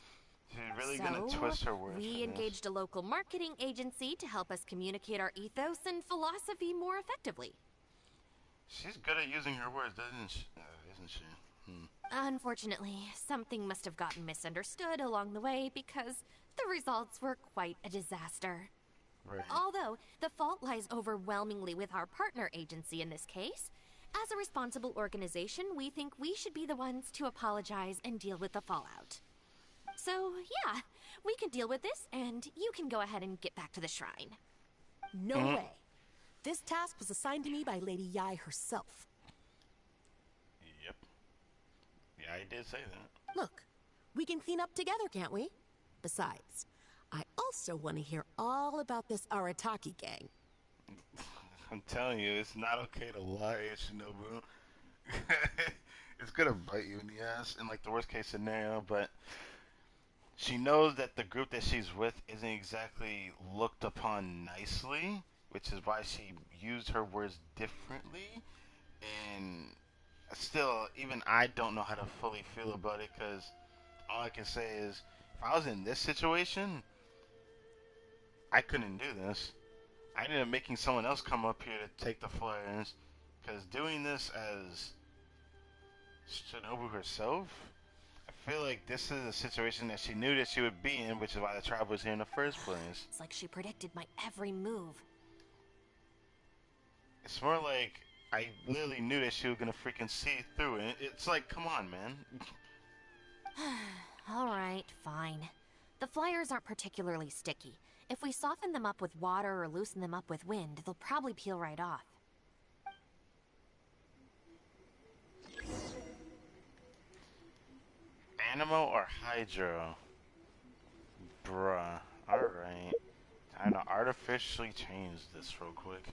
She's really gonna twist her words. We engaged a local marketing agency to help us communicate our ethos and philosophy more effectively. She's good at using her words, isn't she? Unfortunately, something must have gotten misunderstood along the way because the results were quite a disaster. Right. Although the fault lies overwhelmingly with our partner agency in this case, as a responsible organization, we think we should be the ones to apologize and deal with the fallout. So, yeah, we can deal with this, and you can go ahead and get back to the shrine. No way. This task was assigned to me by Lady Yai herself. Yep. Yeah, I did say that. Look, we can clean up together, can't we? Besides, I also want to hear all about this Arataki gang. I'm telling you, it's not okay to lie, Shinobu. It's gonna bite you in the ass in like the worst case scenario, but she knows that the group that she's with isn't exactly looked upon nicely, which is why she used her words differently. And still, even I don't know how to fully feel about it, because all I can say is, if I was in this situation, I couldn't do this. I ended up making someone else come up here to take the flyers, because doing this as Shinobu herself, I feel like this is a situation that she knew that she would be in, which is why the tribe was here in the first place. It's like she predicted my every move. It's more like I literally knew that she was gonna freaking see through it. It's like, come on, man. Alright, fine. The flyers aren't particularly sticky. If we soften them up with water or loosen them up with wind, they'll probably peel right off. Animo or Hydro? Bruh. Alright. Time to artificially change this real quick.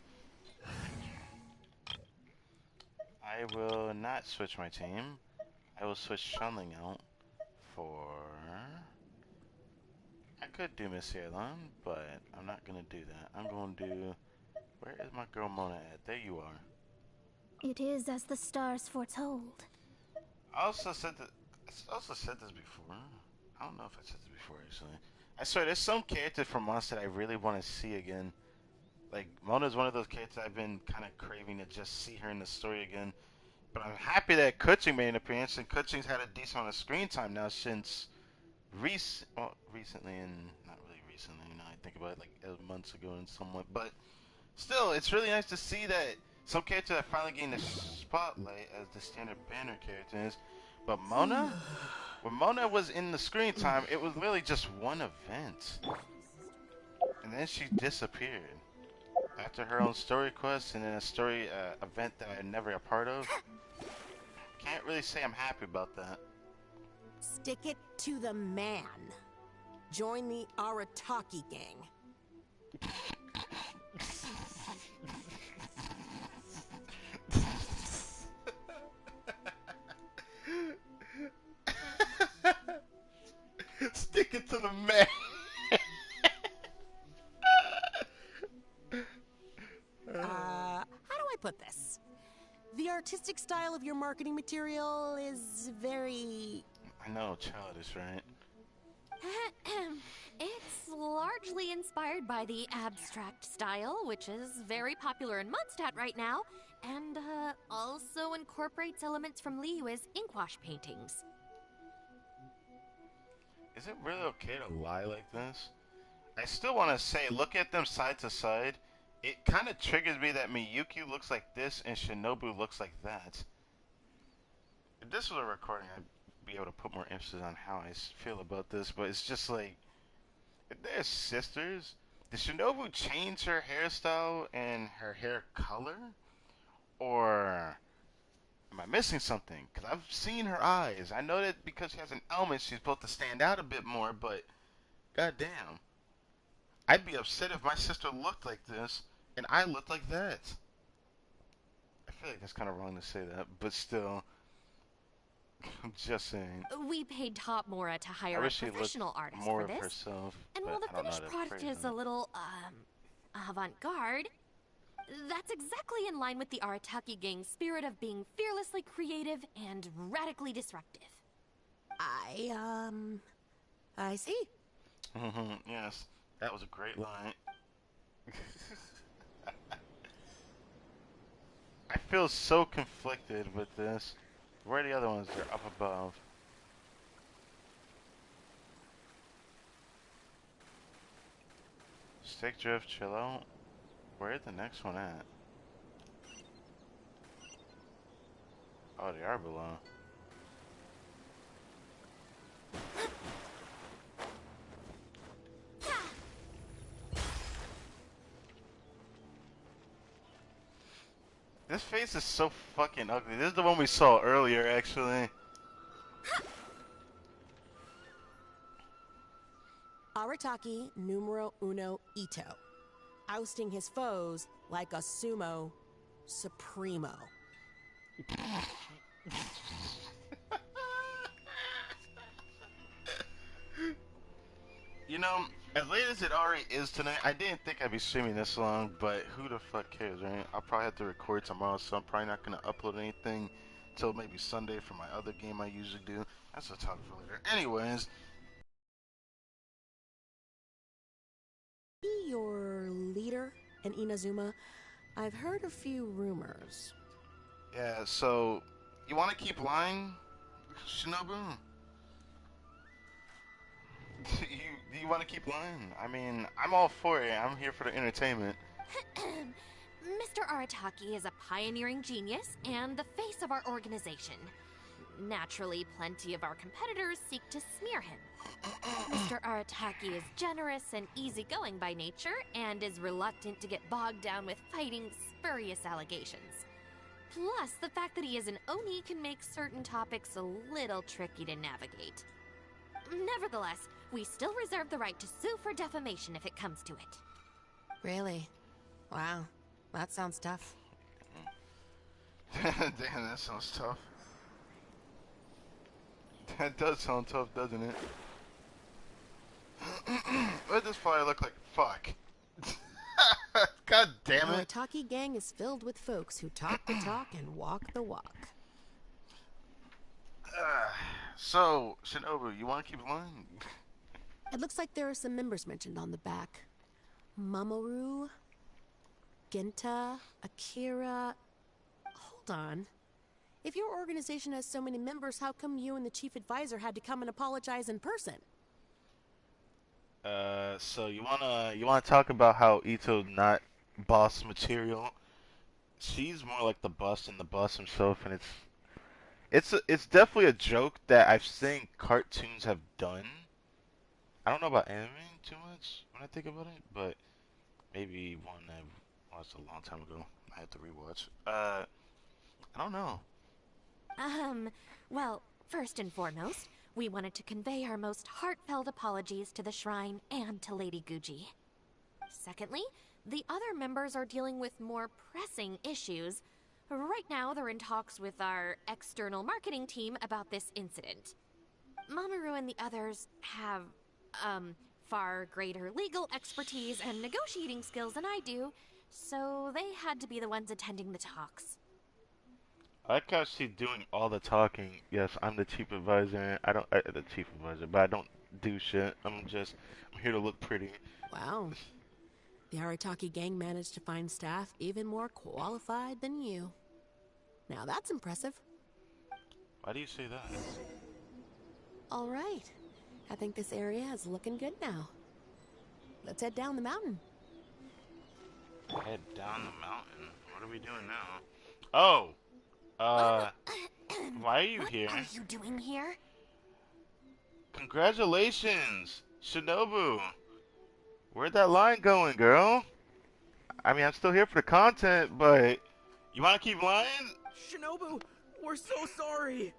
I will not switch my team. I will switch Shunling out for... I could do Miss Yelan, but I'm not gonna do that. I'm gonna do... Where is my girl Mona at? There you are. It is as the stars foretold. I also said this before. I don't know if I said this before, actually. I swear, there's some character from us that I really want to see again. Like, Mona's one of those characters I've been kind of craving to just see her in the story again. But I'm happy that Kuching made an appearance, and Kuching's had a decent amount of screen time now since recently, and not really recently, you know, I think about it like months ago and somewhat. But still, it's really nice to see that some characters are finally getting the spotlight as the standard banner characters. But Mona, when Mona was in the screen time, it was really just one event. And then she disappeared. After her own story quest and then a story event that I'm never a part of. Can't really say I'm happy about that. Stick it to the man. Join the Arataki gang. Stick it to the man. How do I put this? The artistic style of your marketing material is very... I know, childish, right? It's largely inspired by the abstract style, which is very popular in Mondstadt right now, and also incorporates elements from Liyue's inkwash paintings. Is it really okay to lie like this? I still want to say, look at them side to side. It kind of triggers me that Miyuki looks like this and Shinobu looks like that. If this was a recording, I'd be able to put more emphasis on how I feel about this, but it's just like, if they're sisters, did Shinobu change her hairstyle and her hair color? Or am I missing something? Because I've seen her eyes. I know that because she has an element, she's supposed to stand out a bit more, but goddamn. I'd be upset if my sister looked like this and I looked like that. I feel like that's kind of wrong to say that, but still, I'm just saying. We paid Top Mora to I hire a wish she professional looked artist more for of this. herself. And but while the I don't know how finished to product phrase is that. a little, avant-garde, that's exactly in line with the Arataki gang's spirit of being fearlessly creative and radically disruptive. I see. Yes, that was a great line. I feel so conflicted with this. Where are the other ones? They're up above. Stick drift, chill out. Where's the next one at? Oh, they are below. This face is so fucking ugly. This is the one we saw earlier, actually. Arataki numero uno Ito. Ousting his foes like a sumo supremo. You know, as late as it already is tonight, I didn't think I'd be streaming this long, but who the fuck cares, right? I'll probably have to record tomorrow, so I'm probably not going to upload anything till maybe Sunday for my other game I usually do. That's a topic for later. Anyways. Your leader and Inazuma, I've heard a few rumors. Yeah, so, you want to keep lying, Shinobu? Do you want to keep lying? I mean, I'm all for it. I'm here for the entertainment. Mr. Arataki is a pioneering genius and the face of our organization. Naturally, plenty of our competitors seek to smear him. Mr. Arataki is generous and easygoing by nature and is reluctant to get bogged down with fighting spurious allegations. Plus, the fact that he is an Oni can make certain topics a little tricky to navigate. Nevertheless, we still reserve the right to sue for defamation if it comes to it. Really? Wow, that sounds tough. Damn, that sounds tough. That does sound tough, doesn't it? What does this flyer look like? Fuck. God damn it. The Arataki gang is filled with folks who talk the talk and walk the walk. So, Shinobu, you want to keep lying? It looks like there are some members mentioned on the back. Mamoru, Genta, Akira... Hold on. If your organization has so many members, how come you and the chief advisor had to come and apologize in person? So you wanna talk about how Ito's not boss material? She's more like the boss than the boss himself, and it's definitely a joke that I've seen cartoons have done. I don't know about anime too much when I think about it, but maybe one I watched a long time ago. I have to rewatch. I don't know. Well, first and foremost, We wanted to convey our most heartfelt apologies to the shrine and to Lady Guji. Secondly, the other members are dealing with more pressing issues. Right now, they're in talks with our external marketing team about this incident. Mamoru and the others have, far greater legal expertise and negotiating skills than I do, so they had to be the ones attending the talks. I like how she's doing all the talking. Yes, I'm the chief advisor. The chief advisor, but I don't do shit. I'm here to look pretty. Wow. The Arataki gang managed to find staff even more qualified than you. Now that's impressive. Why do you say that? All right. I think this area is looking good now. Let's head down the mountain. Head down the mountain? What are we doing now? Oh! Why are you here? What are you doing here? Congratulations! Shinobu! Where'd that line going, girl? I mean, I'm still here for the content, but... You wanna keep lying? Shinobu, we're so sorry!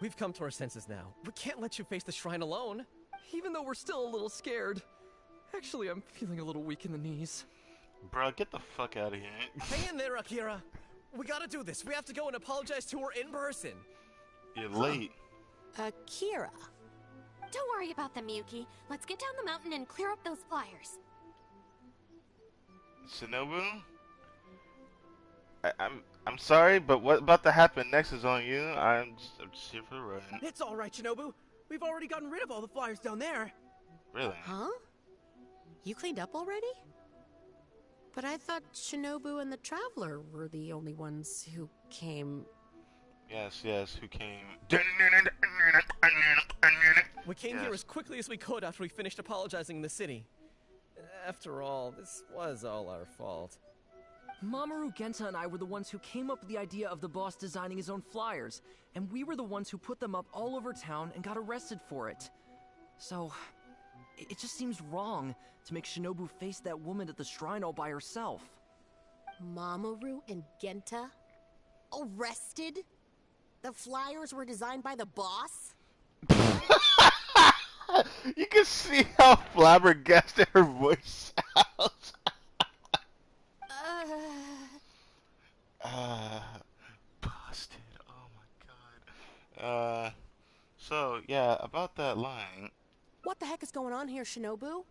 We've come to our senses now. We can't let you face the shrine alone. Even though we're still a little scared. Actually, I'm feeling a little weak in the knees. Bro, get the fuck out of here. Hang in there, Akira. We gotta do this. We have to go and apologize to her in person. You're late. Akira. Don't worry about them, Yuki. Let's get down the mountain and clear up those flyers. Shinobu? I'm sorry, but what about to happen next is on you. I'm just here for the run. It's all right, Shinobu. We've already gotten rid of all the flyers down there. Really? Huh? You cleaned up already? But I thought Shinobu and the Traveler were the only ones who came... Yes, who came... We came here as quickly as we could after we finished apologizing in the city. After all, this was all our fault. Mamoru, Genta, and I were the ones who came up with the idea of the boss designing his own flyers, and we were the ones who put them up all over town and got arrested for it. So, it just seems wrong to make Shinobu face that woman at the shrine all by herself. Mamoru and Genta? Arrested? The flyers were designed by the boss? You can see how flabbergasted her voice sounds. Busted. Oh my god. So, yeah, about that line. What the heck is going on here, Shinobu?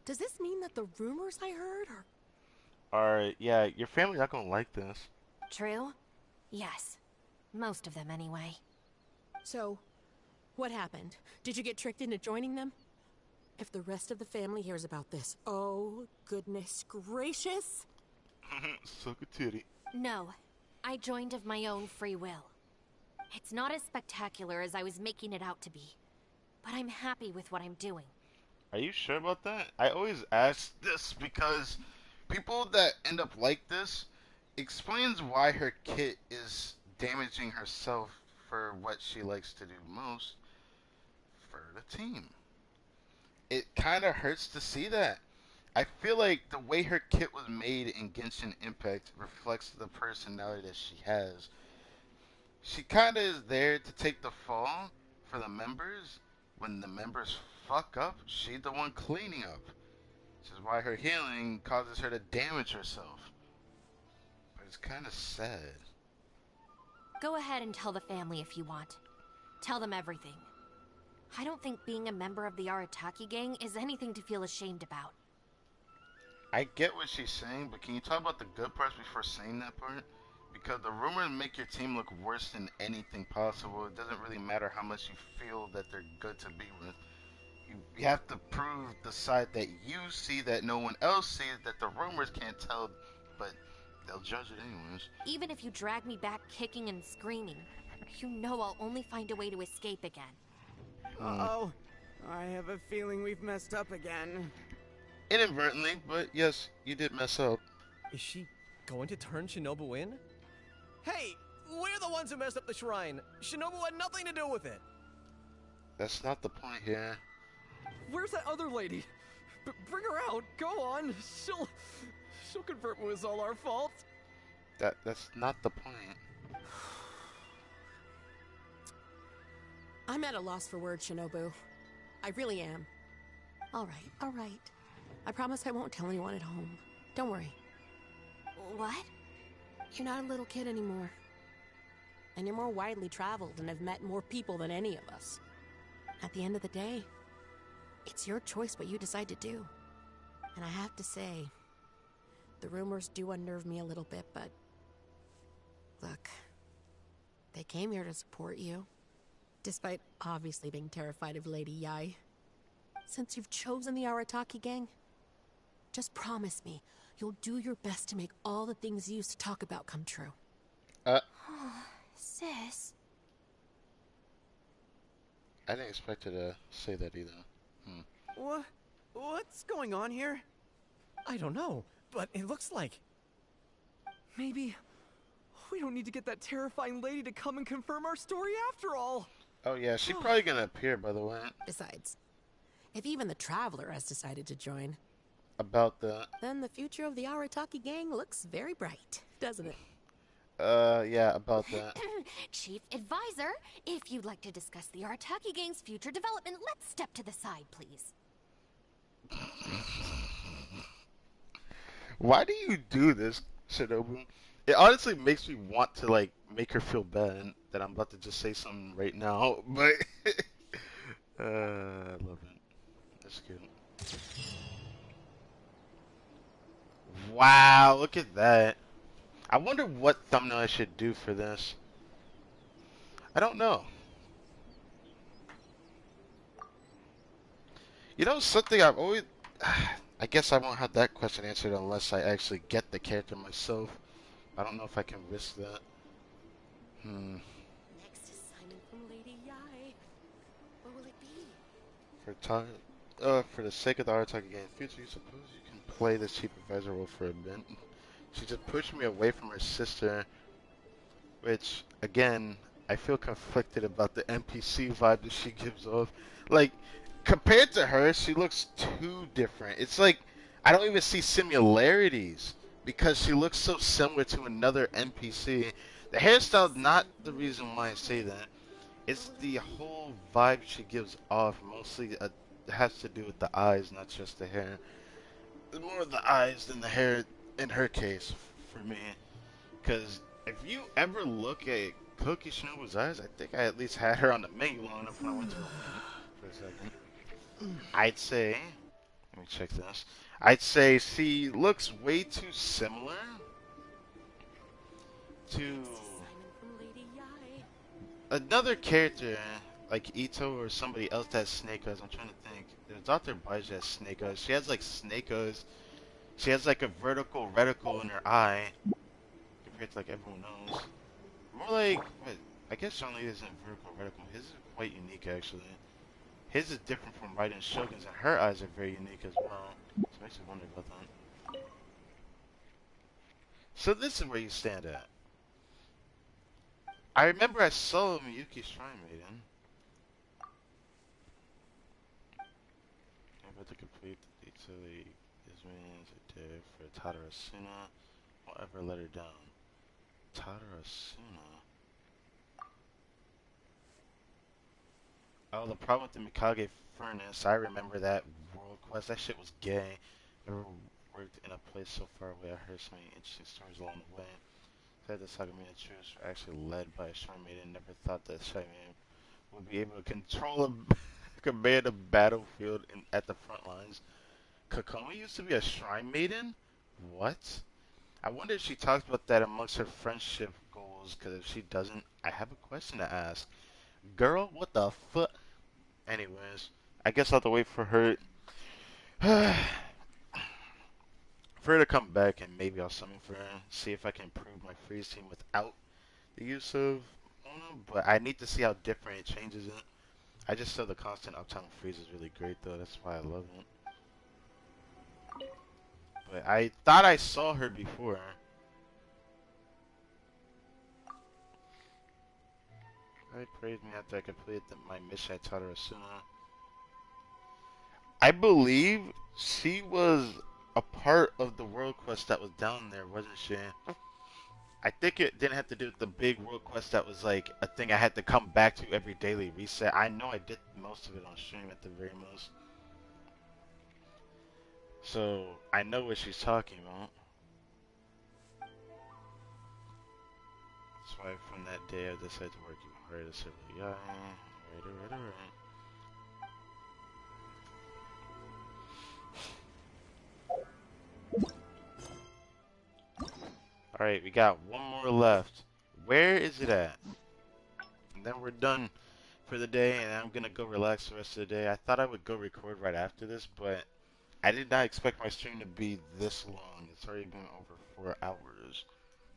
Does this mean that the rumors I heard are... Yeah, your family's not gonna like this. True? Yes. Most of them, anyway. So, what happened? Did you get tricked into joining them? If the rest of the family hears about this, oh, goodness gracious. Suck a titty. No, I joined of my own free will. It's not as spectacular as I was making it out to be, but I'm happy with what I'm doing. Are you sure about that? I always ask this because people that end up like this explains why her kit is damaging herself for what she likes to do most, for the team. It kind of hurts to see that. I feel like the way her kit was made in Genshin Impact reflects the personality that she has. She kind of is there to take the fall for the members. When the members fuck up, she's the one cleaning up. This is why her healing causes her to damage herself. But it's kind of sad. Go ahead and tell the family if you want. Tell them everything. I don't think being a member of the Arataki gang is anything to feel ashamed about. I get what she's saying, but can you talk about the good parts before saying that part? Because the rumors make your team look worse than anything possible. It doesn't really matter how much you feel that they're good to be with. You have to prove the side that you see that no one else sees, that the rumors can't tell, but they'll judge it anyways. Even if you drag me back kicking and screaming, you know I'll only find a way to escape again. Uh-oh. I have a feeling we've messed up again. Inadvertently, but yes, you did mess up. Is she going to turn Shinobu in? Hey, we're the ones who messed up the shrine. Shinobu had nothing to do with it. That's not the point here. Where's that other lady? Bring her out. Go on. She'll confirm it was all our fault. That's not the point. I'm at a loss for words, Shinobu. I really am. All right, all right. I promise I won't tell anyone at home. Don't worry. What? You're not a little kid anymore. And you're more widely traveled and have met more people than any of us. At the end of the day, it's your choice what you decide to do. And I have to say, the rumors do unnerve me a little bit, but... Look, they came here to support you. Despite obviously being terrified of Lady Yai. Since you've chosen the Arataki gang, just promise me you'll do your best to make all the things you used to talk about come true. Sis. I didn't expect her to say that either. What's going on here? I don't know, but it looks like... Maybe we don't need to get that terrifying lady to come and confirm our story after all. Oh yeah, she's probably gonna appear, by the way. Besides, if even the Traveler has decided to join... About that. Then the future of the Arataki gang looks very bright, doesn't it? Yeah, about that. Chief Advisor, if you'd like to discuss the Arataki gang's future development, let's step to the side, please. Why do you do this, Shinobu? It honestly makes me want to, like, make her feel bad that I'm about to just say something right now, but... I love it. That's good. Wow, look at that. I wonder what thumbnail I should do for this. I don't know. You know, something I've always... I guess I won't have that question answered unless I actually get the character myself. I don't know if I can risk that. Next assignment from Lady Yai. What will it be? For the sake of the Arataki game future, you suppose you can play this chief advisor role for a bit? She just pushed me away from her sister, which, again, I feel conflicted about the NPC vibe that she gives off. Like, compared to her, she looks too different. It's like, I don't even see similarities, because she looks so similar to another NPC. The hairstyle's not the reason why I say that. It's the whole vibe she gives off, mostly has to do with the eyes, not just the hair. It's more of the eyes than the hair in her case, for me. Because if you ever look at Kuki Shinobu's eyes, I think I at least had her on the menu long enough when I went to for a second. I'd say, let me check this. I'd say she looks way too similar to another character like Ito or somebody else that has snake eyes. I'm trying to think. There's Dr. Baiji has snake eyes. She has like snake eyes. She has like a vertical reticle in her eye compared to like everyone else. More like, what? I guess John Lee isn't vertical reticle. His is quite unique actually. His is different from Raiden Shogun's, and her eyes are very unique as well. So it makes me wonder about that. So this is where you stand at. I remember I saw Miyuki Shrine Maiden. I'm about to complete the Italy Ismans did for Tadarasuna. Won't ever let her down. Tadarasuna. Oh, the problem with the Mikage Furnace. I remember that World Quest. That shit was gay. Never worked in a place so far away. I heard so many interesting stories along the way. Said the Sagamina troops were actually led by a Shrine Maiden. Never thought that Shrine Maiden would be able to control a command a battlefield at the front lines. Kokomi used to be a Shrine Maiden? What? I wonder if she talks about that amongst her friendship goals, because if she doesn't, I have a question to ask. Girl, what the fuck? Anyways, I guess I'll have to wait for her to come back, and maybe I'll summon for her, see if I can improve my freeze team without the use of Ono, but I need to see how different it changes it. I just saw the constant uptime freeze is really great though, that's why I love it. But I thought I saw her before. I praised me after I completed my mission at Tadarasuna. I believe she was a part of the world quest that was down there, wasn't she? I think it didn't have to do with the big world quest that was like a thing I had to come back to every daily reset. I know I did most of it on stream at the very most. So I know what she's talking about. That's why from that day I decided to work even harder to serve the guy. Alright. Alright, we got one more left. Where is it at? And then we're done for the day, and I'm gonna go relax the rest of the day. I thought I would go record right after this, but I did not expect my stream to be this long. It's already been over 4 hours.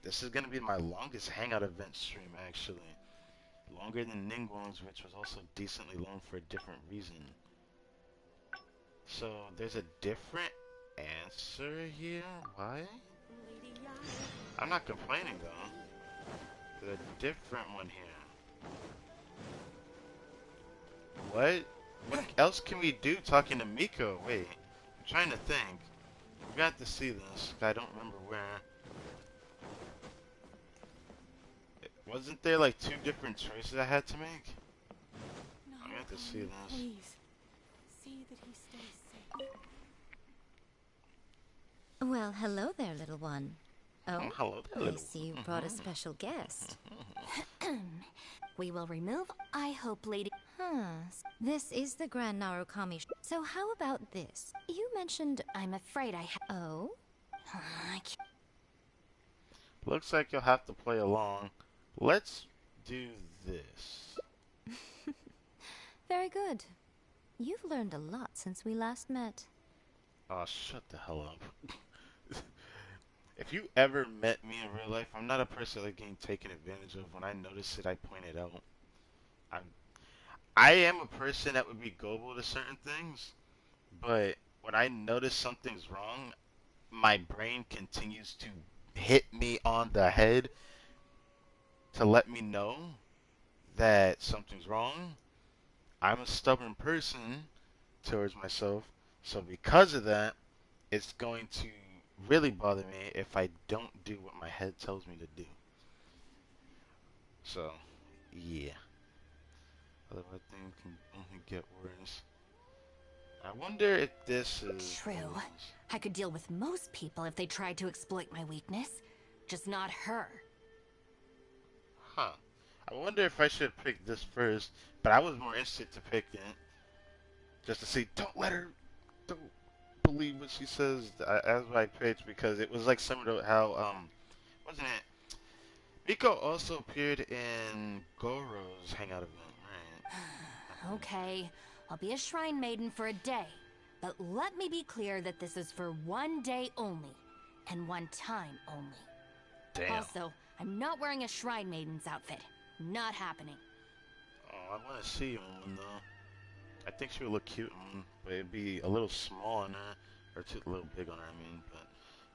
This is gonna be my longest Hangout event stream, actually. Longer than Ningguang's, which was also decently long for a different reason. So, there's a different answer here? Why? I'm not complaining, though. There's a different one here. What? What else can we do talking to Miko? Wait, I'm trying to think. We got to see this. I don't remember where. Wasn't there like 2 different choices I had to make? No, I have to see this. Please, see that he stays safe. Well, hello there, little one. Oh, hello there, little I see you brought a special guest. We will remove, I hope, lady. This is the Grand Narukami. So how about this? You mentioned I'm afraid I Oh? Looks like you'll have to play along. Let's do this. Very good. You've learned a lot since we last met. Oh, shut the hell up. If you ever met me in real life, I'm not a person like getting taken advantage of. When I notice it, I point it out. I am a person that would be gullible to certain things, but when I notice something's wrong, my brain continues to hit me on the head to let me know that something's wrong. I'm a stubborn person towards myself, so because of that, it's going to really bother me if I don't do what my head tells me to do. So, yeah. Otherwise, things can only get worse. I wonder if this is... True. I could deal with most people if they tried to exploit my weakness. Just not her. Huh. I wonder if I should pick this first, but I was more interested to pick it. Just to see, don't believe what she says as I picked, because it was like similar to how, wasn't it? Miko also appeared in Goro's Hangout event, right? Okay, I'll be a shrine maiden for a day, but let me be clear that this is for one day only, and one time only. Damn. Also, I'm not wearing a shrine maiden's outfit. Not happening. Oh, I want to see you in one, though. I think she would look cute in one, but it'd be a little small on her, or too a little big on her, I mean, but,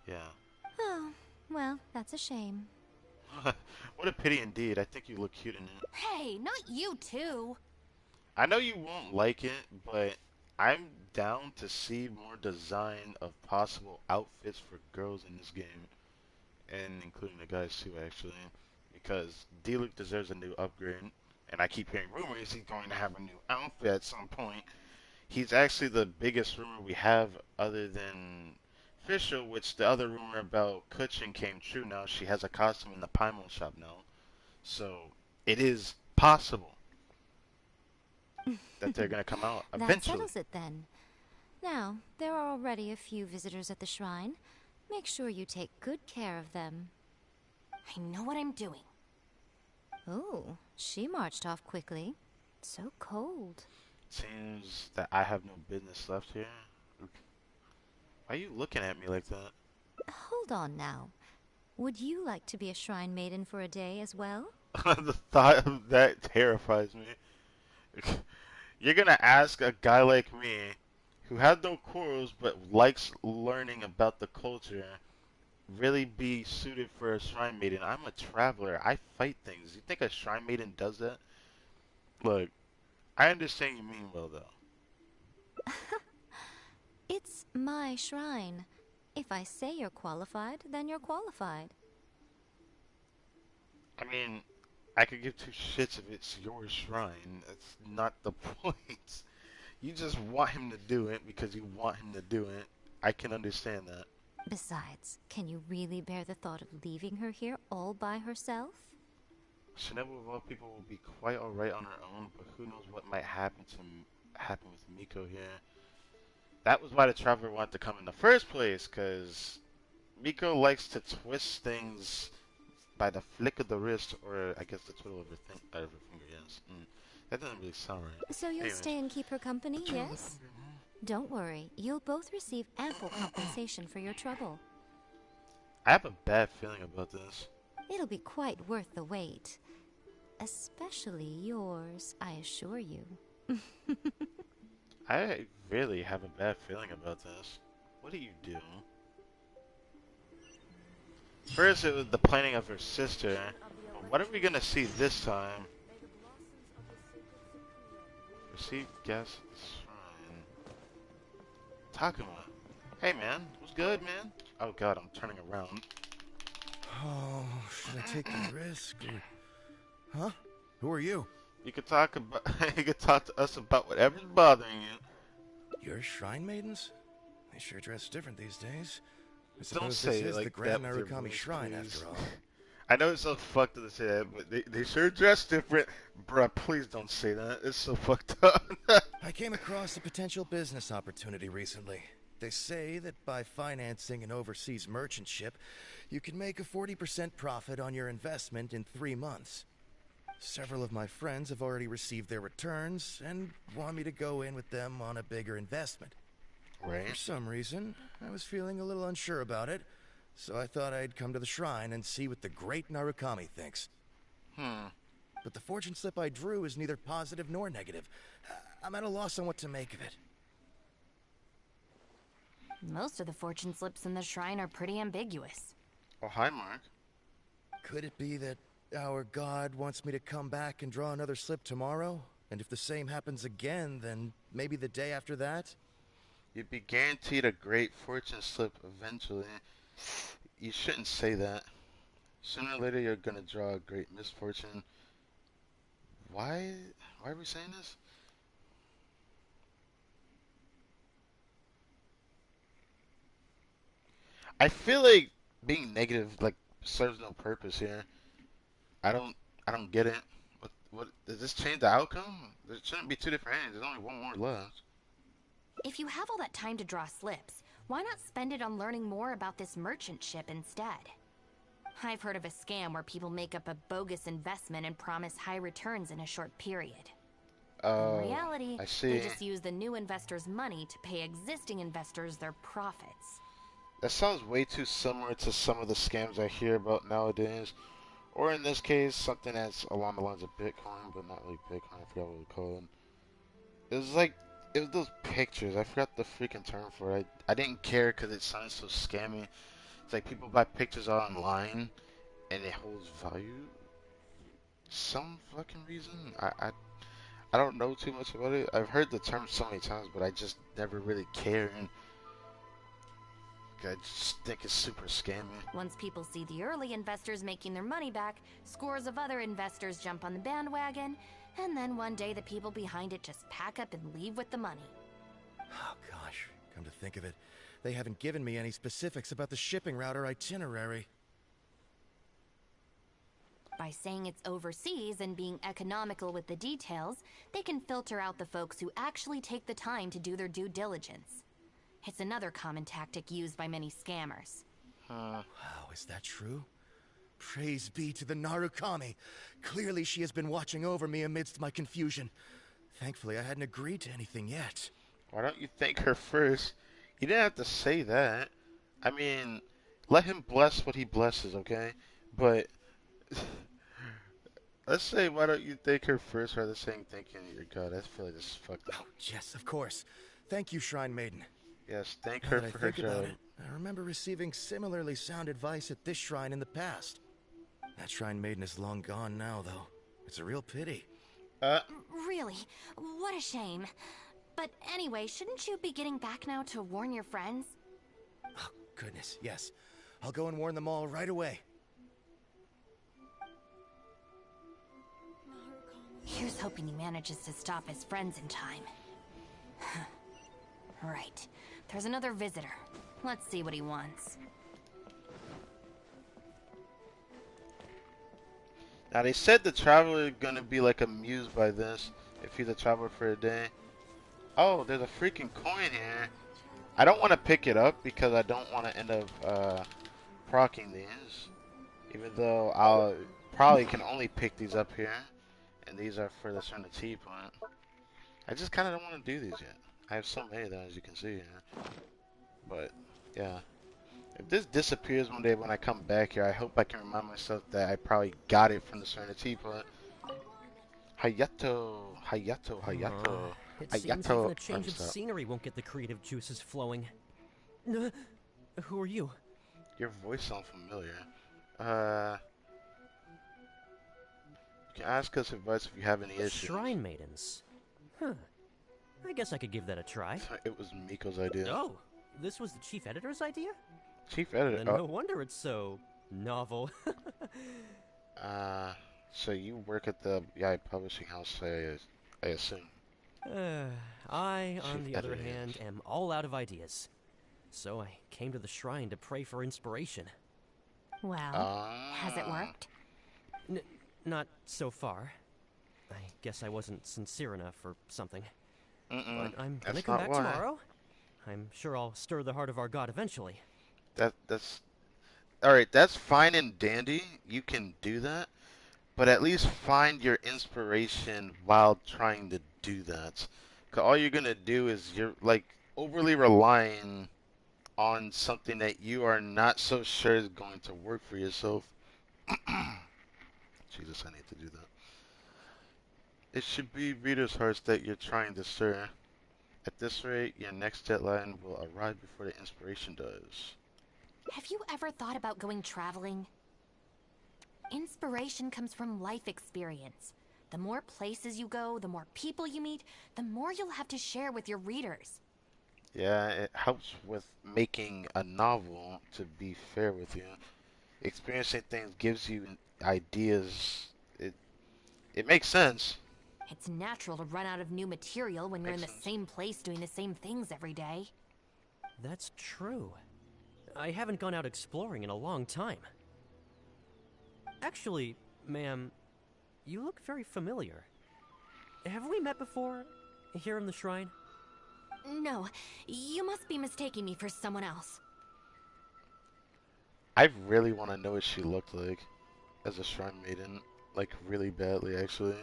yeah. Oh, well, that's a shame. What a pity indeed. I think you look cute in it. Hey, not you too. I know you won't like it, but I'm down to see more design of possible outfits for girls in this game. And including the guys too, actually. Because D-Luke deserves a new upgrade. And I keep hearing rumors he's going to have a new outfit at some point. He's actually the biggest rumor we have other than Official, which the other rumor about Kuchin came true now. She has a costume in the Paimon shop now. So, it is possible that they're going to come out eventually. That settles it then. Now, there are already a few visitors at the shrine. Make sure you take good care of them. I know what I'm doing. Oh, she marched off quickly. So cold. Seems that I have no business left here. Why are you looking at me like that? Hold on now. Would you like to be a shrine maiden for a day as well? The thought of that terrifies me. You're gonna ask a guy like me, who had no quarrels but likes learning about the culture, really be suited for a shrine maiden? I'm a traveler. I fight things. You think a shrine maiden does that? Look, I understand you mean well, though. It's my shrine. If I say you're qualified, then you're qualified. I mean, I could give two shits if it's your shrine. That's not the point. You just want him to do it because you want him to do it. I can understand that. Besides, can you really bear the thought of leaving her here all by herself? Shinobu of all people will be quite alright on her own, but who knows what might happen with Miko here. That was why the Traveler wanted to come in the first place, because Miko likes to twist things by the flick of the wrist, or I guess the twiddle of her finger, yes. That doesn't really sound right. So you'll Anyways, stay and keep her company, yes? Don't worry, you'll both receive ample compensation for your trouble. I have a bad feeling about this. It'll be quite worth the wait. Especially yours, I assure you. I really have a bad feeling about this. What do you do? First, it was the planning of her sister. What are we gonna see this time? Receive guest shrine. Takuma. Hey man, what's good, man? Oh god, I'm turning around. Oh, should I take the risk or... Huh? Who are you? You could talk to us about whatever's bothering you. You're shrine maidens? They sure dress different these days. I Don't suppose say this it is like the Grand that with your Narukami voice, Shrine please. after all. I know it's so fucked up to say that, but they sure dress different. Bruh, please don't say that. It's so fucked up. I came across a potential business opportunity recently. They say that by financing an overseas merchant ship, you can make a 40% profit on your investment in 3 months. Several of my friends have already received their returns and want me to go in with them on a bigger investment. Right. For some reason, I was feeling a little unsure about it, so I thought I'd come to the shrine and see what the great Narukami thinks. But the fortune slip I drew is neither positive nor negative. I'm at a loss on what to make of it. Most of the fortune slips in the shrine are pretty ambiguous. Oh, hi, Mark. Could it be that our god wants me to come back and draw another slip tomorrow? And if the same happens again, then maybe the day after that? You'd be guaranteed a great fortune slip eventually. You shouldn't say that. Sooner or later, you're gonna draw a great misfortune. Why are we saying this? I feel like being negative serves no purpose here. I don't get it. What does this change the outcome? There shouldn't be two different endings. There's only one more left. If you have all that time to draw slips, why not spend it on learning more about this merchant ship instead? I've heard of a scam where people make up a bogus investment and promise high returns in a short period. In reality, I see. they just use the new investors' money to pay existing investors their profits. That sounds way too similar to some of the scams I hear about nowadays. Or in this case, something that's along the lines of Bitcoin, but not really Bitcoin. I forgot what it's called. It was those pictures. I forgot the freaking term for it. I didn't care because it sounded so scammy. It's like people buy pictures online and it holds value. Some fucking reason. I don't know too much about it. I've heard the term so many times, but I just never really cared. I just think it's super scammy. Once people see the early investors making their money back, scores of other investors jump on the bandwagon, and then one day the people behind it just pack up and leave with the money. Oh gosh, come to think of it, they haven't given me any specifics about the shipping route or itinerary. By saying it's overseas and being economical with the details, they can filter out the folks who actually take the time to do their due diligence. It's another common tactic used by many scammers. Wow, is that true? Praise be to the Narukami. Clearly she has been watching over me amidst my confusion. Thankfully, I hadn't agreed to anything yet. Why don't you thank her first? You didn't have to say that. I mean, let him bless what he blesses, okay? But let's say, why don't you thank her first rather than saying thank you to your god? I feel like this is fucked up. Oh, yes, of course. Thank you, Shrine Maiden. Yes, thank Now her that for I her think about job. it, I remember receiving similarly sound advice at this shrine in the past. That Shrine Maiden is long gone now, though. It's a real pity. Really? What a shame. But anyway, shouldn't you be getting back now to warn your friends? Oh, goodness, yes. I'll go and warn them all right away. Here's hoping he manages to stop his friends in time. Right. There's another visitor. Let's see what he wants. Now they said the traveler gonna be like amused by this if he's a traveler for a day. Oh, there's a freaking coin here. I don't want to pick it up because I don't want to end up proccing these. Even though I'll probably can only pick these up here. And these are for the Serenity plant. I just kind of don't want to do these yet. I have so many of them, as you can see here. But, yeah. If this disappears one day when I come back here, I hope I can remind myself that I probably got it from the Serenity plant. Hayato, Hayato, Hayato. It seems even a change of scenery won't get the creative juices flowing. Who are you? Your voice sounds familiar. You can ask us advice if you have any issues. Shrine maidens. Huh. I guess I could give that a try. It was Miko's idea. Oh, this was the chief editor's idea? Chief editor? Then no wonder it's so novel. So you work at the publishing house, I assume. I, on Chief the other editor. hand, am all out of ideas. So I came to the shrine to pray for inspiration. Well, has it worked? Not so far. I guess I wasn't sincere enough or something. But I'm gonna come back tomorrow. I'm sure I'll stir the heart of our god eventually. That's alright, that's fine and dandy. You can do that. But at least find your inspiration while trying to do that. Because all you're going to do is you're like overly relying on something that you are not so sure is going to work for yourself. Jesus, I need to do that. It should be readers' hearts that you're trying to stir. At this rate, your next deadline will arrive before the inspiration does. Have you ever thought about going traveling? Inspiration comes from life experience. The more places you go, the more people you meet, the more you'll have to share with your readers. Yeah, it helps with making a novel, to be fair with you. Experiencing things gives you ideas. It makes sense. It's natural to run out of new material when you're in the same place doing the same things every day. That's true. I haven't gone out exploring in a long time. Actually, ma'am, you look very familiar. Have we met before, here in the shrine? No, you must be mistaking me for someone else. I really want to know what she looked like as a shrine maiden. Like, really badly, actually.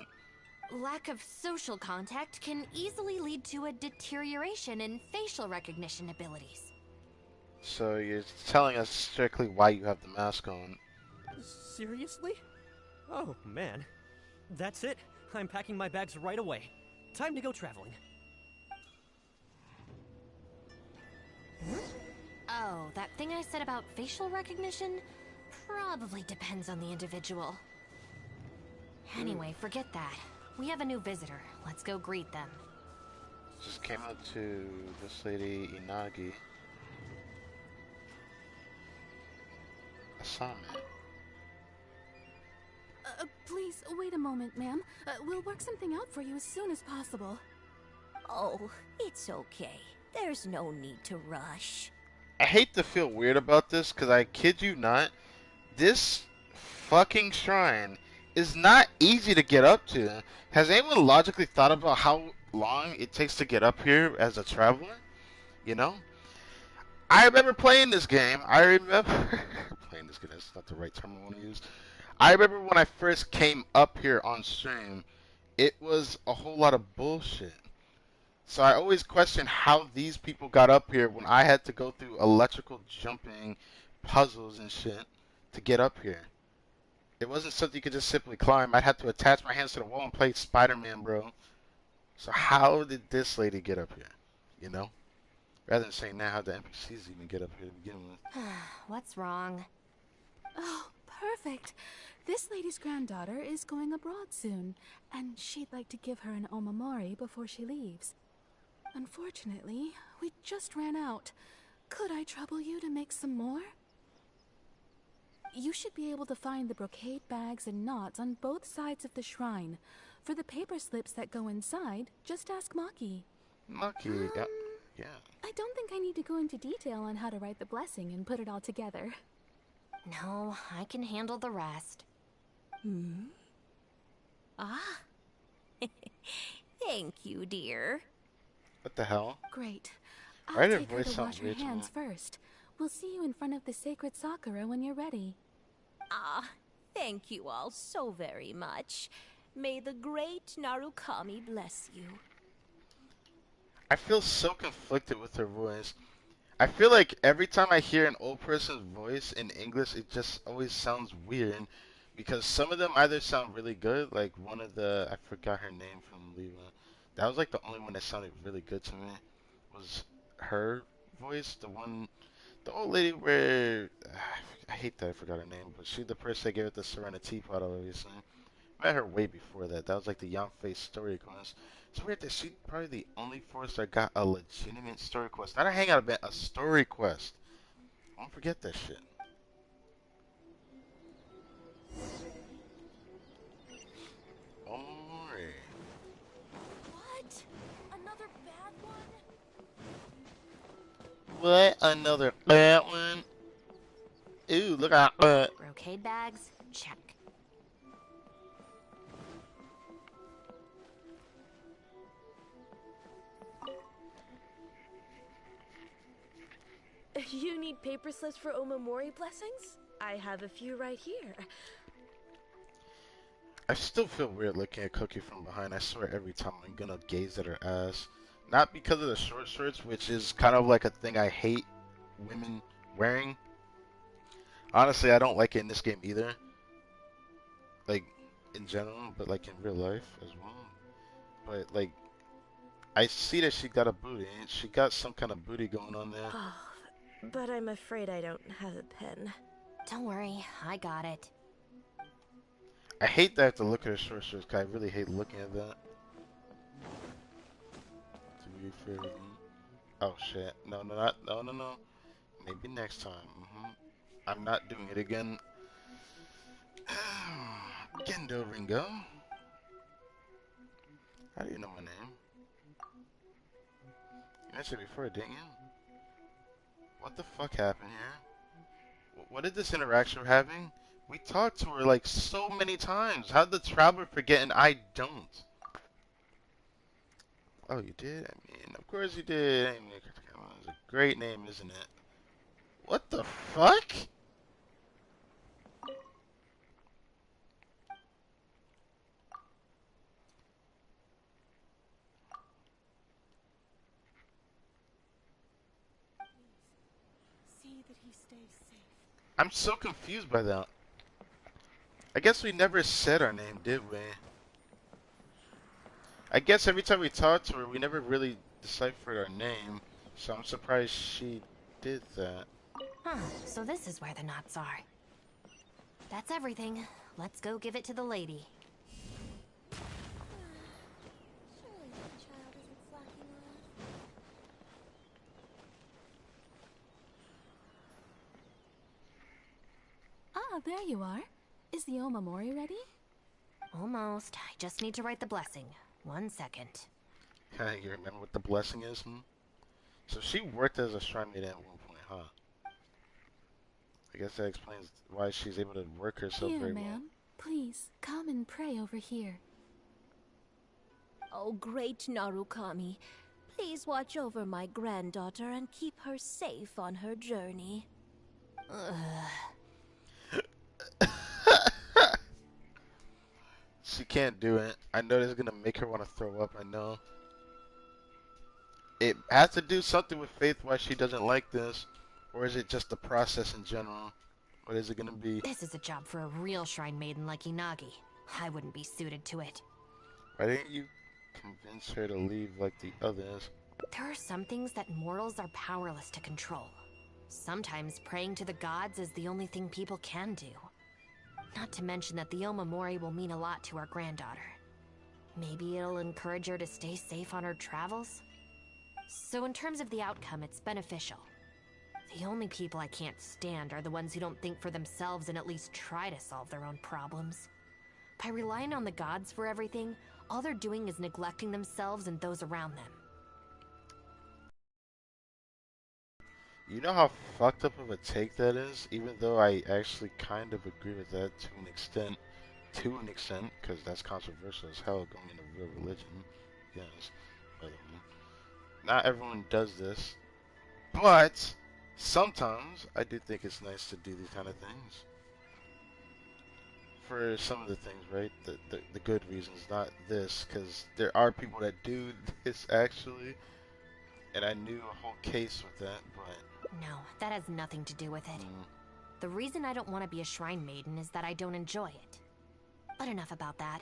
Lack of social contact can easily lead to a deterioration in facial recognition abilities. So you're telling us strictly why you have the mask on. Seriously? Oh, man. That's it. I'm packing my bags right away. Time to go traveling. Oh, that thing I said about facial recognition? Probably depends on the individual. Anyway, forget that. We have a new visitor. Let's go greet them. Just came up to this lady, Inagi. Asami. Please, wait a moment, ma'am. We'll work something out for you as soon as possible. Oh, it's okay. There's no need to rush. I hate to feel weird about this, because I kid you not, this fucking shrine is not easy to get up to. Has anyone logically thought about how long it takes to get up here as a traveler? You know? I remember playing this game. I remember playing this game. That's not the right term I want to use. I remember when I first came up here on stream, it was a whole lot of bullshit. So I always question how these people got up here when I had to go through electrical jumping puzzles and shit to get up here. It wasn't something you could just simply climb. I'd have to attach my hands to the wall and play Spider-Man, bro. So how did this lady get up here? You know? Rather than saying now how the NPCs even get up here to begin with. What's wrong? Oh, perfect. This lady's granddaughter is going abroad soon, and she'd like to give her an omamori before she leaves. Unfortunately, we just ran out. Could I trouble you to make some more? You should be able to find the brocade bags and knots on both sides of the shrine. For the paper slips that go inside, just ask Maki. Maki, yeah. Yeah. I don't think I need to go into detail on how to write the blessing and put it all together. No, I can handle the rest. Ah. Thank you, dear. What the hell? Great. Why I'll did her take her voice to sound wash her weird to me? hands first. We'll see you in front of the sacred Sakura when you're ready. Ah, thank you all so very much. May the great Narukami bless you. I feel so conflicted with her voice. I feel like every time I hear an old person's voice in English, it just always sounds weird. Because some of them either sound really good, like one of the, I forgot her name from Leva. That was like the only one that sounded really good to me. Was her voice, the old lady where, I hate that I forgot her name, but she's the person that gave it the Serenity pot, obviously. I met her way before that. That was like the young face story quest. It's weird that she's probably the only force that got a legitimate story quest. Not a hangout event, a story quest. Don't forget that shit. Omori. What? Another bad one? What? Another bad one? Ooh, look out. Brocade bags? Check. You need paper slips for Omamori blessings? I have a few right here. I still feel weird looking at Cookie from behind. I swear every time I'm gonna gaze at her ass. Not because of the short shorts, which is kind of like a thing I hate women wearing. Honestly, I don't like it in this game either. Like, in general, but like in real life as well. But like, I see that she got a booty. She got some kind of booty going on there. Oh, but I'm afraid I don't have a pen. Don't worry, I got it. I hate that I have to look at her short shorts, because I really hate looking at that. To be fair. Oh shit. No. Maybe next time. I'm not doing it again. Gendo Ringo. How do you know my name? You mentioned it before, didn't you? What the fuck happened here? What is this interaction we're having? We talked to her like so many times. How did the traveler forget and I don't? Oh, you did? I mean, of course you did. I mean, it's a great name, isn't it? What the fuck? See that he stays safe. I'm so confused by that. I guess we never said our name, did we? I guess every time we talked to her, we never really deciphered our name, so I'm surprised she did that. Huh, so this is where the knots are. That's everything. Let's go give it to the lady. Ah, there you are. Is the Omamori ready? Almost. I just need to write the blessing. 1 second. You remember what the blessing is, So she worked as a shrine maid at one point, huh? I guess that explains why she's able to work herself Here, very well. ma'am. Please, come and pray over here. Oh, great Narukami. Please watch over my granddaughter and keep her safe on her journey. She can't do it. I know this is gonna make her want to throw up, I know. It has to do something with Faith why she doesn't like this. Or is it just the process in general? What is it gonna be? This is a job for a real shrine maiden like Inagi. I wouldn't be suited to it. Why didn't you convince her to leave like the others? There are some things that mortals are powerless to control. Sometimes praying to the gods is the only thing people can do. Not to mention that the Omamori will mean a lot to our granddaughter. Maybe it'll encourage her to stay safe on her travels? So in terms of the outcome, it's beneficial. The only people I can't stand are the ones who don't think for themselves and at least try to solve their own problems. By relying on the gods for everything, all they're doing is neglecting themselves and those around them. You know how fucked up of a take that is? Even though I actually kind of agree with that to an extent. Because that's controversial as hell going into real religion. Yes. But, not everyone does this. But sometimes I do think it's nice to do these kind of things. For some of the things, right? The good reasons, not this. Because there are people that do this actually. And I knew a whole case with that, but... No, that has nothing to do with it. The reason I don't want to be a shrine maiden is that I don't enjoy it. But enough about that.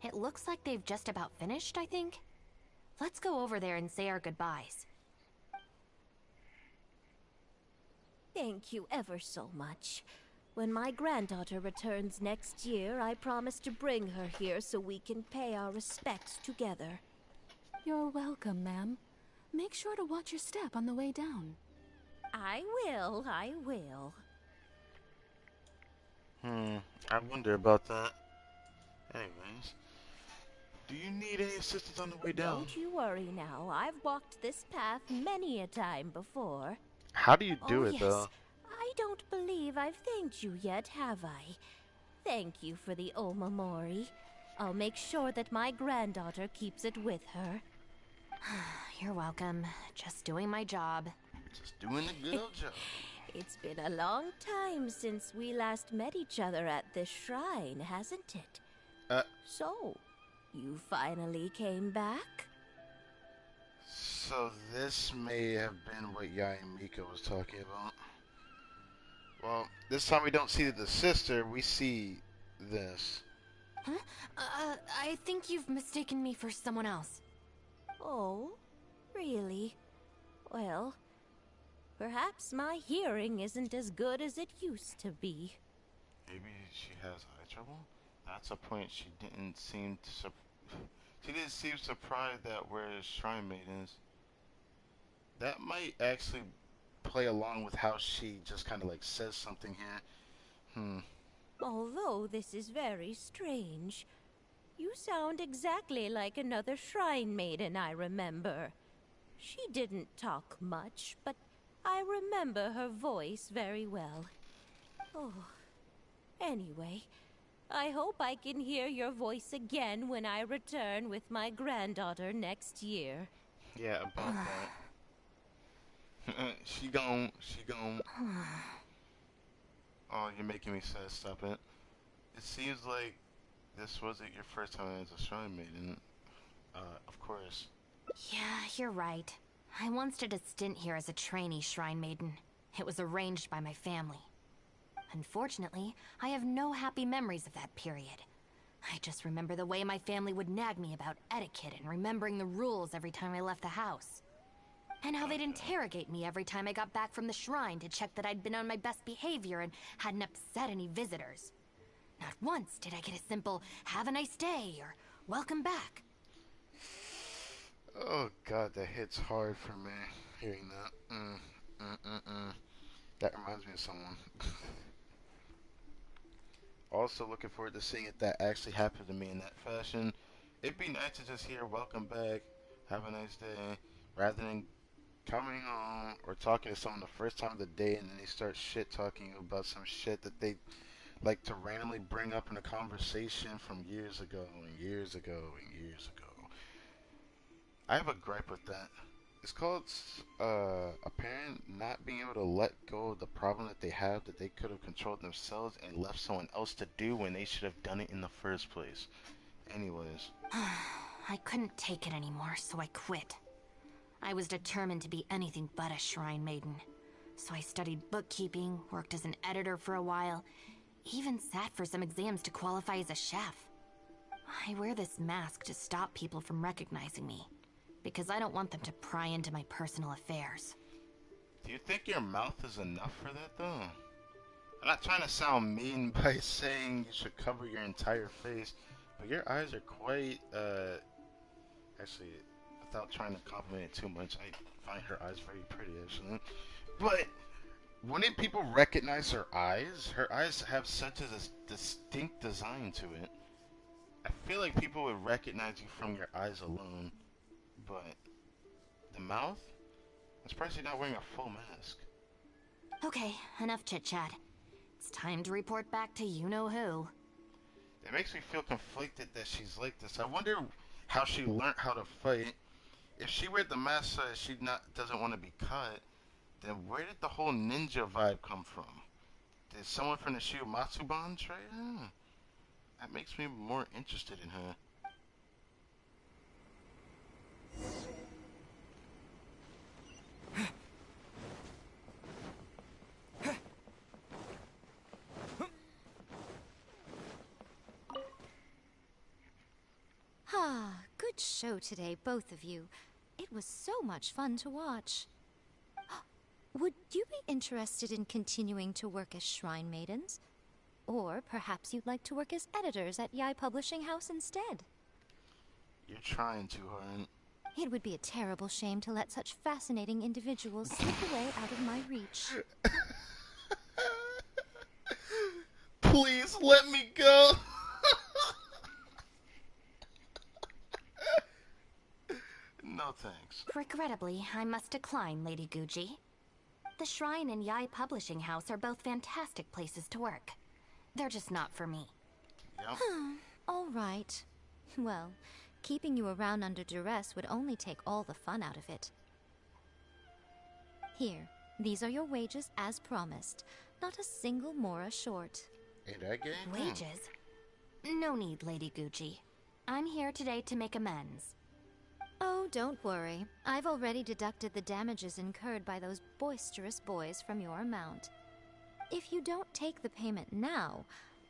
It looks like they've just about finished, I think. Let's go over there and say our goodbyes. Thank you ever so much. When my granddaughter returns next year, I promise to bring her here so we can pay our respects together. You're welcome, ma'am. Make sure to watch your step on the way down. I will. I wonder about that. Anyways, do you need any assistance on the way down? Don't you worry now. I've walked this path many a time before. How do you do it, yes. though? I don't believe I've thanked you yet, have I? Thank you for the Omamori. I'll make sure that my granddaughter keeps it with her. You're welcome. Just doing my job. Just doing a good old job. It's been a long time since we last met each other at this shrine, hasn't it? So, you finally came back? So this may have been what Yai and Mika was talking about. Well, this time we don't see the sister, we see this. Huh? I think you've mistaken me for someone else. Oh, really? Well, perhaps my hearing isn't as good as it used to be. Maybe she has eye trouble? That's a point she didn't seem to she didn't seem surprised that we're shrine maidens. That might actually play along with how she just kind of like says something here. Although this is very strange. You sound exactly like another shrine maiden I remember. She didn't talk much, but I remember her voice very well. Oh, anyway, I hope I can hear your voice again when I return with my granddaughter next year. Yeah, about that. She gone. Oh, you're making me sad, stop it. It seems like this wasn't your first time as a shrine maiden. Of course. Yeah, you're right. I once did a stint here as a trainee shrine maiden. It was arranged by my family. Unfortunately, I have no happy memories of that period. I just remember the way my family would nag me about etiquette and remembering the rules every time I left the house. And how they'd interrogate me every time I got back from the shrine to check that I'd been on my best behavior and hadn't upset any visitors. Not once did I get a simple, "Have a nice day," or "Welcome back." Oh god, that hits hard for me, hearing that. That reminds me of someone. Also looking forward to seeing if that actually happened to me in that fashion. It'd be nice to just hear "Welcome back, have a nice day," rather than coming home or talking to someone the first time of the day and then they start shit talking about some shit that they like to randomly bring up in a conversation from years ago and years ago and years ago. I have a gripe with that. It's called a parent not being able to let go of the problem that they have that they could have controlled themselves and left someone else to do when they should have done it in the first place. Anyways. I couldn't take it anymore, so I quit. I was determined to be anything but a shrine maiden. So I studied bookkeeping, worked as an editor for a while, even sat for some exams to qualify as a chef. I wear this mask to stop people from recognizing me, because I don't want them to pry into my personal affairs. Do you think your mouth is enough for that, though? I'm not trying to sound mean by saying you should cover your entire face, but your eyes are quite, actually, without trying to compliment it too much, I find her eyes very pretty, actually. But wouldn't people recognize her eyes? Her eyes have such a distinct design to it. I feel like people would recognize you from your eyes alone, but the mouth? I'm surprised you're not wearing a full mask. Okay, enough chit-chat. It's time to report back to you-know-who. It makes me feel conflicted that she's like this. I wonder how she learned how to fight. If she wears the mask so she doesn't want to be caught, then where did the whole ninja vibe come from? Did someone from the Shiumatsuban try her? That makes me more interested in her. Ah, good show today, both of you. It was so much fun to watch. Would you be interested in continuing to work as Shrine Maidens? Or perhaps you'd like to work as editors at Yai Publishing House instead? You're trying too hard. It would be a terrible shame to let such fascinating individuals slip away out of my reach. Please let me go! No thanks. Regrettably, I must decline, Lady Guji. The Shrine and Yai Publishing House are both fantastic places to work. They're just not for me. Yep. All right. Well, keeping you around under duress would only take all the fun out of it. Here, these are your wages as promised. Not a single mora short. Ain't that gay? Wages? No need, Lady Guji. I'm here today to make amends. Oh, don't worry. I've already deducted the damages incurred by those boisterous boys from your amount. If you don't take the payment now,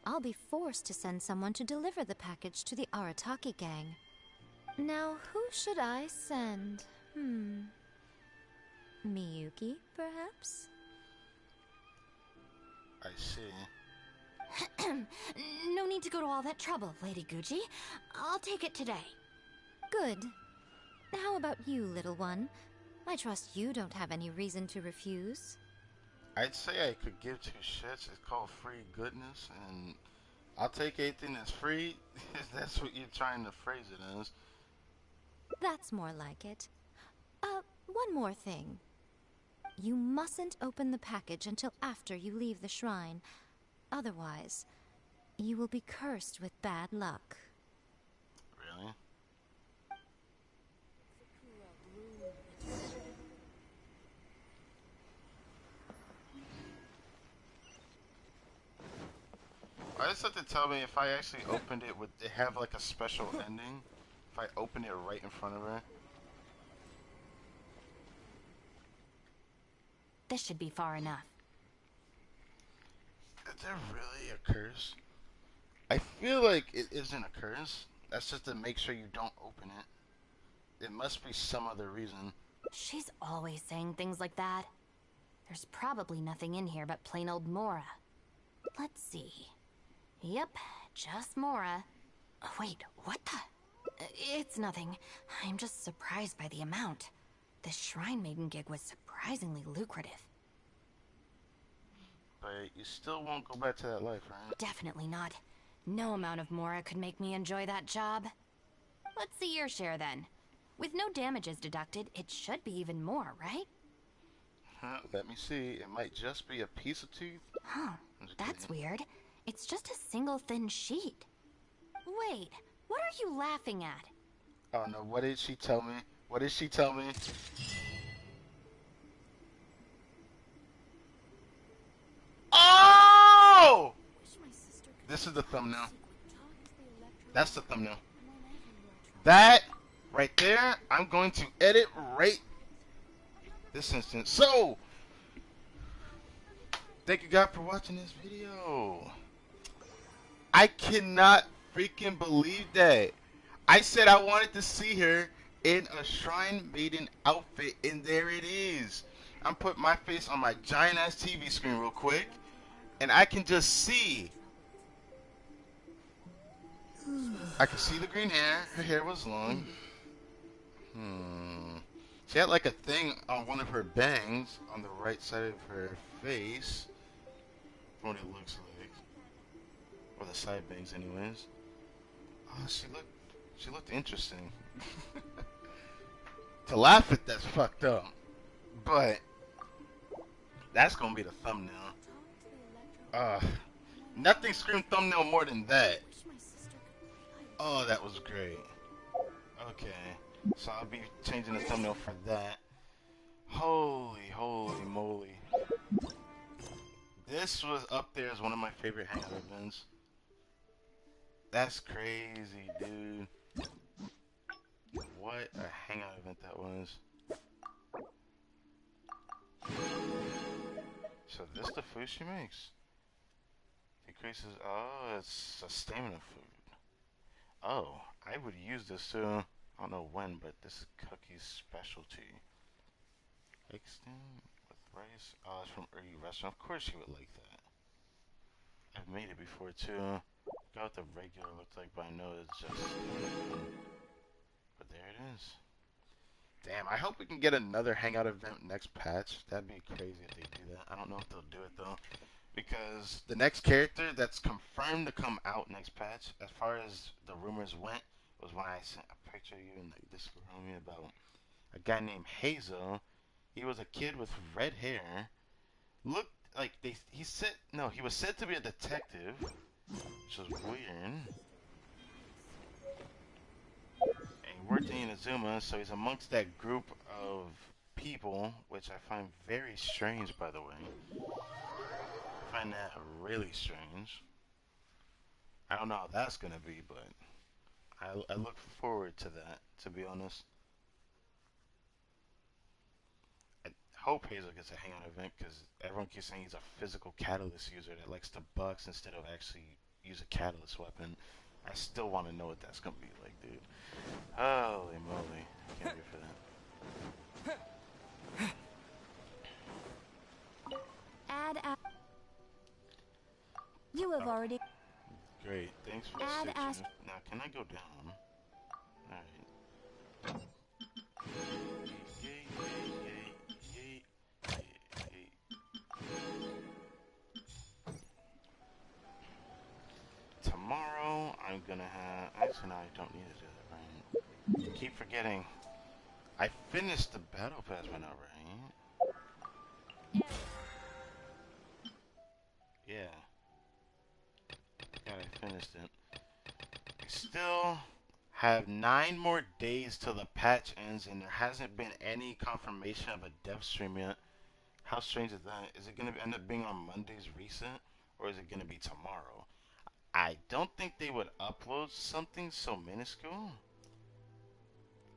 I'll be forced to send someone to deliver the package to the Arataki gang. Now, who should I send? Miyuki, perhaps? I see. No need to go to all that trouble, Lady Guji. I'll take it today. Good. How about you, little one? I trust you don't have any reason to refuse. I'd say I could give two shits. It's called free goodness, and I'll take anything that's free, if that's what you're trying to phrase it as. That's more like it. One more thing. You mustn't open the package until after you leave the shrine. Otherwise, you will be cursed with bad luck. Really? I just have to tell me if I actually opened it, would it have like a special ending? If I open it right in front of her? This should be far enough. Is there really a curse? I feel like it isn't a curse. That's just to make sure you don't open it. It must be some other reason. She's always saying things like that. There's probably nothing in here but plain old Mora. Let's see. Yep, just Mora. Oh, wait, what the? It's nothing. I'm just surprised by the amount. This Shrine Maiden gig was surprisingly lucrative. But you still won't go back to that life, right? Definitely not. No amount of Mora could make me enjoy that job. Let's see your share then. With no damages deducted, it should be even more, right? Let me see. It might just be a piece of tooth. Huh, that's weird. It's just a single thin sheet. Wait, what are you laughing at? Oh no, what did she tell me? What did she tell me? Oh! This is the thumbnail. That's the thumbnail. That right there, I'm going to edit right this instant. So, thank you guys for watching this video. I cannot freaking believe that. I said I wanted to see her in a Shrine Maiden outfit, and there it is. I'm putting my face on my giant ass TV screen real quick, and I can just see. I can see the green hair. Her hair was long. She had like a thing on one of her bangs on the right side of her face. What it looks like. Or the side bangs anyways. Oh, she looked interesting. To laugh at that's fucked up, but that's gonna be the thumbnail. Nothing screamed thumbnail more than that. Oh, that was great. Okay, so I'll be changing the thumbnail for that. Holy moly. This was up there as one of my favorite hangout events. That's crazy, dude. What a hangout event that was. So this the food she makes. Decreases, oh, it's a stamina food. Oh, I would use this too. I don't know when, but this is Cookie's specialty. Egg steam with rice. Oh, it's from Uri restaurant. Of course she would like that. I've made it before too. Got what the regular looks like, but I know it's just. But there it is. Damn, I hope we can get another hangout event next patch. That'd be crazy if they do that. I don't know if they'll do it though. Because the next character that's confirmed to come out next patch, as far as the rumors went, was when I sent a picture of you in the Discord me about a guy named Hazel. He was a kid with red hair. Looked like he was said to be a detective, which was weird. And he worked in Inazuma, so he's amongst that group of people, which I find very strange, by the way. I find that really strange. I don't know how that's gonna be, but I look forward to that, to be honest. I hope Hazel gets a hangout event, because everyone keeps saying he's a physical catalyst user that likes to bucks instead of actually use a catalyst weapon. I still want to know what that's gonna be like, dude. Holy moly. I can't wait for that. You have already. Great, thanks for the suggestion. Now, can I go down? Alright. Tomorrow, I'm gonna have. Actually, no, I don't need to do that, right? Keep forgetting. I finished the battle pass by now, right? Yeah. God, I finished it. We still have 9 more days till the patch ends, and there hasn't been any confirmation of a dev stream yet. How strange is that? Is it going to end up being on Monday's recent, or is it going to be tomorrow? I don't think they would upload something so minuscule.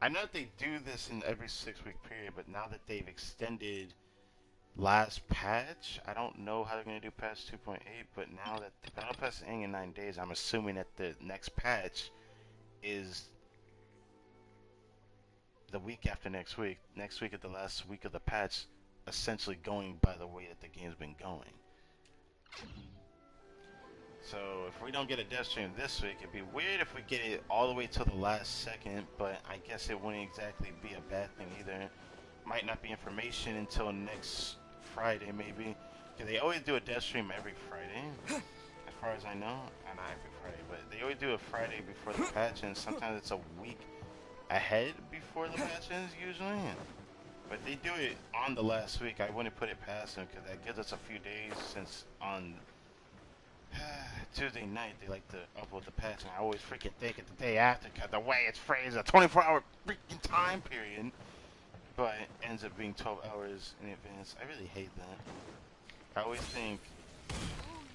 I know that they do this in every 6-week period, but now that they've extended last patch, I don't know how they're going to do patch 2.8, but now that the battle pass is ending in 9 days, I'm assuming that the next patch is the week after next week. Next week is the last week of the patch, essentially going by the way that the game's been going. So if we don't get a dev stream this week, it'd be weird if we get it all the way till the last second, but I guess it wouldn't exactly be a bad thing either. Might not be information until next Friday, maybe. Because they always do a dev stream every Friday, as far as I know. Not every Friday, but they always do a Friday before the patch, and sometimes it's a week ahead before the patch ends, usually. But they do it on the last week. I wouldn't put it past them, because that gives us a few days, since on Tuesday night they like to upload the patch, and I always freaking think it's the day after, because the way it's phrased, a 24-hour freaking time period. But it ends up being 12 hours in advance. I really hate that. I always think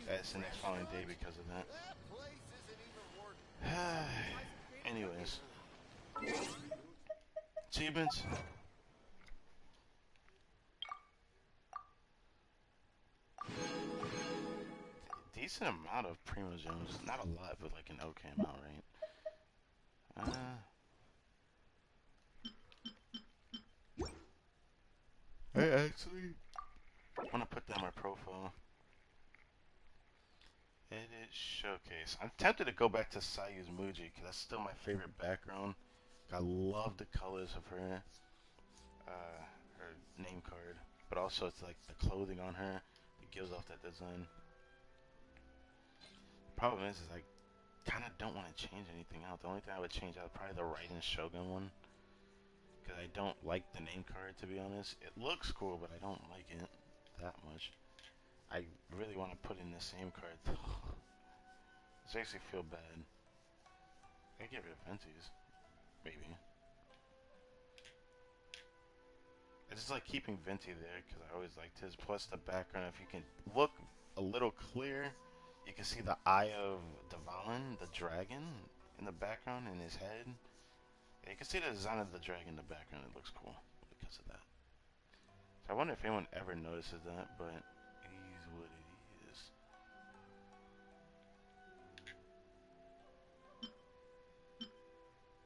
that's the next following day because of that. Anyways. Achievements. Decent amount of Primo Gems. Not a lot, but like an okay amount, right? I actually want to put that in my profile. Edit showcase. I'm tempted to go back to Sayu's Muji, because that's still my favorite background. I love the colors of her name card, but also it's like the clothing on her that gives off that design. The problem is like kind of don't want to change anything out. The only thing I would change out is probably the Raiden Shogun one. Because I don't like the name card, to be honest. It looks cool, but I don't like it that much. I really want to put in the same card, though. This makes me feel bad. I could get rid of Venti's. Maybe. I just like keeping Venti there, because I always liked his. Plus the background, if you can look a little clear, you can see the eye of Dvalin, the dragon, in the background, in his head. Yeah, you can see the design of the dragon in the background. It looks cool because of that. So I wonder if anyone ever notices that, but it is what it is.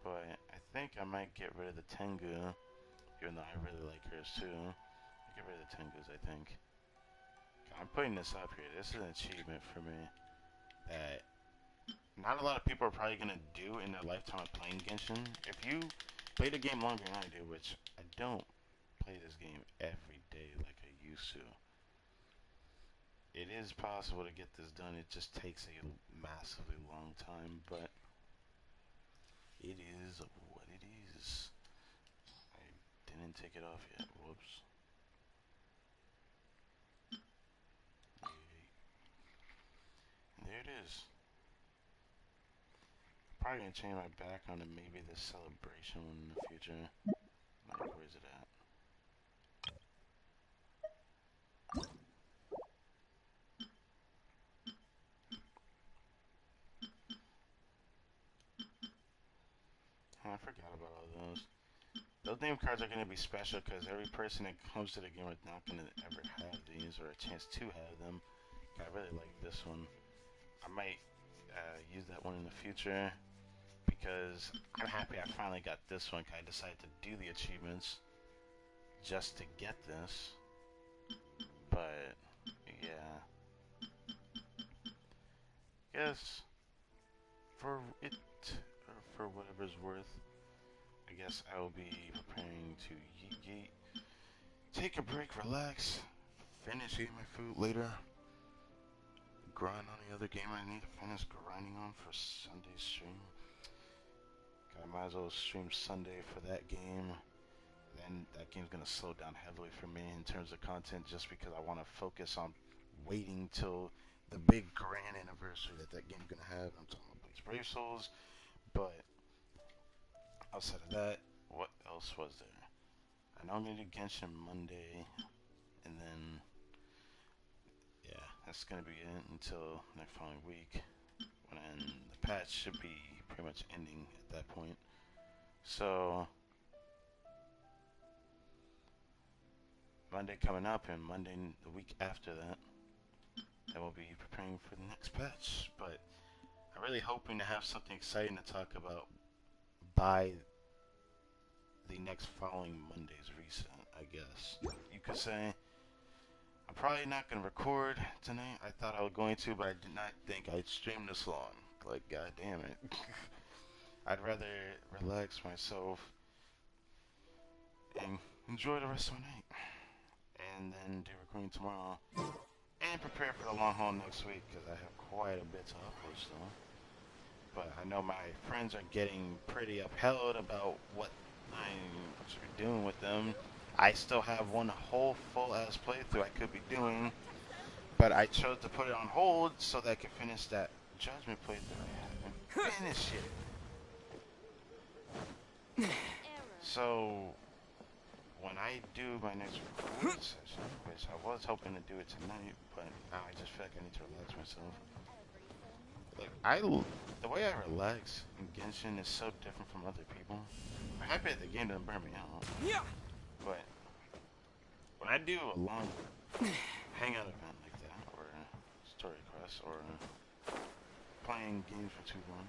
But I think I might get rid of the Tengu, even though I really like hers too. I'll get rid of the Tengus, I think. I'm putting this up here. This is an achievement for me that not a lot of people are probably going to do in their lifetime of playing Genshin. If you play the game longer than I do, which I don't play this game every day like I used to, it is possible to get this done. It just takes a massively long time, but it is what it is. I didn't take it off yet. Whoops. And there it is. Probably gonna change my background to maybe the celebration one in the future. Like, where's it at? Oh, I forgot about all those. Those name cards are gonna be special because every person that comes to the game is not gonna ever have these or a chance to have them. I really like this one. I might use that one in the future. Because I'm happy I finally got this one. I decided to do the achievements just to get this. But yeah, guess for it, or for whatever's worth, I guess I will be preparing to yeet, take a break, relax, finish eating my food later, grind on the other game I need to finish grinding on for Sunday's stream. I might as well stream Sunday for that game. Then that game's gonna slow down heavily for me in terms of content, just because I want to focus on waiting till the big grand anniversary that game's gonna have. I'm talking about Blaze Brave Souls. But outside of that, what else was there? I know I'm gonna do Genshin Monday, and then yeah, that's gonna be it until next following week, when the patch should be pretty much ending at that point. So Monday coming up, and Monday the week after that, I will be preparing for the next patch. But I'm really hoping to have something exciting to talk about by the next following Monday's reset, I guess. You could say. I'm probably not going to record tonight. I thought I was going to, but I did not think I'd stream this long. Like, god damn it. I'd rather relax myself and enjoy the rest of my night. And then do recording tomorrow. And prepare for the long haul next week, because I have quite a bit to upload still. But I know my friends are getting pretty upheld about what I'm doing with them. I still have one whole full-ass playthrough I could be doing, but I chose to put it on hold so that I could finish that Judgment playthrough I haven't finished it. So, when I do my next recording session, which I was hoping to do it tonight, but now I just feel like I need to relax myself. Like, the way I relax in Genshin is so different from other people. I'm happy that the game doesn't burn me out. Yeah. But when I do a long hangout event like that, or story quest, or playing games for too long,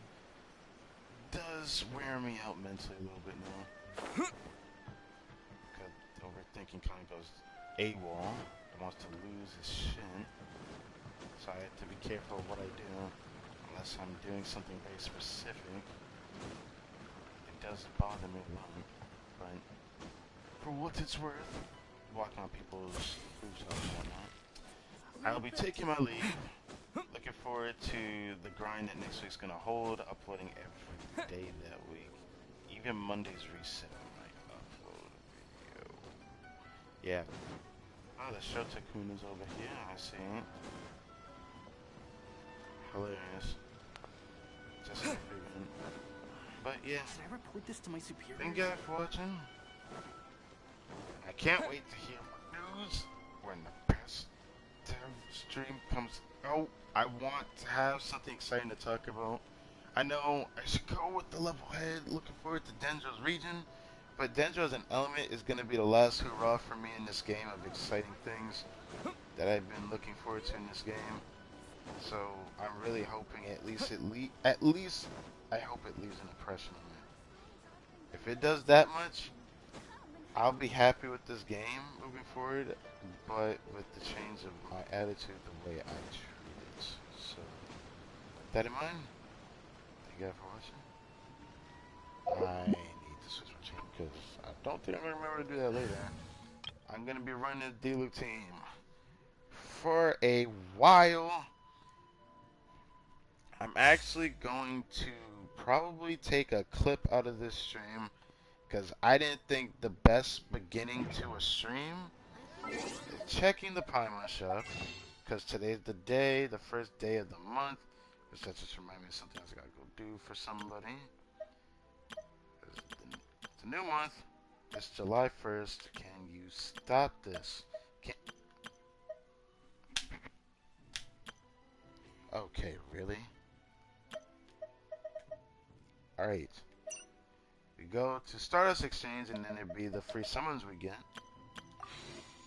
it does wear me out mentally a little bit now. Because overthinking kind of goes AWOL. It wants to lose his shit. So I have to be careful of what I do. Unless I'm doing something very specific, it does bother me a lot. But for what it's worth, walking on people's rooftops and whatnot, I'll be taking my leave. Looking looking forward to the grind that next week's gonna hold, uploading every day that week. Even Monday's reset, I might upload a video. Yeah. Oh, the Show Tycoon is over here, I see it. Hilarious. Just like figuring. But yeah. Should I report this to my superiors? Thank you guys for watching. I can't wait to hear more news when the best stream comes out. I want to have something exciting to talk about. I know I should go with the level head, looking forward to Dendro's region, but Dendro as an element is going to be the last hurrah for me in this game of exciting things that I've been looking forward to in this game. So I'm really hoping at least I hope it leaves an impression on me. If it does that much, I'll be happy with this game moving forward, but with the change of my attitude, the way I treat it. So, with that in mind, thank you guys for watching. I need to switch my team because I don't think I'm going to remember to do that later. I'm going to be running the D-Luke team for a while. I'm actually going to probably take a clip out of this stream because I didn't think the best beginning to a stream is checking the Paimon shop, because today's the day, the first day of the month, which that just reminded me of something else I gotta go do for somebody. It's a new month. It's July 1st. Can you stop this? Okay, really? Alright. We go to Stardust Exchange, and then it'd be the free summons we get.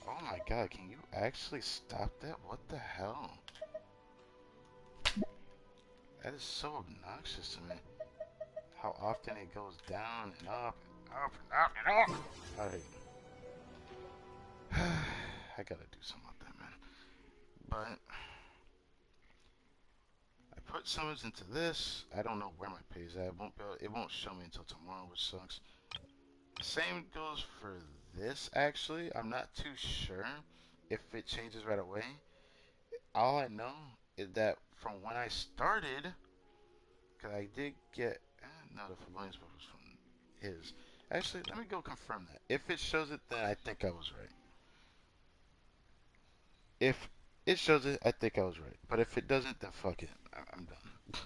Oh my god, can you actually stop that? What the hell? That is so obnoxious to me. How often it goes down and up and up and up and up. Alright. I gotta do something about that, man. But I put summons into this. I don't know where my page is at. It won't show me until tomorrow, which sucks. Same goes for this, actually. I'm not too sure if it changes right away. All I know is that from when I started, because I did get, no, the Fabulous book was from his. Actually, let me go confirm that. If it shows it, then I think I was right. If it shows it, I think I was right. But if it doesn't, then fuck it. I'm done.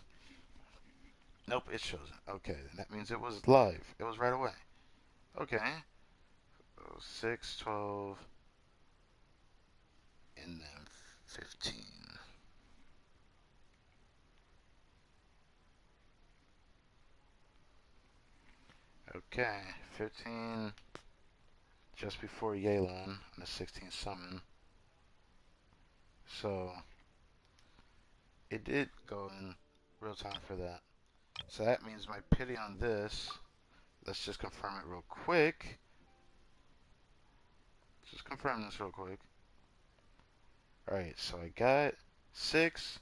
Nope, it shows it. Okay, then that means it was live. It was right away. Okay. 6, 12, and then 15. Okay, 15 just before Yelan on the 16th summon. So it did go in real time for that. So that means my pity on this, let's just confirm it real quick. Just confirm this real quick. Alright, so I got 6,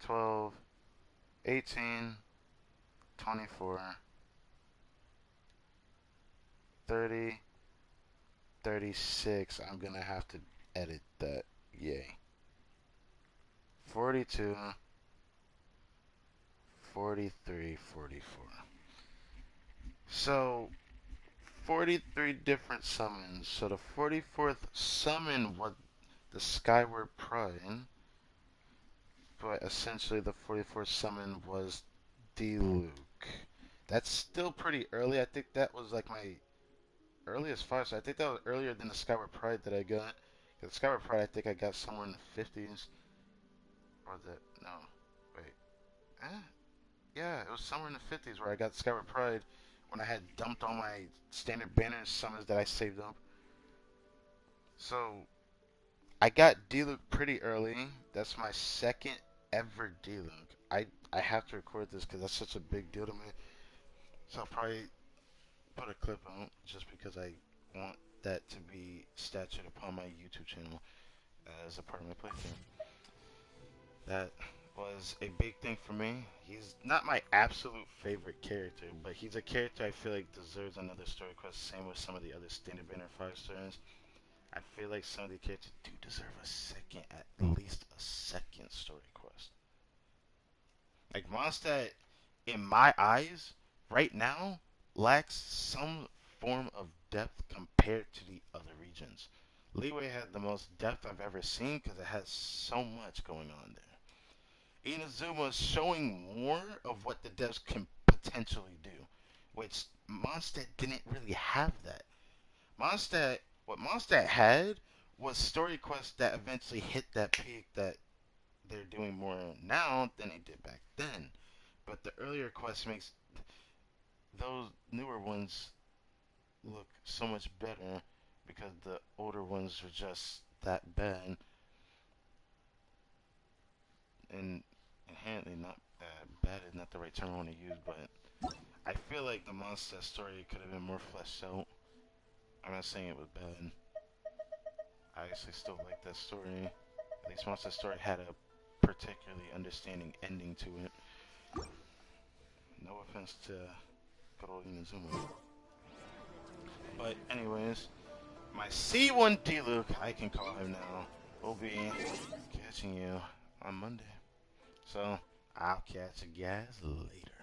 12, 18, 24, 30, 36. I'm gonna have to edit that. Yay. 42, 43, 44. So 43 different summons. So the 44th summon was the Skyward Pride, but essentially the 44th summon was D-Luke. That's still pretty early. I think that was like my earliest fire, so I think that was earlier than the Skyward Pride that I got. The Skyward Pride, I think I got somewhere in the 50s. Or the, no, wait. Yeah, it was somewhere in the 50s where I got Skyward Pride when I had dumped all my standard banner summons that I saved up. So, I got D-Luke pretty early. That's my second ever D-Luke. I have to record this because that's such a big deal to me. So I'll probably put a clip on just because I want that to be statured upon my YouTube channel as a part of my playthrough. That was a big thing for me. He's not my absolute favorite character, but he's a character I feel like deserves another story quest. Same with some of the other standard banner 5 stars. I feel like some of the characters do deserve at least a second story quest. Like Mondstadt, in my eyes, right now, lacks some form of depth compared to the other regions. Leeway had the most depth I've ever seen because it has so much going on there. Inazuma is showing more of what the devs can potentially do, which Mondstadt didn't really have that. What Mondstadt had was story quests that eventually hit that peak that they're doing more now than they did back then. But the earlier quests makes those newer ones look so much better because the older ones are just that bad and inherently not bad is not the right term I want to use, but I feel like the Mondstadt story could have been more fleshed out. I'm not saying it was bad. I actually still like that story. At least Mondstadt story had a particularly understanding ending to it. No offense to good old Inazuma. But anyways, my C1 D-Luke, I can call him now, will be catching you on Monday. So, I'll catch you guys later.